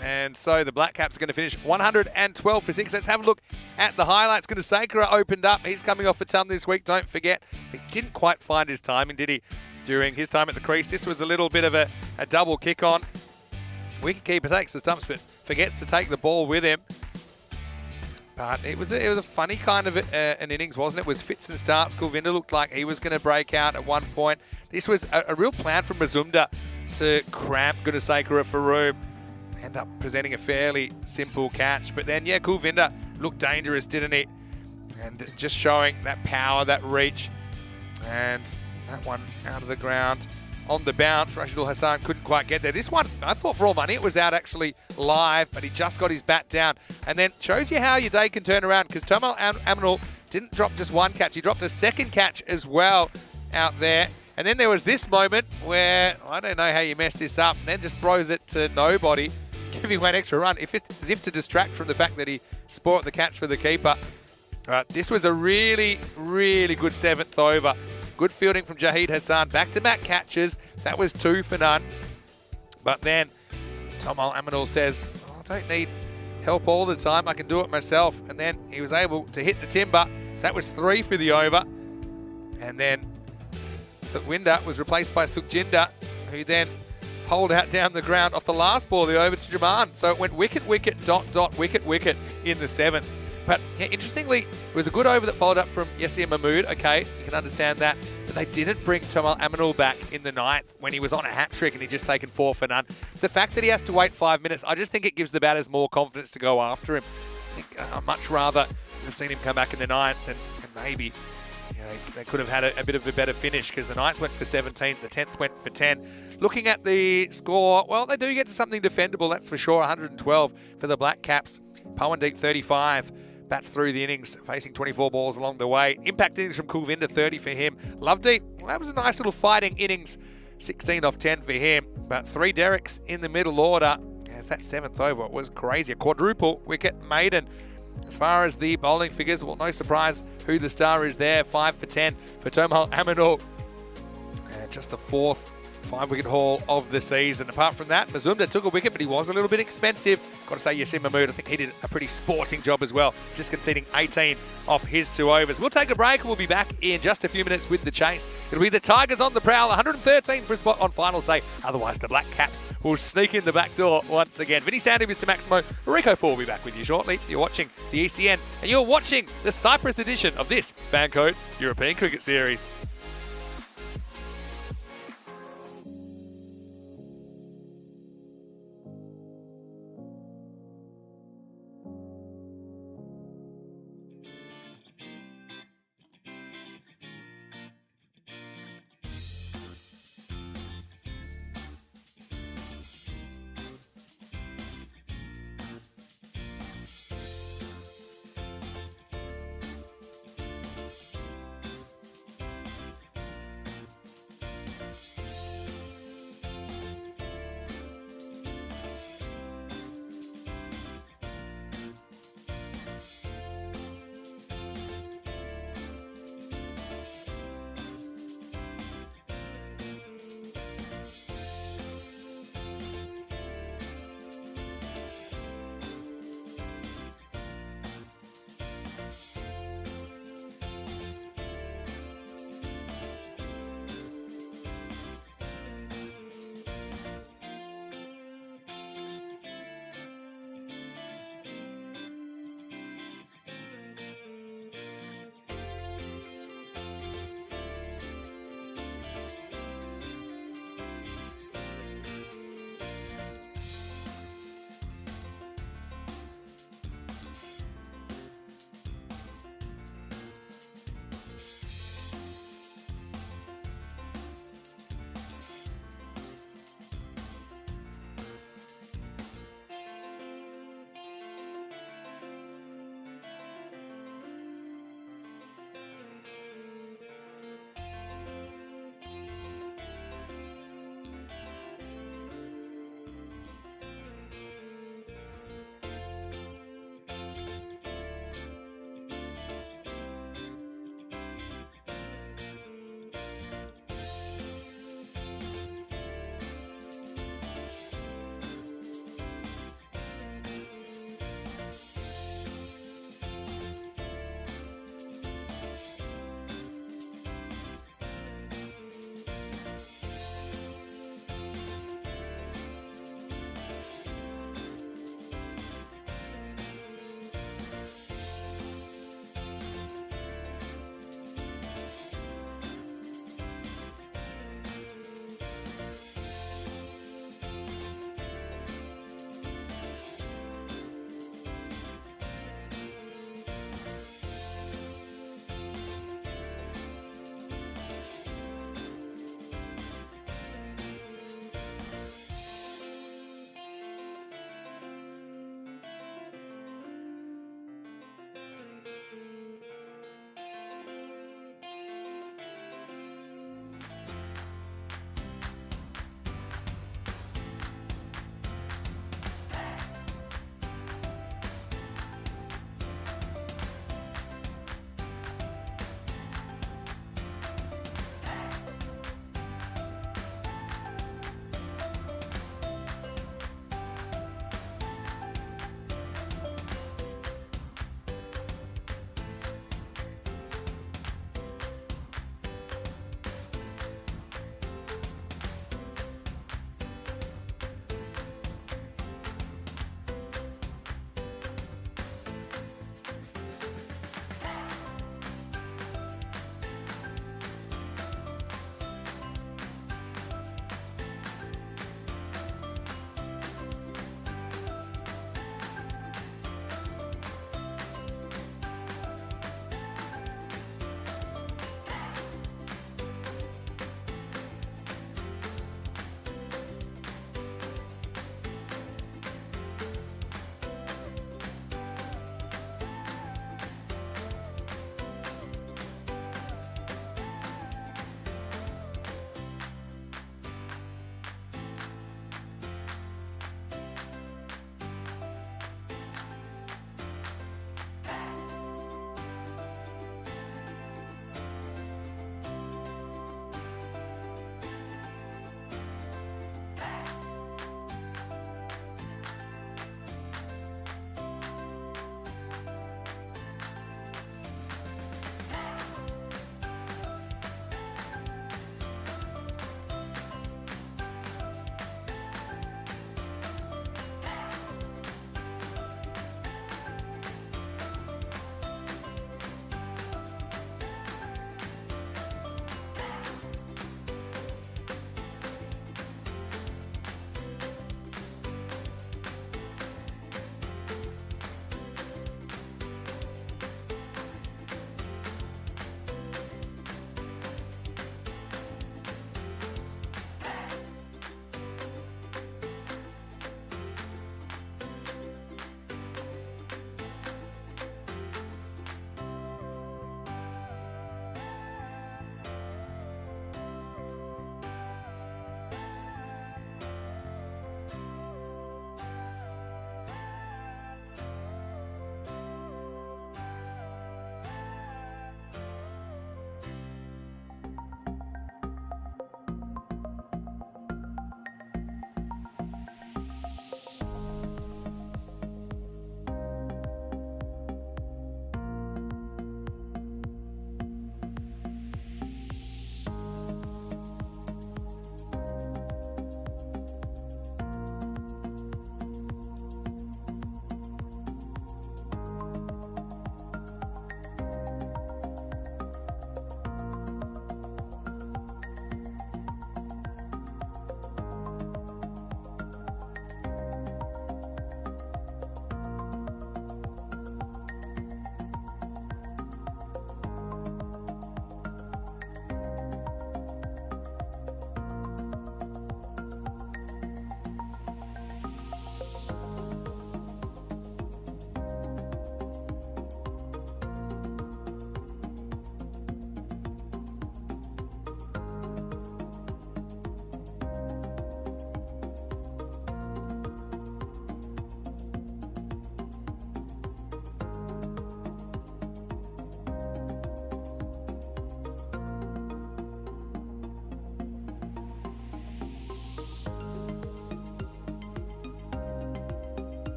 And so the Black Caps are going to finish 112 for 6. Let's have a look at the highlights. Gunasakara opened up. He's coming off a ton this week. Don't forget, he didn't quite find his timing, did he, during his time at the crease? This was a little bit of a double kick on. Wicketkeeper takes the stumps, but forgets to take the ball with him. But it was a funny kind of an innings, wasn't it? It was fits and starts. Kulvinder looked like he was going to break out at one point. This was a real plan from Mazumdar to cramp Gunasakara for room. End up presenting a fairly simple catch. But then, yeah, Kulvinder looked dangerous, didn't he? And just showing that power, that reach. And that one out of the ground on the bounce. Rashidul Hassan couldn't quite get there. This one, I thought for all money, it was out actually live, but he just got his bat down. And then shows you how your day can turn around, because Tamal Aminul didn't drop just one catch. He dropped a second catch as well out there. And then there was this moment where, I don't know how you mess this up, and then just throws it to nobody, giving one extra run, as if to distract from the fact that he spoilt the catch for the keeper. This was a really, really good 7th over. Good fielding from Jahid Hassan. Back-to-back catches. That was 2 for none. But then Tamal Aminul says, I don't need help all the time. I can do it myself. And then he was able to hit the timber. So that was 3 for the over. And then Sukhwinder was replaced by Sukhjinder, who then holed out down the ground off the last ball of the over to Jaman. So it went wicket, wicket, dot, dot, wicket, wicket in the 7th. But yeah, interestingly, it was a good over that followed up from Yasir Mahmood. Okay, you can understand that. But they didn't bring Tamal Aminul back in the 9th when he was on a hat-trick and he'd just taken 4 for none. The fact that he has to wait 5 minutes, I just think it gives the batters more confidence to go after him. I think I'd much rather have seen him come back in the 9th and maybe they could have had a bit of a better finish, because the 9th went for 17, the 10th went for 10. Looking at the score, well, they do get to something defendable, that's for sure. 112 for the Black Caps. Pawandeep 35. Bats through the innings, facing 24 balls along the way. Impact innings from Kulvinder, 30 for him. Lovedeep, well, that was a nice little fighting innings, 16 off 10 for him. But 3 derricks in the middle order. As that 7th over, it was crazy. A quadruple wicket maiden. As far as the bowling figures, well, no surprise who the star is there. 5 for 10 for Tomal Aminul. Just the 4th 5-wicket haul of the season. Apart from that, Mazumdar took a wicket, but he was a little bit expensive. Got to say, Yasin Mahmood, I think he did a pretty sporting job as well, just conceding 18 off his 2 overs. We'll take a break and we'll be back in just a few minutes with the chase. It'll be the Tigers on the prowl, 113 for a spot on finals day. Otherwise, the Black Caps will sneak in the back door once again. Vinny Sandy, Mr. Maximo, Rico 4 will be back with you shortly. You're watching the ECN and you're watching the Cyprus edition of this FanCode European Cricket Series.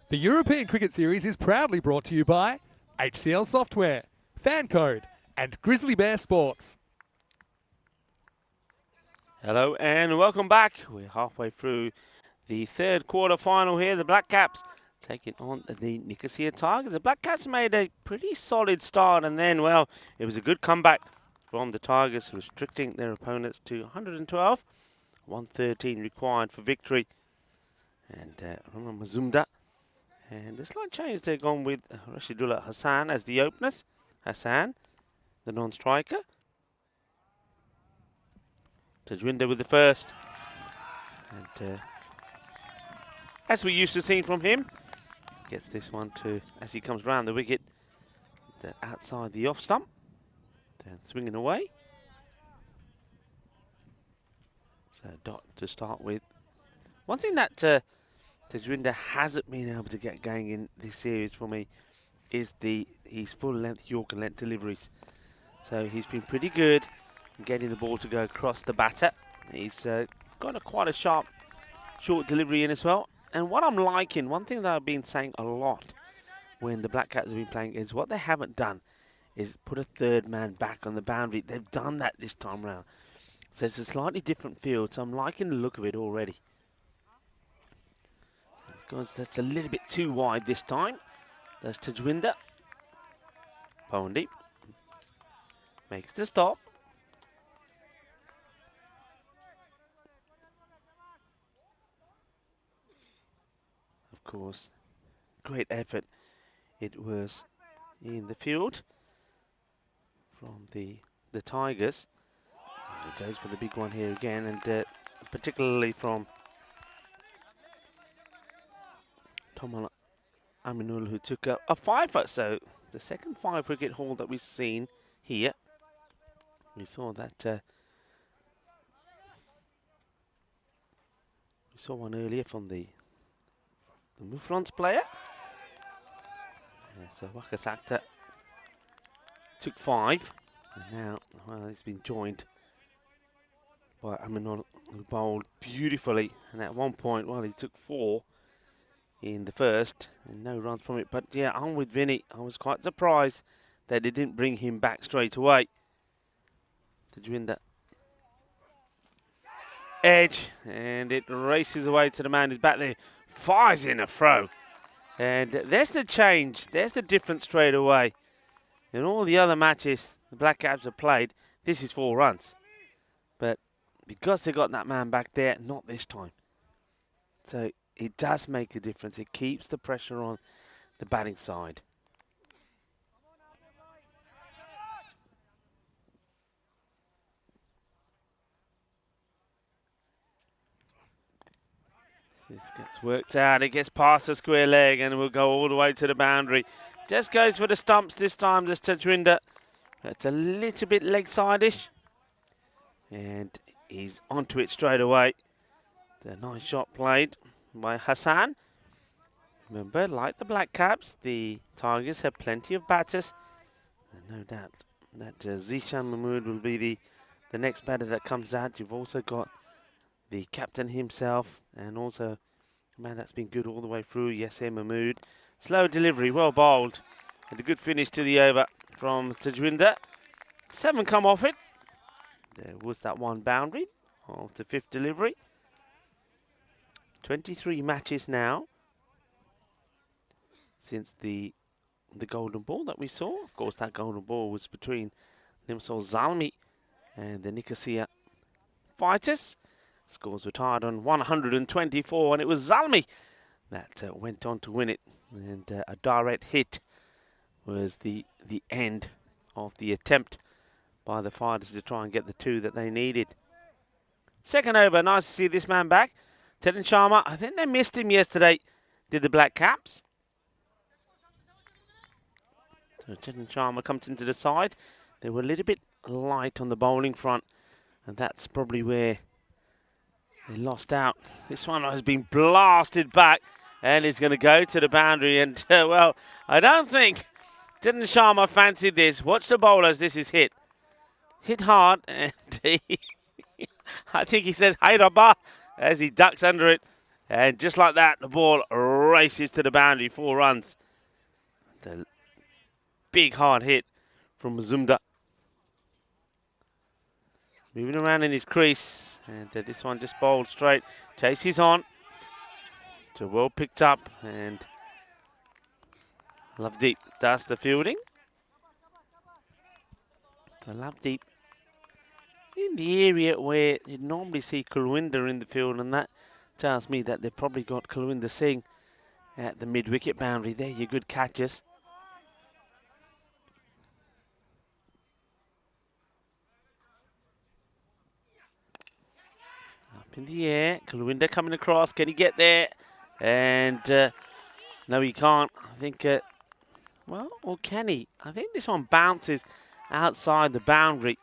The European Cricket Series is proudly brought to you by HCL Software, FanCode, and Grizzly Bear Sports. Hello and welcome back. We're halfway through the third quarter final here. The Black Caps taking on the Nicosia Tigers. The Black Caps made a pretty solid start, and then, well, it was a good comeback from the Tigers, restricting their opponents to 112. 113 required for victory. And Mazumda. And a slight change, they've gone with Rashidullah Hassan as the openers. Hassan, the non-striker. Tajwinder with the first. And as we used to see from him, gets this one to, as he comes round the wicket, outside the off stump. Then swinging away. So dot to start with. One thing that Tajwinder hasn't been able to get going in this series for me is his full-length Yorker length deliveries. So he's been pretty good in getting the ball to go across the batter. He's got quite a sharp, short delivery in as well. And what I'm liking, one thing that I've been saying a lot when the Black Caps have been playing, is what they haven't done is put a third man back on the boundary. They've done that this time round. So it's a slightly different field, so I'm liking the look of it already. Because that's a little bit too wide this time. That's Tajwinder. Pondy makes the stop. Of course, great effort it was in the field from the Tigers. It goes for the big one here again, and particularly from Tomal Aminul, who took a fiver. So the second 5-wicket haul that we've seen here. We saw that. We saw one earlier from the Muflons player. So Wakasakta took 5, and now, well, he's been joined by Aminul, who bowled beautifully. And at one point, well, he took 4 in the first, and no runs from it. But yeah, I'm with Vinny. I was quite surprised that they didn't bring him back straight away. Tajwinder. Edge, and it races away to the man who's back there. Fires in a throw. And there's the change. There's the difference straight away. In all the other matches the Black Caps have played, this is 4 runs. But because they got that man back there, not this time. So it does make a difference. It keeps the pressure on the batting side. This gets worked out. It gets past the square leg and will go all the way to the boundary. Just goes for the stumps this time, this Tajwinder. It's a little bit leg side-ish. And he's onto it straight away. A nice shot played by Hassan. Remember, like the Black Caps, the Tigers have plenty of batters. And no doubt that Zishan Mahmood will be the next batter that comes out. You've also got the captain himself, and also a man that's been good all the way through, Yasser Mahmood. Slow delivery, well bowled. And a good finish to the over from Tajwinder. 7 come off it. There was that one boundary of the 5th delivery. 23 matches now since the golden ball that we saw. Of course, that golden ball was between Limsol Zalmi and the Nicosia Fighters. Scores were tied on 124, and it was Zalmi that went on to win it. And a direct hit was the end of the attempt by the Fighters to try and get the 2 that they needed. Second over, nice to see this man back. T10 Sharma, I think they missed him yesterday, did the Black Caps. So T10 Sharma comes into the side. They were a little bit light on the bowling front, and that's probably where they lost out. This one has been blasted back, and it's going to go to the boundary. And, well, I don't think T10 Sharma fancied this. Watch the bowlers, this is hit. Hit hard, and I think he says, "Hey, Rabah," as he ducks under it. And just like that, the ball races to the boundary, 4 runs. The big hard hit from Mazumda. Moving around in his crease, and this one just bowled straight. Chase is on. So well picked up, and Lovedeep does the fielding. So Lovedeep in the area where you'd normally see Kulwinder in the field, and that tells me that they've probably got Kulwinder Singh at the mid-wicket boundary. There, your good catches. Up in the air, Kulwinder coming across. Can he get there? And no, he can't. I think, well, or can he? I think this one bounces outside the boundary.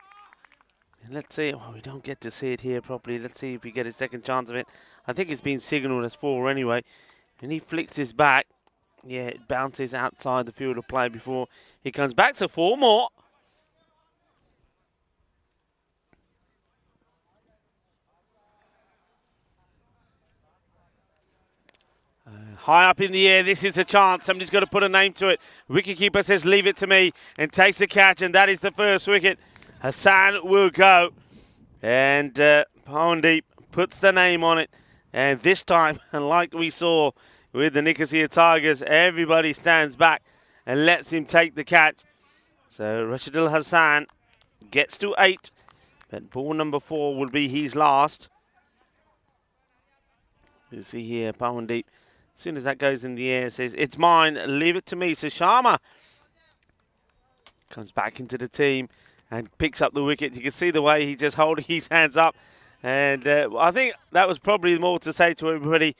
And let's see. Oh, we don't get to see it here properly. Let's see if we get a second chance of it. I think it's been signalled as 4 anyway. And he flicks his back. Yeah, it bounces outside the field of play before he comes back. So 4 more. High up in the air, this is a chance. Somebody's got to put a name to it. Wicketkeeper says, leave it to me, and takes the catch, and that is the first wicket. Hassan will go. And Pawandeep puts the name on it. And this time, like we saw with the Nicosia Tigers, everybody stands back and lets him take the catch. So Rashidul Hassan gets to 8. But ball number 4 will be his last. You see here, Pawandeep. As soon as that goes in the air, says, it's mine, leave it to me. So Sharma comes back into the team and picks up the wicket. You can see the way he just holding his hands up. And I think that was probably more to say to everybody,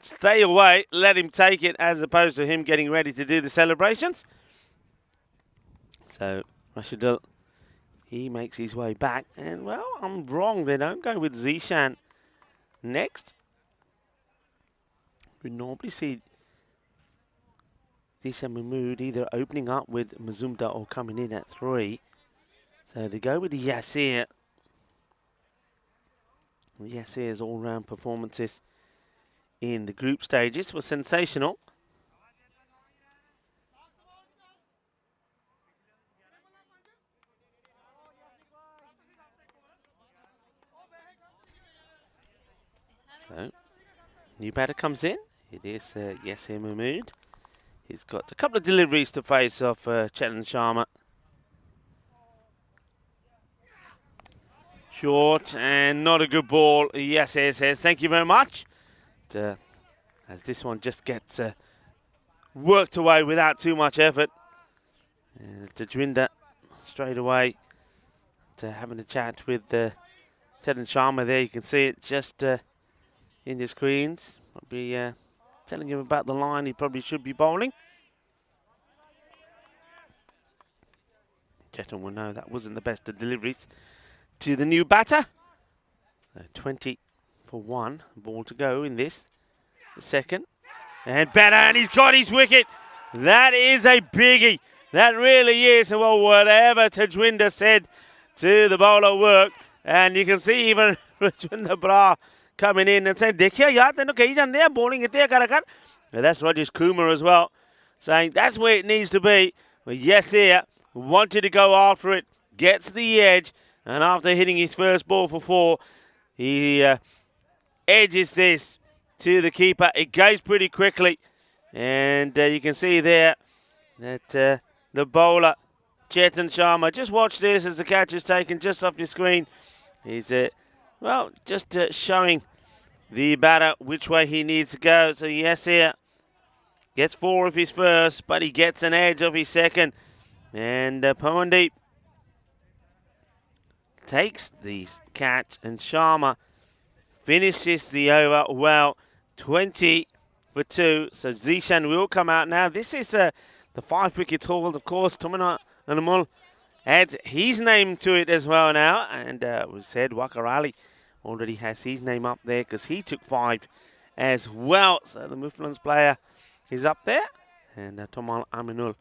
stay away, let him take it, as opposed to him getting ready to do the celebrations. So Rashidul, he makes his way back. And, well, I'm wrong. They don't go with Zishan next. We normally see Zishan Mahmood either opening up with Mazumda or coming in at 3. So they go with the Yasir. Yasir's all-round performances in the group stages were sensational. So, new batter comes in. It is Yasir Mahmood. He's got a couple of deliveries to face off Chetan Sharma. Short and not a good ball. Yasir says, thank you very much. As this one just gets worked away without too much effort. Tajwinder straight away to having a chat with Chetan Sharma there. You can see it just in the screens. Probably telling him about the line he probably should be bowling. Chetan will know that wasn't the best of deliveries to the new batter. 20 for 1. Ball to go in this. The second. And batter, and he's got his wicket. That is a biggie. That really is. Well, whatever Tajwinder said to the bowler worked. And you can see even Rajwinder Brar coming in and saying, "Dekhiya yaar, tenu kahi jande hain bowling ite karakar." That's Rajesh Kumar as well, saying that's where it needs to be. Well, yes, here wanted to go after it, gets the edge, and after hitting his first ball for 4, he edges this to the keeper. It goes pretty quickly, and you can see there that the bowler Chetan Sharma. Just watch this as the catch is taken just off your screen. He's well, just showing the batter which way he needs to go. So yes, here gets 4 of his first, but he gets an edge of his second. And Pawandeep takes the catch, and Sharma finishes the over well, 20 for 2. So Zishan will come out now. This is the 5 wickets hauled, of course. Tomina Anamul adds his name to it as well now. And we said Wakar Ali already has his name up there because he took 5 as well. So the Muflons player is up there. And Tomal Aminul,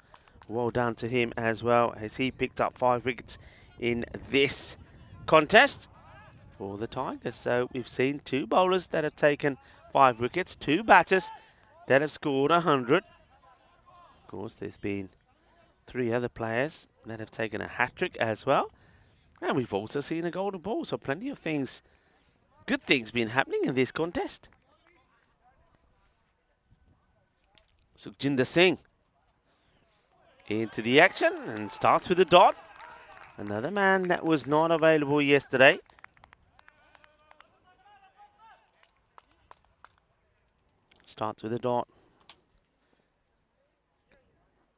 well done to him as well, as he picked up 5 wickets in this contest for the Tigers. So we've seen 2 bowlers that have taken 5 wickets, 2 batters that have scored 100. Of course, there's been 3 other players that have taken a hat-trick as well. And we've also seen a golden ball, so plenty of things, good things been happening in this contest. Sukhjinder Singh into the action and starts with a dot. Another man that was not available yesterday. Starts with a dot.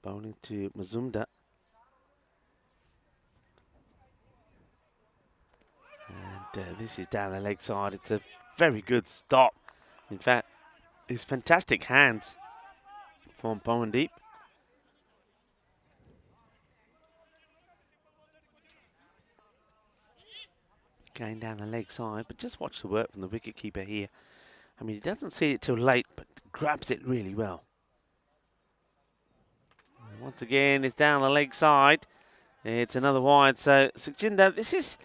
Bowling to Mazumdar. And this is down the leg side. It's a very good stop. In fact, it's fantastic hands from Pawandeep. Going down the leg side, but just watch the work from the wicketkeeper here. I mean, he doesn't see it till late, but grabs it really well. And once again, it's down the leg side. It's another wide. So, Sukhjinder, this is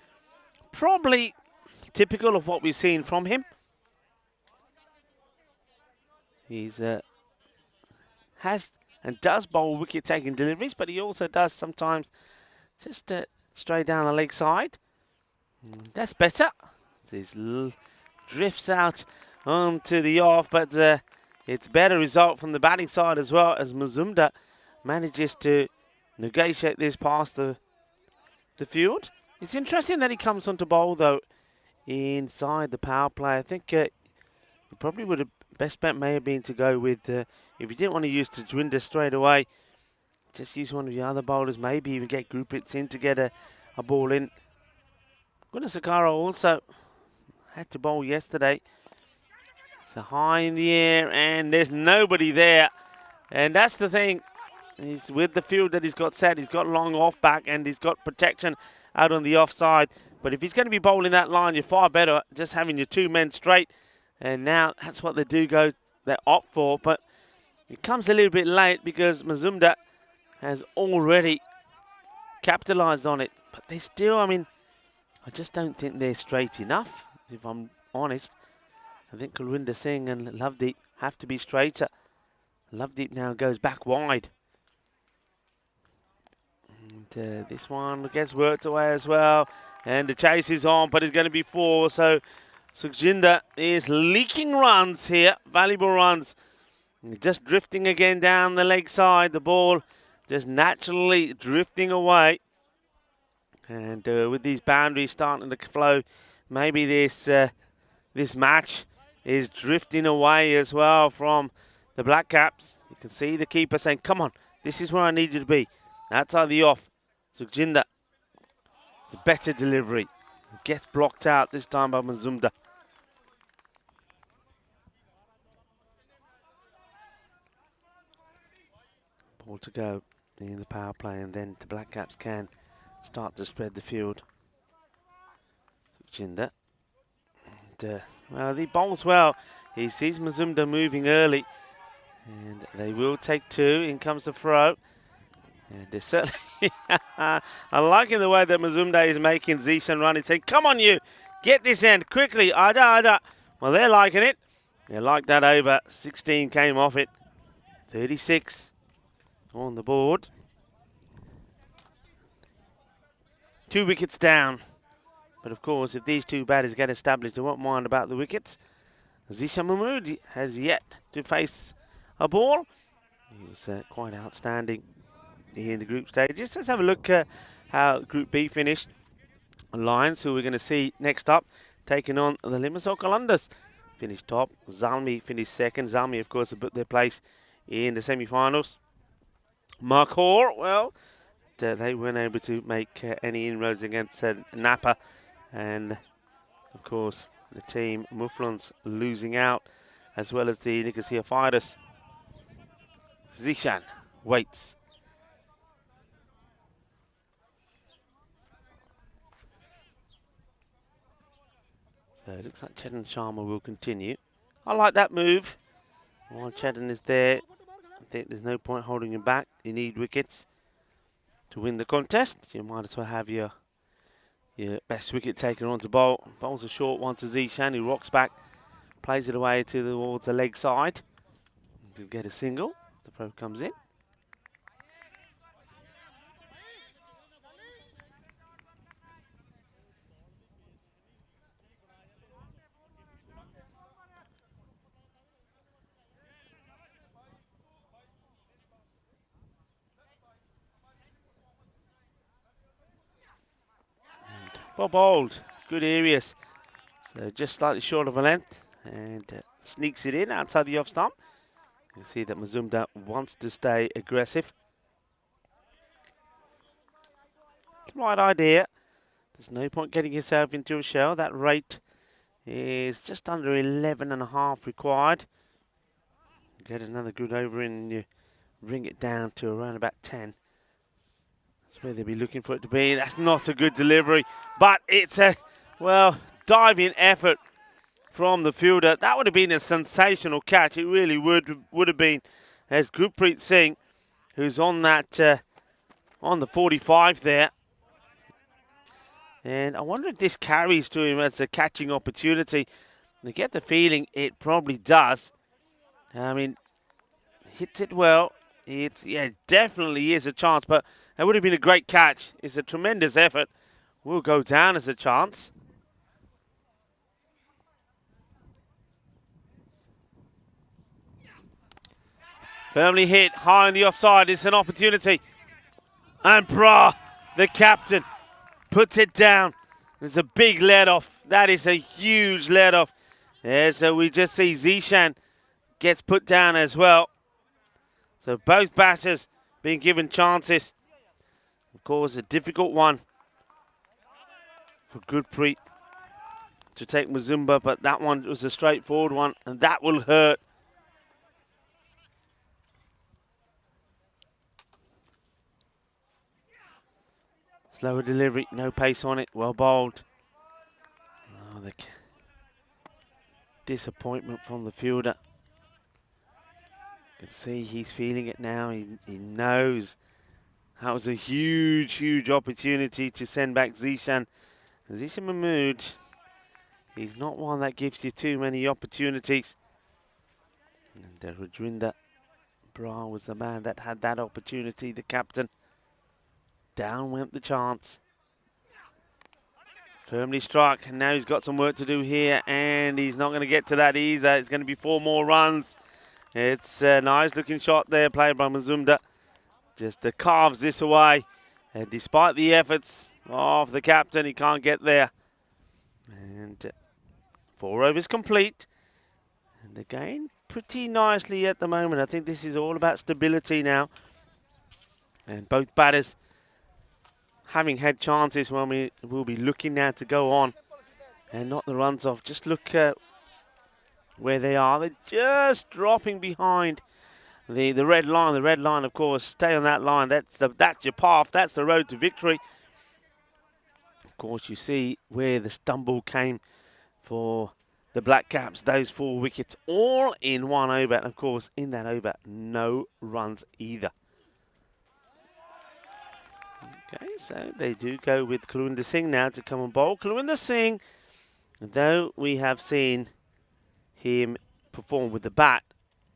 probably typical of what we've seen from him. He's has and does bowl wicket-taking deliveries, but he also does sometimes just straight down the leg side. That's better. This drifts out onto the off, but it's better result from the batting side as well, as Mazumdar manages to negotiate this past the field. It's interesting that he comes on to bowl, though, inside the power play. I think he probably would have, best bet may have been to go with, if you didn't want to use Tajwinder straight away, just use one of the other bowlers, maybe even get Gurpreet in to get a ball in. Gunasakara also had to bowl yesterday. So high in the air and there's nobody there. And that's the thing. He's with the field that he's got set. He's got long off back and he's got protection out on the offside. But if he's going to be bowling that line, you're far better just having your 2 men straight. And now that's what they opt for. But it comes a little bit late because Mazumdar has already capitalised on it. But they still, I mean, I just don't think they're straight enough, if I'm honest. I think Kulwinder Singh and Lovedeep have to be straighter. Lovedeep now goes back wide. And this one gets worked away as well. And the chase is on, but it's going to be 4. So Sukhjinder is leaking runs here, valuable runs. Just drifting again down the leg side. The ball just naturally drifting away. And with these boundaries starting to flow, maybe this match is drifting away as well from the Black Caps. You can see the keeper saying, come on, this is where I need you to be. Outside the off. Sukhjinder, the better delivery. Gets blocked out this time by Mazumdar. Ball to go in the power play, and then the Black Caps can start to spread the field. Sukhjinder. And, well, he bowls well. He sees Mazumdar moving early. And they will take 2. In comes the throw. And they're certainly I'm liking the way that Mazumdar is making Zishan run. He's saying, come on you, get this end quickly. Ada. Well, they're liking it. They like that over. 16 came off it. 36 on the board. 2 wickets down. But of course, if these 2 batters get established, they won't mind about the wickets. Zishan Mahmood has yet to face a ball. He was quite outstanding in the group stages. Let's have a look at how Group B finished. Lions, who we're going to see next up, taking on the Limassol Qalandars. Finished top. Zalmi finished second. Zalmi, of course, have put their place in the semi-finals. Markhor, well, they weren't able to make any inroads against Napa. And, of course, the team Mufflons losing out, as well as the Nicosia Fighters. Zishan waits. So it looks like Chetan Sharma will continue. I like that move. While Chetan is there, I think there's no point holding him back. You need wickets to win the contest. You might as well have your best wicket taker on to bowl. Bowls a short one to Zishan, who rocks back, plays it away towards the leg side. To get a single. The throw comes in. Well bowled. Good areas. So just slightly short of a length. And sneaks it in outside the off stump. You see that Mazumdar wants to stay aggressive. Right idea. There's no point getting yourself into a shell. That rate is just under 11.5 required. Get another good over in and you bring it down to around about 10. That's where they'll be looking for it to be. That's not a good delivery, but it's a, well, diving effort from the fielder. That would have been a sensational catch. It really would have been, as Gurpreet Singh, who's on that, on the 45 there. And I wonder if this carries to him as a catching opportunity. I get the feeling it probably does. I mean, hits it well. It's, yeah, definitely is a chance, but it would have been a great catch. It's a tremendous effort. Will go down as a chance. Firmly hit, high on the offside. It's an opportunity. And Bra, the captain, puts it down. There's a big let-off. That is a huge let-off. Yeah, so we just see Zishan gets put down as well. So both batters being given chances. Of course, a difficult one for Gurpreet to take Mazumdar, but that one was a straightforward one, and that will hurt. Slower delivery, no pace on it, well bowled. Oh, the disappointment from the fielder. You can see he's feeling it now. He knows that was a huge, huge opportunity to send back Zishan. Zishan Mahmood, he's not one that gives you too many opportunities. And Rajwinder Brar was the man that had that opportunity, the captain. Down went the chance. Firmly struck, and now he's got some work to do here, and he's not going to get to that either. It's going to be 4 more runs. It's a nice looking shot there, played by Mazumdar. Just carves this away. And despite the efforts of the captain, he can't get there. And 4 overs complete. And again, pretty nicely at the moment. I think this is all about stability now. And both batters having had chances when we will be looking now to go on and not the runs off. Just look where they are. They're just dropping behind the red line. The red line, of course, stay on that line. That's your path. That's the road to victory. Of course, you see where the stumble came for the Black Caps. Those 4 wickets all in 1 over. And, of course, in that over, no runs either. Okay, so they do go with Kulwinder Singh now to come and bowl. Kulwinder Singh, though we have seen him perform with the bat,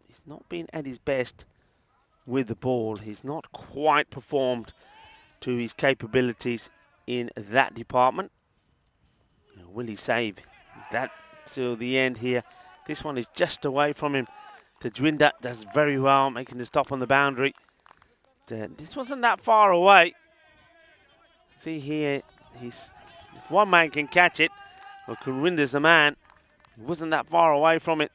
he's not been at his best with the ball. He's not quite performed to his capabilities in that department. Now, will he save that till the end here? This one is just away from him. Tajwinder does very well, making the stop on the boundary. This wasn't that far away. See here, if one man can catch it, well, Kulwinder's the man. He wasn't that far away from it.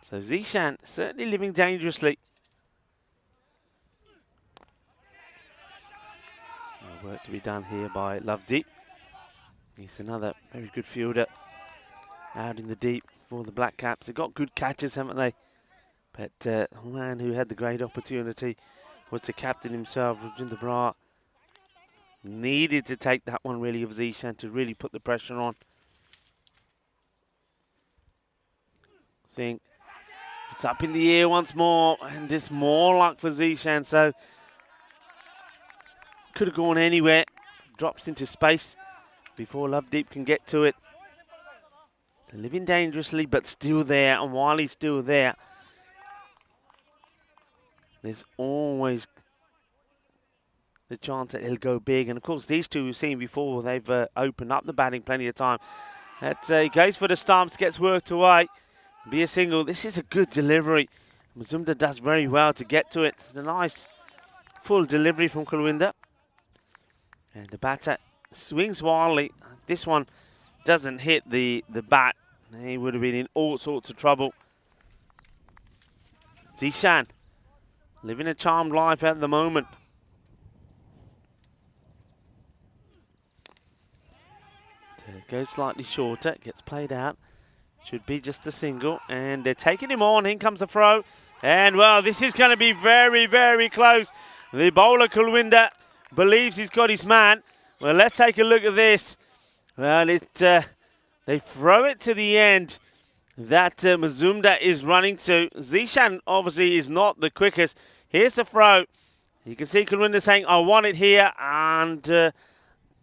So Zishan certainly living dangerously. Work to be done here by Lovedeep. He's another very good fielder out in the deep for the Black Caps. They've got good catches, haven't they? But the man who had the great opportunity was the captain himself, Rajwinder Brar. Needed to take that one really of Zishan to really put the pressure on. Think it's up in the air once more, and it's more luck for Zishan. So could have gone anywhere. Drops into space before Lovedeep can get to it. They're living dangerously, but still there. And while he's still there, there's always the chance that he'll go big. And of course, these two we've seen before, they've opened up the batting plenty of time. He goes for the stumps, gets worked away. Be a single. This is a good delivery. Mazumdar does very well to get to it. It's a nice full delivery from Kulwinder. And the batter swings wildly. This one doesn't hit the bat. He would have been in all sorts of trouble. Zishan living a charmed life at the moment. Goes slightly shorter, gets played out. Should be just a single, and they're taking him on. In comes the throw, and well, this is going to be very, very close. The bowler Kulwinder believes he's got his man. Well, let's take a look at this. Well, they throw it to the end that Mazumdar is running to. Zishan obviously is not the quickest. Here's the throw. You can see Kulwinder saying, I want it here, and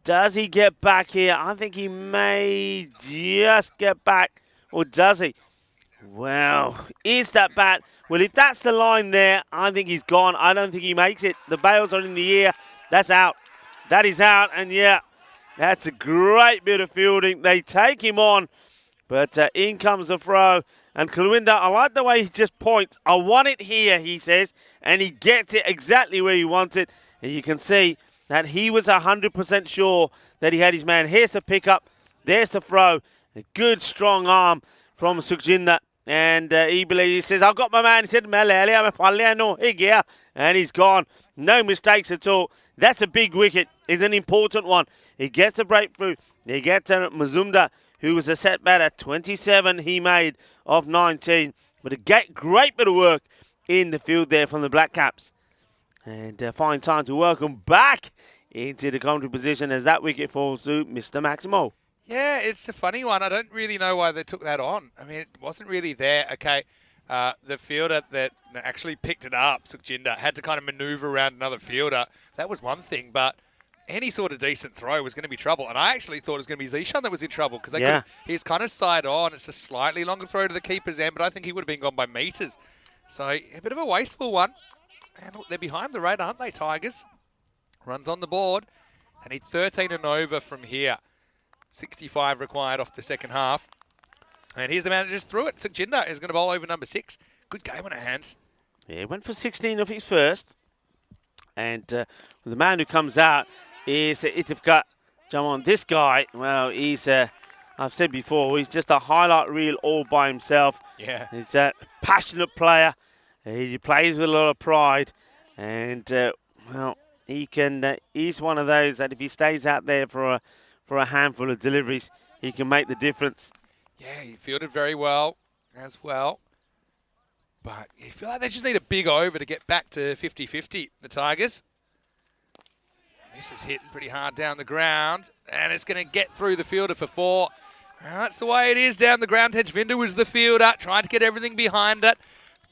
does he get back here? I think he may just get back. Or does he? Well, is that bat? Well, if that's the line there, I think he's gone. I don't think he makes it. The bails are in the air. That's out. That is out. And yeah, that's a great bit of fielding. They take him on. But in comes the throw. And Kulwinder, I like the way he just points. I want it here, he says. And he gets it exactly where he wants it. And you can see that he was 100% sure that he had his man. Here's the pickup. There's the throw. A good, strong arm from Sukhjinder. And he says, I've got my man. He said, and he's gone. No mistakes at all. That's a big wicket. It's an important one. He gets a breakthrough. He gets Mazumdar, who was a set batter. 27 he made of 19. But a great bit of work in the field there from the Black Caps. And fine time to welcome back into the commentary position as that wicket falls to Mr. Maximo. Yeah, it's a funny one. I don't really know why they took that on. I mean, it wasn't really there. Okay, the fielder that actually picked it up, Sukhjinder, had to kind of maneuver around another fielder. That was one thing, but any sort of decent throw was going to be trouble. And I actually thought it was going to be Zishan that was in trouble because he's kind of side on. It's a slightly longer throw to the keeper's end, but I think he would have been gone by metres. So a bit of a wasteful one. And look, they're behind the rate, aren't they, Tigers? Runs on the board. They need 13 and over from here. 65 required off the second half. And here's the man that just threw it. Sukhjinder is going to bowl over number 6. Good game on our hands. Yeah, he went for 16 of his first. And the man who comes out is Itifkat Jaman. This guy, well, he's, I've said before, he's just a highlight reel all by himself. Yeah. He's a passionate player. He plays with a lot of pride. And, well, he's one of those that if he stays out there for a handful of deliveries, he can make the difference. Yeah, he fielded very well as well. But you feel like they just need a big over to get back to 50-50, the Tigers. This is hitting pretty hard down the ground, and it's going to get through the fielder for 4. Well, that's the way it is down the ground. Tejvinder was the fielder, trying to get everything behind it.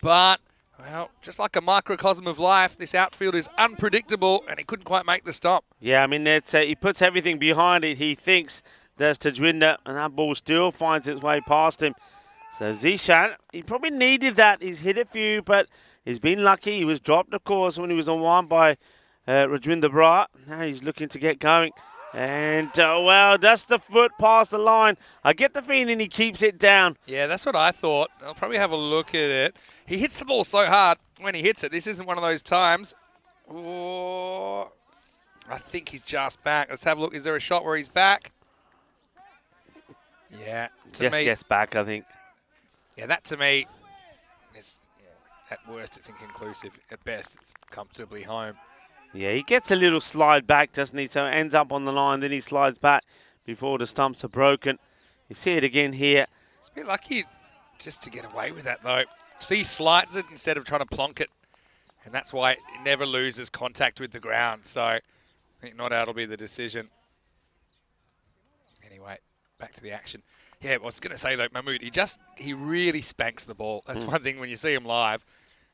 But, well, just like a microcosm of life, this outfield is unpredictable, and he couldn't quite make the stop. Yeah, I mean, he puts everything behind it, he thinks, does Tejvinder, and that ball still finds its way past him. So Zishan, he probably needed that. He's hit a few, but he's been lucky. He was dropped, of course, when he was on 1 by Rajwinder Brar. Now he's looking to get going. And, well, that's the foot past the line. I get the feeling he keeps it down. Yeah, that's what I thought. I'll probably have a look at it. He hits the ball so hard when he hits it. This isn't one of those times. Oh, I think he's just back. Let's have a look. Is there a shot where he's back? Yeah. Just gets back, I think. Yeah, that to me is, at worst, it's inconclusive. At best, it's comfortably home. Yeah, he gets a little slide back, doesn't he? So ends up on the line, then he slides back before the stumps are broken. You see it again here. It's a bit lucky just to get away with that, though. See, he slides it instead of trying to plonk it. And that's why it never loses contact with the ground. So I think not out will be the decision. Anyway, back to the action. Yeah, I was going to say, though, Mahmood, he really spanks the ball. That's one thing when you see him live.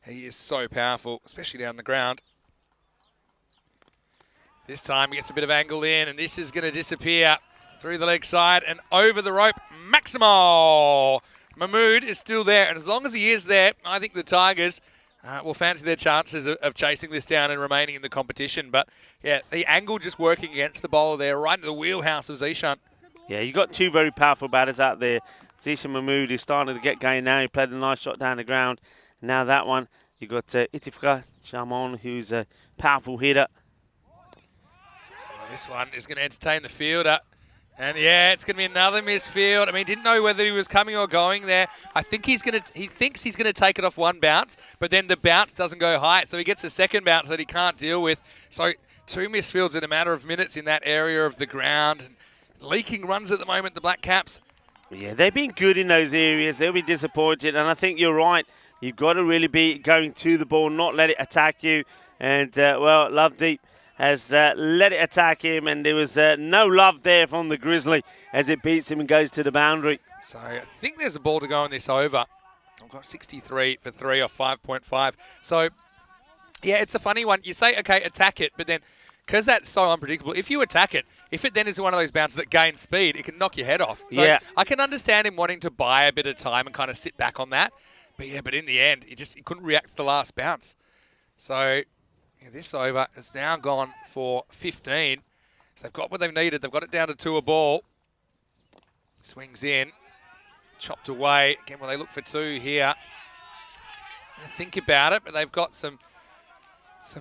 He is so powerful, especially down the ground. This time he gets a bit of angle in, and this is going to disappear through the leg side and over the rope. Maximo! Mahmood is still there, and as long as he is there, I think the Tigers will fancy their chances of chasing this down and remaining in the competition. But, yeah, the angle just working against the bowler there, right into the wheelhouse of Zishan. Yeah, you got two very powerful batters out there. Zishan Mahmood is starting to get going now. He played a nice shot down the ground. Now that one, you got Itifka Shamon, who's a powerful hitter. This one is going to entertain the fielder. And yeah, it's going to be another misfield. I mean, didn't know whether he was coming or going there. I think he thinks he's going to take it off one bounce, but then the bounce doesn't go high, so he gets a second bounce that he can't deal with. So 2 misfields in a matter of minutes in that area of the ground. Leaking runs at the moment, the Black Caps. Yeah, they've been good in those areas. They'll be disappointed, and I think you're right. You've got to really be going to the ball, not let it attack you. And, well, Lovedeep has let it attack him, and there was no love there from the Grizzly as it beats him and goes to the boundary. So I think there's a ball to go in this over. I've got 63 for 3 off 5.5. So, yeah, it's a funny one. You say, okay, attack it, but then because that's so unpredictable, if you attack it, if it then is one of those bounces that gains speed, it can knock your head off. So yeah. I can understand him wanting to buy a bit of time and kind of sit back on that. But, yeah, but in the end, he couldn't react to the last bounce. So yeah, this over has now gone for 15. So they've got what they've needed. They've got it down to 2 a ball. Swings in. Chopped away. Again, will they look for 2 here? Think about it, but they've got some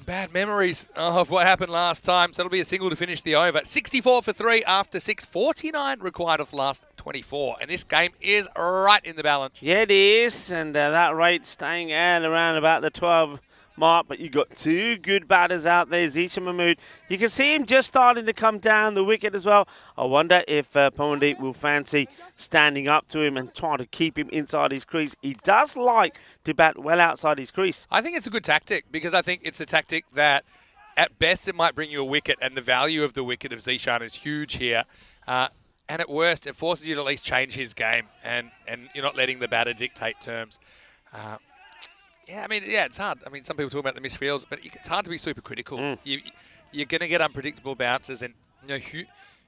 bad memories of what happened last time. So it'll be a single to finish the over. 64 for 3 after 6. 49 required of the last 24. And this game is right in the balance. Yeah, it is. And that rate staying at around about the 12 mark, but you got 2 good batters out there. Zishan Mahmood, you can see him just starting to come down the wicket as well. I wonder if Pawandeep will fancy standing up to him and try to keep him inside his crease. He does like to bat well outside his crease. I think it's a good tactic because I think it's a tactic that at best it might bring you a wicket, and the value of the wicket of Zishan is huge here. And at worst, it forces you to at least change his game, and you're not letting the batter dictate terms. Yeah, I mean, yeah, it's hard. I mean, some people talk about the misfields, but it's hard to be super critical. You're going to get unpredictable bounces, and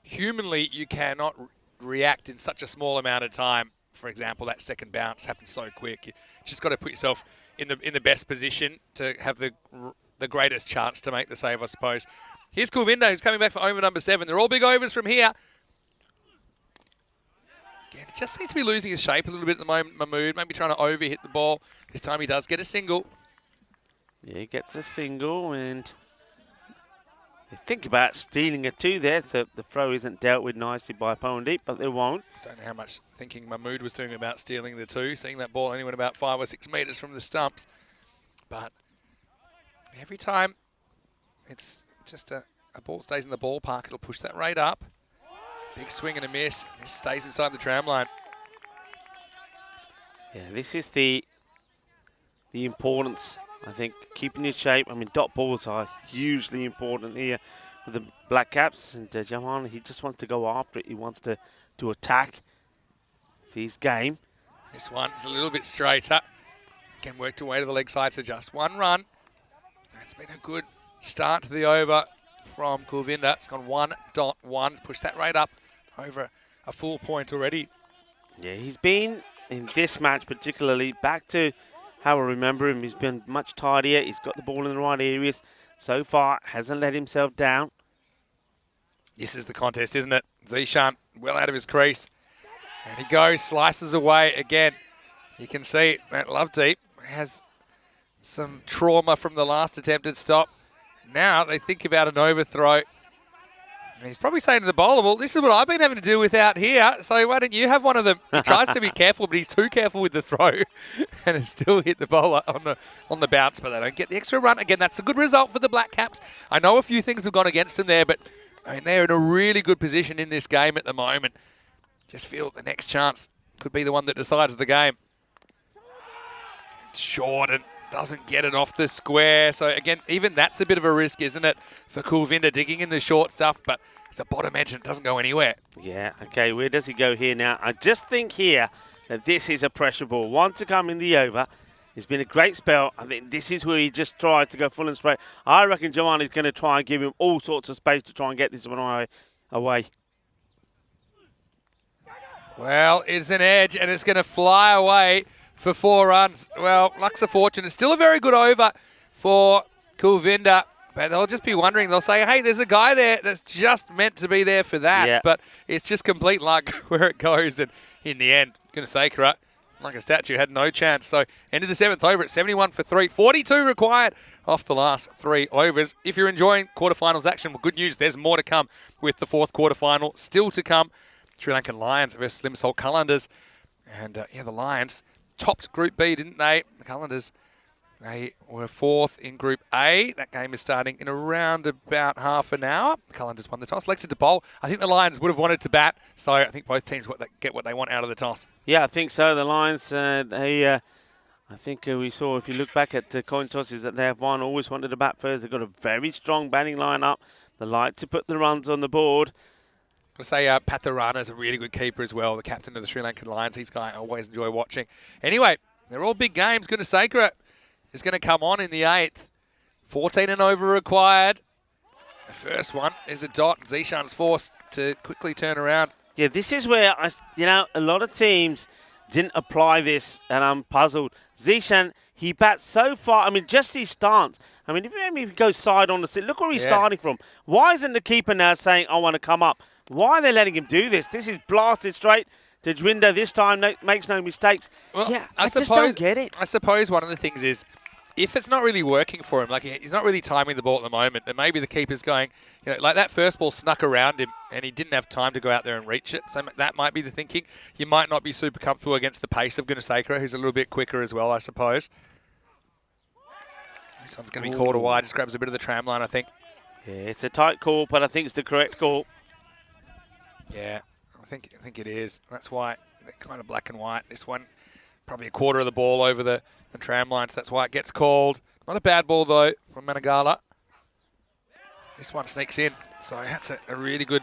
humanly, you cannot react in such a small amount of time. For example, that second bounce happens so quick. You just got to put yourself in the best position to have the greatest chance to make the save, I suppose. Here's Kulvinder, who's coming back for over number 7. They're all big overs from here. Again, he just seems to be losing his shape a little bit at the moment, Mahmood. Maybe trying to overhit the ball. This time he does get a single. Yeah, he gets a single, and they think about stealing a 2 there, so the throw isn't dealt with nicely by Pawandeep, but they won't. Don't know how much thinking Mahmood was doing about stealing the 2, seeing that ball only went about 5 or 6 metres from the stumps. But every time it's just a ball stays in the ballpark, it'll push that rate up. Big swing and a miss. This stays inside the tram line. Yeah, this is the importance, I think, keeping your shape. I mean, dot balls are hugely important here with the Black Caps. And Jahan, he just wants to go after it. He wants to attack. It's his game. This one's a little bit straighter. Again, worked away to the leg side, so just 1 run. It's been a good start to the over from Kulvinder. It's gone 1.1. It's pushed that rate up over a full point already. Yeah, he's been, in this match particularly, back to how I remember him. He's been much tidier. He's got the ball in the right areas. So far, hasn't let himself down. This is the contest, isn't it? Zishan well out of his crease. And he goes, slices away again. You can see that Lovedeep has some trauma from the last attempted stop. Now they think about an overthrow. And he's probably saying to the bowler, well, this is what I've been having to deal with out here, so why don't you have one of them? He tries to be careful, but he's too careful with the throw. And has still hit the bowler on the bounce, but they don't get the extra run. Again, that's a good result for the Black Caps. I know a few things have gone against them there, but I mean, they're in a really good position in this game at the moment. Just feel the next chance could be the one that decides the game. Short and doesn't get it off the square. So again, even that's a bit of a risk, isn't it, for Kulvinder digging in the short stuff, but it's a bottom edge and it doesn't go anywhere. Yeah, okay, where does he go here now? I just think here that this is a pressure ball. One to come in the over. It's been a great spell. I think this is where he just tried to go full and straight. I reckon Joanne is going to try and give him all sorts of space to try and get this one away. Well, it's an edge and it's going to fly away for 4 runs. Well, luck's of fortune. It's still a very good over for Kulvinder. But they'll just be wondering, they'll say, hey, there's a guy there that's just meant to be there for that. Yeah. But it's just complete luck where it goes. And in the end, Gunasakara, like a statue, had no chance. So ended the 7th over at 71 for 3. 42 required off the last 3 overs. If you're enjoying quarterfinals action, well, good news, there's more to come with the 4th quarterfinal. Still to come, Sri Lankan Lions versus Limassol Calendars. And the Lions topped Group B, didn't they? The Calendars, they were 4th in Group A. That game is starting in around about half an hour. The Calendars won the toss, elected to bowl. I think the Lions would have wanted to bat, so I think both teams get what they want out of the toss. Yeah, I think so. The Lions, I think we saw, if you look back at the coin tosses, that they have always wanted to bat first. They've got a very strong batting lineup. They like to put the runs on the board. I say Patharana is a really good keeper as well, the captain of the Sri Lankan Lions. He's a guy I always enjoy watching. Anyway, they're all big games. Gunasakara is going to come on in the 8th. 14 and over required. The first one is a dot. Zishan's forced to quickly turn around. Yeah, this is where, a lot of teams didn't apply this, and I'm puzzled. Zishan, he bats so far. I mean, just his stance. I mean, if he goes side on the sit, look where he's starting from. Why isn't the keeper now saying, I want to come up? Why are they letting him do this? This is blasted straight to Jwinder. This time makes no mistakes. Well, yeah, I just don't get it. I suppose one of the things is, if it's not really working for him, like he's not really timing the ball at the moment, then maybe the keeper's going, like that first ball snuck around him and he didn't have time to go out there and reach it. So that might be the thinking. You might not be super comfortable against the pace of Gunasakara, who's a little bit quicker as well, I suppose. This one's going to be called a wide. Just grabs a bit of the tram line, I think. Yeah, it's a tight call, but I think it's the correct call. Yeah, I think it is. That's why they're kind of black and white. This one, probably a quarter of the ball over the tram line, so that's why it gets called. Not a bad ball, though, from Managala. This one sneaks in, so that's a really good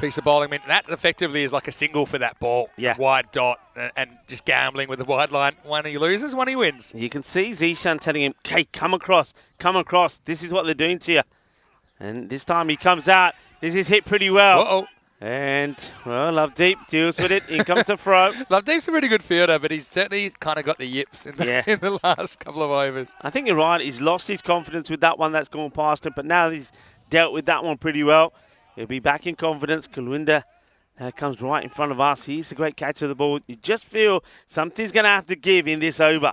piece of bowling. I mean, that effectively is like a single for that ball. Yeah. Wide dot, and just gambling with the wide line. One he loses, one he wins. You can see Zishan telling him, hey, come across. This is what they're doing to you. And this time he comes out. This is hit pretty well. Uh-oh. And, well, Lovedeep deals with it. In comes the throw. Lovedeep's a pretty good fielder, but he's certainly kind of got the yips in the last couple of overs. I think you're right. He's lost his confidence with that one that's gone past him, but now he's dealt with that one pretty well. He'll be back in confidence. Kulwinder comes right in front of us. He's a great catcher of the ball. You just feel something's going to have to give in this over.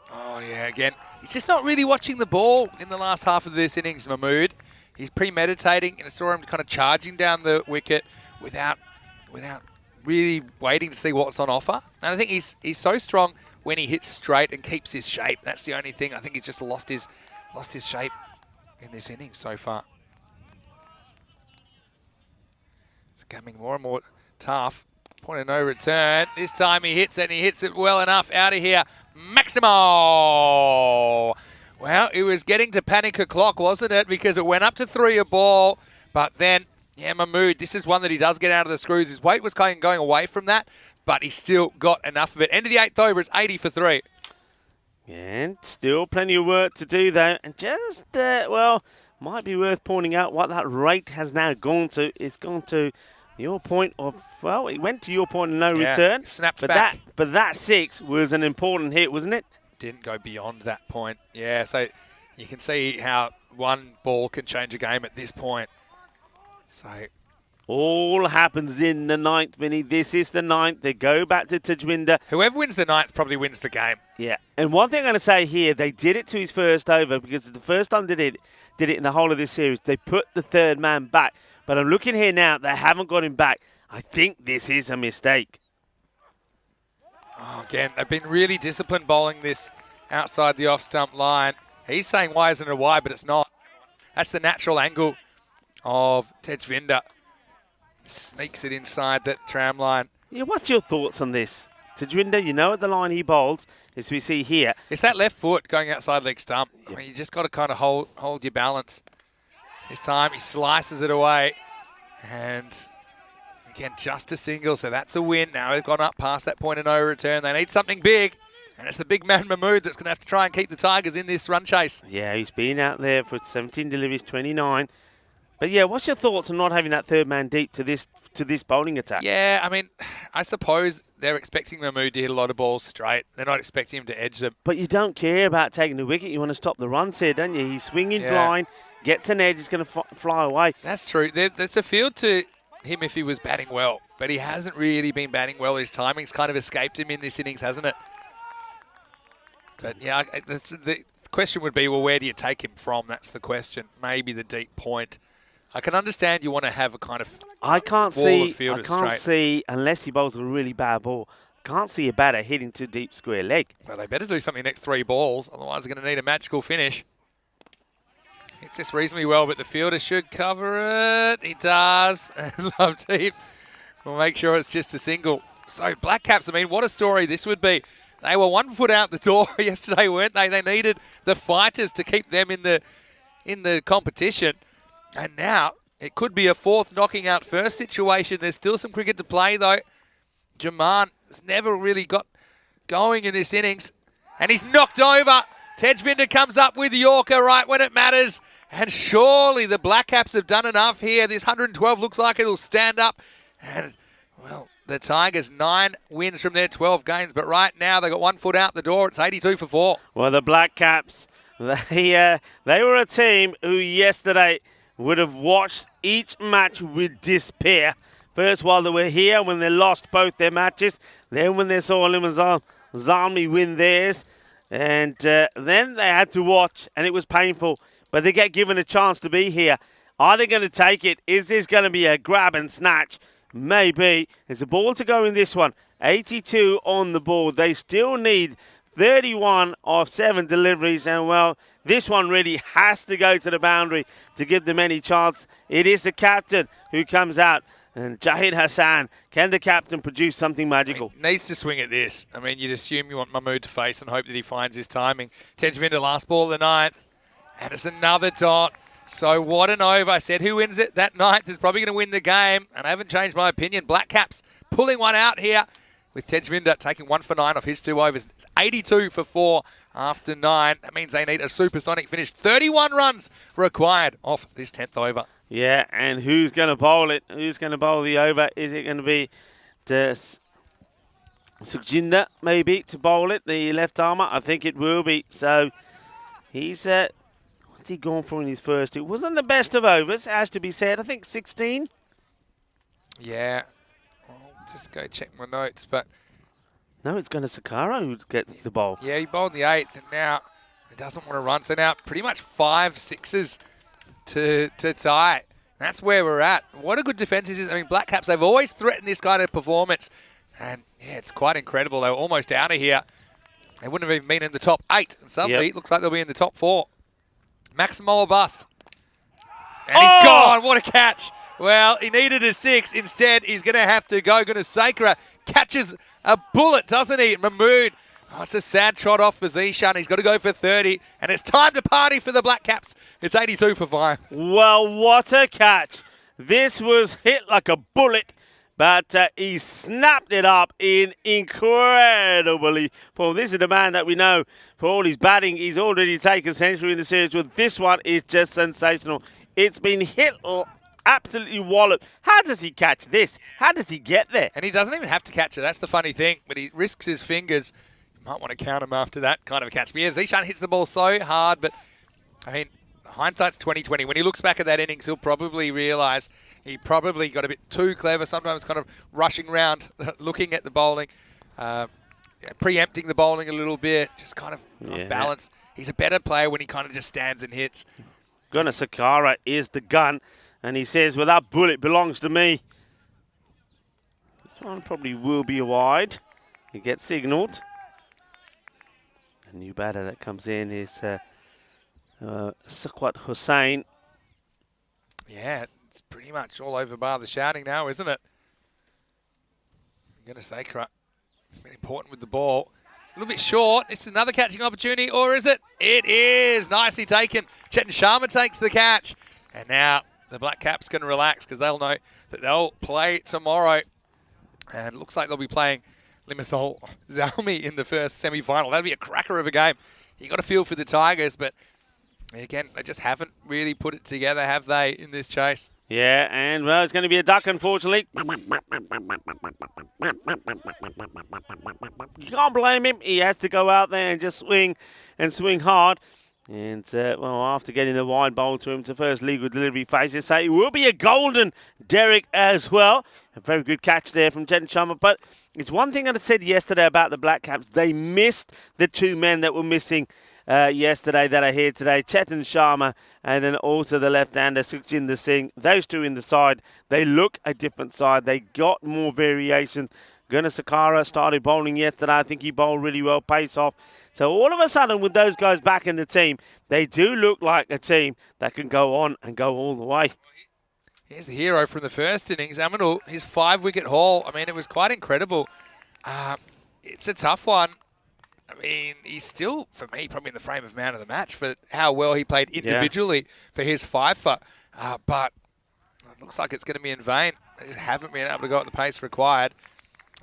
Oh, yeah, again. He's just not really watching the ball in the last half of this innings, Mahmood. He's premeditating, and I saw him kind of charging down the wicket without really waiting to see what's on offer. And I think he's so strong when he hits straight and keeps his shape. That's the only thing. I think he's just lost his shape in this innings so far. It's becoming more and more tough. Point of no return. This time he hits it, and he hits it well enough. Out of here, Maximo. Well, it was getting to panic o'clock, wasn't it? Because it went up to 3 a ball. But then, Mahmood, this is one that he does get out of the screws. His weight was kind of going away from that, but he still got enough of it. End of the 8th over, it's 80 for 3. And still plenty of work to do, though. And just, might be worth pointing out what that rate has now gone to. It's gone to your point of, it went to your point of no return. Snapped back. But that 6 was an important hit, wasn't it? Didn't go beyond that point. Yeah, so you can see how one ball can change a game at this point. So all happens in the 9th, Vinny. This is the 9th. They go back to Tajwinder. Whoever wins the 9th probably wins the game. Yeah. And one thing I'm going to say here, they did it to his first over because the first time they did it in the whole of this series. They put the 3rd man back. But I'm looking here now, they haven't got him back. I think this is a mistake. Oh, again, they've been really disciplined bowling this outside the off-stump line. He's saying why isn't it a wide, but it's not. That's the natural angle of Tejvinder. Sneaks it inside that tram line. Yeah, what's your thoughts on this? Tejwinder, you know at the line he bowls, as we see here. It's that left foot going outside leg stump. I mean, you just got to kind of hold your balance. This time he slices it away. And again, just a single, so that's a win. Now they've gone up past that point of no return. They need something big, and it's the big man Mahmood that's going to have to try and keep the Tigers in this run chase. Yeah, he's been out there for 17 deliveries, 29. But yeah, what's your thoughts on not having that third man deep to this bowling attack? Yeah, I mean, I suppose they're expecting Mahmood to hit a lot of balls straight. They're not expecting him to edge them. But you don't care about taking the wicket. You want to stop the runs here, don't you? He's swinging blind, gets an edge, he's going to fly away. That's true. There's a field to him if he was batting well, but he hasn't really been batting well. His timing's kind of escaped him in this innings, hasn't it? But yeah, the question would be, well, where do you take him from? That's the question. Maybe the deep point. I can understand you want to have a kind of I can't see unless he bowls a really bad ball. Can't see a batter hitting to deep square leg. Well, they better do something next 3 balls, otherwise they're going to need a magical finish. Hits this reasonably well, but the fielder should cover it. He does. And Love Deep will make sure it's just a single. So Black Caps, I mean, what a story this would be. They were 1 foot out the door yesterday, weren't they? They needed the fighters to keep them in the competition. And now it could be a 4th knocking out first situation. There's still some cricket to play, though. Jaman has never really got going in this innings. And he's knocked over. Tejvinder comes up with Yorker right when it matters. And surely the Black Caps have done enough here. This 112 looks like it'll stand up. And, well, the Tigers 9 wins from their 12 games. But right now they got 1 foot out the door. It's 82 for 4. Well, the Black Caps, they were a team who yesterday would have watched each match with despair. First, while they were here, when they lost both their matches. Then when they saw Zalmi win theirs. And then they had to watch, and it was painful. But they get given a chance to be here. Are they going to take it? Is this going to be a grab and snatch? Maybe. There's a ball to go in this one. 82 on the board. They still need 31 of 7 deliveries. And, well, this one really has to go to the boundary to give them any chance. It is the captain who comes out. And Jahid Hassan, can the captain produce something magical? He needs to swing at this. I mean, you'd assume you want Mahmood to face and hope that he finds his timing. Tejvinder, last ball of the 9th. And it's another dot. So what an over. I said who wins it that 9th is probably going to win the game. And I haven't changed my opinion. Black Caps pulling one out here with Tejvinder taking 1 for 9 off his 2 overs. 82 for 4 after 9. That means they need a supersonic finish. 31 runs required off this 10th over. Yeah, and who's going to bowl it? Who's going to bowl the over? Is it going to be Sukhjinder, maybe, to bowl it, the left armour? I think it will be. So he's, what's he gone for in his first? It wasn't the best of overs, has to be said. I think 16. Yeah, I'll just go check my notes, but... No, it's going to Sakara who gets the bowl. Yeah, he bowled the 8th, and now he doesn't want to run. So now pretty much 5 sixes to tie. That's where we're at. What a good defence this is. I mean, Black Caps, they've always threatened this kind of performance. And, yeah, it's quite incredible. They were almost out of here. They wouldn't have even been in the top 8. And suddenly it looks like they'll be in the top 4. Maximo or bust. And he's gone. What a catch. Well, he needed a 6. Instead, he's going to have to go. Gunasakara catches a bullet, doesn't he? Mahmood. Oh, it's a sad trot off for Zishan. He's got to go for 30. And it's time to party for the Black Caps. It's 82 for 5. Well, what a catch. This was hit like a bullet, but he snapped it up in incredibly form. This is the man that we know for all his batting. He's already taken a century in the series. Well, this one is just sensational. It's been hit absolutely walloped. How does he catch this? How does he get there? And he doesn't even have to catch it. That's the funny thing. But he risks his fingers. You might want to count him after that kind of a catch. But yeah, Zishan hits the ball so hard. But, I mean, hindsight's 20/20. When he looks back at that innings, he'll probably realise he probably got a bit too clever. Sometimes kind of rushing around, looking at the bowling, preempting the bowling a little bit, just kind of off balance. He's a better player when he kind of just stands and hits. Gunasakara is the gun. And he says, well, that bullet belongs to me. This one probably will be a wide. He gets signalled. A new batter that comes in is Sakwat Hussain. Yeah, it's pretty much all over bar the shouting now, isn't it? I'm going to say, it's been important with the ball. A little bit short. This is another catching opportunity, or is it? It is. Nicely taken. Chetan Sharma takes the catch. And now the Black Caps can relax because they'll know that they'll play tomorrow. And it looks like they'll be playing Limassol Zalmi in the first semi-final. That'll be a cracker of a game. You got to feel for the Tigers, but Again, they just haven't really put it together, have they, in this chase? Yeah, and well, it's going to be a duck, unfortunately. You can't blame him. He has to go out there and just swing and swing hard. And, well, after getting the wide bowl to him to first legal delivery faces, so it will be a golden Derek as well. A very good catch there from Jen Sharma. But it's one thing that I said yesterday about the Black Caps. They missed the two men that were missing yesterday that are here today. Chetan Sharma and then also the left-hander Sukhjinder Singh. Those two in the side, they look a different side. They got more variation. Gunnar Sakara started bowling yesterday. I think he bowled really well, pace off. So all of a sudden, with those guys back in the team, they do look like a team that can go on and go all the way. Here's the hero from the first innings, Aminul. His 5-wicket haul. I mean, it was quite incredible. It's a tough one. I mean, he's still, for me, probably in the frame of man of the match for how well he played individually for his fifer. But it looks like it's going to be in vain. They just haven't been able to go at the pace required.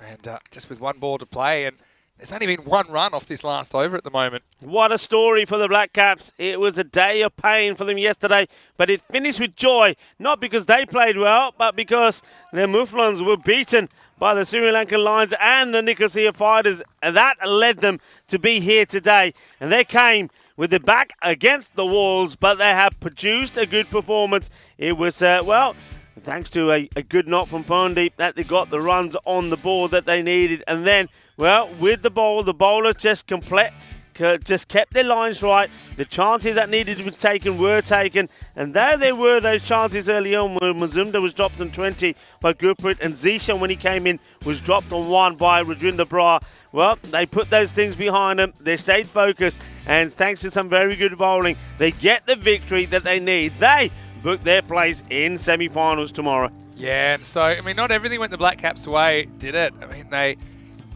And just with one ball to play, and there's only been one run off this last over at the moment. What a story for the Black Caps. It was a day of pain for them yesterday, but it finished with joy, not because they played well, but because their Muflons were beaten by the Sri Lankan Lions and the Nicosia Fighters, and that led them to be here today. And they came with their back against the walls, but they have produced a good performance. It was, well, thanks to a good knock from Pandip that they got the runs on the board that they needed. And then, well, with the ball, the bowlers just kept their lines right. The chances that needed to be taken were taken. And though there were those chances early on when Mazumdar was dropped on 20 by Gurpreet and Zishan when he came in was dropped on 1 by Rajwinder Brar, well, they put those things behind them. They stayed focused. And thanks to some very good bowling, they get the victory that they need. They book their place in semi-finals tomorrow. Yeah, and so, I mean, not everything went the Black Caps' way, did it? I mean, they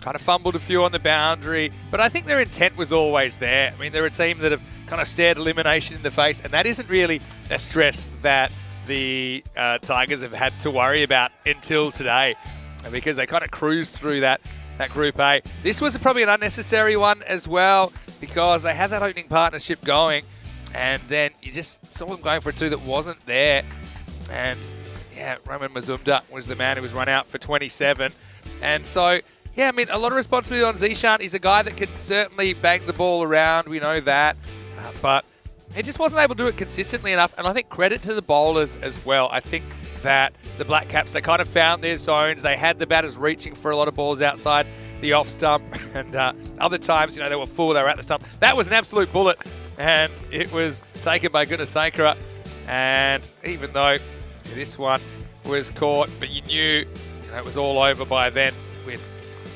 kind of fumbled a few on the boundary, but I think their intent was always there. I mean, they're a team that have kind of stared elimination in the face, and that isn't really a stress that the Tigers have had to worry about until today, because they kind of cruised through that Group A. This was probably an unnecessary one as well, because they had that opening partnership going, and then you just saw them going for a 2 that wasn't there. And yeah, Roman Mazumdar was the man who was run out for 27. And so, yeah, I mean, a lot of responsibility on Zishan. He's a guy that can certainly bang the ball around. We know that. But he just wasn't able to do it consistently enough. And I think credit to the bowlers as well. I think that the Black Caps, they kind of found their zones. They had the batters reaching for a lot of balls outside the off stump. And other times, you know, they were full, they were at the stump. That was an absolute bullet. And it was taken by Gunasakara. And even though this one was caught, but you knew it was all over by then with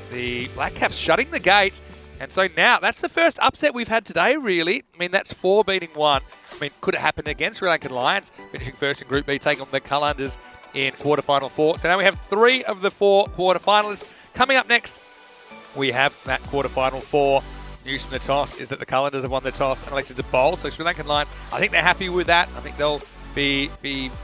the Black Caps shutting the gate. And so now, that's the first upset we've had today, really. I mean, that's 4 beating 1. I mean, could it happen again? Sri Lankan Lions finishing first in Group B, taking on the Qalandars in quarterfinal 4. So now we have 3 of the 4 quarterfinalists. Coming up next, we have that quarterfinal 4. News from the toss is that the Qalandars have won the toss and elected to bowl. So Sri Lankan Lions, I think they're happy with that. I think they'll be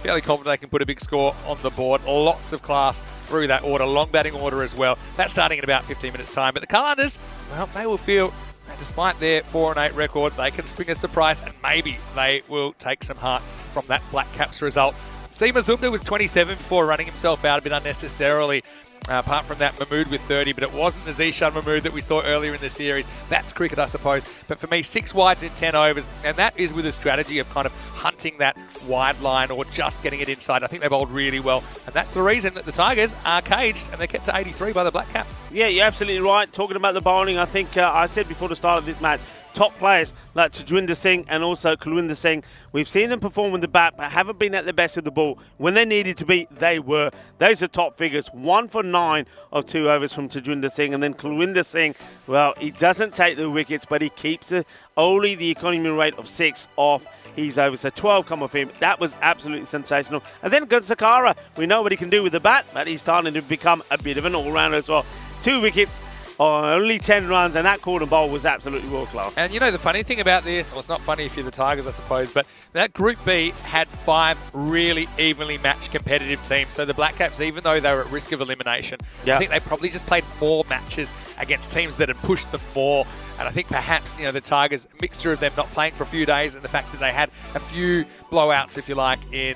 fairly confident they can put a big score on the board. Lots of class through that order, long batting order as well. That's starting in about 15 minutes' time. But the Qalandars, well, they will feel that despite their 4-8 record, they can spring a surprise and maybe they will take some heart from that Black Caps result. See Mazumdar with 27 before running himself out a bit unnecessarily. Apart from that, Mahmood with 30, but it wasn't the Zishan Mahmood that we saw earlier in the series. That's cricket, I suppose. But for me, 6 wides in 10 overs, and that is with a strategy of kind of hunting that wide line or just getting it inside. I think they bowled really well, and that's the reason that the Tigers are caged, and they're kept to 83 by the Black Caps. Yeah, you're absolutely right. Talking about the bowling, I think I said before the start of this match, top players like Tajwinder Singh and also Kulwinder Singh, we've seen them perform with the bat but haven't been at the best of the ball. When they needed to be, they were. Those are top figures. 1 for 9 of 2 overs from Tajwinder Singh, and then Kulwinder Singh, well, he doesn't take the wickets but he keeps only the economy rate of 6 off his overs. So 12 come off him. That was absolutely sensational. And then Sakara, we know what he can do with the bat, but he's starting to become a bit of an all-rounder as well. 2 wickets, only 10 runs, and that caught and bowl was absolutely world class. And you know, the funny thing about this, well, it's not funny if you're the Tigers, I suppose, but that Group B had 5 really evenly matched competitive teams. So the Black Caps, even though they were at risk of elimination, I think they probably just played more matches against teams that had pushed them more. And I think perhaps, you know, the Tigers, a mixture of them not playing for a few days and the fact that they had a few blowouts, if you like, in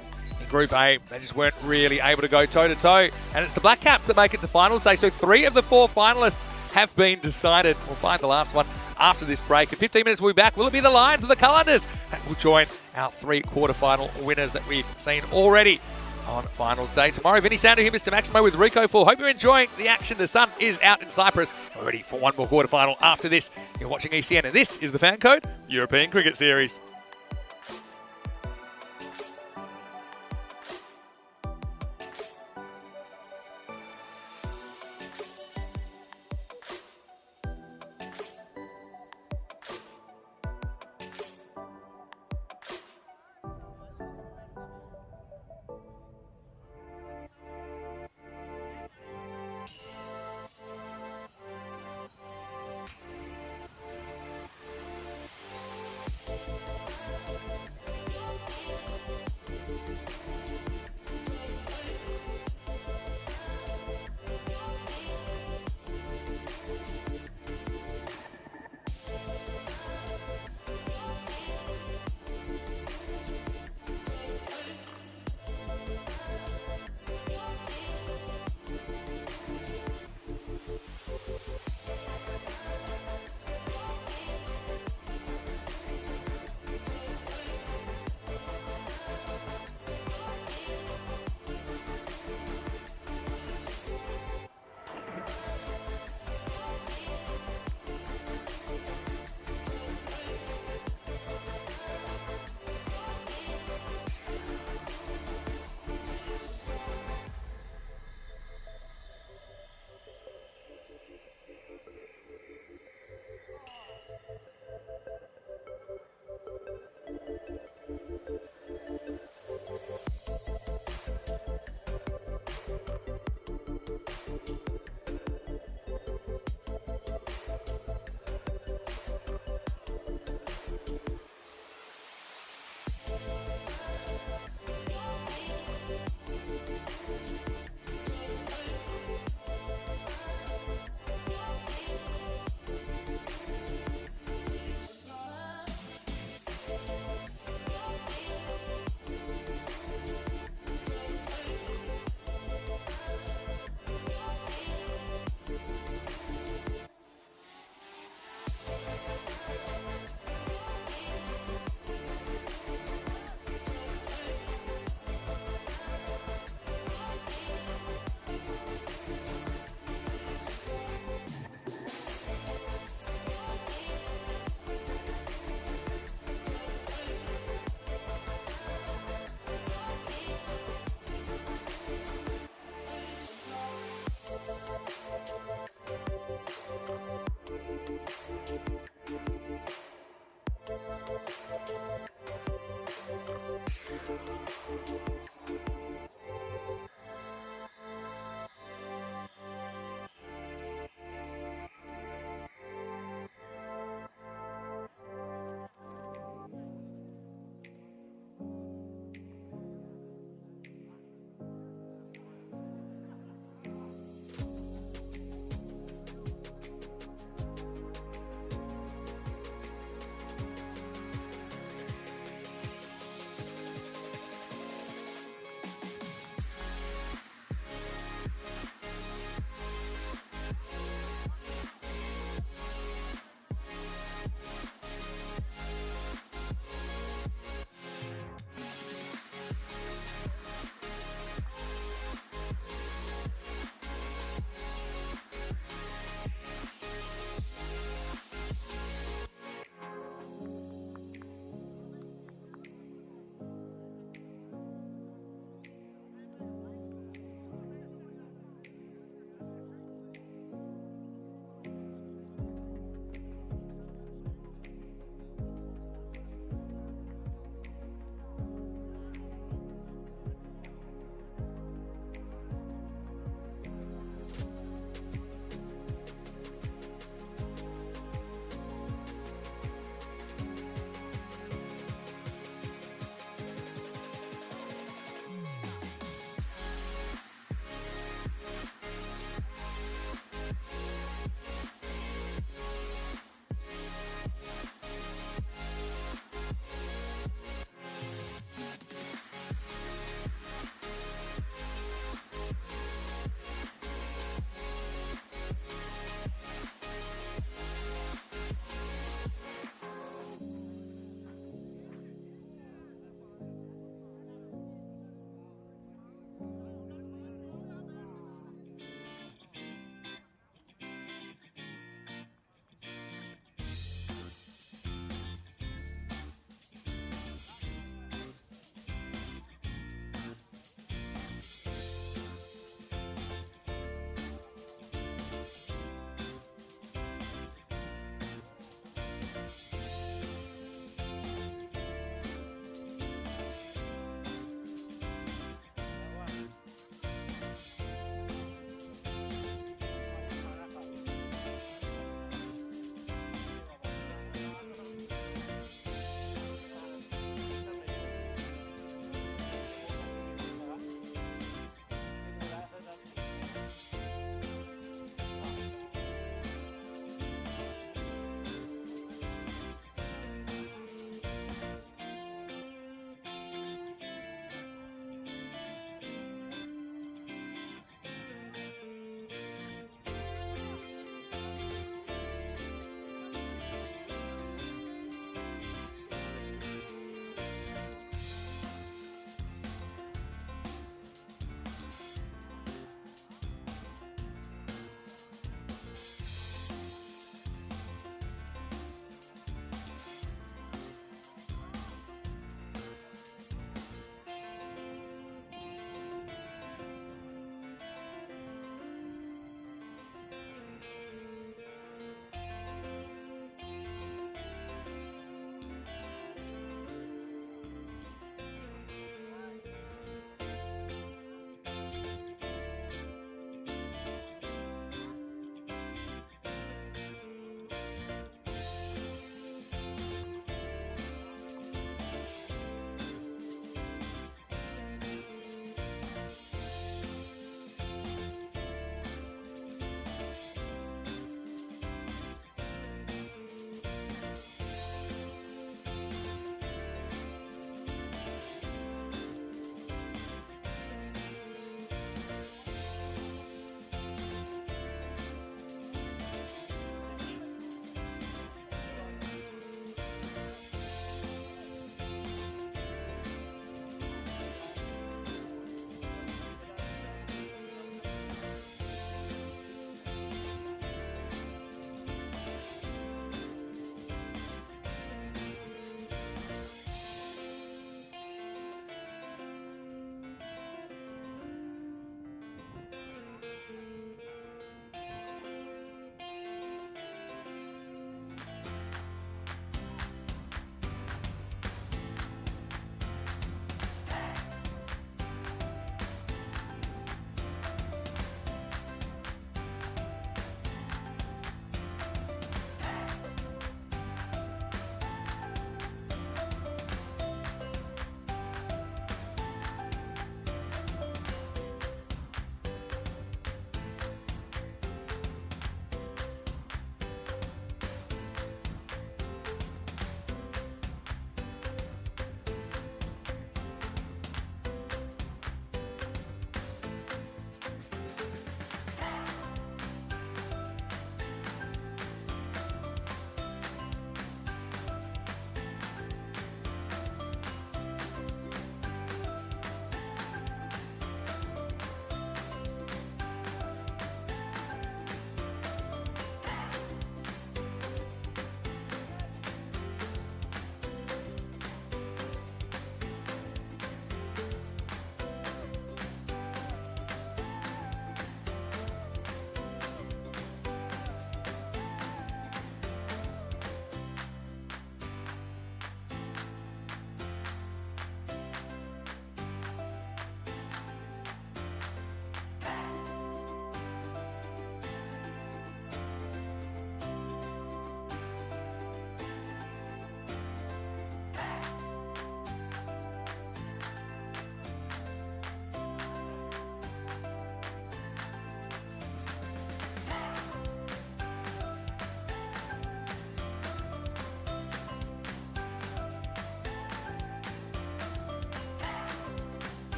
Group A, they just weren't really able to go toe-to-toe. And it's the Black Caps that make it to finals day. So 3 of the 4 finalists have been decided. We'll find the last one after this break. In 15 minutes, we'll be back. Will it be the Lions or the Calendars that will join our 3 quarterfinal winners that we've seen already on finals day? Tomorrow, Vinny Sander here, Mr. Maximo with Rico Full. Hope you're enjoying the action. The sun is out in Cyprus. We're ready for one more quarterfinal after this. You're watching ECN, and this is the FanCode European Cricket Series.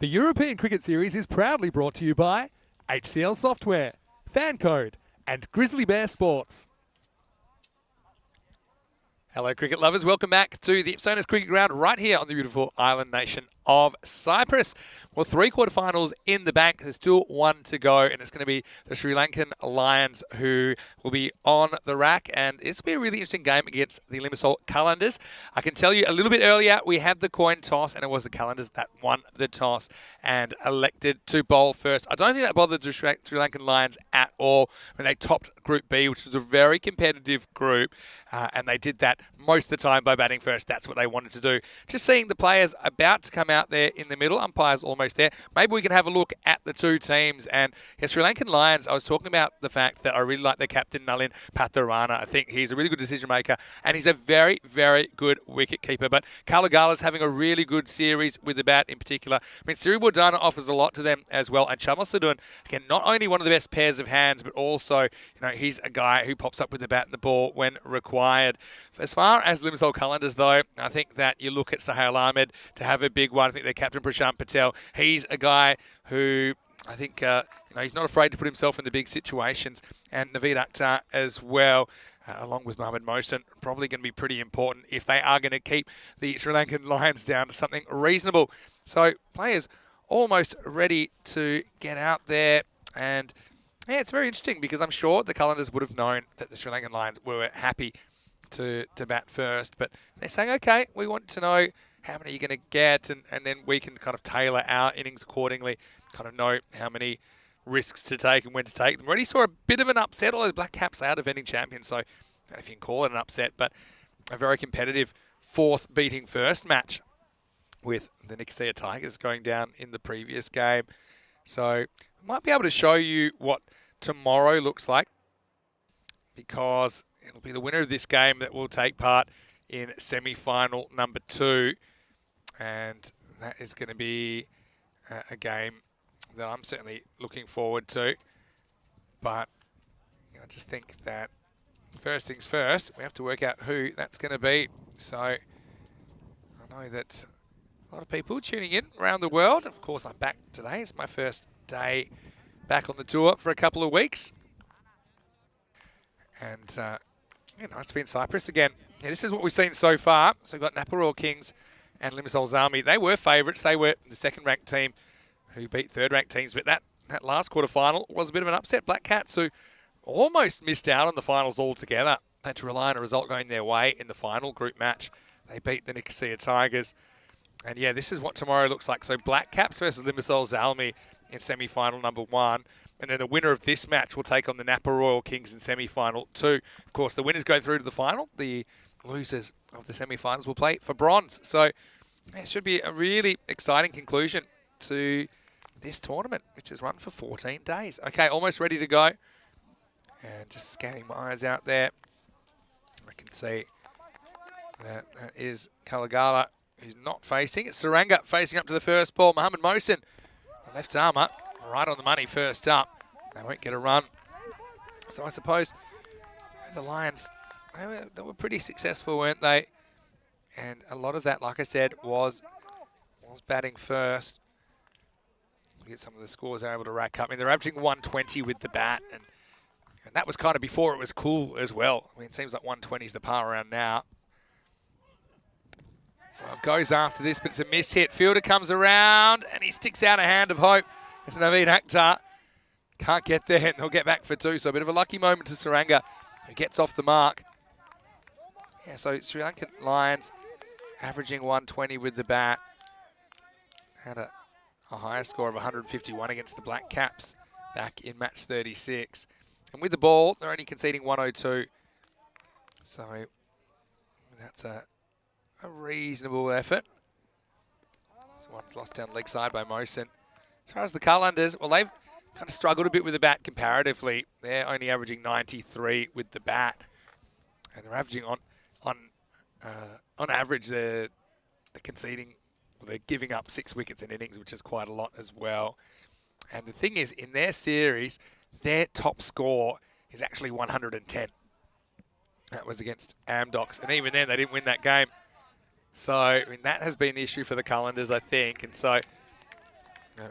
European Cricket Series is proudly brought to you by HCL Software, FanCode, and Grizzly Bear Sports. Hello, cricket lovers. Welcome back to the Ipsonis Cricket Ground right here on the beautiful island nation of Cyprus. Well, 3 quarterfinals in the bank. There's still 1 to go, and it's going to be the Sri Lankan Lions who will be on the rack, and it's going to be a really interesting game against the Limassol Calendars. I can tell you a little bit earlier, we had the coin toss, and it was the Calendars that won the toss and elected to bowl first. I don't think that bothered the Sri Lankan Lions at all when they topped Group B, which was a very competitive group, and they did that most of the time by batting first. That's what they wanted to do. Just seeing the players about to come out there in the middle, umpires almost there. Maybe we can have a look at the 2 teams. And Sri Lankan Lions, I was talking about the fact that I really like their captain, Nalin Patharana. I think he's a really good decision maker, and he's a very, very good wicket keeper. But Kalagala's having a really good series with the bat in particular. I mean, Siri Wardana offers a lot to them as well. And Chamal Sadun, again, not only one of the best pairs of hands, but also, he's a guy who pops up with the bat and the ball when required. As far as Limassol Calendars, though, I think that you look at Sahil Ahmed to have a big one. I think their captain, Prashant Patel, he's a guy who I think he's not afraid to put himself in the big situations. And Naveed Akhtar as well, along with Mohammad Mohsen, probably going to be pretty important if they are going to keep the Sri Lankan Lions down to something reasonable. So players almost ready to get out there. And yeah, it's very interesting because I'm sure the Calendars would have known that the Sri Lankan Lions were happy to bat first, but they're saying, okay, we want to know how many you're going to get, and then we can kind of tailor our innings accordingly, kind of know how many risks to take and when to take them. We already saw a bit of an upset, although the Black Caps are defending champions, so I don't know if you can call it an upset, but a very competitive 4th beating first match with the Nicosia Tigers going down in the previous game. So I might be able to show you what tomorrow looks like, because it'll be the winner of this game that will take part in semi-final number 2. And that is going to be a game that I'm certainly looking forward to. But I just think that first things first, we have to work out who that's going to be. So I know that a lot of people tuning in around the world. Of course, I'm back today. It's my first day back on the tour for a couple of weeks. And nice to be in Cyprus again. Yeah, this is what we've seen so far. So we've got Napa Royal Kings and Limassol Zalmi. They were favourites. They were the 2nd-ranked team who beat 3rd-ranked teams. But that last quarter-final was a bit of an upset. Black Cats, who almost missed out on the finals altogether, had to rely on a result going their way in the final group match. They beat the Nicosia Tigers. And yeah, this is what tomorrow looks like. So Black Caps versus Limassol Zalmi in semi-final number 1. And then the winner of this match will take on the Napa Royal Kings in semi-final 2. Of course, the winners go through to the final. The losers of the semi-finals will play for bronze. So it should be a really exciting conclusion to this tournament, which is run for 14 days. Okay, almost ready to go. And just scanning my eyes out there, I can see that is Kalagala, who's not facing. It's Saranga facing up to the first ball. Mohammad Mohsen, the left armour, right on the money first up. They won't get a run. So I suppose the Lions, they were pretty successful, weren't they? And a lot of that, like I said, was batting first. We'll get some of the scores they're able to rack up. I mean, they're averaging 120 with the bat, and that was kind of before it was cool as well. I mean, it seems like 120 is the par around now. Well, goes after this, but it's a miss hit. Fielder comes around, and he sticks out a hand of hope. It's Naveed Akhtar. Can't get there, and they'll get back for 2. So a bit of a lucky moment to Saranga, who gets off the mark. Yeah, so Sri Lankan Lions averaging 120 with the bat. Had a higher score of 151 against the Black Caps back in match 36. And with the ball, they're only conceding 102. So that's a reasonable effort. This one's lost down leg side by Mohsen. As far as the Calendars, well, they've kind of struggled a bit with the bat comparatively. They're only averaging 93 with the bat. And they're averaging on average, they're conceding, they're giving up 6 wickets in innings, which is quite a lot as well. And the thing is, in their series, their top score is actually 110. That was against Amdocs, and even then they didn't win that game. So, I mean, that has been the issue for the Calendars, I think. And so,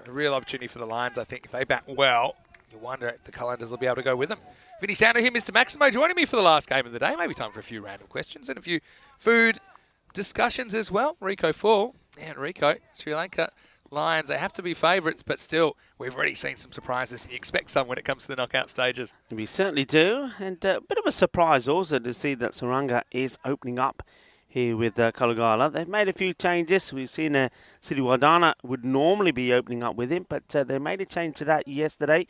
A real opportunity for the Lions, I think. If they bat well, you wonder if the Calendars will be able to go with them. Vinny Sando here, Mr. Maximo, joining me for the last game of the day. Maybe time for a few random questions and a few food discussions as well. Rico Fall and Rico, Sri Lanka Lions, they have to be favourites, but still, we've already seen some surprises, and you expect some when it comes to the knockout stages. We certainly do, and a bit of a surprise also to see that Saranga is opening up here with Kalagala. They've made a few changes. We've seen Siri Wadana would normally be opening up with him, but they made a change to that yesterday.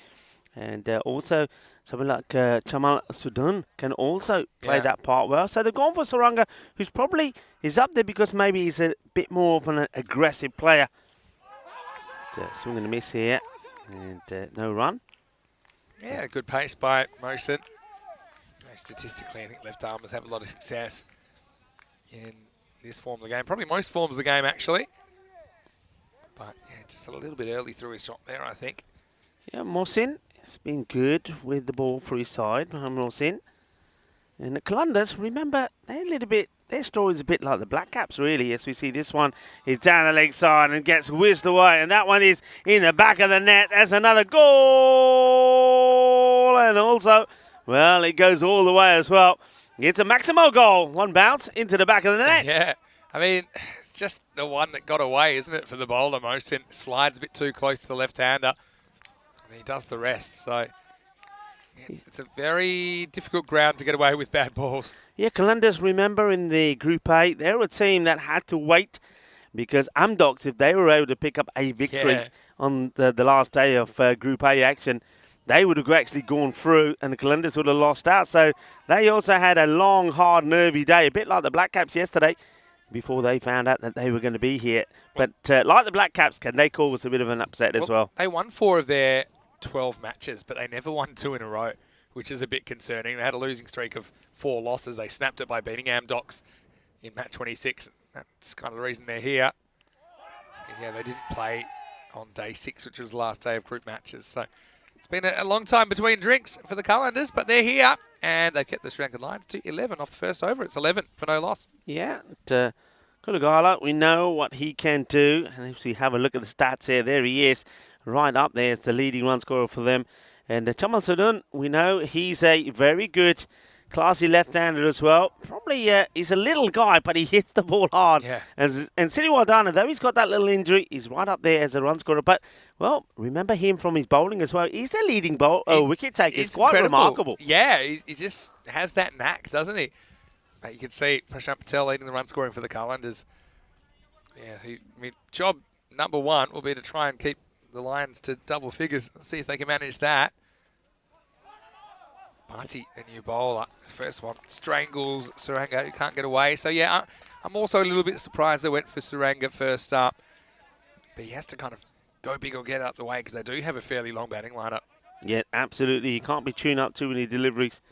And also, someone like Chamal Sudan can also play that part well. So they've gone for Saranga, who's probably is up there because maybe he's a bit more of an aggressive player. Swing and a miss here, and no run. Yeah, good pace by Mosen. Statistically, I think left armers have a lot of success in this form of the game. Probably most forms of the game, actually. But, yeah, just a little bit early through his shot there, I think. Yeah, Mohsin has been good with the ball for his side, Mohamed Mohsin. And the Calendars, remember, they're a little bit, their story's a bit like the Black Caps, really, as we see this one is down the leg side and gets whizzed away. And that one is in the back of the net. That's another goal. And also, well, it goes all the way as well. It's a Maximo goal. One bounce into the back of the net. Yeah, I mean, it's just the one that got away, isn't it, for the bowler? Mosen slides a bit too close to the left-hander, and he does the rest. So it's a very difficult ground to get away with bad balls. Yeah, Calendars, remember, in the Group A, they were a team that had to wait because Amdocs, if they were able to pick up a victory on the last day of Group A action, they would have actually gone through and the Calendars would have lost out. So they also had a long, hard, nervy day, a bit like the Black Caps yesterday, before they found out that they were going to be here. But like the Black Caps, can they cause a bit of an upset as well? They won 4 of their 12 matches, but they never won 2 in a row, which is a bit concerning. They had a losing streak of 4 losses. They snapped it by beating Amdocs in match 26. That's kind of the reason they're here. Yeah, they didn't play on day 6, which was the last day of group matches. So it's been a long time between drinks for the Calendars, but they're here, and they've kept the Sri Lankan Lions to 11 off the first over. It's 11 for no loss. Yeah, Kulagala, we know what he can do. And if we have a look at the stats here, there he is, right up there as the leading run scorer for them. And Chamal Sudun, we know he's a very good, classy left-hander as well. Probably he's a little guy, but he hits the ball hard. Yeah. And Siri Wadana, though he's got that little injury, he's right up there as a run scorer. But, well, remember him from his bowling as well. He's the leading wicket taker. It's quite incredible. remarkable. Yeah, he just has that knack, doesn't he? But you can see Prashant Patel leading the run scoring for the Calendars. Yeah, I mean, job number 1 will be to try and keep the Lions to double figures. Let's see if they can manage that. Bharti, the new bowler, first one strangles Saranga, who can't get away. So yeah, I'm also a little bit surprised they went for Saranga first up. But he has to kind of go big or get out the way because they do have a fairly long batting lineup. Yeah, absolutely. He can't be tuned up too many deliveries.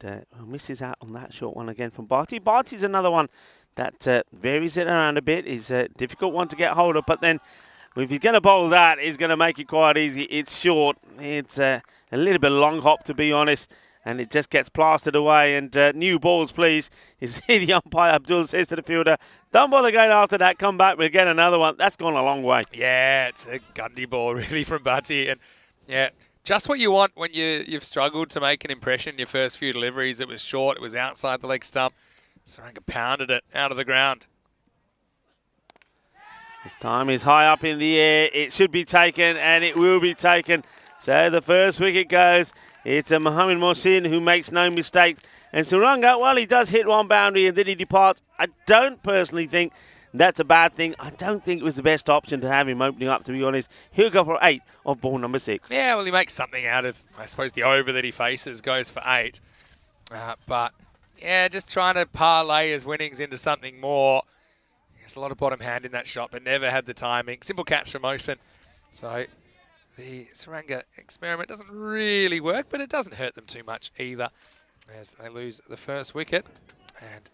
And misses out on that short one again from Bharti. Bharti's another one that varies it around a bit. He's a difficult one to get hold of, but then if he's going to bowl that, he's going to make it quite easy. It's short. It's a little bit long hop, to be honest, and it just gets plastered away. And new balls, please. You see the umpire, Abdul, says to the fielder, don't bother going after that. Come back. We'll get another one. That's gone a long way. Yeah, it's a Gundy ball, really, from Bharti. And, yeah, just what you want when you've struggled to make an impression in your first few deliveries. It was short. It was outside the leg stump. Saranga pounded it out of the ground. This time is high up in the air. It should be taken, and it will be taken. So the first wicket goes. It's a Mohamed Mohsin who makes no mistakes. And Saranga, well, he does hit one boundary and then he departs. I don't personally think that's a bad thing. I don't think it was the best option to have him opening up, to be honest. He'll go for 8 of ball number 6. Yeah, well, he makes something out of, I suppose, the over that he faces goes for 8. But, yeah, just trying to parlay his winnings into something more. There's a lot of bottom hand in that shot, but never had the timing. Simple catch from Mosen. So the Saranga experiment doesn't really work, but it doesn't hurt them too much either as they lose the first wicket. And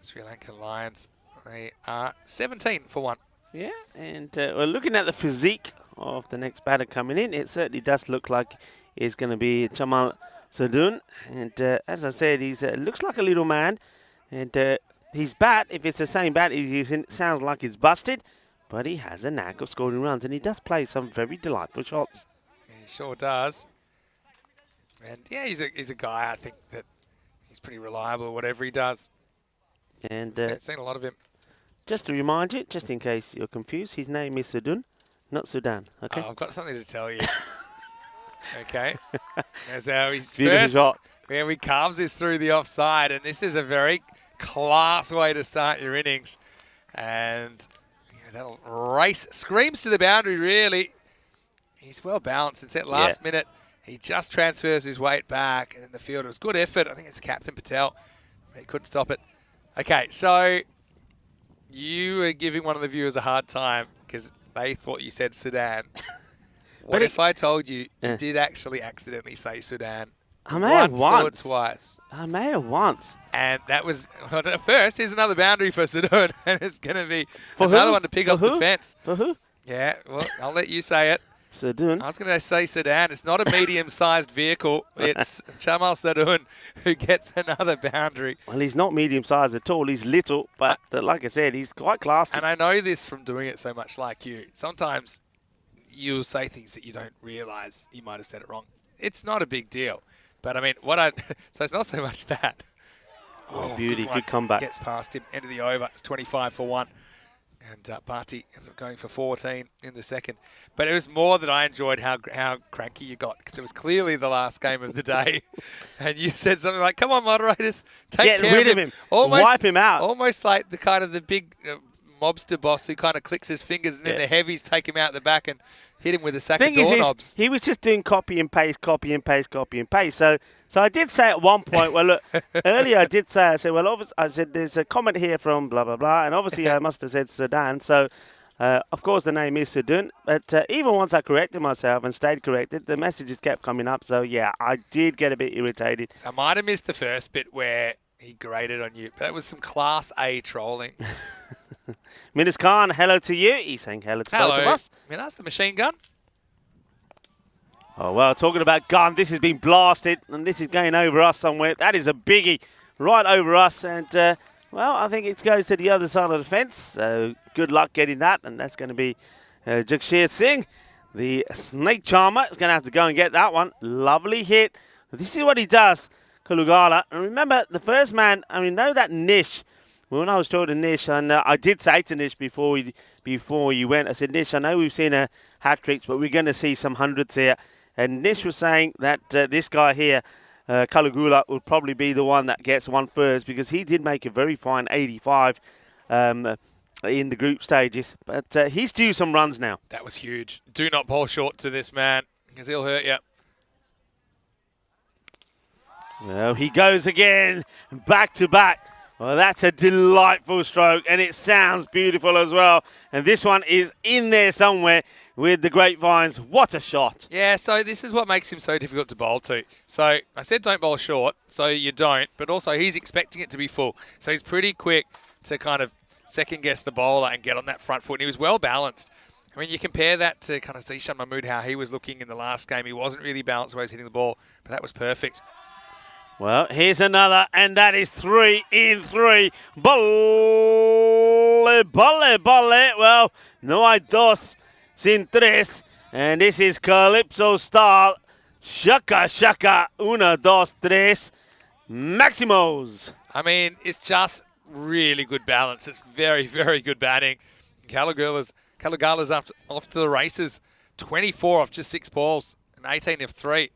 Sri Lankan Lions, they are 17 for 1. Yeah, and we're looking at the physique of the next batter coming in. It certainly does look like it's going to be Chamal Sudun. And as I said, he looks like a little man. And his bat, if it's the same bat he's using, sounds like it's busted. but he has a knack of scoring runs, and he does play some very delightful shots. Yeah, he sure does. And yeah, he's a guy, I think, that he's pretty reliable, whatever he does. And Seen a lot of him. just to remind you, just in case you're confused, his name is Sudun, not Sudan. Okay. Oh, I've got something to tell you. Okay. That's how he's Beautiful first. shot. Yeah, he carves this through the offside, and this is a very class way to start your innings. And that'll race, screams to the boundary, really. He's well balanced. It's that last minute. He just transfers his weight back, and in the field, it was good effort. I think it's Captain Patel. He couldn't stop it. Okay, so you were giving one of the viewers a hard time because they thought you said Sudan. What if I told you you did actually accidentally say Sudan? I may have once. Or twice. I may have once. And that was, first, here's another boundary for Sudan, and it's going to be For another who? one to pick For off the who? fence. For who? Yeah, well, I'll let you say it. Sudun. I was going to say Sudan. It's not a medium-sized vehicle. It's Jamal Sadoun who gets another boundary. Well, he's not medium-sized at all. He's little, but like I said, he's quite classy. And I know this from doing it so much like you. Sometimes you'll say things that you don't realise you might have said it wrong. It's not a big deal. But, I mean, so it's not so much that. Oh, beauty. Good comeback. Gets past him. End of the over. It's 25 for 1. And Barty ends up going for 14 in the second. But it was more that I enjoyed how cranky you got, because it was clearly the last game of the day. And you said something like, come on, moderators, take Get care rid of him. Wipe him out. Almost like the kind of the big mobster boss who kind of clicks his fingers, and then the heavies take him out the back and hit him with a sack of doorknobs. He was just doing copy and paste, copy and paste, copy and paste. So I did say at one point, well, look, earlier I said, well, I said, there's a comment here from blah, blah, blah. And obviously I must have said Sudan. So, of course, the name is Sudun. But even once I corrected myself and stayed corrected, the messages kept coming up. So, yeah, I did get a bit irritated. So I might have missed the first bit where he graded on you. But that was some Class A trolling. Minas Khan, hello to you. He's saying hello to both of us. Minas, the machine gun. Oh, well, talking about gun, this has been blasted, and this is going over us somewhere. That is a biggie right over us, and, well, I think it goes to the other side of the fence. So good luck getting that, and that's going to be Jagsheer Singh. The snake charmer is going to have to go and get that one. Lovely hit. This is what he does, Kalugala. And remember, the first man, I mean, know that Nish. When I was talking to Nish, and I did say to Nish before you went, I said, Nish, I know we've seen hat-tricks, but we're going to see some hundreds here. And Nish was saying that this guy here, Kalugula, would probably be the one that gets one first, because he did make a very fine 85 in the group stages. But he's due some runs now. That was huge. Do not bowl short to this man, because he'll hurt you. Well, he goes again, back to back. Well, that's a delightful stroke, and it sounds beautiful as well. And this one is in there somewhere with the grapevines. What a shot. Yeah, so this is what makes him so difficult to bowl to. So I said don't bowl short, so you don't. But also he's expecting it to be full. So he's pretty quick to kind of second-guess the bowler and get on that front foot. And he was well-balanced. I mean, you compare that to kind of Zishan Mahmood, how he was looking in the last game. He wasn't really balanced the way he was hitting the ball, but that was perfect. Well, here's another, and that is 3 in 3. Bolle, bolle, bolle. Well, no hay dos sin tres. And this is Calypso style. Shaka, shaka, una, dos, tres. Maximos. I mean, it's just really good balance. It's very, very good batting. Kalugala's off to the races. 24 off just 6 balls and 18 of 3.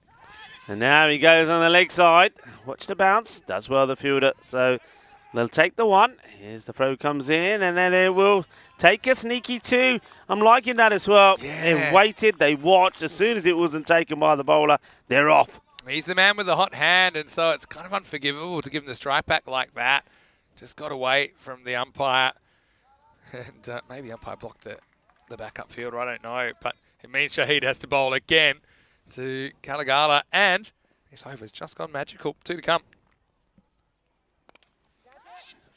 And now he goes on the leg side. Watch the bounce. Does well, the fielder. So they'll take the one. Here's the throw comes in. And then they will take a sneaky 2. I'm liking that as well. Yeah. They waited. They watched. As soon as it wasn't taken by the bowler, they're off. He's the man with the hot hand. And so it's kind of unforgivable to give him the strike back like that. Just got away from the umpire. And maybe umpire blocked the backup fielder. I don't know. But it means Shahid has to bowl again to Kalugala, and this over's just gone magical. 2 to come.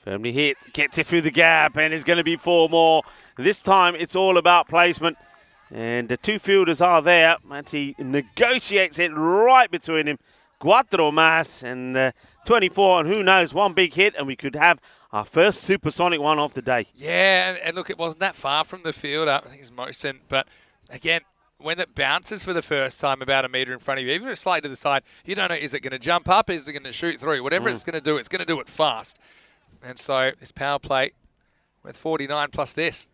Firmly hit, gets it through the gap, and it's going to be 4 more. This time it's all about placement, and the 2 fielders are there, and he negotiates it right between him. Cuatro más and 24, and who knows, one big hit, and we could have our first supersonic one of the day. Yeah, and look, it wasn't that far from the fielder. I think it's Mosen. But again, when it bounces for the first time about a metre in front of you, even if it's slightly to the side, you don't know, is it going to jump up? Is it going to shoot through? Whatever it's going to do it fast. And so this power play with 49 plus this.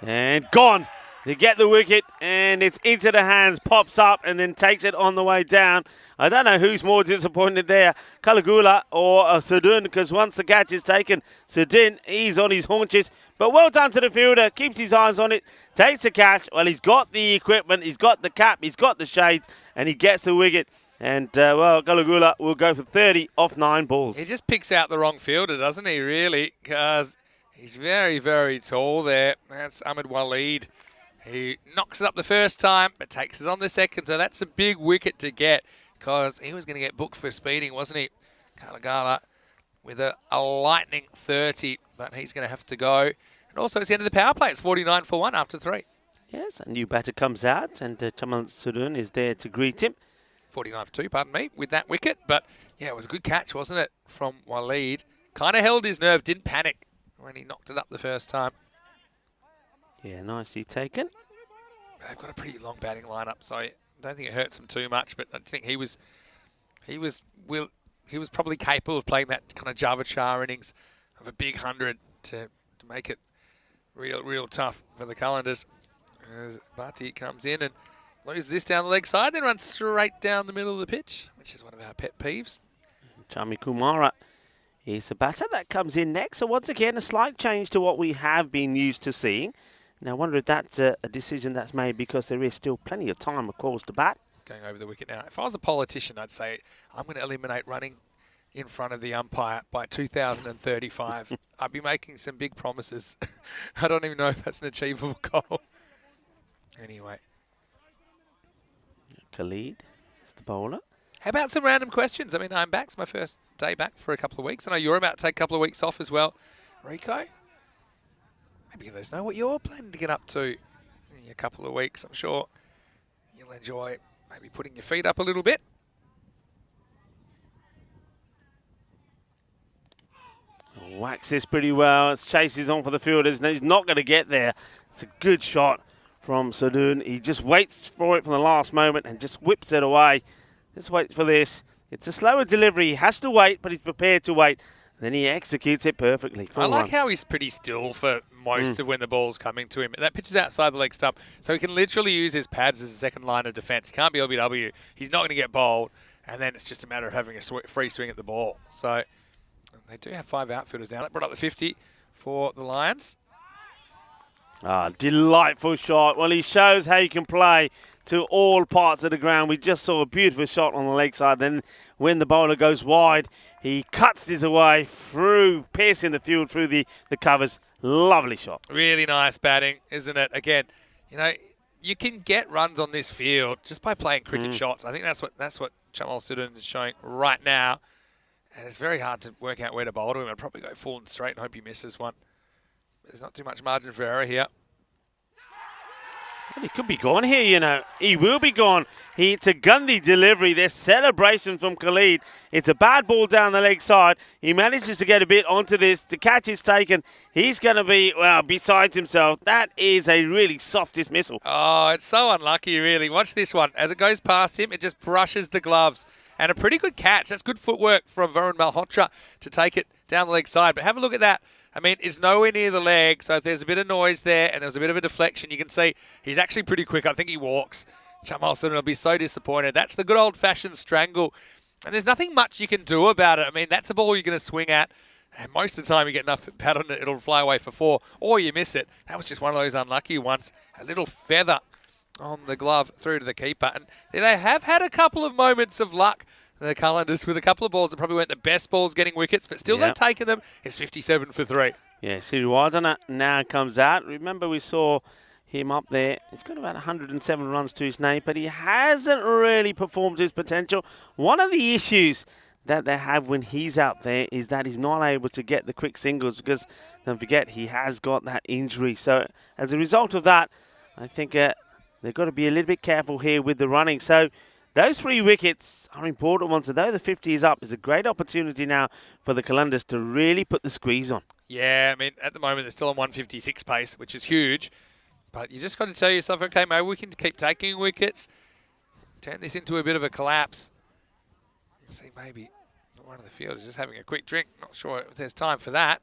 And gone. They get the wicket, and it's into the hands, pops up, and then takes it on the way down. I don't know who's more disappointed there, Kalagula or Sudun, because once the catch is taken, Sudun, he's on his haunches. But well done to the fielder, keeps his eyes on it, takes the catch. Well, he's got the equipment, he's got the cap, he's got the shades, and he gets the wicket. And, well, Kalagula will go for 30 off 9 balls. He just picks out the wrong fielder, doesn't he, really? Because he's very, very tall there. That's Ahmed Waleed. He knocks it up the first time, but takes it on the second. So that's a big wicket to get, because he was going to get booked for speeding, wasn't he? Kalagala with a lightning 30, but he's going to have to go. And also, it's the end of the power play. It's 49 for 1 after 3. Yes, a new batter comes out, and Chamal Sudun is there to greet him. 49 for 2, pardon me, with that wicket. But, yeah, it was a good catch, wasn't it, from Waleed. Kind of held his nerve, didn't panic when he knocked it up the first time. Yeah, nicely taken. They've got a pretty long batting lineup, so I don't think it hurts him too much. But I think he was probably capable of playing that kind of Java Shah innings of a big 100 to make it real tough for the Calendars. As Bhatti comes in and loses this down the leg side, then runs straight down the middle of the pitch, which is one of our pet peeves. Chami Kumara is the batter that comes in next. So once again, a slight change to what we have been used to seeing. Now, I wonder if that's a decision that's made because there is still plenty of time, of course, to bat. Going over the wicket now. If I was a politician, I'd say I'm going to eliminate running in front of the umpire by 2035. I'd be making some big promises. I don't even know if that's an achievable goal. Anyway. Khalid is the bowler. How about some random questions? I mean, I'm back. It's my first day back for a couple of weeks. I know you're about to take a couple of weeks off as well. Rico? Maybe let us know what you're planning to get up to in a couple of weeks. I'm sure you'll enjoy maybe putting your feet up a little bit. Whacks this pretty well. It chases on for the fielders. No, he's not going to get there. It's a good shot from Sudun. He just waits for it from the last moment and just whips it away. Just wait for this. It's a slower delivery. He has to wait, but he's prepared to wait. Then he executes it perfectly. I like how he's pretty still for most of when the ball's coming to him. That pitch is outside the leg stump, so he can literally use his pads as a second line of defence. He can't be LBW. He's not going to get bowled, and then it's just a matter of having a free swing at the ball. So they do have 5 outfielders now. That brought up the 50 for the Lions. Ah, delightful shot. Well, he shows how you can play to all parts of the ground. We just saw a beautiful shot on the leg side. Then when the bowler goes wide, he cuts his away through, piercing the field through the covers. Lovely shot. Really nice batting, isn't it? Again, you know, you can get runs on this field just by playing cricket shots. I think that's what Chamal Sudun is showing right now. And it's very hard to work out where to bowl to him. I'd probably go full and straight and hope he misses one. There's not too much margin for error here. Well, he could be gone here, you know. He will be gone. It's a Gandhi delivery. There's celebration from Khalid. It's a bad ball down the leg side. He manages to get a bit onto this. The catch is taken. He's going to be, well, besides himself. That is a really soft dismissal. Oh, it's so unlucky, really. Watch this one. As it goes past him, it just brushes the gloves. And a pretty good catch. That's good footwork from Varun Malhotra to take it down the leg side. But have a look at that. I mean, it's nowhere near the leg, so if there's a bit of noise there and there's a bit of a deflection, you can see he's actually pretty quick. I think he walks. Chamal Sudun will be so disappointed. That's the good old-fashioned strangle. And there's nothing much you can do about it. I mean, that's a ball you're going to swing at. And most of the time you get enough pat on it, it'll fly away for 4, or you miss it. That was just one of those unlucky ones. A little feather on the glove through to the keeper. And they have had a couple of moments of luck, the Calendars, with a couple of balls that probably weren't the best balls getting wickets, but still they've taken them. It's 57 for 3. Yeah, Siriwardana now comes out. Remember, we saw him up there. He's got about 107 runs to his name, but he hasn't really performed his potential. One of the issues that they have when he's out there is that he's not able to get the quick singles because, don't forget, he has got that injury. So as a result of that, I think they've got to be a little bit careful here with the running. So those 3 wickets are important ones. Although the 50 is up, it's a great opportunity now for the Columbus to really put the squeeze on. Yeah, I mean, at the moment they're still on 156 pace, which is huge. But you just got to tell yourself, okay, maybe we can keep taking wickets, turn this into a bit of a collapse. See, maybe one of the fielders just having a quick drink. Not sure if there's time for that.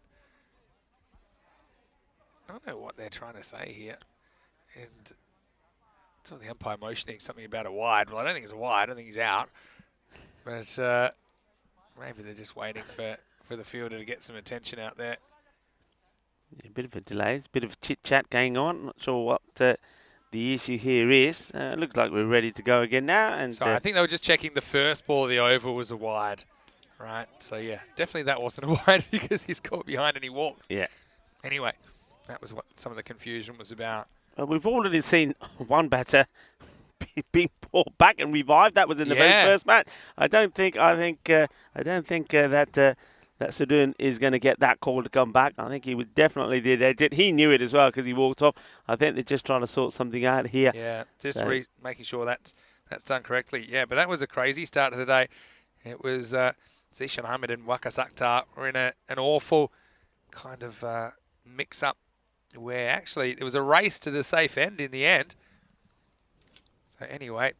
I don't know what they're trying to say here. And I saw the umpire motioning something about a wide. Well, I don't think it's a wide. I don't think he's out. But maybe they're just waiting for the fielder to get some attention out there. Yeah, a bit of a delay, a bit of a chit-chat going on. Not sure what the issue here is. Looks like we're ready to go again now. And so I think they were just checking the first ball of the over was a wide. Right, so yeah, definitely that wasn't a wide because he's caught behind and he walked. Yeah. Anyway, that was what some of the confusion was about. Well, we've already seen one batter being brought back and revived. That was in the very first match. I don't think that Sudun is going to get that call to come back. I think he was definitely did edge it. He knew it as well because he walked off. I think they're just trying to sort something out here. Yeah, just making sure that's done correctly. Yeah, but that was a crazy start to the day. It was Zishan Ahmed and Waqas Akhtar were in an awful kind of mix-up where actually there was a race to the safe end in the end. So anyway,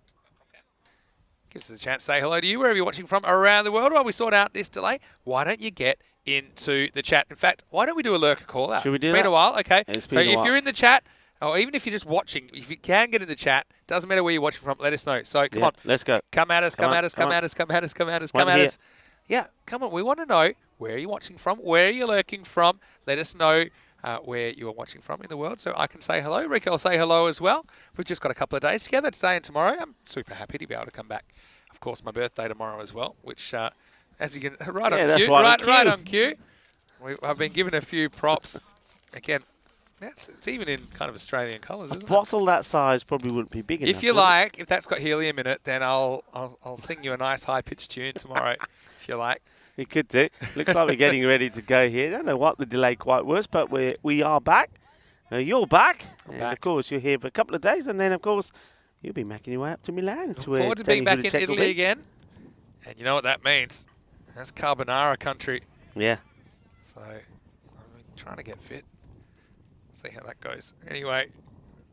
gives us a chance to say hello to you wherever you're watching from around the world while we sort out this delay. Why don't you get into the chat? In fact, why don't we do a lurker call out? Should we do It's been that? a while. Okay. So if you're in the chat, or even if you're just watching, if you can get in the chat, doesn't matter where you're watching from, let us know. So come on. Let's go. Come at us, come at us, come at us, come at us, come at us, come at us. Yeah, come on. We want to know where you're watching from, where you're lurking from. Let us know where you're watching from in the world so I can say hello. Rico will say hello as well. We've just got a couple of days together, today and tomorrow. I'm super happy to be able to come back. Of course, my birthday tomorrow as well, which, as you can, right on cue. I've been given a few props. Again, it's even in kind of Australian colours, isn't it? A bottle that size probably wouldn't be big enough. If you like, if that's got helium in it, then I'll sing you a nice high-pitched tune tomorrow, if you like. You could do. Looks like we're getting ready to go here. Don't know what the delay quite was, but we are back. You're back. Of course, you're here for a couple of days, and then, of course, you'll be making your way up to Milan. Look forward to being back in Italy again. And you know what that means. That's carbonara country. Yeah. So I'm trying to get fit. See how that goes. Anyway,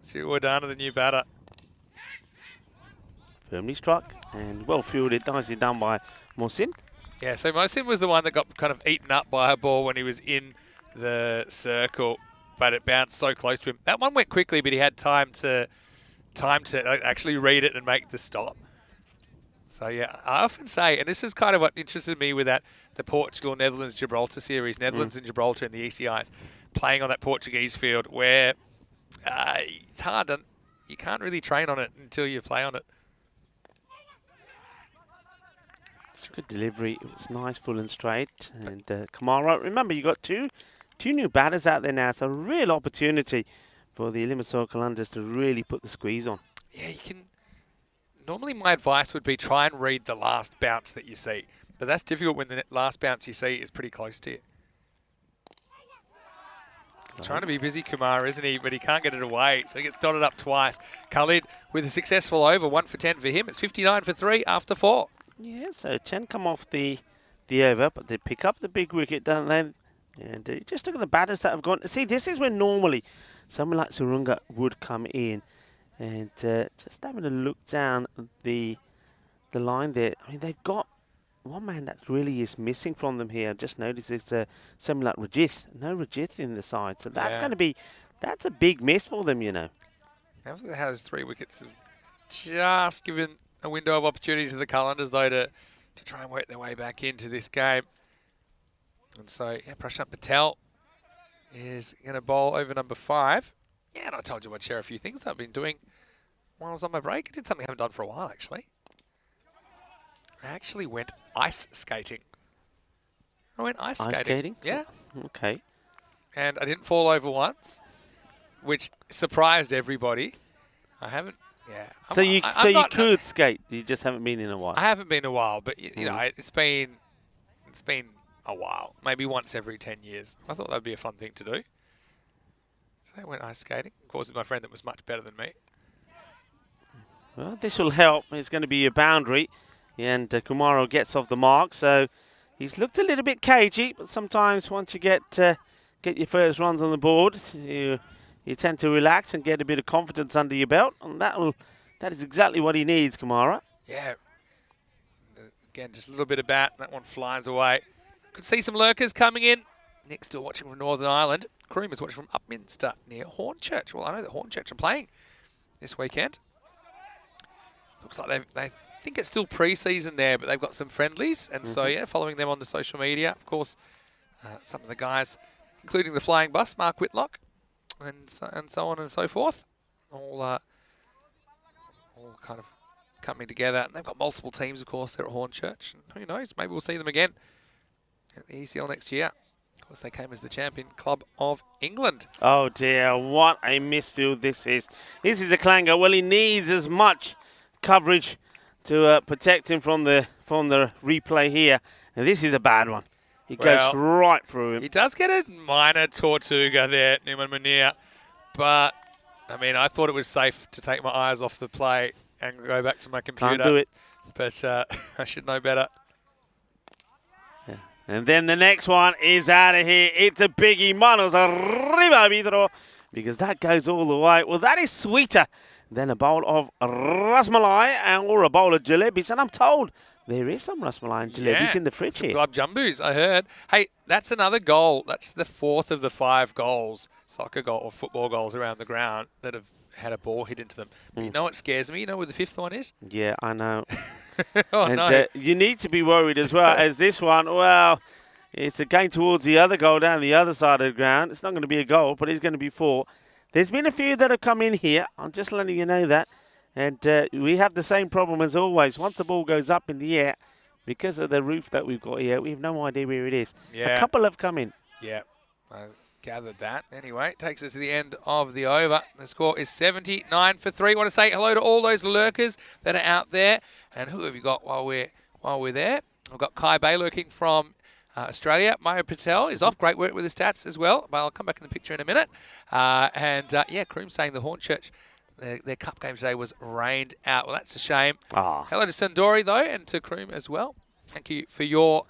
Siwadana, the new batter. Firmly struck and well fielded. Nicely done by Mohsin. Yeah, so Mohsin was the one that got kind of eaten up by a ball when he was in the circle, but it bounced so close to him. That one went quickly, but he had time to actually read it and make the stop. So yeah, I often say, and this is kind of what interested me with the Portugal, Netherlands, Gibraltar series, Netherlands and Gibraltar in the ECIs, playing on that Portuguese field where it's hard, and you can't really train on it until you play on it. It's a good delivery. It was nice, full and straight. And Kamara, remember, you got two new batters out there now. It's a real opportunity for the Limassol Columbus to really put the squeeze on. Yeah, you can. Normally my advice would be try and read the last bounce that you see. But that's difficult when the last bounce you see is pretty close to you. He's trying to be busy, Kumar, isn't he? But he can't get it away, so he gets dotted up twice. Khalid with a successful over, 1 for 10 for him. It's 59 for 3 after 4. Yeah, so 10 come off the over, but they pick up the big wicket, don't they? And just look at the batters that have gone. See, this is when normally someone like Surunga would come in. And just having a look down the line there. I mean, they've got one man that really is missing from them here. I just noticed it's someone like Rajith. No Rajith in the side. So that's going to be, that's a big miss for them, you know. Now how those 3 wickets have just given a window of opportunity to the Calendars, though, to try and work their way back into this game. And so, yeah, Prashant Patel is going to bowl over number 5. Yeah, and I told you I'd share a few things that I've been doing while I was on my break. I did something I haven't done for a while, actually. I actually went ice skating. I went ice skating? Yeah. Okay. And I didn't fall over once, which surprised everybody. I haven't, yeah. So you could skate, you just haven't been in a while. I haven't been in a while, but you know, it's been a while. Maybe once every 10 years. I thought that'd be a fun thing to do. So I went ice skating, of course, with my friend that was much better than me. Well, this will help. It's going to be a boundary, and Kumaro gets off the mark. So he's looked a little bit cagey, but sometimes once you get your first runs on the board, you tend to relax and get a bit of confidence under your belt, and that is exactly what he needs, Kumara. Yeah. Again, just a little bit of bat. That one flies away. Could see some lurkers coming in. Nick's still watching from Northern Ireland. Kroom is watching from Upminster near Hornchurch. Well, I know that Hornchurch are playing this weekend. Looks like they think it's still pre-season there, but they've got some friendlies. And so, yeah, following them on the social media. Of course, some of the guys, including the flying bus, Mark Whitlock, and so on and so forth, all kind of coming together. And they've got multiple teams, of course, there at Hornchurch. And who knows, maybe we'll see them again at the ECL next year. Of course, they came as the champion club of England. Oh dear, what a misfield this is. This is a clanger. Well, he needs as much coverage to protect him from the replay here. And this is a bad one. He goes right through him. He does get a minor Tortuga there, Newman Munir. But, I mean, I thought it was safe to take my eyes off the play and go back to my computer. Can't do it. But I should know better. Yeah. And then the next one is out of here. It's a biggie. Manos arriba, Vidro. Because that goes all the way. Well, that is sweeter than a bowl of rasmalai or a bowl of jalebis. And I'm told there is some rasmalai and jalebis in the fridge here. Glub jumbos, I heard. Hey, that's another goal. That's the fourth of the 5 goals, soccer goal or football goals around the ground that have had a ball hit into them. But you know what scares me? You know where the 5th one is? Yeah, I know. No. You need to be worried as well as this one. Well, it's going towards the other goal down the other side of the ground. It's not going to be a goal, but it's going to be 4. There's been a few that have come in here. I'm just letting you know that. And we have the same problem as always. Once the ball goes up in the air, because of the roof that we've got here, we have no idea where it is. Yeah. A couple have come in. Yeah, I gathered that. Anyway, it takes us to the end of the over. The score is 79 for 3. I want to say hello to all those lurkers that are out there. And who have you got while we're there? I've got Kai Bay lurking from Australia. Mario Patel is off. Great work with the stats as well. But I'll come back in the picture in a minute. Yeah, Kroom saying the Hornchurch, their cup game today was rained out. Well, that's a shame. Hello to Sundori, though, and to Kroom as well. Thank you for your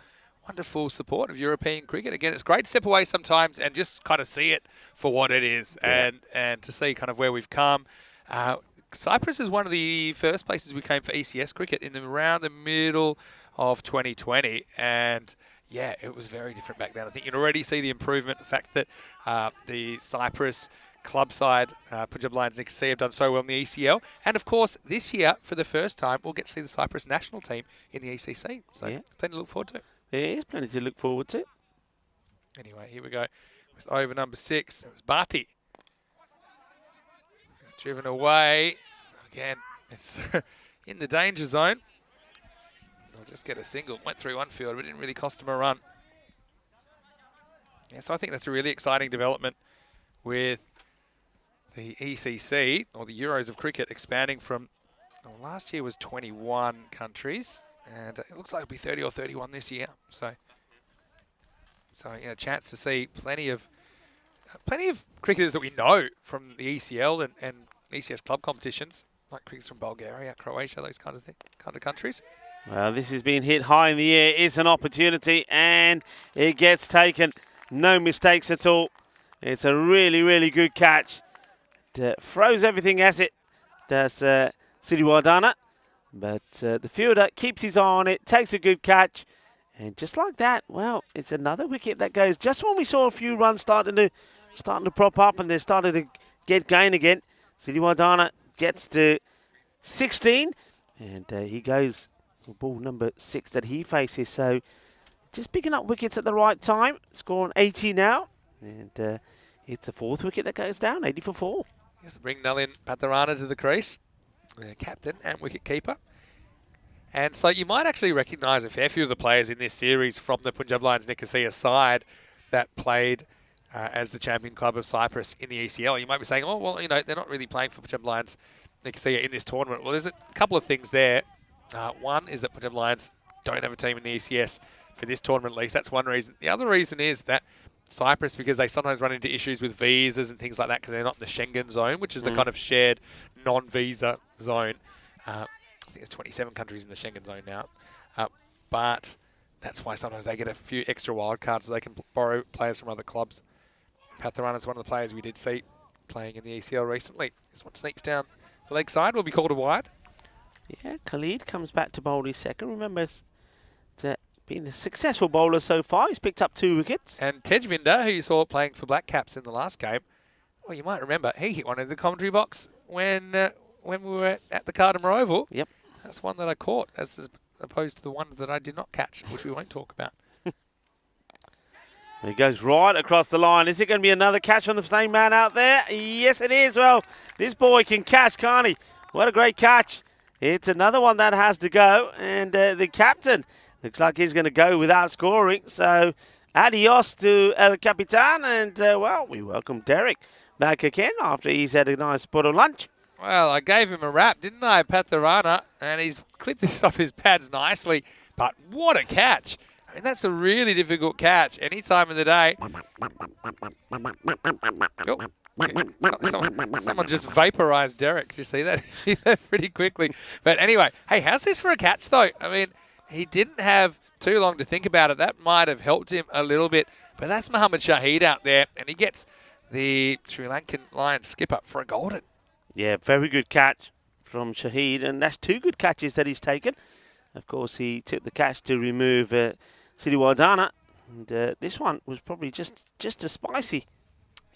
wonderful support of European cricket. Again, it's great to step away sometimes and just kind of see it for what it is, and to see kind of where we've come. Cyprus is one of the first places we came for ECS cricket in around the middle of 2020, and yeah, it was very different back then. I think you can already see the improvement, the fact that the Cyprus club side, Punjab Lions Nicosia, have done so well in the ECL. And of course, this year, for the first time, we'll get to see the Cyprus national team in the ECC. So plenty to look forward to. There is plenty to look forward to. Anyway, here we go with over number 6. It was Bhatti. It's driven away. Again, it's in the danger zone. They'll just get a single. Went through one field, but didn't really cost him a run. Yeah, so I think that's a really exciting development with the ECC, or the Euros of cricket, expanding from, well, last year was 21 countries, and it looks like it'll be 30 or 31 this year. So yeah, a chance to see plenty of cricketers that we know from the ECL and ECS club competitions, like cricketers from Bulgaria, Croatia, those kind of countries. Well, this has been hit high in the air. It's an opportunity, and it gets taken. No mistakes at all. It's a really, really good catch. Throws everything at it. That's Siriwardana. But the fielder keeps his eye on it, takes a good catch. And just like that, well, it's another wicket that goes. Just when we saw a few runs starting to prop up and they're starting to get going again, Siriwardana gets to 16. And he goes for ball number 6 that he faces. So just picking up wickets at the right time. Scoring 80 now. And it's the 4th wicket that goes down, 80 for 4. Yes, bring Nalin Patharana to the crease, captain and wicket keeper. And so you might actually recognise a fair few of the players in this series from the Punjab Lions Nicosia side that played as the champion club of Cyprus in the ECL. You might be saying, oh, well, you know, they're not really playing for Punjab Lions Nicosia in this tournament. Well, there's a couple of things there. One is that Punjab Lions don't have a team in the ECS for this tournament at least. That's one reason. The other reason is that Cyprus, because they sometimes run into issues with visas and things like that because they're not in the Schengen zone, which is the kind of shared non-visa zone. I think there's 27 countries in the Schengen zone now. But that's why sometimes they get a few extra wild cards so they can borrow players from other clubs. Patharana's one of the players we did see playing in the ECL recently. This one sneaks down the leg side, will be called a wide. Yeah, Khalid comes back to bowl his second. Remember, being a successful bowler so far. He's picked up 2 wickets. And Tejvinder, who you saw playing for Black Caps in the last game, well, you might remember, he hit one in the commentary box when we were at the Cardamom Oval. Yep. That's one that I caught, as opposed to the one that I did not catch, which we won't talk about. He goes right across the line. Is it going to be another catch from the same man out there? Yes, it is. Well, this boy can catch, can't he? What a great catch. It's another one that has to go. And the captain looks like he's going to go without scoring. So, adios to El Capitan. And, well, we welcome Derek back again after he's had a nice spot of lunch. Well, I gave him a rap, didn't I, Patharana? And he's clipped this off his pads nicely. But what a catch. I mean, that's a really difficult catch any time of the day. Oh, someone just vaporized Derek. Did you see that? Pretty quickly. But anyway, hey, how's this for a catch, though? I mean, he didn't have too long to think about it. That might have helped him a little bit. But that's Mohammad Shahid out there, and he gets the Sri Lankan Lions skipper for a golden. Yeah, very good catch from Shahid, and that's 2 good catches that he's taken. Of course, he took the catch to remove Siriwardana, and this one was probably just as spicy.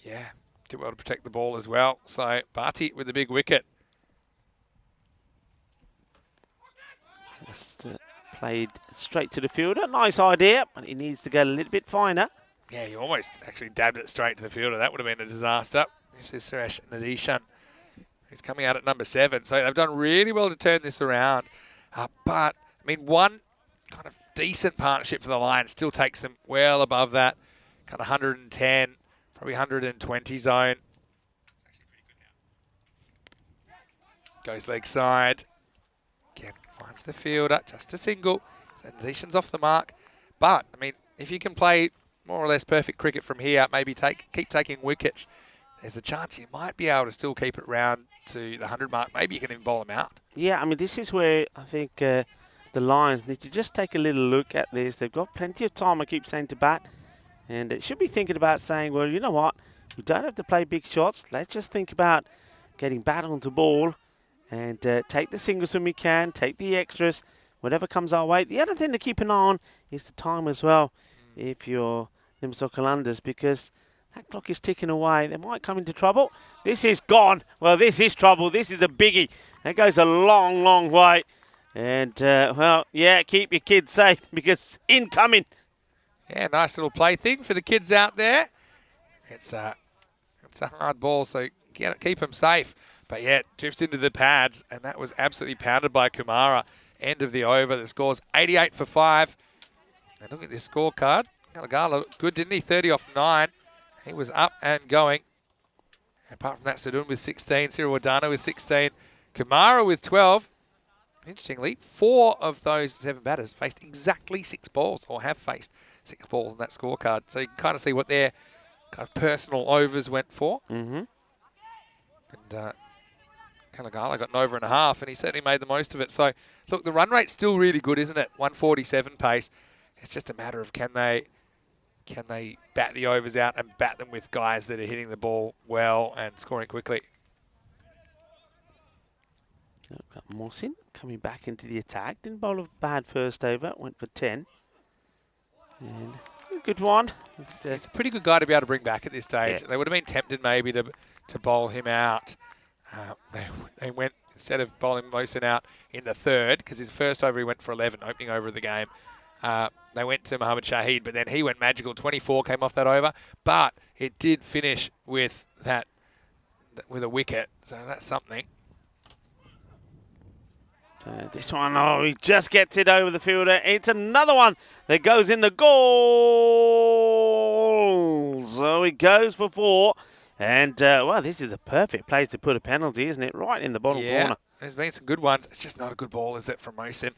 Yeah, did well to protect the ball as well. So Bharti with the big wicket. Just played straight to the fielder. Nice idea, but he needs to go a little bit finer. Yeah, he almost actually dabbed it straight to the fielder. That would have been a disaster. This is Suresh Nadishan, who's coming out at number 7. So they've done really well to turn this around. But, I mean, one kind of decent partnership for the Lions still takes them well above that kind of 110, probably 120 zone. Goes leg side. Again, finds the fielder, just a single. So Nadishan's off the mark. But, I mean, if you can play more or less perfect cricket from here, maybe keep taking wickets, there's a chance you might be able to still keep it round to the 100 mark. Maybe you can even bowl them out. Yeah, I mean, this is where I think the Lions need to just take a little look at this. They've got plenty of time, I keep saying, to bat. And it should be thinking about saying, well, you know what? We don't have to play big shots. Let's just think about getting bat onto ball and take the singles when we can, take the extras, whatever comes our way. The other thing to keep an eye on is the time as well, if you're Nimso Kalanders, because that clock is ticking away. They might come into trouble. This is gone. Well, this is trouble. This is a biggie. That goes a long, long way. And, well, yeah, keep your kids safe because incoming. Yeah, nice little play thing for the kids out there. It's a hard ball, so keep them safe. But, yeah, it drifts into the pads, and that was absolutely pounded by Kumara. End of the over. The score's 88 for 5. And look at this scorecard. Galagala, good, didn't he? 30 off 9. He was up and going. Apart from that, Sadun with 16, Siriwardana with 16, Kumara with 12. Interestingly, 4 of those 7 batters faced exactly 6 balls, or have faced 6 balls on that scorecard. So you can kind of see what their kind of personal overs went for. Mm-hmm. And Kalagala got an over and a half, and he certainly made the most of it. So, look, the run rate's still really good, isn't it? 147 pace. It's just a matter of can they bat the overs out and bat them with guys that are hitting the ball well and scoring quickly. Got Mohsin coming back into the attack. Didn't bowl a bad first over. Went for 10. And a good one. He's a pretty good guy to be able to bring back at this stage. Yeah. They would have been tempted maybe to bowl him out. They went, instead of bowling Mohsin out in the 3rd, because his first over he went for 11, opening over of the game. They went to Mohammad Shahid, but then he went magical. 24 came off that over, but it did finish with a wicket, so that's something. This one, oh, he just gets it over the fielder. It's another one that goes in the goal. So he goes for 4. And, well, this is a perfect place to put a penalty, isn't it? Right in the bottom corner. There's been some good ones. It's just not a good ball, is it, from Mohsin,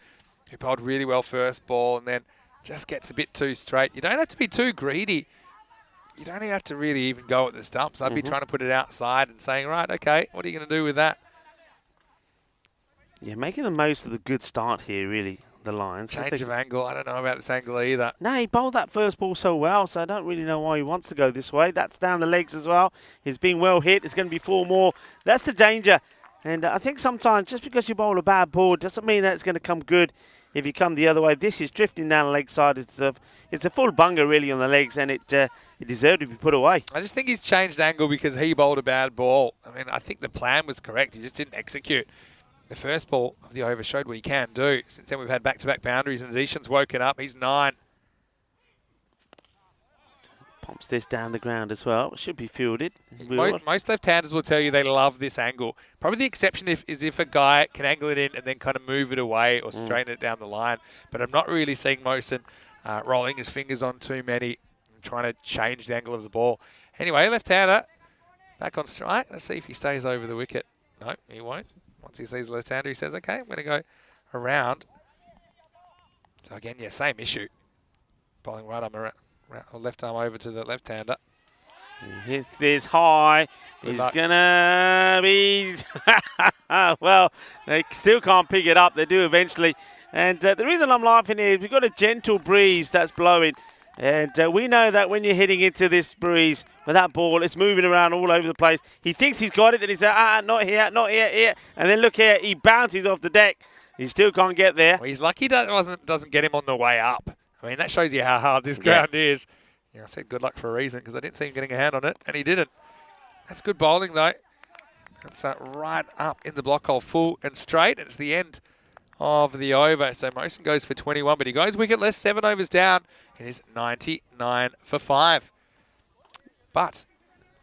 who bowled really well first ball and then just gets a bit too straight. You don't have to be too greedy. You don't even have to really even go at the stumps. I'd be trying to put it outside and saying, right, okay, what are you going to do with that? Yeah, making the most of the good start here, really, the Lions. Change of angle. I don't know about this angle either. No, he bowled that first ball so well, so I don't really know why he wants to go this way. That's down the legs as well. He's being well hit. It's going to be 4 more. That's the danger. And I think sometimes just because you bowl a bad ball doesn't mean that it's going to come good if you come the other way. This is drifting down the leg side. It's a full bunger, really, on the legs, and it deserved to be put away. I just think he's changed angle because he bowled a bad ball. I mean, I think the plan was correct. He just didn't execute. The first ball of the over showed what he can do. Since then, we've had back-to-back boundaries, and Adishan's woken up. He's 9. Pumps this down the ground as well. Should be fielded. Most left-handers will tell you they love this angle. Probably the exception is if a guy can angle it in and then kind of move it away or straighten it down the line. But I'm not really seeing Mosen rolling his fingers on too many and trying to change the angle of the ball. Anyway, left-hander back on strike. Let's see if he stays over the wicket. No, he won't. Once he sees the left-hander, he says, okay, I'm going to go around. So again, yeah, same issue. Bowling right arm around, or left arm over to the left-hander. He hits this high. He's going to be... well, they still can't pick it up. They do eventually. And the reason I'm laughing is we've got a gentle breeze that's blowing. And we know that when you're hitting into this breeze with that ball, it's moving around all over the place. He thinks he's got it, then he says, not here, not here, here. And then look here, he bounces off the deck. He still can't get there. Well, he's lucky that doesn't get him on the way up. I mean, that shows you how hard this ground is. Yeah, I said good luck for a reason because I didn't see him getting a hand on it, and he didn't. That's good bowling, though. That's right up in the block hole, full and straight. It's the end of the over. So Mosen goes for 21, but he goes wicketless, 7 overs down. It is 99 for 5. But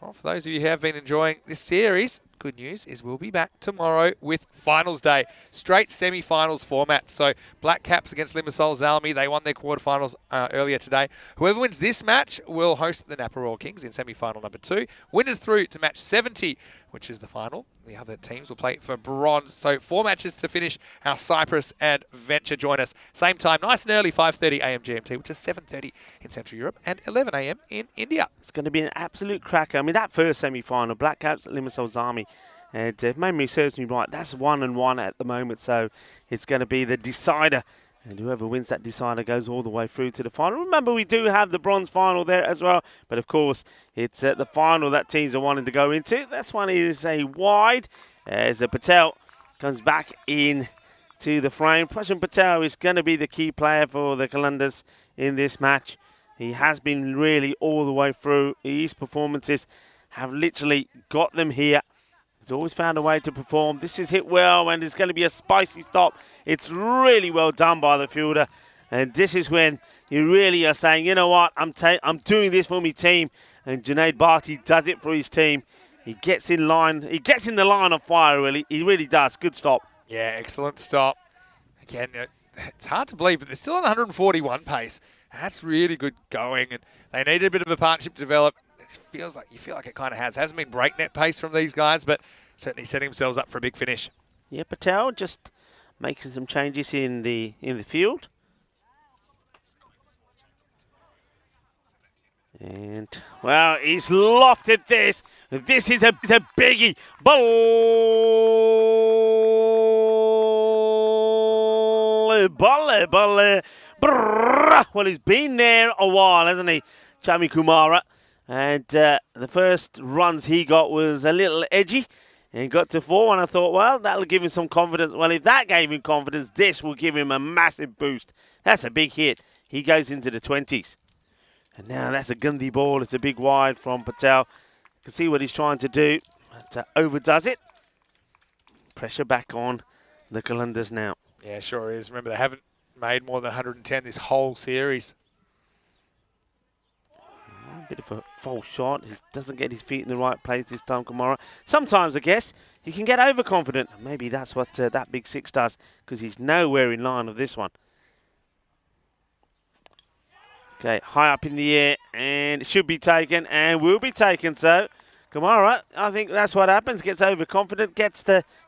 well, for those of you who have been enjoying this series, good news is we'll be back tomorrow with finals day. Straight semi-finals format. So Black Caps against Limassol Zalmi. They won their quarterfinals earlier today. Whoever wins this match will host the Napa Royal Kings in semi-final number 2. Winners through to match 70, which is the final. The other teams will play for bronze. So 4 matches to finish our Cyprus and Venture. Join us same time, nice and early, 5:30 a.m. GMT, which is 7:30 in Central Europe and 11 a.m. in India. It's going to be an absolute cracker. I mean, that first semi-final, Black Caps at Limassol Zalmi, and if memory serves me right, that's 1-1 at the moment. So it's going to be the decider. And whoever wins that decider goes all the way through to the final. Remember, we do have the bronze final there as well. But, of course, it's the final that teams are wanting to go into. This one is a wide as Patel comes back in to the frame. Prashant Patel is going to be the key player for the Qalandars in this match. He has been really all the way through. His performances have literally got them here. He's always found a way to perform. This is hit well, and it's going to be a spicy stop. It's really well done by the fielder. And this is when you really are saying, you know what, I'm doing this for my team. And Junaid Bhatti does it for his team. He gets in line. He gets in the line of fire, really. He really does. Good stop. Yeah, excellent stop. Again, it's hard to believe, but they're still on 141 pace. That's really good going. And they need a bit of a partnership to develop. You feel like it kind of has. Hasn't been breakneck pace from these guys, but certainly setting themselves up for a big finish. Yeah, Patel just making some changes in the field. And, well, he's lofted this. This is a biggie. Well, he's been there a while, hasn't he, Chami Kumara? And the first runs he got was a little edgy and got to 4. And I thought, well, that'll give him some confidence. Well, if that gave him confidence, this will give him a massive boost. That's a big hit. He goes into the 20s. And now that's a Gandhi ball. It's a big wide from Patel. You can see what he's trying to do. But overdoes it. Pressure back on the Qalandars now. Yeah, sure is. Remember, they haven't made more than 110 this whole series. A bit of a false shot. He doesn't get his feet in the right place this time, Kumara. Sometimes, I guess, you can get overconfident. Maybe that's what that big 6 does, because he's nowhere in line of this one. Okay, high up in the air, and it should be taken, and will be taken. So, Kumara, I think that's what happens. Gets overconfident,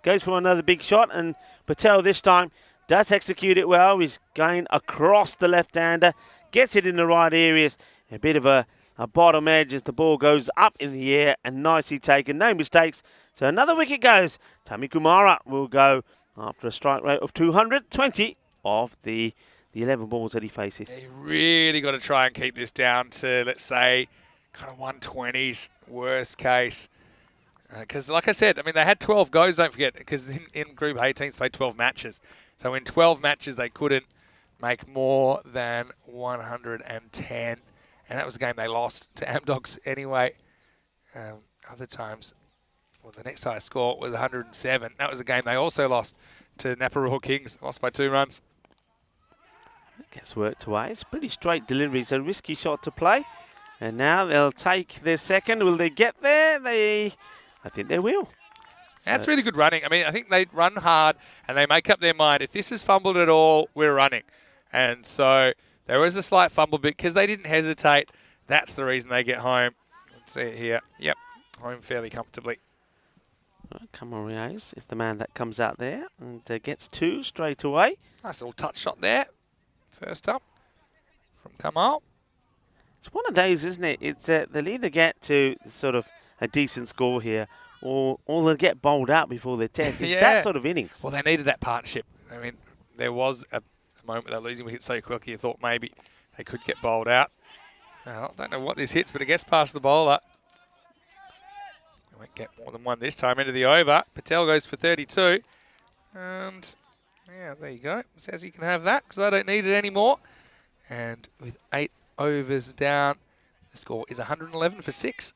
goes for another big shot, and Patel this time does execute it well. He's going across the left-hander, gets it in the right areas. A bit of a bottom edge as the ball goes up in the air and nicely taken. No mistakes. So another wicket goes. Tami Kumara will go after a strike rate of 220 of the 11 balls that he faces. You really got to try and keep this down to, let's say, kind of 120s, worst case. Because, like I said, I mean, they had 12 goes, don't forget, because in Group A, teams played 12 matches. So in 12 matches, they couldn't make more than 110. And that was a game they lost to Amdocs anyway. Other times, well, the next highest score was 107. That was a game they also lost to Napa Royal Kings, lost by 2 runs. Gets worked away. It's pretty straight delivery. It's a risky shot to play. And now they'll take their second. Will they get there? I think they will. That's really good running. I mean, I think they run hard and they make up their mind. If this is fumbled at all, we're running. And so there was a slight fumble because they didn't hesitate. That's the reason they get home. Let's see it here. Yep, home fairly comfortably. Camarias is the man that comes out there and gets 2 straight away. Nice little touch shot there. First up from Kamal. It's one of those, isn't it? It's they'll either get to sort of a decent score here or they'll get bowled out before they're 10. It's that sort of innings. Well, they needed that partnership. I mean, there was a moment they're losing wickets so quickly you thought maybe they could get bowled out. Well, I don't know what this hits, but it gets past the bowler. They won't get more than 1 this time into the over. Patel goes for 32. And, yeah, there you go. Says you can have that because I don't need it anymore. And with 8 overs down, the score is 111 for 6.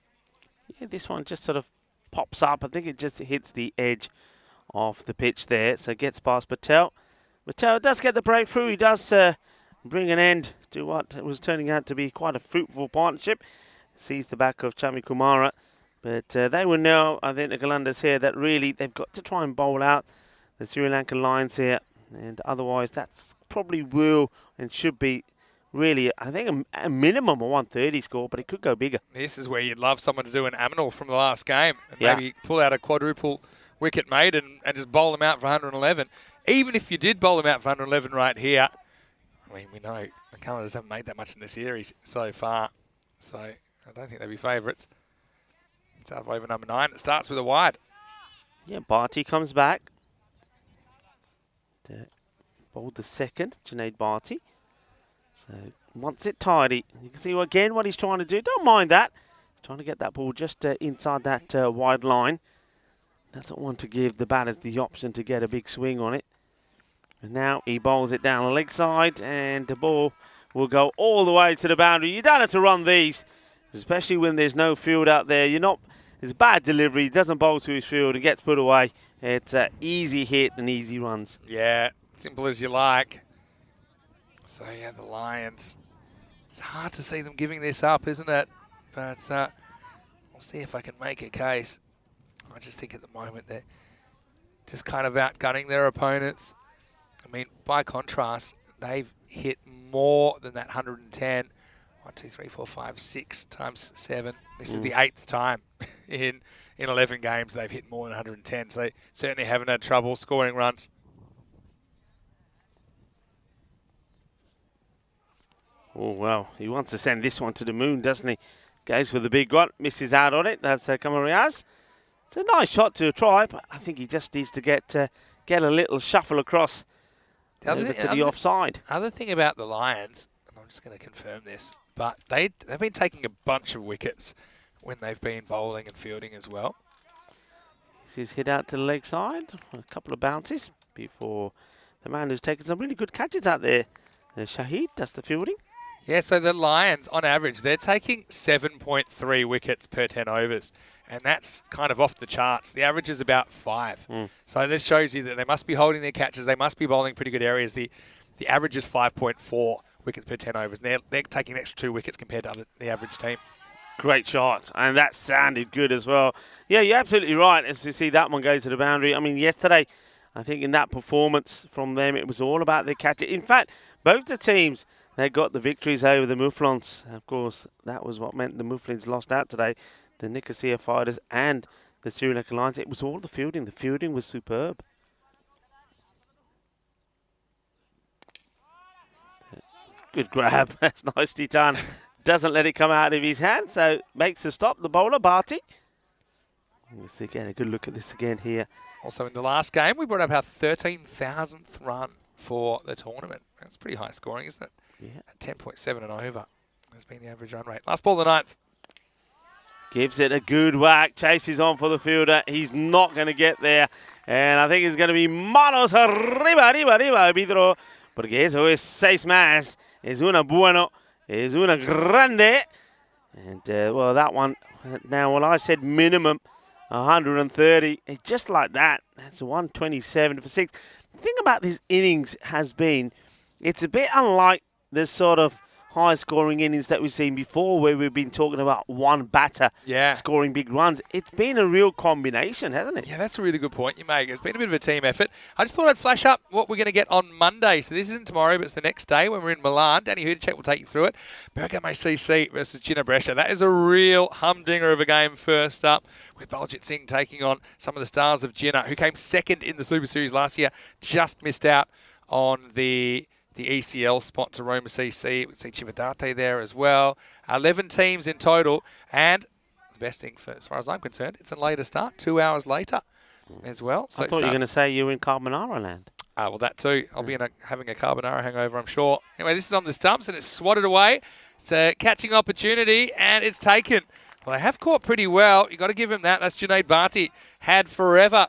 Yeah, this one just sort of pops up. I think it just hits the edge of the pitch there. So it gets past Patel. Patel does get the breakthrough. He does bring an end to what was turning out to be quite a fruitful partnership. Sees the back of Chami Kumara. But they will know, I think, the Galandas here, that really they've got to try and bowl out the Sri Lankan Lions here. And otherwise, that's probably will and should be really, I think, a minimum of 130 score, but it could go bigger. This is where you'd love someone to do an Aminal from the last game and maybe pull out a quadruple wicket mate and just bowl them out for 111. Even if you did bowl them out for 111 right here, I mean, we know the Calendars haven't made that much in the series so far, so I don't think they'd be favourites. It's out of over number 9. It starts with a wide. Yeah, Bharti comes back. Bowled the second, Junaid Bharti. So wants it tidy. You can see again what he's trying to do. Don't mind that. He's trying to get that ball just inside that wide line. Doesn't want to give the batters the option to get a big swing on it. And now he bowls it down the leg side and the ball will go all the way to the boundary. You don't have to run these, especially when there's no field out there. It's bad delivery. He doesn't bowl to his field. It gets put away. It's an easy hit and easy runs. Yeah, simple as you like. So, yeah, the Lions. It's hard to see them giving this up, isn't it? But we'll see if I can make a case. I just think at the moment they're just kind of outgunning their opponents. I mean, by contrast, they've hit more than that 110. 1, 2, 3, 4, 5, 6 times 7. This is the 8th time in 11 games they've hit more than 110. So they certainly haven't had trouble scoring runs. Oh, well, he wants to send this one to the moon, doesn't he? Goes for the big one, misses out on it. That's Camarias. It's a nice shot to try, but I think he just needs to get a little shuffle across over to the offside. Other thing about the Lions, and I'm just going to confirm this, but they've been taking a bunch of wickets when they've been bowling and fielding as well. This is hit out to the leg side. A couple of bounces before the man who's taken some really good catches out there. Shahid does the fielding. Yeah, so the Lions, on average, they're taking 7.3 wickets per 10 overs. And that's kind of off the charts. The average is about 5. So this shows you that they must be holding their catches. They must be bowling pretty good areas. The average is 5.4 wickets per 10 overs. And they're taking an extra 2 wickets compared to the average team. Great shot. And that sounded good as well. Yeah, you're absolutely right as you see that one go to the boundary. I mean, yesterday, I think in that performance from them, it was all about their catches. In fact, both the teams, they got the victories over the Muflons. Of course, that was what meant the Muflons lost out today. The Nicosia Fighters and the Sri Lankan Lions. It was all the fielding. The fielding was superb. Good grab. That's nicely done. Doesn't let it come out of his hand, so makes a stop. The bowler, Bharti. Let's again a good look at this again here. Also in the last game, we brought up our 13,000th run for the tournament. That's pretty high scoring, isn't it? Yeah. At 10.7 and over has been the average run rate. Last ball of the ninth. Gives it a good whack. Chases on for the fielder. He's not going to get there. And I think it's going to be manos arriba, arbitro. Porque eso es 6 más. Es una bueno. Es una grande. And, well, that one. Now, well, I said minimum 130. It's just like that. That's 127 for 6. The thing about this innings has been, it's a bit unlike the sort of high-scoring innings that we've seen before, where we've been talking about one batter scoring big runs. It's been a real combination, hasn't it? Yeah, that's a really good point you make. It's been a bit of a team effort. I just thought I'd flash up what we're going to get on Monday. So this isn't tomorrow, but it's the next day when we're in Milan. Danny Hudacek will take you through it. Bergamo CC versus Gina Brescia. That is a real humdinger of a game first up, with Baljit Singh taking on some of the stars of Gina, who came second in the Super Series last year. Just missed out on the ECL spot to Roma CC. We see Chivadate there as well. 11 teams in total. And the best thing, as far as I'm concerned, it's a later start, 2 hours later as well. So I thought you were going to say you were in Carbonara land. Well, that too. I'll be having a carbonara hangover, I'm sure. Anyway, this is on the stumps, and it's swatted away. It's a catching opportunity, and it's taken. Well, they have caught pretty well. You've got to give him that. That's Junaid Bhatti. Had forever.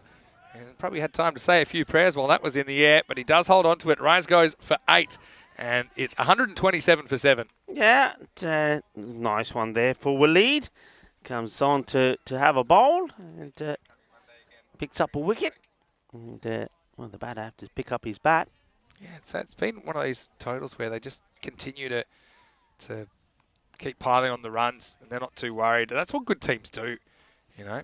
And probably had time to say a few prayers while that was in the air, but he does hold on to it. Rise goes for 8, and it's 127 for 7. Yeah, nice one there for Waleed. Comes on to have a bowl and picks up a wicket. And, well, the batter has to pick up his bat. Yeah, so it's been one of these totals where they just continue to keep piling on the runs, and they're not too worried. That's what good teams do. You know,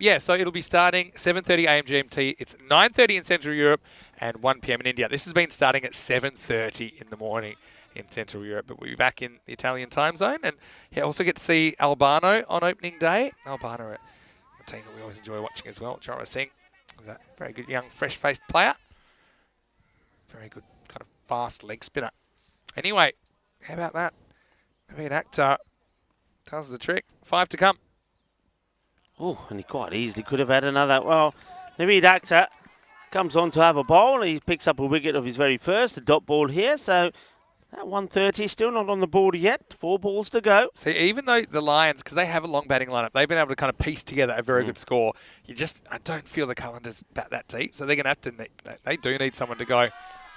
yeah. So it'll be starting 7:30 a.m. GMT. It's 9:30 in Central Europe and 1 p.m. in India. This has been starting at 7:30 in the morning in Central Europe, but we'll be back in the Italian time zone. And yeah, also get to see Albano on opening day. Albano, a team that we always enjoy watching as well. Jara Singh, a very good young, fresh-faced player. Very good, kind of fast leg spinner. Anyway, how about that? Naveed Akhtar does the trick. 5 to come. Oh, and he quite easily could have had another. Well, Naveed Akhtar comes on to have a bowl. He picks up a wicket of his very first, the dot ball here. So that 130 still not on the board yet. 4 balls to go. See, even though the Lions, because they have a long batting lineup, they've been able to kind of piece together a very good score. I don't feel the Calendars bat that deep, so they're going to have to. They do need someone to go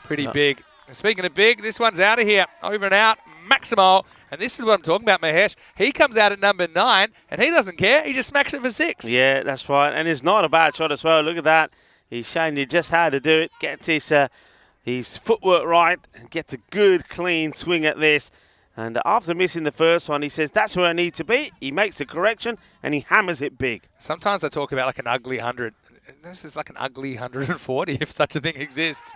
pretty big. And speaking of big, this one's out of here, over and out, Maximo. And this is what I'm talking about, Mahesh. He comes out at number 9, and he doesn't care. He just smacks it for 6. Yeah, that's right. And it's not a bad shot as well. Look at that. He's showing you just how to do it. Gets his footwork right and gets a good, clean swing at this. And after missing the first one, he says, that's where I need to be. He makes the correction, and he hammers it big. Sometimes I talk about like an ugly 100. This is like an ugly 140, if such a thing exists.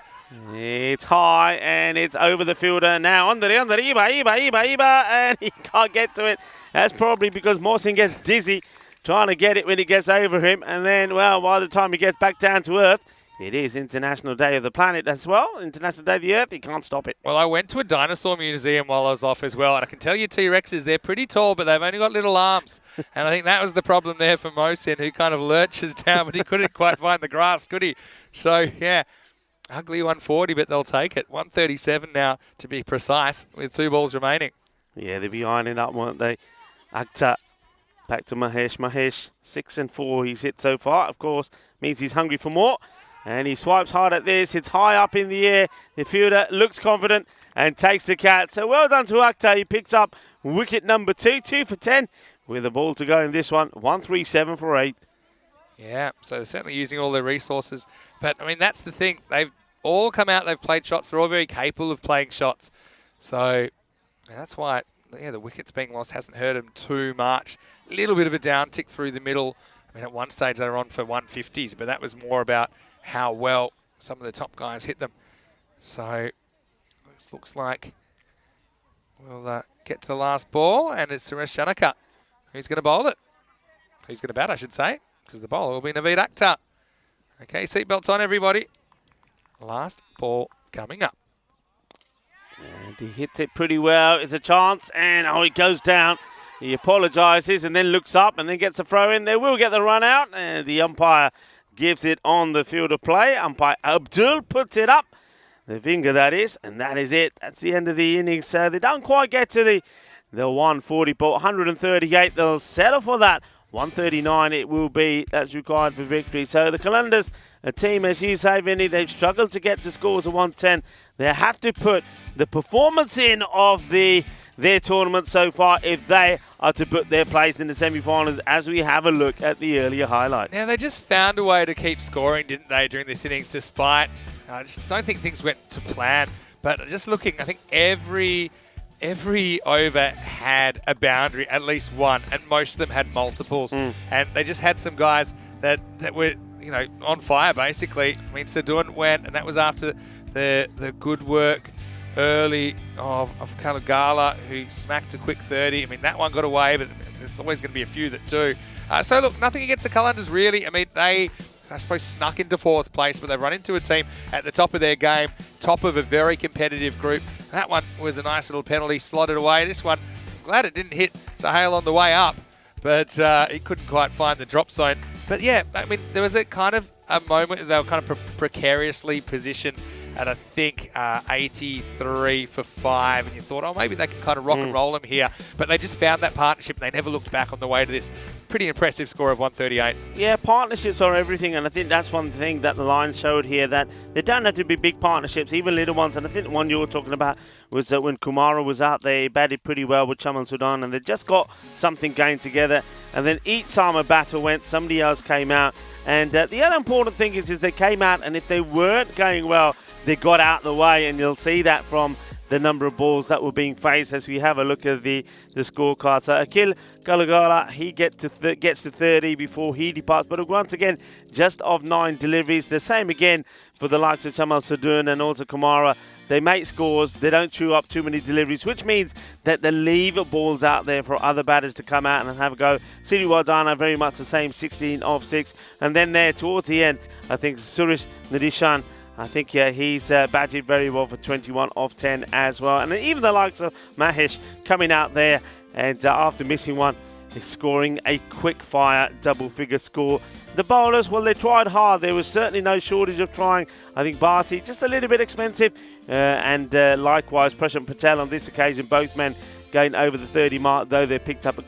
It's high and it's over the fielder now. Under Iba, and he can't get to it. That's probably because Mohsin gets dizzy trying to get it when it gets over him. And then, well, by the time he gets back down to earth, it is International Day of the Planet as well. International Day of the Earth, he can't stop it. Well, I went to a dinosaur museum while I was off as well, and I can tell you T-Rexes, they're pretty tall, but they've only got little arms. And I think that was the problem there for Mohsin, who kind of lurches down, but he couldn't quite find the grass, could he? So, yeah. Ugly 140, but they'll take it. 137 now, to be precise, with 2 balls remaining. Yeah, they'll be ironing up, won't they? Akhtar back to Mahesh. Mahesh, 6 and 4 he's hit so far. Of course, means he's hungry for more. And he swipes hard at this. It's high up in the air. The fielder looks confident and takes the catch. So well done to Akhtar. He picks up wicket number 2, 2 for 10, with a ball to go in this one. 137 for 8. Yeah, so they're certainly using all their resources. But, I mean, that's the thing. They've all come out, they've played shots. They're all very capable of playing shots. So that's why, yeah, the wickets being lost hasn't hurt them too much. A little bit of a downtick through the middle. I mean, at one stage they were on for 150s, but that was more about how well some of the top guys hit them. So this looks like we'll get to the last ball, and it's Suresh Janaka. Who's going to bowl it? Who's going to bat, I should say, because the bowler will be Naveed Akhtar. Okay, seatbelts on, everybody. Last ball coming up. And he hits it pretty well. It's a chance, and he goes down. He apologises and then looks up and then gets a throw in. They will get the run out, and the umpire gives it on the field of play. Umpire Abdul puts it up. The finger, that is, and that is it. That's the end of the innings. So they don't quite get to the 140, but 138, they'll settle for that. 139 it will be, that's required for victory. So the Qalandars, a team, as you say, Vinny, they've struggled to get to scores of 110. They have to put the performance in of their tournament so far if they are to put their place in the semi-finals, as we have a look at the earlier highlights. Now, they just found a way to keep scoring, didn't they, during this innings, despite, I just don't think things went to plan. But just looking, I think every over had a boundary, at least one, and most of them had multiples. And they just had some guys that were, you know, on fire, basically. I mean, Sadun went, and that was after the good work early of Kalagala, who smacked a quick 30. I mean, that one got away, but there's always going to be a few that do. So, look, nothing against the Qalandars, really. I mean, they, I suppose, snuck into 4th place, but they've run into a team at the top of their game, top of a very competitive group. That one was a nice little penalty, slotted away. This one, I'm glad it didn't hit Sahel on the way up, but he couldn't quite find the drop zone. But yeah, I mean, there was a kind of a moment they were kind of precariously positioned at, I think, 83 for 5, and you thought, oh, maybe they can kind of rock and roll them here. But they just found that partnership, and they never looked back on the way to this pretty impressive score of 138. Yeah, partnerships are everything, and I think that's one thing that the Lions showed here, that they don't have to be big partnerships, even little ones. And I think the one you were talking about was that when Kumara was out, they batted pretty well with Chaman Sudan, and they just got something going together. And then each time a batter went, somebody else came out. And the other important thing is they came out, and if they weren't going well, they got out the way, and you'll see that from the number of balls that were being faced as we have a look at the scorecard. So Akil Galagala, he gets to 30 before he departs. But once again, just of 9 deliveries. The same again for the likes of Chamal Sadun and also Kamara. They make scores. They don't chew up too many deliveries, which means that they leave balls out there for other batters to come out and have a go. Siri Wardana, very much the same, 16 of 6. And then there towards the end, I think Suresh Nadishan, I think he's batted very well for 21 of 10 as well. And even the likes of Mahesh coming out there and after missing one, scoring a quick fire double-figure score. The bowlers, well, they tried hard. There was certainly no shortage of trying. I think Bharti just a little bit expensive. And likewise, Prashant Patel on this occasion, both men going over the 30 mark, though they picked up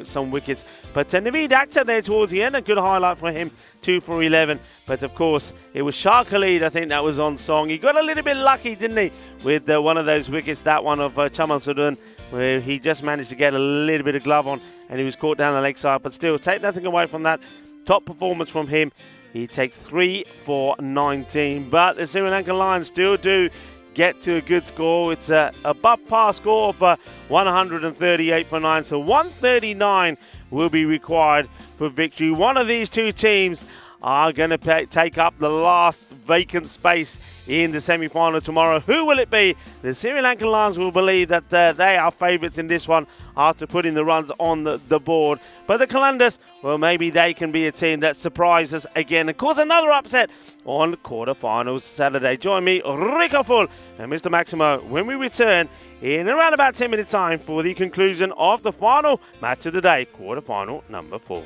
some wickets. But Naveed Akhtar there towards the end, a good highlight for him, 2 for 11. But of course, it was Shah Khalid, I think that was on song. He got a little bit lucky, didn't he, with one of those wickets, that one of Chaman Sudan, where he just managed to get a little bit of glove on, and he was caught down the leg side. But still, take nothing away from that. Top performance from him. He takes 3 for 19. But the Sri Lankan Lions still do get to a good score. It's a above par score of 138 for 9. So 139 will be required for victory. One of these two teams are going to take up the last vacant space in the semi-final tomorrow. Who will it be? The Sri Lankan Lions will believe that they are favourites in this one after putting the runs on the board. But the Qalandars, well, maybe they can be a team that surprises again and cause another upset on quarter-finals Saturday. Join me, Rico Full and Mr. Maximo, when we return in around about 10 minutes' time for the conclusion of the final match of the day, quarter-final number 4.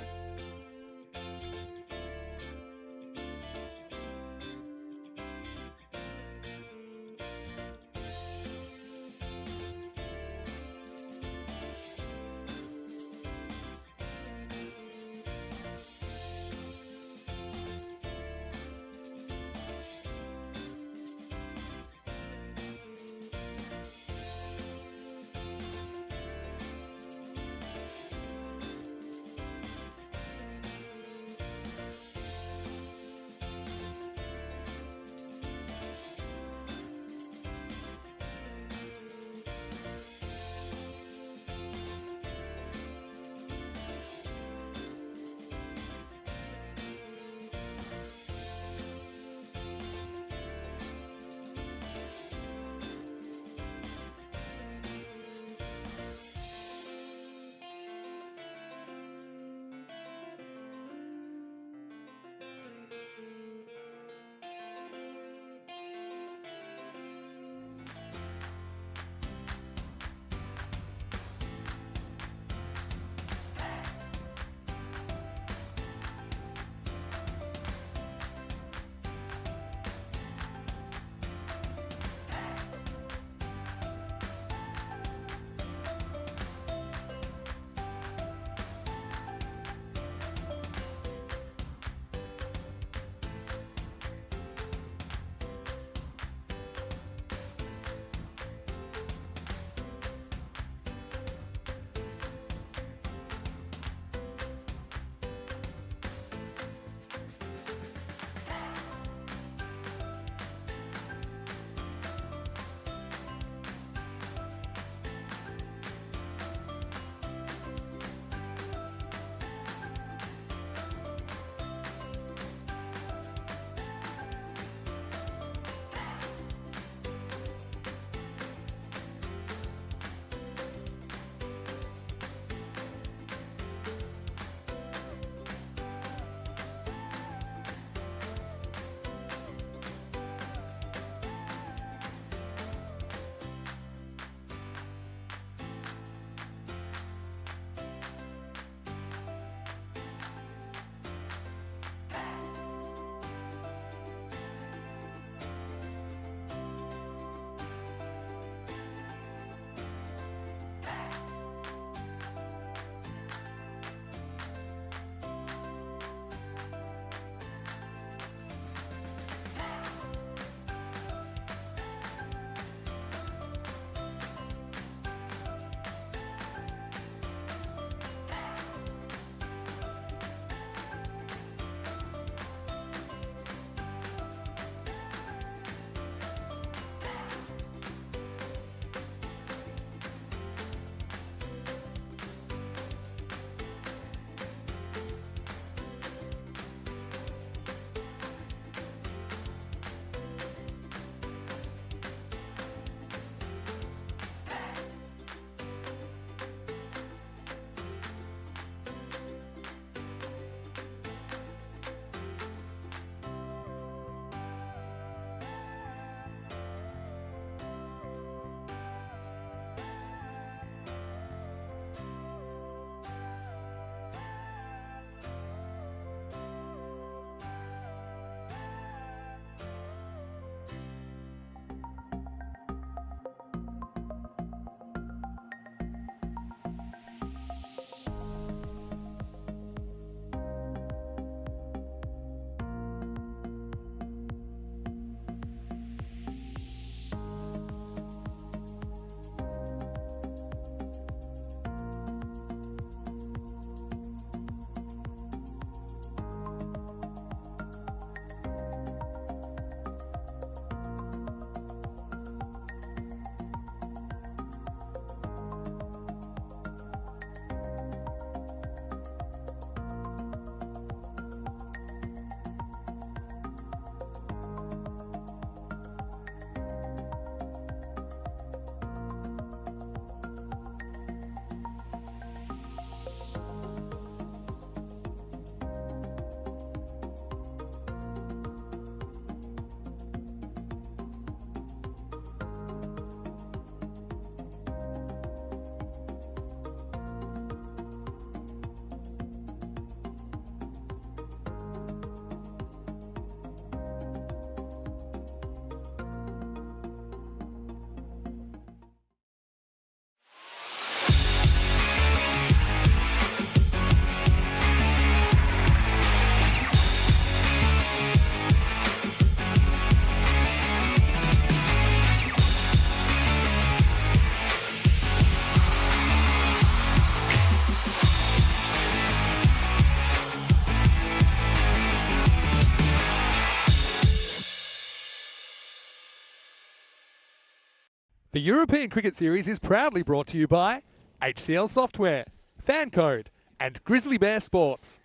European Cricket Series is proudly brought to you by HCL Software, FanCode, and Grizzly Bear Sports.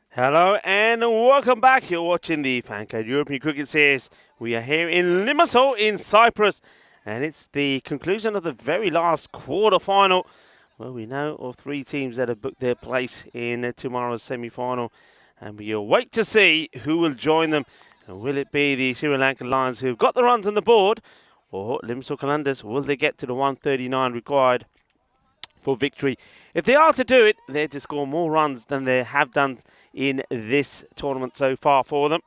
Hello and welcome back. You're watching the FanCode European Cricket Series. We are here in Limassol in Cyprus, and it's the conclusion of the very last quarter-final. Well, we know of 3 teams that have booked their place in tomorrow's semi-final, and we'll wait to see who will join them. And will it be the Sri Lankan Lions who've got the runs on the board, or Limassol Qalandars? Will they get to the 139 required for victory? If they are to do it, they're to score more runs than they have done in this tournament so far for them.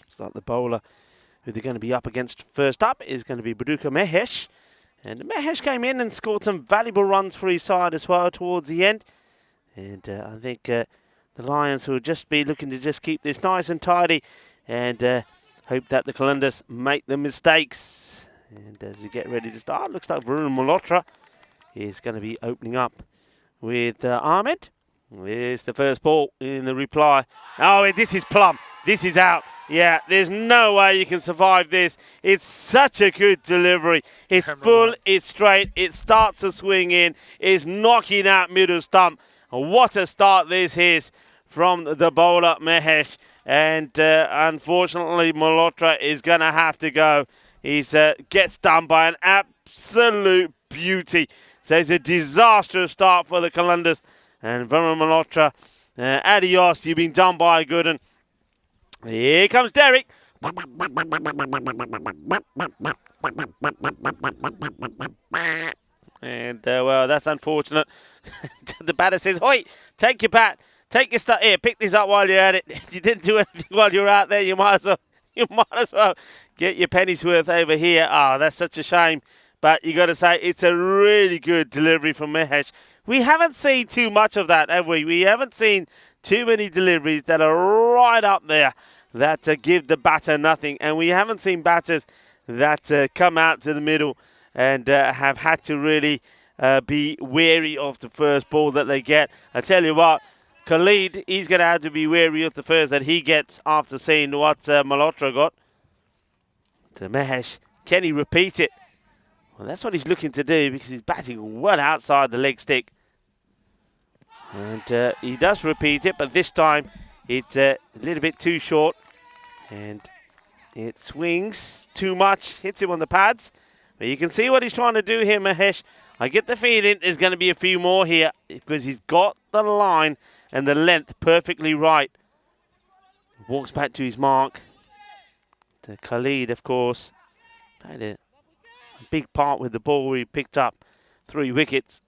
Looks like the bowler who they're going to be up against first up is going to be Baduka Mehesh. And Mehesh came in and scored some valuable runs for his side as well towards the end. And I think the Lions will just be looking to just keep this nice and tidy and hope that the Qalandars make the mistakes. And as we get ready to start, looks like Varun Malhotra is going to be opening up with Ahmed. Here's the first ball in the reply. Oh, this is plumb. This is out. Yeah, there's no way you can survive this. It's such a good delivery. It's full, it's straight, it starts to swing in, it's knocking out middle stump. What a start this is from the bowler Mehesh. And unfortunately, Malhotra is going to have to go. He gets done by an absolute beauty. So it's a disastrous start for the Qalandars. And Varun Malhotra, adios, you've been done by a good one. Here comes Derek. And, well, that's unfortunate. The batter says, "Oi, take your bat. Take your stuff here. Pick this up while you're at it. If you didn't do anything while you're out there, you might as well get your penny's worth over here." Oh, that's such a shame. But you got to say, it's a really good delivery from Mehesh. We haven't seen too much of that, have we? We haven't seen too many deliveries that are right up there that give the batter nothing. And we haven't seen batters that come out to the middle and have had to really be wary of the first ball that they get. I tell you what, Khalid, he's going to have to be wary of the first that he gets after seeing what Malhotra got. To Mehesh, can he repeat it? Well, that's what he's looking to do because he's batting well outside the leg stick. And he does repeat it, but this time it's a little bit too short. And it swings too much, hits him on the pads. But you can see what he's trying to do here, Mehesh. I get the feeling there's going to be a few more here because he's got the line and the length perfectly right. Walks back to his mark. To Khalid, of course. Played a big part with the ball. He picked up 3 wickets.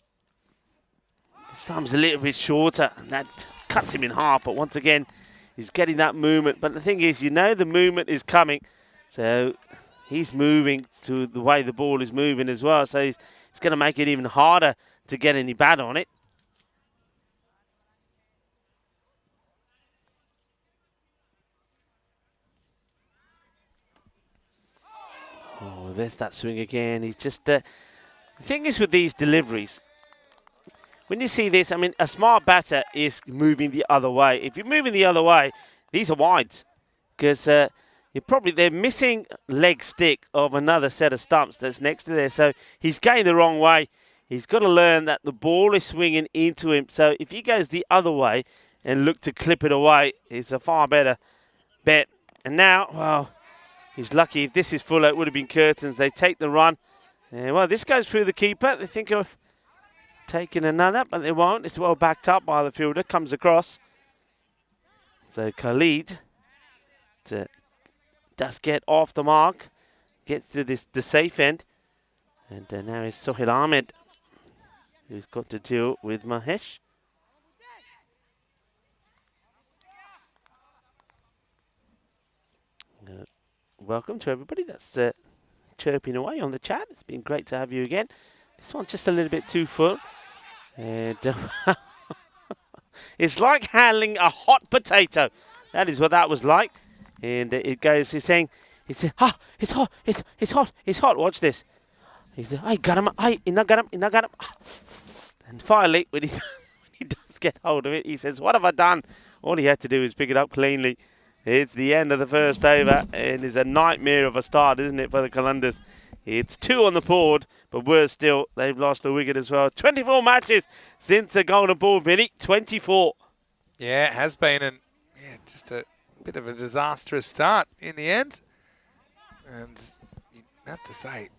This time's a little bit shorter, and that cuts him in half. But once again, he's getting that movement. But the thing is, you know the movement is coming. So he's moving to the way the ball is moving as well. So he's going to make it even harder to get any bat on it. Oh, there's that swing again. He's just... the thing is with these deliveries, when you see this, I mean, a smart batter is moving the other way. If you're moving the other way, these are wides. Because they're missing leg stick of another set of stumps that's next to there. So he's going the wrong way. He's got to learn that the ball is swinging into him. So if he goes the other way and look to clip it away, it's a far better bet. And now, well... he's lucky. If this is full, it would have been curtains. They take the run. And, well, this goes through the keeper. They think of taking another, but they won't. It's well backed up by the fielder. Comes across. So Khalid does get off the mark. Gets to the safe end. And now it's Sohail Ahmed who's got to deal with Mehesh. Welcome to everybody that's chirping away on the chat. It's been great to have you again. This one's just a little bit too full. And it's like handling a hot potato. That is what that was like. And it goes, he's saying, it's hot, it's hot. Watch this. He said, I got him, I got him. And finally, when he does get hold of it, he says, what have I done? All he had to do is pick it up cleanly. it's the end of the first over, and it's a nightmare of a start, isn't it, for the Columbus? It's 2 on the board, but worse still, they've lost a wicket as well. 24 matches since the golden ball, Vinny. 24. Yeah, it has been, and yeah, just a bit of a disastrous start in the end. And you have to say,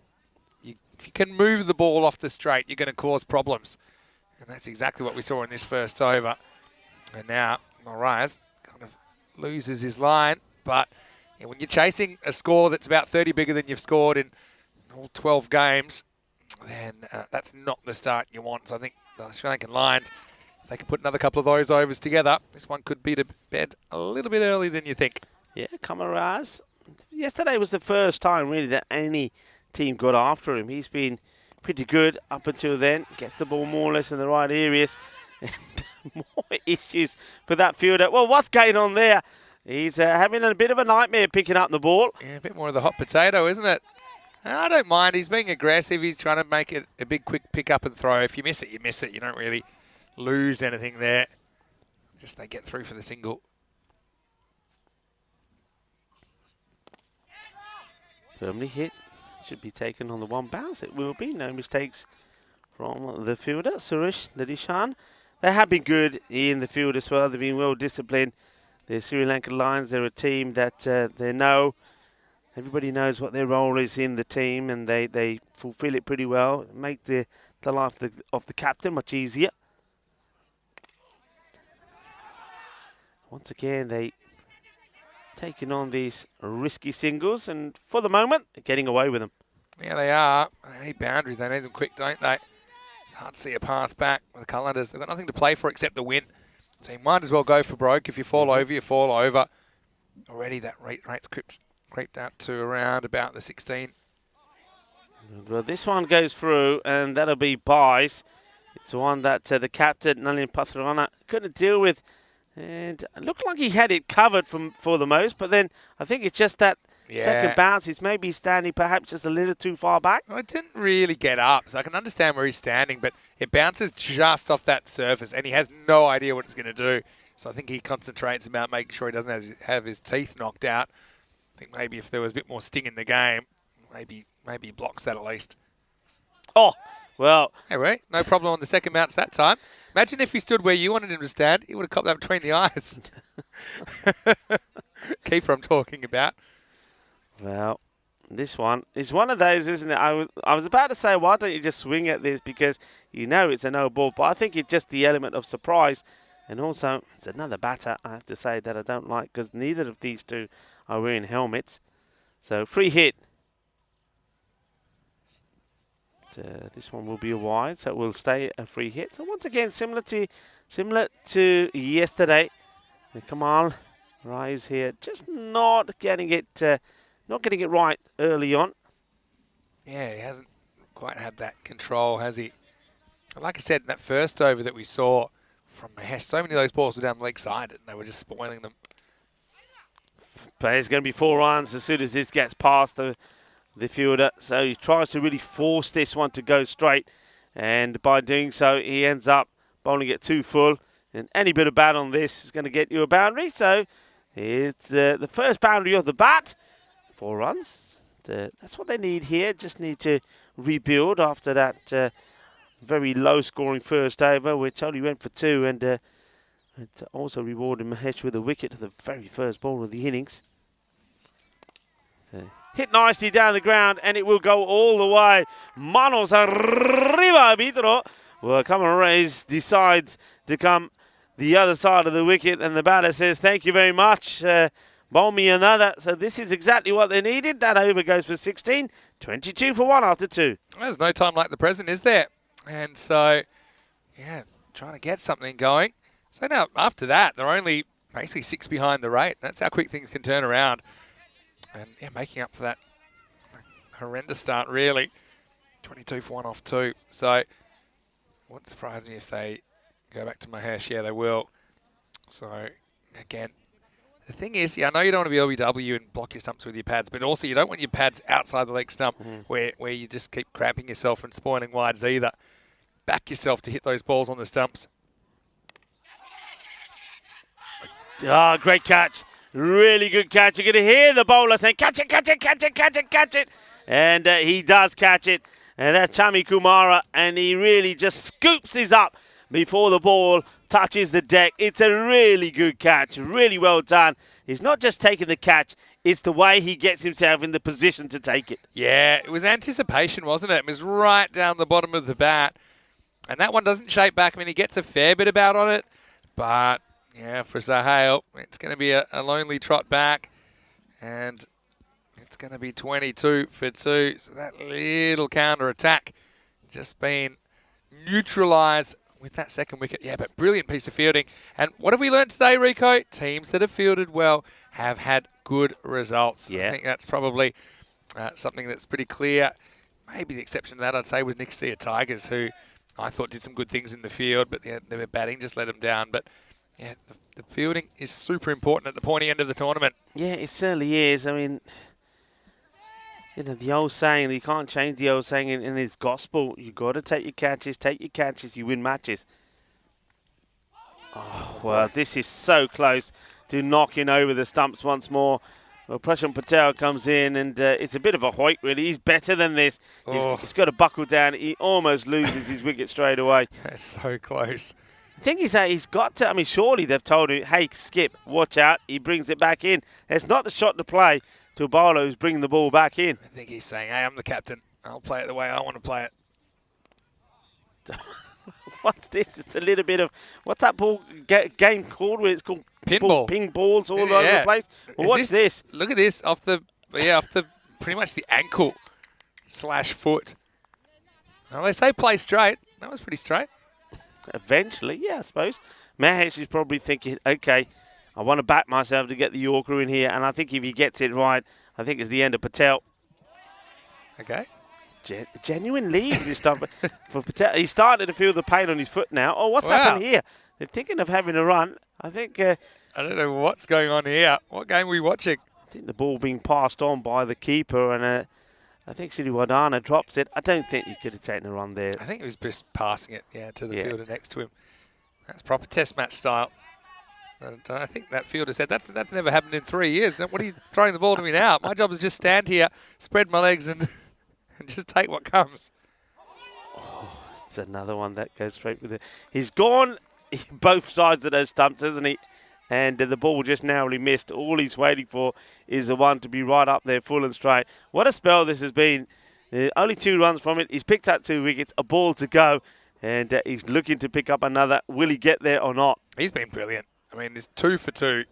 if you can move the ball off the straight, you're going to cause problems. And that's exactly what we saw in this first over. And now Moraes kind of loses his line. But yeah, when you're chasing a score that's about 30 bigger than you've scored in all 12 games, then that's not the start you want. So I think the Sri Lankan Lions, if they can put another couple of those overs together, this one could be to bed a little bit earlier than you think. Yeah, Kamaraz. Yesterday was the first time, really, that any team got after him. He's been pretty good up until then. Gets the ball more or less in the right areas. And more issues for that fielder. Well, what's going on there? He's having a bit of a nightmare picking up the ball. Yeah, a bit more of the hot potato, isn't it? I don't mind. He's being aggressive. He's trying to make it a big, quick pick up and throw. If you miss it, you miss it. You don't really lose anything there. Just they get through for the single. Firmly hit. Should be taken on the one bounce. It will be. No mistakes from the fielder, Suresh Nadishan. They have been good in the field as well. They've been well disciplined. The Sri Lankan Lions, they're a team that they know. Everybody knows what their role is in the team, and they fulfill it pretty well. Make the life of the captain much easier. Once again, they taking on these risky singles, and for the moment, they're getting away with them. Yeah, they are. They need boundaries. They need them quick, don't they? Hard to see a path back with the Calendars. They've got nothing to play for except the win. So you might as well go for broke. If you fall over, you fall over. Already that rate's creeped out to around about the 16. Well, this one goes through, and that'll be buys. It's the one that the captain, Nalin Pasarana, couldn't deal with. And it looked like he had it covered for the most, but then I think it's just that second bounce. He's maybe standing perhaps just a little too far back. Well, it didn't really get up, so I can understand where he's standing, but it bounces just off that surface, and he has no idea what it's going to do. So I think he concentrates about making sure he doesn't have his teeth knocked out. I think maybe if there was a bit more sting in the game, maybe he blocks that at least. Oh, well. Anyway, no problem on the second bounce that time. Imagine if he stood where you wanted him to stand. He would have copped that between the eyes. Keeper I'm talking about. Well, this one is one of those, isn't it? I was about to say, why don't you just swing at this, because you know it's a no ball, but I think it's just the element of surprise. And also, it's another batter, I have to say, that I don't like, because neither of these two are wearing helmets. So, free hit. This one will be a wide, so it will stay a free hit. So once again, similar to yesterday. Kamal Rise here, just not getting it right early on. Yeah, he hasn't quite had that control, has he? Like I said, in that first over that we saw from Mahesh, so many of those balls were down the leg side, and they were just spoiling them. But it's going to be 4 runs as soon as this gets past the fielder. So he tries to really force this one to go straight. And by doing so, he ends up bowling it too full. And any bit of bat on this is going to get you a boundary. So it's the first boundary of the bat. 4 runs. That's what they need here. Just need to rebuild after that very low-scoring first over, which only went for 2. And it also rewarded Mahesh with a wicket to the very first ball of the innings. Hit nicely down the ground, and it will go all the way. Manos arriba, Vidro. Well, Cameron decides to come the other side of the wicket, and the batter says, thank you very much. Bowl me another. So this is exactly what they needed. That over goes for 16. 22 for 1 after 2. There's no time like the present, is there? And so, yeah, trying to get something going. So now, after that, they're only basically 6 behind the rate. That's how quick things can turn around. And yeah, making up for that horrendous start, really. 22 for 1 off 2. So, wouldn't surprise me if they go back to Mahesh. Yeah, they will. So, again, the thing is, yeah, I know you don't want to be LBW and block your stumps with your pads, but also you don't want your pads outside the leg stump where you just keep cramping yourself and spoiling wides either. Back yourself to hit those balls on the stumps. Ah, great catch. Really good catch. You're going to hear the bowler saying, catch it, catch it, catch it, catch it, catch it. And he does catch it. And that's Chami Kumara. And he really just scoops this up before the ball touches the deck. It's a really good catch. Really well done. He's not just taking the catch. It's the way he gets himself in the position to take it. Yeah, it was anticipation, wasn't it? It was right down the bottom of the bat. And that one doesn't shape back. I mean, he gets a fair bit about on it. But, yeah, for Zahale, it's going to be a lonely trot back. And it's going to be 22 for 2. So that little counter-attack just been neutralised with that second wicket. Yeah, but brilliant piece of fielding. And what have we learned today, Rico? Teams that have fielded well have had good results. Yeah. I think that's probably something that's pretty clear. Maybe the exception to that, I'd say, was Nicosia Tigers, who I thought did some good things in the field, but their batting just let them down. But, yeah, the fielding is super important at the pointy end of the tournament. Yeah, it certainly is. I mean, you know, the old saying, you can't change the old saying in its gospel. You've got to take your catches, you win matches. Oh, well, this is so close to knocking over the stumps once more. Well, Prashant Patel comes in, and it's a bit of a hoik, really. He's better than this. He's got to buckle down. He almost loses his wicket straight away. That's so close. The thing is that he's got to, I mean, surely they've told him, hey, Skip, watch out. He brings it back in. It's not the shot to play to a bowler who's bringing the ball back in. I think he's saying, hey, I'm the captain. I'll play it the way I want to play it. What's this? It's a little bit of, what's that ball game called where it's called Pinball. Ping balls all over the place? Well, what's this? Look at this off the pretty much the ankle / foot. Well, they say play straight. That was pretty straight. Eventually, yeah, I suppose. Mahesh is probably thinking, okay, I want to back myself to get the Yorker in here, and I think if he gets it right, I think it's the end of Patel. Okay. Genuine lead this time for Patel. He's starting to feel the pain on his foot now. Oh, what's happened here? They're thinking of having a run. I think... I don't know what's going on here. What game are we watching? I think the ball being passed on by the keeper, and I think Siriwardana drops it. I don't think he could have taken a run there. I think he was just passing it, to the fielder next to him. That's proper test match style. And I think that fielder said, that's never happened in 3 years. What are you throwing the ball to me now? My job is just stand here, spread my legs, and just take what comes. Oh, it's another one that goes straight with it. He's gone both sides of those stumps, hasn't he? And the ball just narrowly missed. All he's waiting for is the one to be right up there, full and straight. What a spell this has been. Only 2 runs from it. He's picked up 2 wickets, a ball to go, and he's looking to pick up another. Will he get there or not? He's been brilliant. I mean, he's 2 for 2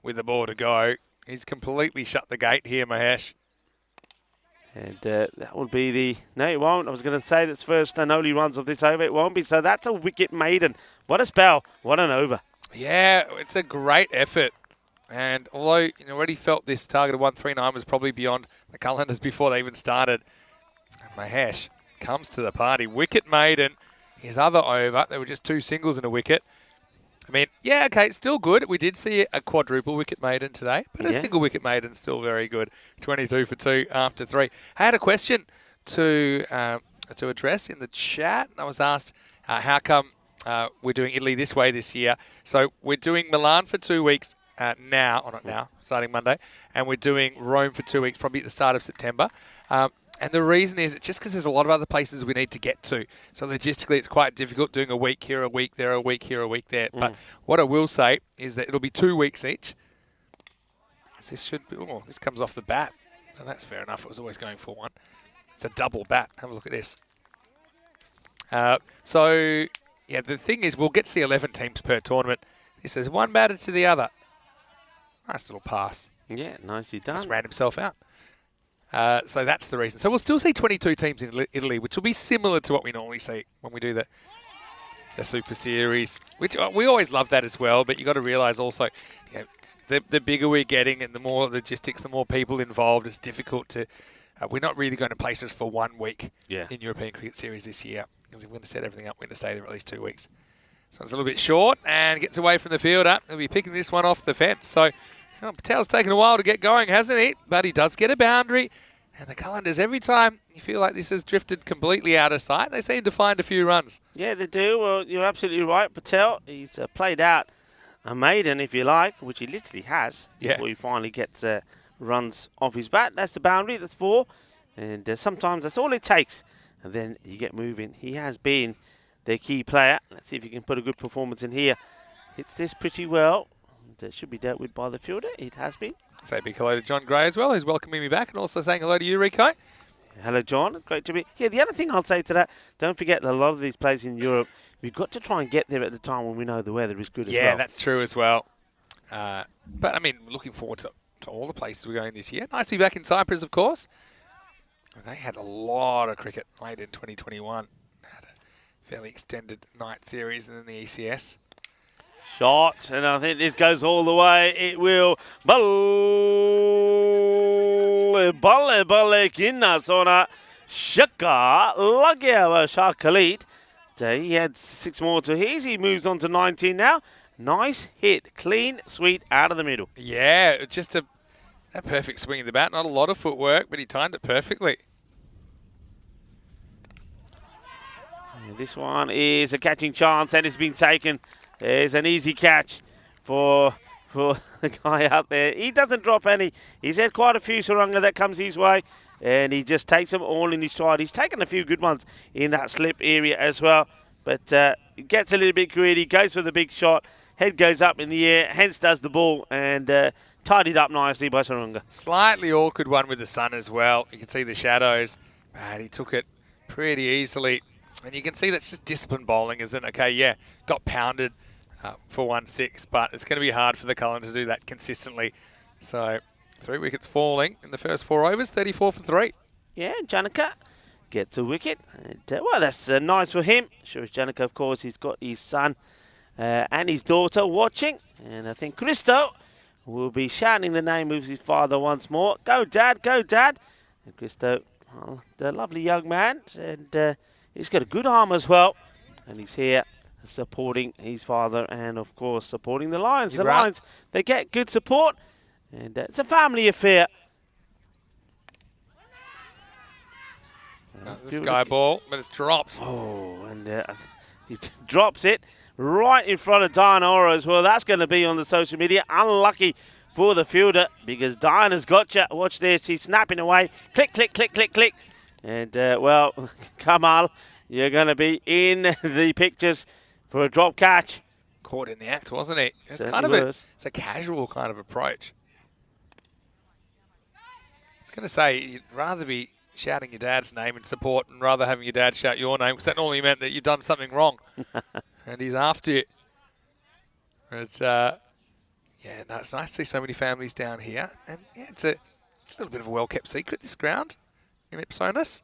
with the ball to go. He's completely shut the gate here, Mahesh. And that will be the... No, it won't. I was going to say that's first and only runs of this over. It won't be. So that's a wicket maiden. What a spell. What an over. Yeah, it's a great effort. And although you already felt this target of 139 was probably beyond the Culliners before they even started, Mahesh comes to the party. Wicket maiden. His other over. There were just 2 singles and a wicket. I mean, yeah, okay, it's still good. We did see a quadruple wicket maiden today, but a single wicket maiden still very good. 22 for 2 after 3. I had a question to address in the chat. I was asked how come we're doing Italy this way this year. So we're doing Milan for 2 weeks now, or not now, starting Monday, and we're doing Rome for 2 weeks, probably at the start of September. And the reason is it's just because there's a lot of other places we need to get to. So logistically, it's quite difficult doing a week here, a week there, a week here, a week there. But what I will say is that it'll be 2 weeks each. This should be, this comes off the bat. And that's fair enough. It was always going for one. It's a double bat. Have a look at this. So, yeah, the thing is we'll get to see 11 teams per tournament. This says one batter to the other. Nice little pass. Yeah, nicely done. Just ran himself out. So that's the reason. So we'll still see 22 teams in Italy, which will be similar to what we normally see when we do the Super Series, which we always love that as well. But you got to realise also, the bigger we're getting and the more logistics, the more people involved, it's difficult to... we're not really going to places for 1 week in European Cricket Series this year. Because if we're going to set everything up, we're going to stay there at least 2 weeks. So it's a little bit short and gets away from the fielder. He'll be picking this one off the fence. So... Patel's taken a while to get going, hasn't he? But he does get a boundary. And the Culliners, every time you feel like this has drifted completely out of sight, they seem to find a few runs. Yeah, they do. Well, you're absolutely right, Patel. He's played out a maiden, if you like, which he literally has Yeah. before he finally gets runs off his bat. That's the boundary. That's 4. And sometimes that's all it takes. And then you get moving. He has been their key player. Let's see if he can put a good performance in here. Hits this pretty well. That should be dealt with by the fielder. It has been. Say a big hello to John Gray as well, who's welcoming me back, and also saying hello to you, Rico. Hello, John. Great to be. Yeah, the other thing I'll say to that, don't forget that a lot of these places in Europe, we've got to try and get there at the time when we know the weather is good as well. Yeah, that's true as well. But, I mean, looking forward to all the places we're going this year. Nice to be back in Cyprus, of course. They had a lot of cricket late in 2021. Had a fairly extended night series and then the ECS. Shot, and I think this goes all the way. It will. Balle kinna sona shaka lagya Shakalit. He had 6 more to his. He moves on to 19 now. Nice hit, clean, sweet, out of the middle. Yeah, just a perfect swing of the bat. Not a lot of footwork, but he timed it perfectly. And this one is a catching chance, and it's been taken. There's an easy catch for the guy out there. He doesn't drop any. He's had quite a few Saranga that comes his way, and he just takes them all in his stride. He's taken a few good ones in that slip area as well, but gets a little bit greedy, goes for the big shot, head goes up in the air, hence does the ball, and tidied up nicely by Saranga. Slightly awkward one with the sun as well. You can see the shadows, but he took it pretty easily. And you can see that's just disciplined bowling, isn't it? Okay, yeah, got pounded for 1-6, but it's going to be hard for the Cullen to do that consistently. So 3 wickets falling in the first 4 overs, 34 for 3. Yeah, Janaka gets a wicket. And, well, that's nice for him. Sure as Janaka, of course, he's got his son and his daughter watching. And I think Christo will be shouting the name of his father once more. Go, Dad, go, Dad. And Christo, well, the lovely young man, and he's got a good arm as well. And he's here supporting his father and, of course, supporting the Lions. The Lions, they get good support, and it's a family affair. The sky ball, but it's dropped. Oh, and he drops it right in front of Diana Ora as well. That's going to be on the social media. Unlucky for the fielder because Diana's got you. Watch this. She's snapping away. Click, click, click, click, click. And, well, Kamal, you're going to be in the pictures for a drop catch. Caught in the act, wasn't he? It's Certainly kind of was. it's a casual kind of approach. I was going to say, you'd rather be shouting your dad's name in support and rather having your dad shout your name, because that normally meant that you've done something wrong. And he's after you. But, yeah, no, it's nice to see so many families down here. And, yeah, it's a little bit of a well-kept secret, this ground in Ipsonis.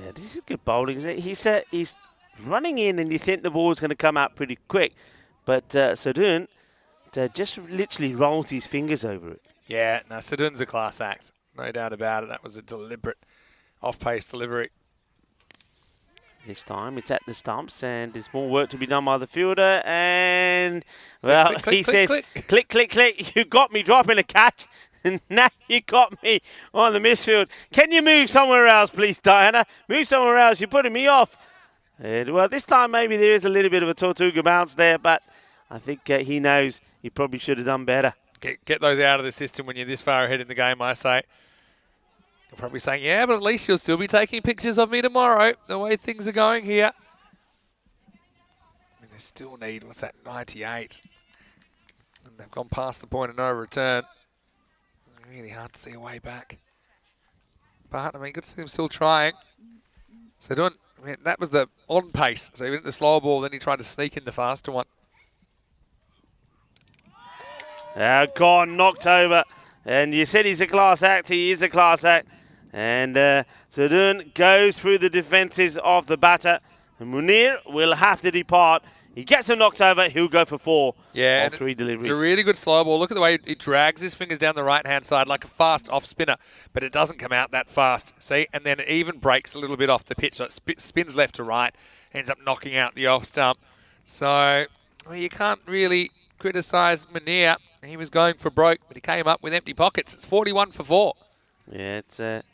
Yeah, this is good bowling, isn't it? He's running in and you think the ball's going to come out pretty quick. But Sadun just literally rolled his fingers over it. Yeah, no, Sadun's a class act. No doubt about it. That was a deliberate off-pace delivery. This time it's at the stumps and there's more work to be done by the fielder. And, well, click, click, he click, says, click. click, click, click. You got me dropping a catch. And now you got me on the misfield. Can you move somewhere else, please, Diana? Move somewhere else. You're putting me off. And, well, this time maybe there is a little bit of a Tortuga bounce there, but I think he knows he probably should have done better. Get those out of the system when you're this far ahead in the game, I say. You're probably saying, yeah, but at least you'll still be taking pictures of me tomorrow, the way things are going here. I mean, they still need, what's that, 98. And they've gone past the point of no return. Really hard to see a way back. But, I mean, good to see them still trying. So that was the on pace. So he went the slower ball, then he tried to sneak in the faster one. Gone, knocked over. And you said he's a class act. He is a class act. And Sadun goes through the defences of the batter. And Munir will have to depart. He gets him knocked over. He'll go for 4 yeah, of 3 deliveries. It's a really good slow ball. Look at the way he drags his fingers down the right-hand side like a fast off-spinner, but it doesn't come out that fast. See? And then it even breaks a little bit off the pitch. So it spins left to right, ends up knocking out the off-stump. So, well, you can't really criticise Munir. He was going for broke, but he came up with empty pockets. It's 41 for 4. Yeah, it's a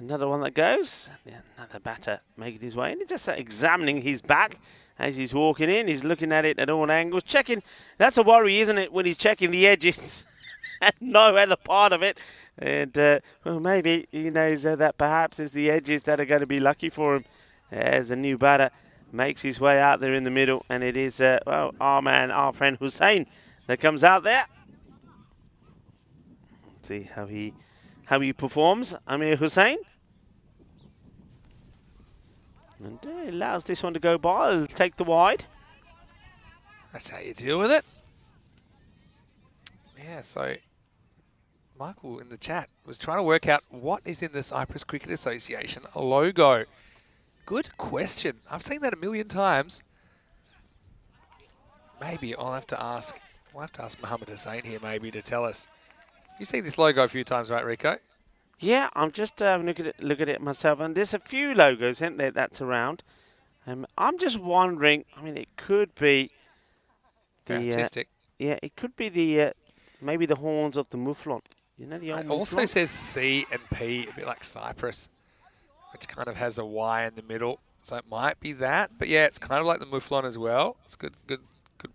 Another one that goes. Yeah, another batter making his way in. He's just examining his bat as he's walking in. He's looking at it at all angles, checking. That's a worry, isn't it, when he's checking the edges and no other part of it. And, well, maybe he knows that perhaps it's the edges that are going to be lucky for him as a new batter makes his way out there in the middle. And it is, well, our man, our friend Hussein that comes out there. Let's see how he performs, Amir Hussein. And allows this one to go by. He'll take the wide. That's how you deal with it. Yeah, so Michael in the chat was trying to work out what is in the Cyprus Cricket Association logo. Good question. I've seen that a million times. Maybe I'll have to ask. We'll have to ask Mohammed Hussein here maybe to tell us. You've seen this logo a few times, right, Rico? Yeah, I'm just look at it myself, and there's a few logos, isn't there, that's around. I'm just wondering. I mean, it could be the Artistic. yeah, it could be the maybe the horns of the Mouflon. You know, the old It also Mouflon? says C and P, a bit like Cyprus, which kind of has a Y in the middle. So it might be that, but yeah, it's kind of like the Mouflon as well. It's good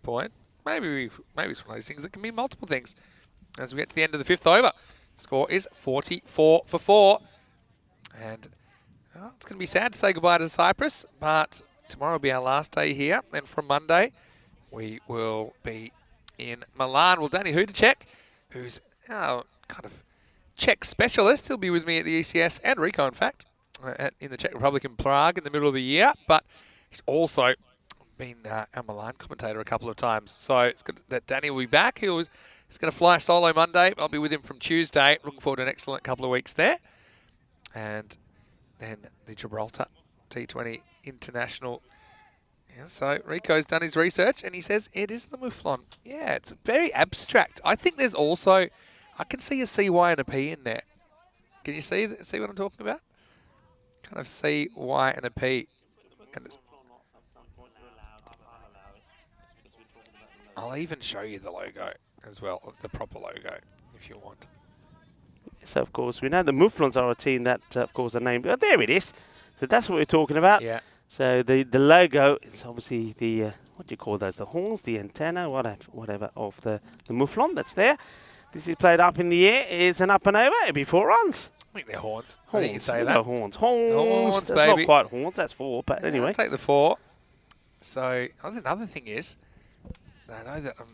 point. Maybe it's one of those things that can mean multiple things. As we get to the end of the 5th over, score is 44 for 4, and well, it's going to be sad to say goodbye to Cyprus, but tomorrow will be our last day here, and from Monday we will be in Milan. Well, Danny Hudacek, who's our kind of Czech specialist, he'll be with me at the ECS and Rico, in fact, in the Czech Republic in Prague in the middle of the year, but he's also been our Milan commentator a couple of times. So it's good that Danny will be back. He's going to fly solo Monday. I'll be with him from Tuesday. Looking forward to an excellent couple of weeks there. And then the Gibraltar T20 International. Yeah, so Rico's done his research and he says it is the Mouflon. Yeah, it's very abstract. I think there's also, I can see a CY and a P in there. Can you see what I'm talking about? Kind of CY and a P. And it's, I'll even show you the logo as well, the proper logo, if you want. So, of course, we know the Mouflons are a team that, of course, are named. Oh, there it is. So that's what we're talking about. Yeah. So the logo is obviously the, what do you call those? The horns, the antenna, whatever of the Mouflon that's there. This is played up in the air. It's an up and over. It'll be 4 runs. I think they're horns. Horns. I think you say We that. go horns. Horns. That's baby. not quite horns. That's 4. But Yeah, anyway. I'll take the 4. So another thing is, I know that I'm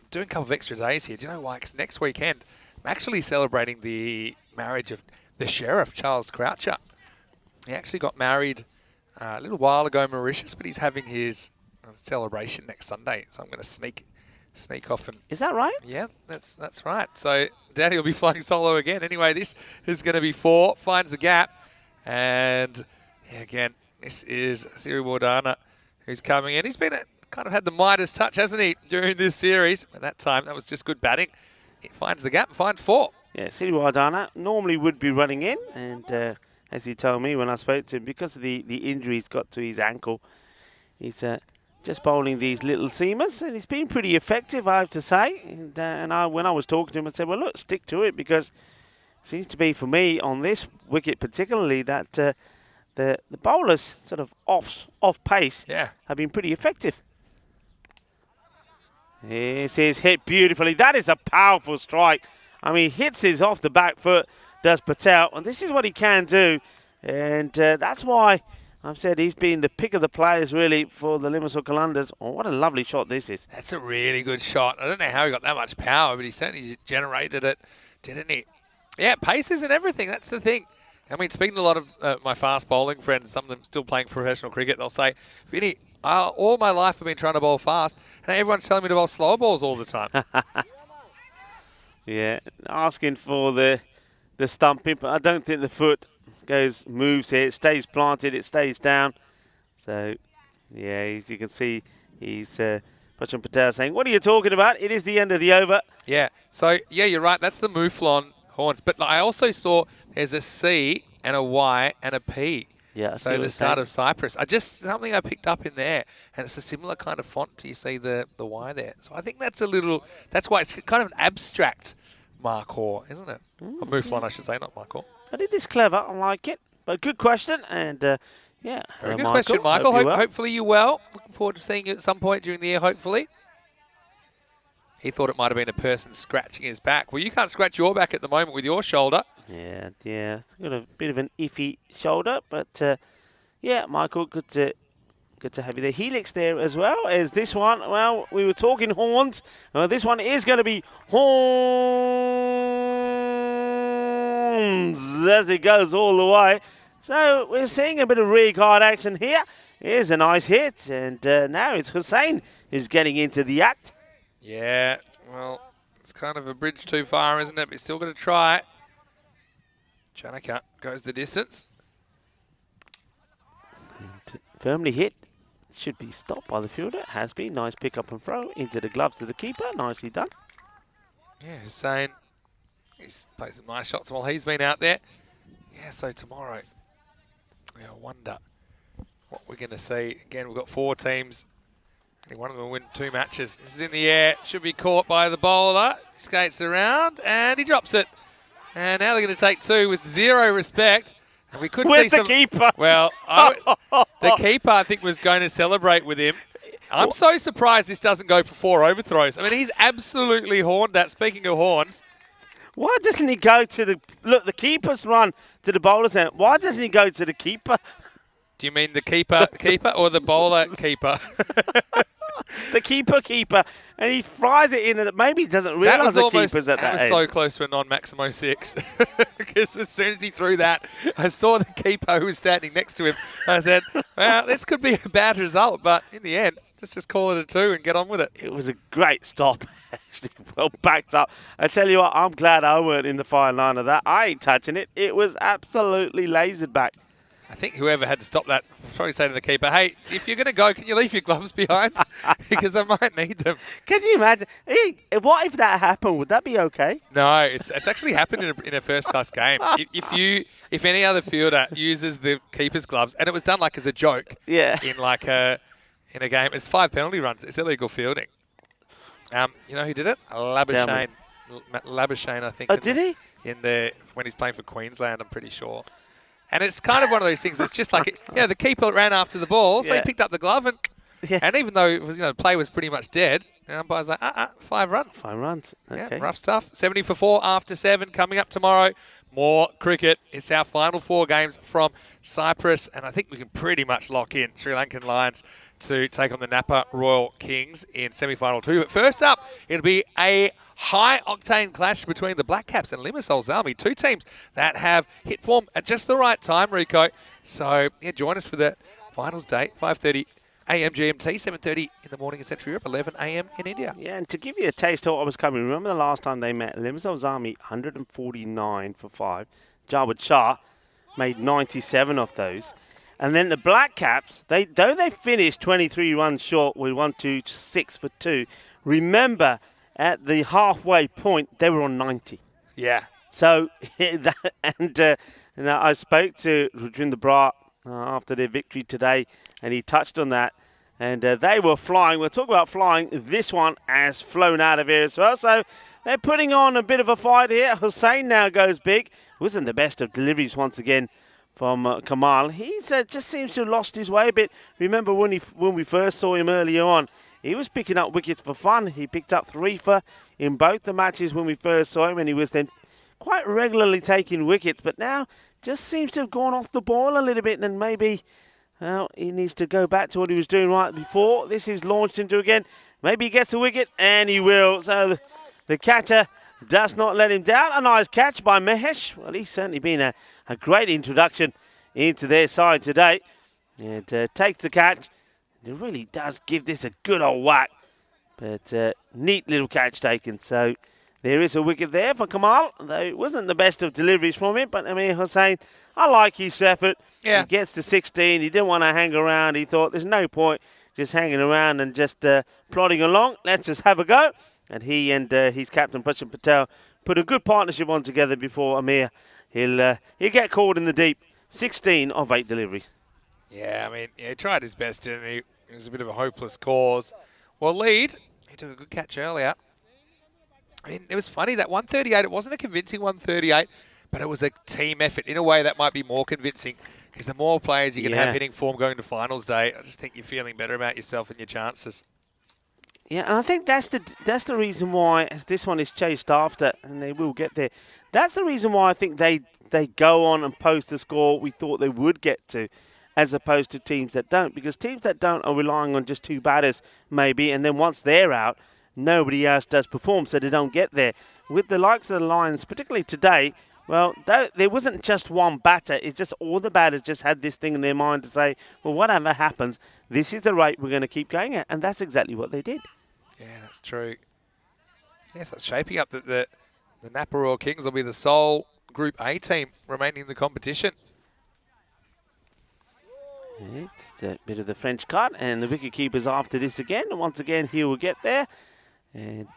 doing a couple of extra days here. Do you know why? Because next weekend, I'm actually celebrating the marriage of the Sheriff, Charles Croucher. He actually got married a little while ago in Mauritius, but he's having his celebration next Sunday. So I'm going to sneak off and... Is that right? Yeah, that's right. So Danny will be flying solo again. Anyway, this is going to be 4. Finds the gap. And yeah, again, this is Siri Wardana who's coming in. He's been kind of had the Midas touch, hasn't he, during this series? At that time, that was just good batting. He finds the gap and finds 4. Yeah, Siri Wardana normally would be running in. And as he told me when I spoke to him, because of the injury he's got to his ankle, he's just bowling these little seamers, and he's been pretty effective, I have to say. And when I was talking to him, I said, well, look, stick to it, because it seems to be, for me, on this wicket particularly, that the bowlers sort of off pace have been pretty effective. This is hit beautifully. That is a powerful strike. I mean, hits his off the back foot, does Patel, and this is what he can do. And that's why I've said he's been the pick of the players, really, for the Limassol Qalandars. Oh, what a lovely shot this is. That's a really good shot. I don't know how he got that much power, but he certainly generated it, didn't he? Yeah, pace isn't everything. That's the thing. I mean, speaking to a lot of my fast bowling friends, some of them still playing professional cricket, they'll say, Vinny, all my life I've been trying to bowl fast, and everyone's telling me to bowl slow balls all the time. Yeah, asking for the stumping, but I don't think the foot moves here. It stays planted, it stays down. So, yeah, as you can see, he's Bachchan Patel saying, what are you talking about? It is the end of the over. Yeah, so, yeah, you're right. That's the Mouflon horns. But I also saw there's a C and a Y and a P. Yeah, so the start of Cyprus. Something I picked up in there, and it's a similar kind of font to you see the Y there. So I think that's why it's kind of an abstract Markor, isn't it? Or Mouflon, I should say, not Markor. But it is clever. I like it. But good question. And, yeah. Very hello, good question, Michael. Hope you're well. Hopefully you're well. Looking forward to seeing you at some point during the year, hopefully. He thought it might have been a person scratching his back. Well, you can't scratch your back at the moment with your shoulder. Yeah. It's got a bit of an iffy shoulder. But, yeah, Michael, good to have you there. Helix there as well as this one. Well, we were talking horns. This one is going to be horns as it goes all the way. So we're seeing a bit of rear guard action here. Here's a nice hit. And now it's Hussein who's getting into the act. Yeah, well, it's kind of a bridge too far, isn't it? But he's still going to try. Chanaka goes the distance. And firmly hit. Should be stopped by the fielder. Has been. Nice pick up and throw into the gloves to the keeper. Nicely done. Yeah, Hussein, he's played some nice shots while he's been out there. Yeah, so tomorrow, I wonder what we're going to see. Again, we've got 4 teams. Only one of them will win 2 matches. This is in the air. Should be caught by the bowler. He skates around and he drops it. And now they're going to take 2 with 0 respect. And we could Where's see the keeper? Well, the keeper, I think, was going to celebrate with him. I'm so surprised this doesn't go for 4 overthrows. I mean, he's absolutely horned that. Speaking of horns. Why doesn't he go to the... Look, the keeper's run to the bowler's end. Why doesn't he go to the keeper? Do you mean the keeper or the bowler keeper? The keeper. And he fries it in and maybe he doesn't realise the keeper's at that That was end. so close to a non-Maximo 6. Because as soon as he threw that, I saw the keeper who was standing next to him. I said, well, this could be a bad result, but in the end, let's just call it a 2 and get on with it. It was a great stop, actually, well backed up. I tell you what, I'm glad I weren't in the fine line of that. I ain't touching it. It was absolutely lasered back. I think whoever had to stop that was probably saying to the keeper, hey, if you're going to go, can you leave your gloves behind? Because I might need them. Can you imagine? Hey, what if that happened? Would that be okay? No, it's actually happened in a first-class game. If any other fielder uses the keeper's gloves, and it was done like as a joke Yeah. in a game, it's 5 penalty runs. It's illegal fielding. You know who did it? Labuschagne. Labuschagne, I think. Oh, did he? When he's playing for Queensland, I'm pretty sure. And it's kind of one of those things. It's just like, the keeper ran after the ball, so he picked up the glove, and even though it was, the play was pretty much dead, the umpire's like, 5 runs. 5 runs. Okay. Yeah, rough stuff. 70 for 4 after 7. Coming up tomorrow, more cricket. It's our final 4 games from Cyprus, and I think we can pretty much lock in Sri Lankan Lions to take on the Napa Royal Kings in semi-final 2. But first up, it'll be a high-octane clash between the Black Caps and Limassol Zalmi, 2 teams that have hit form at just the right time, Rico. So, join us for the finals date, 5:30 a.m. GMT, 7:30 in the morning in Central Europe, 11 a.m. in India. Yeah, and to give you a taste of what was coming, remember the last time they met, Limassol Zalmi 149 for 5. Jawad Shah made 97 of those. And then the Black Caps, though they finished 23 runs short with 1-2-6 for 2, remember at the halfway point they were on 90. Yeah. So, I spoke to Rajinder Brar after their victory today, and he touched on that. And they were flying. We'll talk about flying. This one has flown out of here as well. So they're putting on a bit of a fight here. Hussein now goes big. Wasn't the best of deliveries once again from Kamal. He's just seems to have lost his way a bit. Remember when we first saw him earlier on, he was picking up wickets for fun. He picked up 3 for in both the matches when we first saw him, and he was then quite regularly taking wickets. But now just seems to have gone off the ball a little bit, and maybe he needs to go back to what he was doing right before. This is launched into again. Maybe he gets a wicket, and he will. So the catcher does not let him down. A nice catch by Mehesh. Well, he's certainly been a great introduction into their side today. And takes the catch. It really does give this a good old whack. But neat little catch taken. So there is a wicket there for Kamal. Though it wasn't the best of deliveries from him. But Amir Hussain, I like his effort. Yeah. He gets to 16. He didn't want to hang around. He thought there's no point just hanging around and just plodding along. Let's just have a go. And he and his captain, Prashant Patel, put a good partnership on together before Amir. He'll get caught in the deep. 16 of 8 deliveries. Yeah, I mean, he tried his best, didn't he? It was a bit of a hopeless cause. Well, lead, he took a good catch earlier. I mean, it was funny, that 138, it wasn't a convincing 138, but it was a team effort. In a way, that might be more convincing, because the more players you can have hitting form going to finals day, I just think you're feeling better about yourself and your chances. Yeah, and I think that's the reason why, as this one is chased after, and they will get there. That's the reason why I think they go on and post the score we thought they would get to, as opposed to teams that don't. Because teams that don't are relying on just 2 batters, maybe, and then once they're out, nobody else does perform, so they don't get there. With the likes of the Lions, particularly today, well, there wasn't just one batter. It's just all the batters just had this thing in their mind to say, well, whatever happens, this is the rate we're going to keep going at. And that's exactly what they did. Yeah, that's true. Yes, it's shaping up that the Napa Royal Kings will be the sole Group A team remaining in the competition. Yeah, just a bit of the French cut, and the wicketkeeper's after this again. And once again, he will get there. And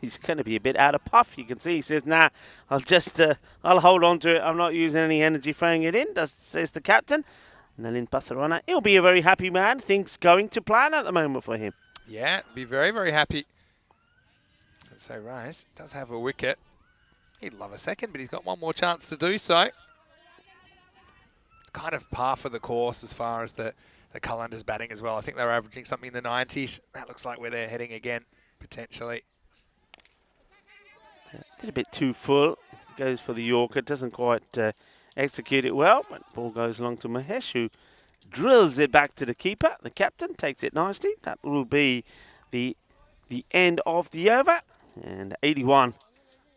he's going to be a bit out of puff. You can see he says, nah, I'll hold on to it. I'm not using any energy throwing it in, says the captain. Nalin Patharana, he'll be a very happy man. Things going to plan at the moment for him. Yeah, be very, very happy. So Rice does have a wicket. He'd love a second, but he's got one more chance to do so. It's kind of par for the course as far as the Cullender's batting as well. I think they're averaging something in the 90s. That looks like where they're heading again, potentially. A little bit too full. Goes for the Yorker. Doesn't quite execute it well, but ball goes along to Mahesh, who drills it back to the keeper. The captain takes it nicely. That will be the end of the over. And 81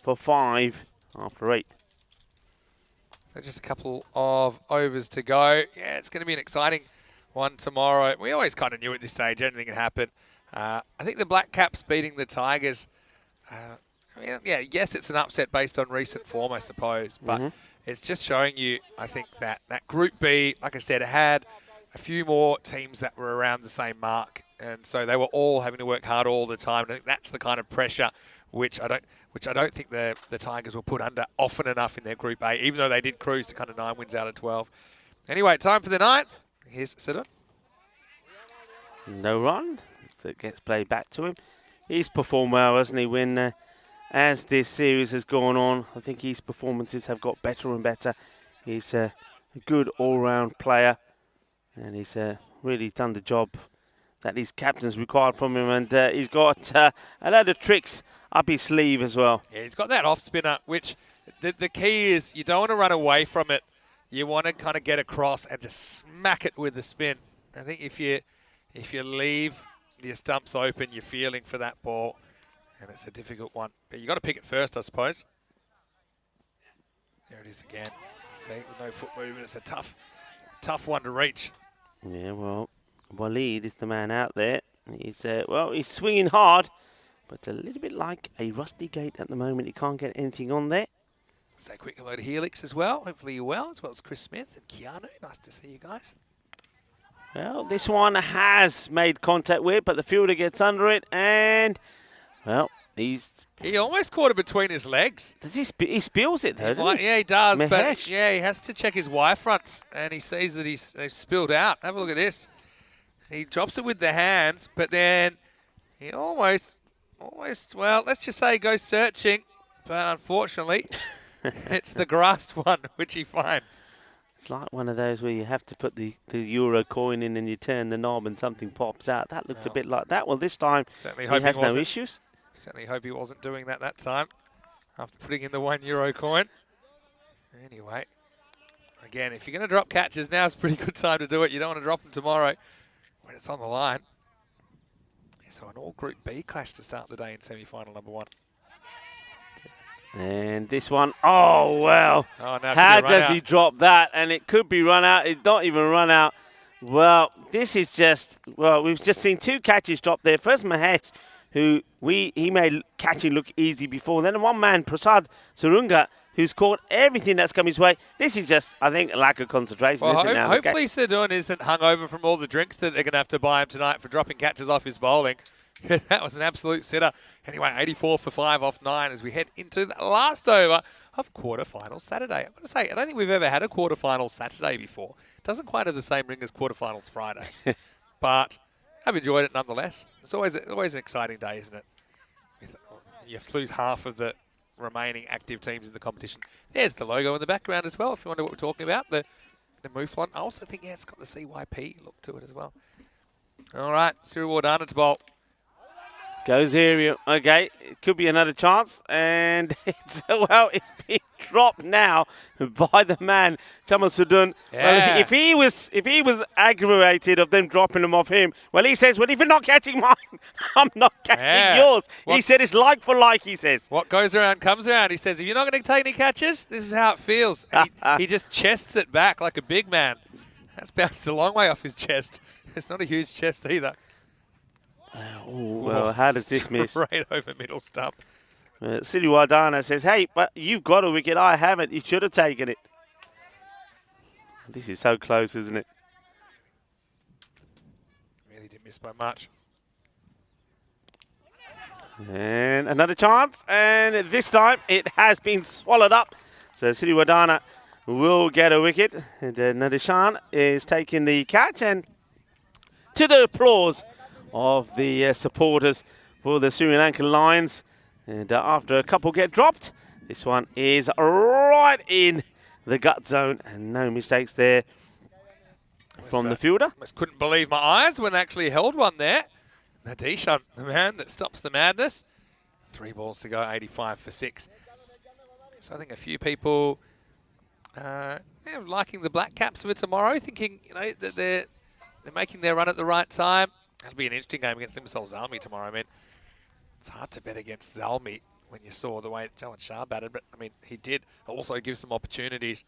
for 5 after 8. So just a couple of overs to go. Yeah, it's going to be an exciting one tomorrow. We always kind of knew at this stage anything can happen. I think the Black Caps beating the Tigers, I mean, yeah, yes, it's an upset based on recent form, I suppose, but it's just showing you, I think, that Group B, like I said, it had a few more teams that were around the same mark, and so they were all having to work hard all the time. And I think that's the kind of pressure which I don't think the Tigers were put under often enough in their Group A, even though they did cruise to kind of 9 wins out of 12. Anyway, time for the ninth. Here's Sidon. No run. So it gets played back to him. He's performed well, hasn't he? When as this series has gone on, I think his performances have got better and better. He's a good all-round player, and he's really done the job that his captain's required from him, and he's got a load of tricks up his sleeve as well. Yeah, he's got that off spinner, which the key is you don't want to run away from it. You want to kind of get across and just smack it with the spin. I think if you leave your stumps open, you're feeling for that ball, and it's a difficult one. But you got to pick it first, I suppose. There it is again. See, with no foot movement, it's a tough one to reach. Yeah, well, Waleed is the man out there. He's he's swinging hard, but a little bit like a rusty gate at the moment. He can't get anything on there. Say quick hello to Helix as well. Hopefully you're well, as well as Chris Smith and Keanu. Nice to see you guys. Well, this one has made contact with, but the fielder gets under it, and well, he almost caught it between his legs. Does he spills it though, doesn't he? Yeah, he does. Mahesh. But yeah, he has to check his wire fronts, and he sees that they've spilled out. Have a look at this. He drops it with the hands, but then he almost, well, let's just say goes searching, but unfortunately, it's the grassed one which he finds. It's like one of those where you have to put the euro coin in and you turn the knob and something pops out. That looked a bit like that. Well, this time he has no issues. Certainly hope he wasn't doing that time after putting in the €1 coin. Anyway, again, if you're going to drop catches, now's a pretty good time to do it. You don't want to drop them tomorrow when it's on the line. Yeah, so an all-Group B clash to start the day in semi-final number 1. And this one, oh, well, how does he drop that? And it could be run out. It's not even run out. Well, this is just, well, we've just seen 2 catches drop there. First, Mahesh, who he made catching look easy before. Then one man, Prasad Surunga, who's caught everything that's come his way. This is just, I think, a lack of concentration, well, isn't it now? Hopefully Sidun isn't hungover from all the drinks that they're going to have to buy him tonight for dropping catches off his bowling. That was an absolute sitter. Anyway, 84 for 5 off 9 as we head into the last over of quarterfinals Saturday. I've got to say, I don't think we've ever had a quarterfinals Saturday before. It doesn't quite have the same ring as quarterfinals Friday. But I've enjoyed it nonetheless. It's always an exciting day, isn't it? you lose half of the remaining active teams in the competition. There's the logo in the background as well, if you wonder what we're talking about. The Mouflon. I also think, yeah, it's got the CYP look to it as well. All right, Cyril Wardana to bowl. Goes here. Okay, it could be another chance. And it's been dropped now by the man, Chamal Sudun. Yeah. Well, if he was aggravated of them dropping him off him, well, he says, well, if you're not catching mine, I'm not catching yours. He said it's like for like, he says. What goes around comes around. He says, if you're not going to take any catches, this is how it feels. And he just chests it back like a big man. That's bounced a long way off his chest. It's not a huge chest either. Well, how does this miss? Right over middle stump. Sili Wardana says, hey, but you've got a wicket. I haven't. You should have taken it. This is so close, isn't it? Really didn't miss by much. And another chance. And this time it has been swallowed up. So Sili Wardana will get a wicket. And Nadishan is taking the catch. And to the applause of the supporters for the Sri Lankan Lions. And after a couple get dropped, this one is right in the gut zone. And no mistakes there from the fielder. Just couldn't believe my eyes when they actually held one there. Nadishan, the man that stops the madness. 3 balls to go, 85 for 6. So I think a few people liking the Black Caps for tomorrow, thinking that they're making their run at the right time. That'll be an interesting game against Limassol Zalmi tomorrow. I mean, it's hard to bet against Zalmi when you saw the way Jalan Shah batted, but I mean, he did also give some opportunities.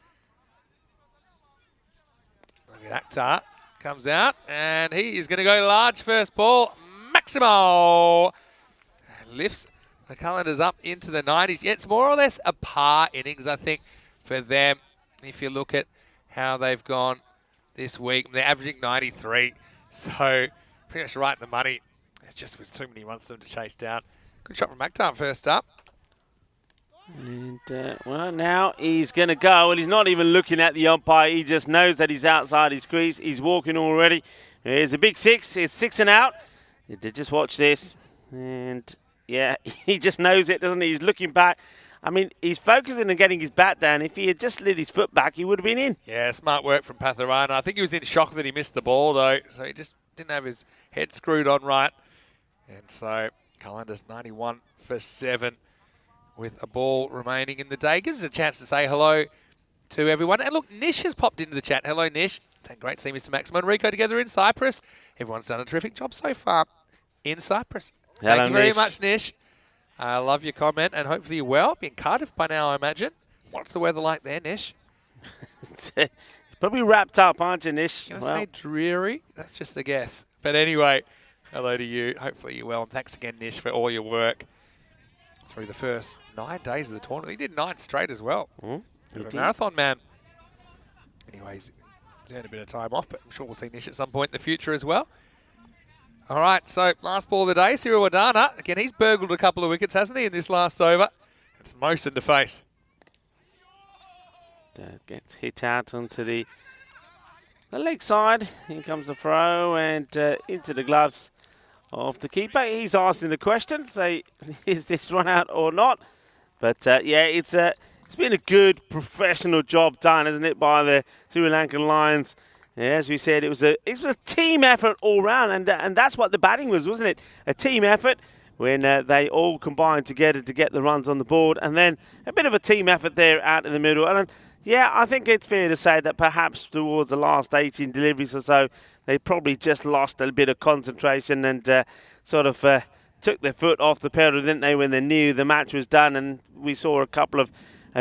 Look at Akhtar, comes out, and he is going to go large first ball. Maximo lifts the calendars up into the 90s. Yeah, it's more or less a par innings, I think, for them. If you look at how they've gone this week, they're averaging 93, so pretty much right in the money. It just was too many runs for them to chase down. Good shot from Akhtar first up. And, well, now he's going to go. Well, he's not even looking at the umpire. He just knows that he's outside his crease. He's walking already. It's a big 6. It's 6 and out. Just watch this. And, yeah, he just knows it, doesn't he? He's looking back. I mean, he's focusing on getting his bat down. If he had just slid his foot back, he would have been in. Yeah, smart work from Patharana. I think he was in shock that he missed the ball, though. So he just didn't have his head screwed on right. And so Calendar's 91 for 7 with a ball remaining in the day. Gives us a chance to say hello to everyone. And look, Nish has popped into the chat. Hello, Nish. Great to see Mr. Maximo and Rico together in Cyprus. Everyone's done a terrific job so far in Cyprus. Hello, Thank you very Nish. much, Nish. I love your comment, and hopefully you're well. Be in Cardiff by now, I imagine. What's the weather like there, Nish? It's probably wrapped up, aren't you, Nish? Can I say dreary? That's just a guess. But anyway, hello to you. Hopefully you're well. And thanks again, Nish, for all your work through the first 9 days of the tournament. He did 9 straight as well. Bit of a marathon man. Anyways, he's earned a bit of time off, but I'm sure we'll see Nish at some point in the future as well. All right, so last ball of the day, Cyril Wardana. Again, he's burgled a couple of wickets, hasn't he, in this last over? It's Mosen to face. Gets hit out onto the leg side. Here comes the throw and into the gloves of the keeper. He's asking the question, say, is this run out or not? But yeah, it's been a good professional job done, isn't it, by the Sri Lankan Lions? Yeah, as we said, it was a team effort all round, and that's what the batting was, wasn't it? A team effort when they all combined together to get the runs on the board, and then a bit of a team effort there out in the middle. And yeah, I think it's fair to say that perhaps towards the last 18 deliveries or so, they probably just lost a bit of concentration and sort of took their foot off the pedal, didn't they, when they knew the match was done. And we saw a couple of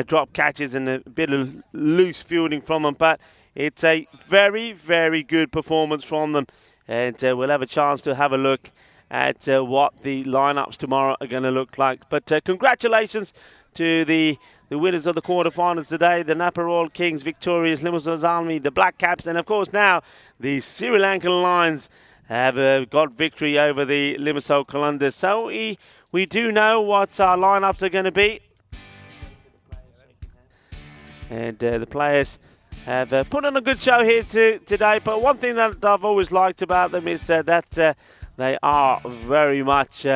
drop catches and a bit of loose fielding from them. But it's a very, very good performance from them. And we'll have a chance to have a look at what the lineups tomorrow are going to look like. But congratulations to the winners of the quarterfinals today, the Napa Royal Kings victorious Limassol Zalmi, the Black Caps, and of course now the Sri Lankan Lions have got victory over the Limassol Qalandars. So we do know what our lineups are going to be. And the players have put on a good show here today. But one thing that I've always liked about them is that they are very much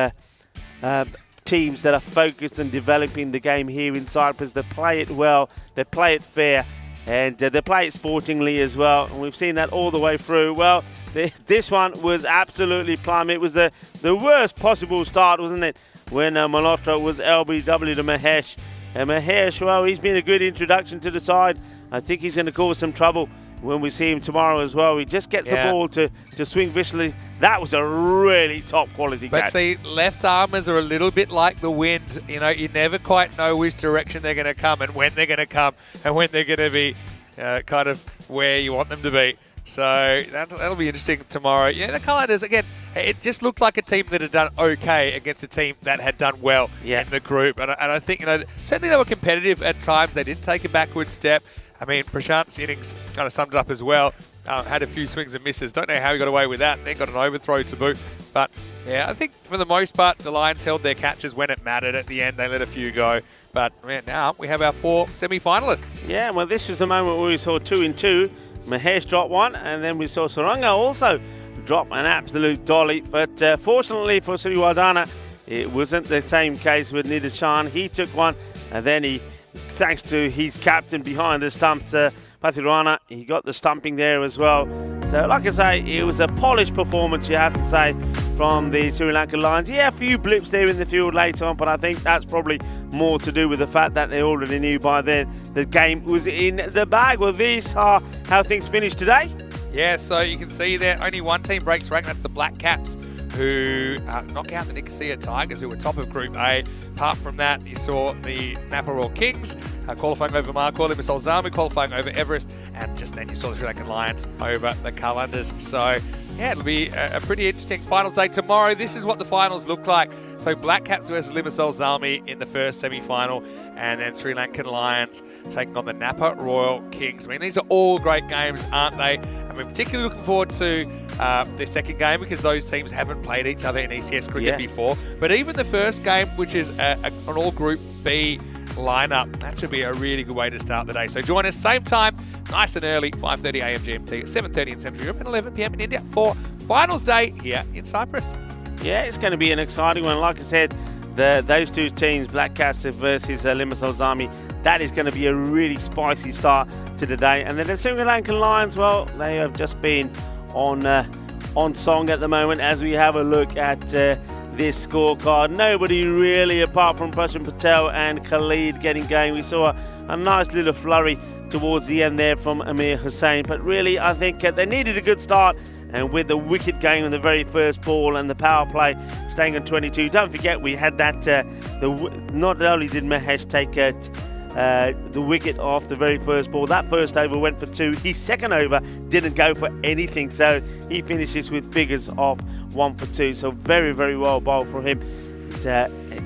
teams that are focused on developing the game here in Cyprus. They play it well, they play it fair, and they play it sportingly as well. And we've seen that all the way through. Well, this one was absolutely plum. It was the worst possible start, wasn't it? When Malhotra was LBW to Mahesh. And Mahesh, well, he's been a good introduction to the side. I think he's going to cause some trouble when we see him tomorrow as well. He just gets the ball to swing viciously. That was a really top quality catch. But see, left armers are a little bit like the wind. You know, you never quite know which direction they're going to come and when they're going to come and when they're going to be kind of where you want them to be. So that'll be interesting tomorrow. Yeah, the Calendars, again, it just looked like a team that had done okay against a team that had done well in the group. And I think, you know, certainly they were competitive at times. They didn't take a backward step. I mean, Prashant's innings kind of summed it up as well. Had a few swings and misses. Don't know how he got away with that. Then got an overthrow to boot. But, yeah, I think for the most part, the Lions held their catches when it mattered. At the end, they let a few go. But, man, now we have our 4 semi-finalists. Yeah, well, this was the moment where we saw 2 in 2. Mahesh drop one, and then we saw Saranga also drop an absolute dolly. But fortunately for Sriwardana, it wasn't the same case with Nidashan. He took one, and then he, thanks to his captain behind the stumps, Pathirana, he got the stumping there as well. So, like I say, it was a polished performance, you have to say, from the Sri Lankan Lions. Yeah, a few blips there in the field later on, but I think that's probably more to do with the fact that they already knew by then the game was in the bag. Well, these are how things finished today. Yeah, so you can see there only one team breaks rank. That's the Black Caps, who knock out the Nicosia Tigers, who were top of Group A. Apart from that, you saw the Napa Royal Kings qualifying over Marquardt, Limassol Zami qualifying over Everest, and just then you saw the Sri Lankan Lions over the Calendars. So, yeah, it'll be a pretty interesting finals day tomorrow. This is what the finals look like. So Black Caps versus Limassol Zalmi in the first semi-final, and then Sri Lankan Lions taking on the Napa Royal Kings. I mean, these are all great games, aren't they? And we're particularly looking forward to their second game because those teams haven't played each other in ECS cricket before. But even the first game, which is an all-Group B lineup, that should be a really good way to start the day. So join us same time, nice and early, 5:30 a.m. GMT, 7:30 in Central Europe, and 11 p.m. in India for finals day here in Cyprus. Yeah, it's going to be an exciting one. Like I said, those two teams, Black Cats versus Limassol Zami, that is going to be a really spicy start to the day. And then the Sri Lankan Lions, well, they have just been on song at the moment as we have a look at this scorecard. Nobody really, apart from Prashant Patel and Khalid, getting going. We saw a nice little flurry towards the end there from Amir Hussain, but really I think they needed a good start, and with the wicket going on the very first ball and the power play staying on 22, don't forget we had that not only did Mahesh take the wicket off the very first ball, that first over went for 2, his second over didn't go for anything, so he finishes with figures of 1 for 2, so very, very well bowled for him.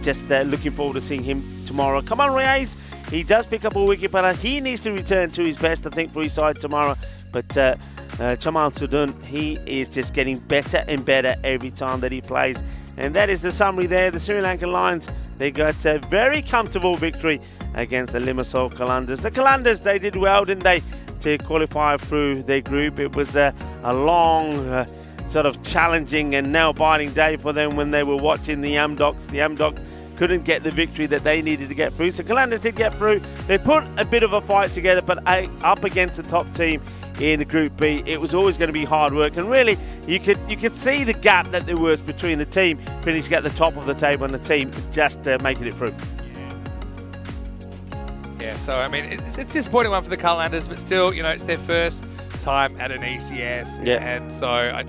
Just looking forward to seeing him tomorrow. Come on, Reyes, he does pick up a wicket, but he needs to return to his best, I think, for his side tomorrow. But Chamal Sudun, he is just getting better and better every time that he plays. And that is the summary there. The Sri Lankan Lions, they got a very comfortable victory against the Limassol Calendars. The Calendars, they did well, didn't they, to qualify through their group. It was a long, sort of challenging and nail-biting day for them when they were watching the Amdocs. The Amdocs couldn't get the victory that they needed to get through. So Calendars did get through. They put a bit of a fight together, but up against the top team in Group B, it was always going to be hard work. And really, you could see the gap that there was between the team finishing at the top of the table and the team just making it through. Yeah, so I mean, it's a disappointing one for the Calendars, but still, you know, it's their first time at an ECS, and so I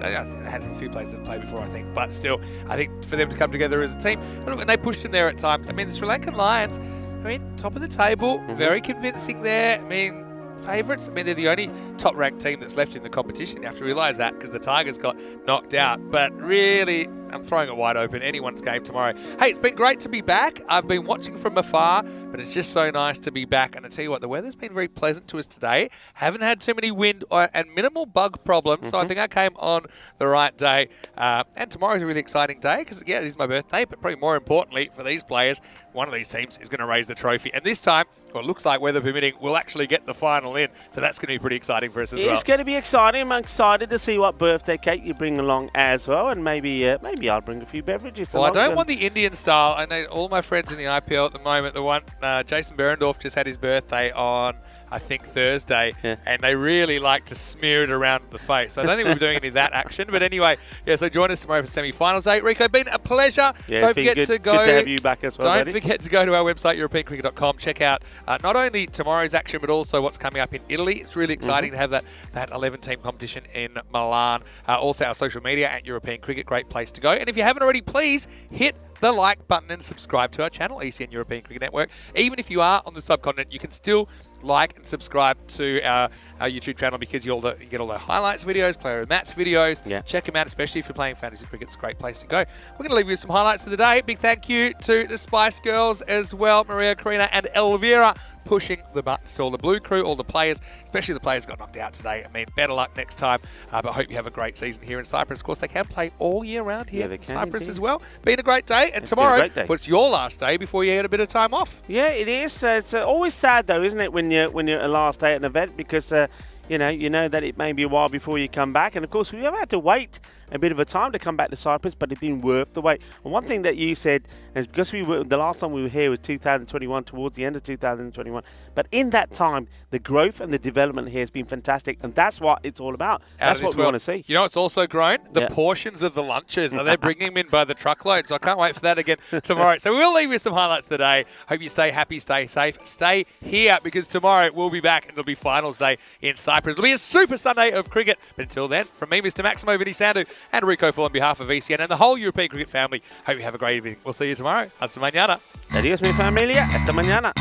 had a few places to play before, I think, but still, I think for them to come together as a team, and they pushed him there at times. I mean, the Sri Lankan Lions, I mean, top of the table, very convincing there. I mean, favourites. I mean, they're the only top-ranked team that's left in the competition. You have to realise that because the Tigers got knocked out. But really, I'm throwing it wide open. Anyone's game tomorrow. Hey, it's been great to be back. I've been watching from afar, but it's just so nice to be back. And I tell you what, the weather's been very pleasant to us today. Haven't had too many wind and minimal bug problems, so I think I came on the right day. And tomorrow's a really exciting day because, yeah, it is my birthday, but probably more importantly for these players, one of these teams is going to raise the trophy. And this time, well, it looks like, weather permitting, we'll actually get the final in. So that's going to be pretty exciting for us as well. It's going to be exciting. I'm excited to see what birthday cake you bring along as well, and maybe maybe I'll bring a few beverages. Well, I along don't and- want the Indian style. I know all my friends in the IPL at the moment. The one, Jason Berendorf just had his birthday on, I think, Thursday, Yeah. and they really like to smear it around the face. So I don't think we'll be doing any of that action. But anyway, yeah, so join us tomorrow for semi-finals day. Rico, been a pleasure. Yeah, Don't it's been forget good, to go. good to have you back as well, Don't buddy. forget to go to our website, EuropeanCricket.com. Check out not only tomorrow's action, but also what's coming up in Italy. It's really exciting to have that 11-team competition in Milan. Also, our social media at European Cricket. Great place to go. And if you haven't already, please hit the like button and subscribe to our channel, ECN European Cricket Network. Even if you are on the subcontinent, you can still like and subscribe to our YouTube channel because you get all the highlights videos, player of match videos. Yeah. Check them out, especially if you're playing fantasy cricket. It's a great place to go. We're going to leave you with some highlights of the day. Big thank you to the Spice Girls as well, Maria, Karina and Elvira, pushing the buttons to all the Blue Crew, all the players, especially the players got knocked out today. I mean, better luck next time, but I hope you have a great season here in Cyprus. Of course, they can play all year round here Yeah, they in can Cyprus indeed. as well. Been a great day, and It's been a tomorrow, great day. it's your last day before you get a bit of time off. Yeah, it is. It's always sad though, isn't it, when you're at last day at an event because you know that it may be a while before you come back, and of course we have had to wait a bit of a time to come back to Cyprus, but it's been worth the wait. And one thing that you said is because the last time we were here was 2021, towards the end of 2021, but in that time the growth and the development here has been fantastic, and that's what it's all about. That's what we want to see. You know what's also grown? The Yeah. portions of the lunches. They're bringing them in by the truckload, so I can't wait for that again tomorrow. So we will leave you with some highlights today. Hope you stay happy, stay safe, stay here, because tomorrow we'll be back and it'll be finals day in Cyprus. It'll be a super Sunday of cricket. But until then, from me, Mr. Maximo Vinisandu, and Rico Full on behalf of ECN and the whole European cricket family, hope you have a great evening. We'll see you tomorrow. Hasta mañana. Adiós, mi familia. Hasta mañana.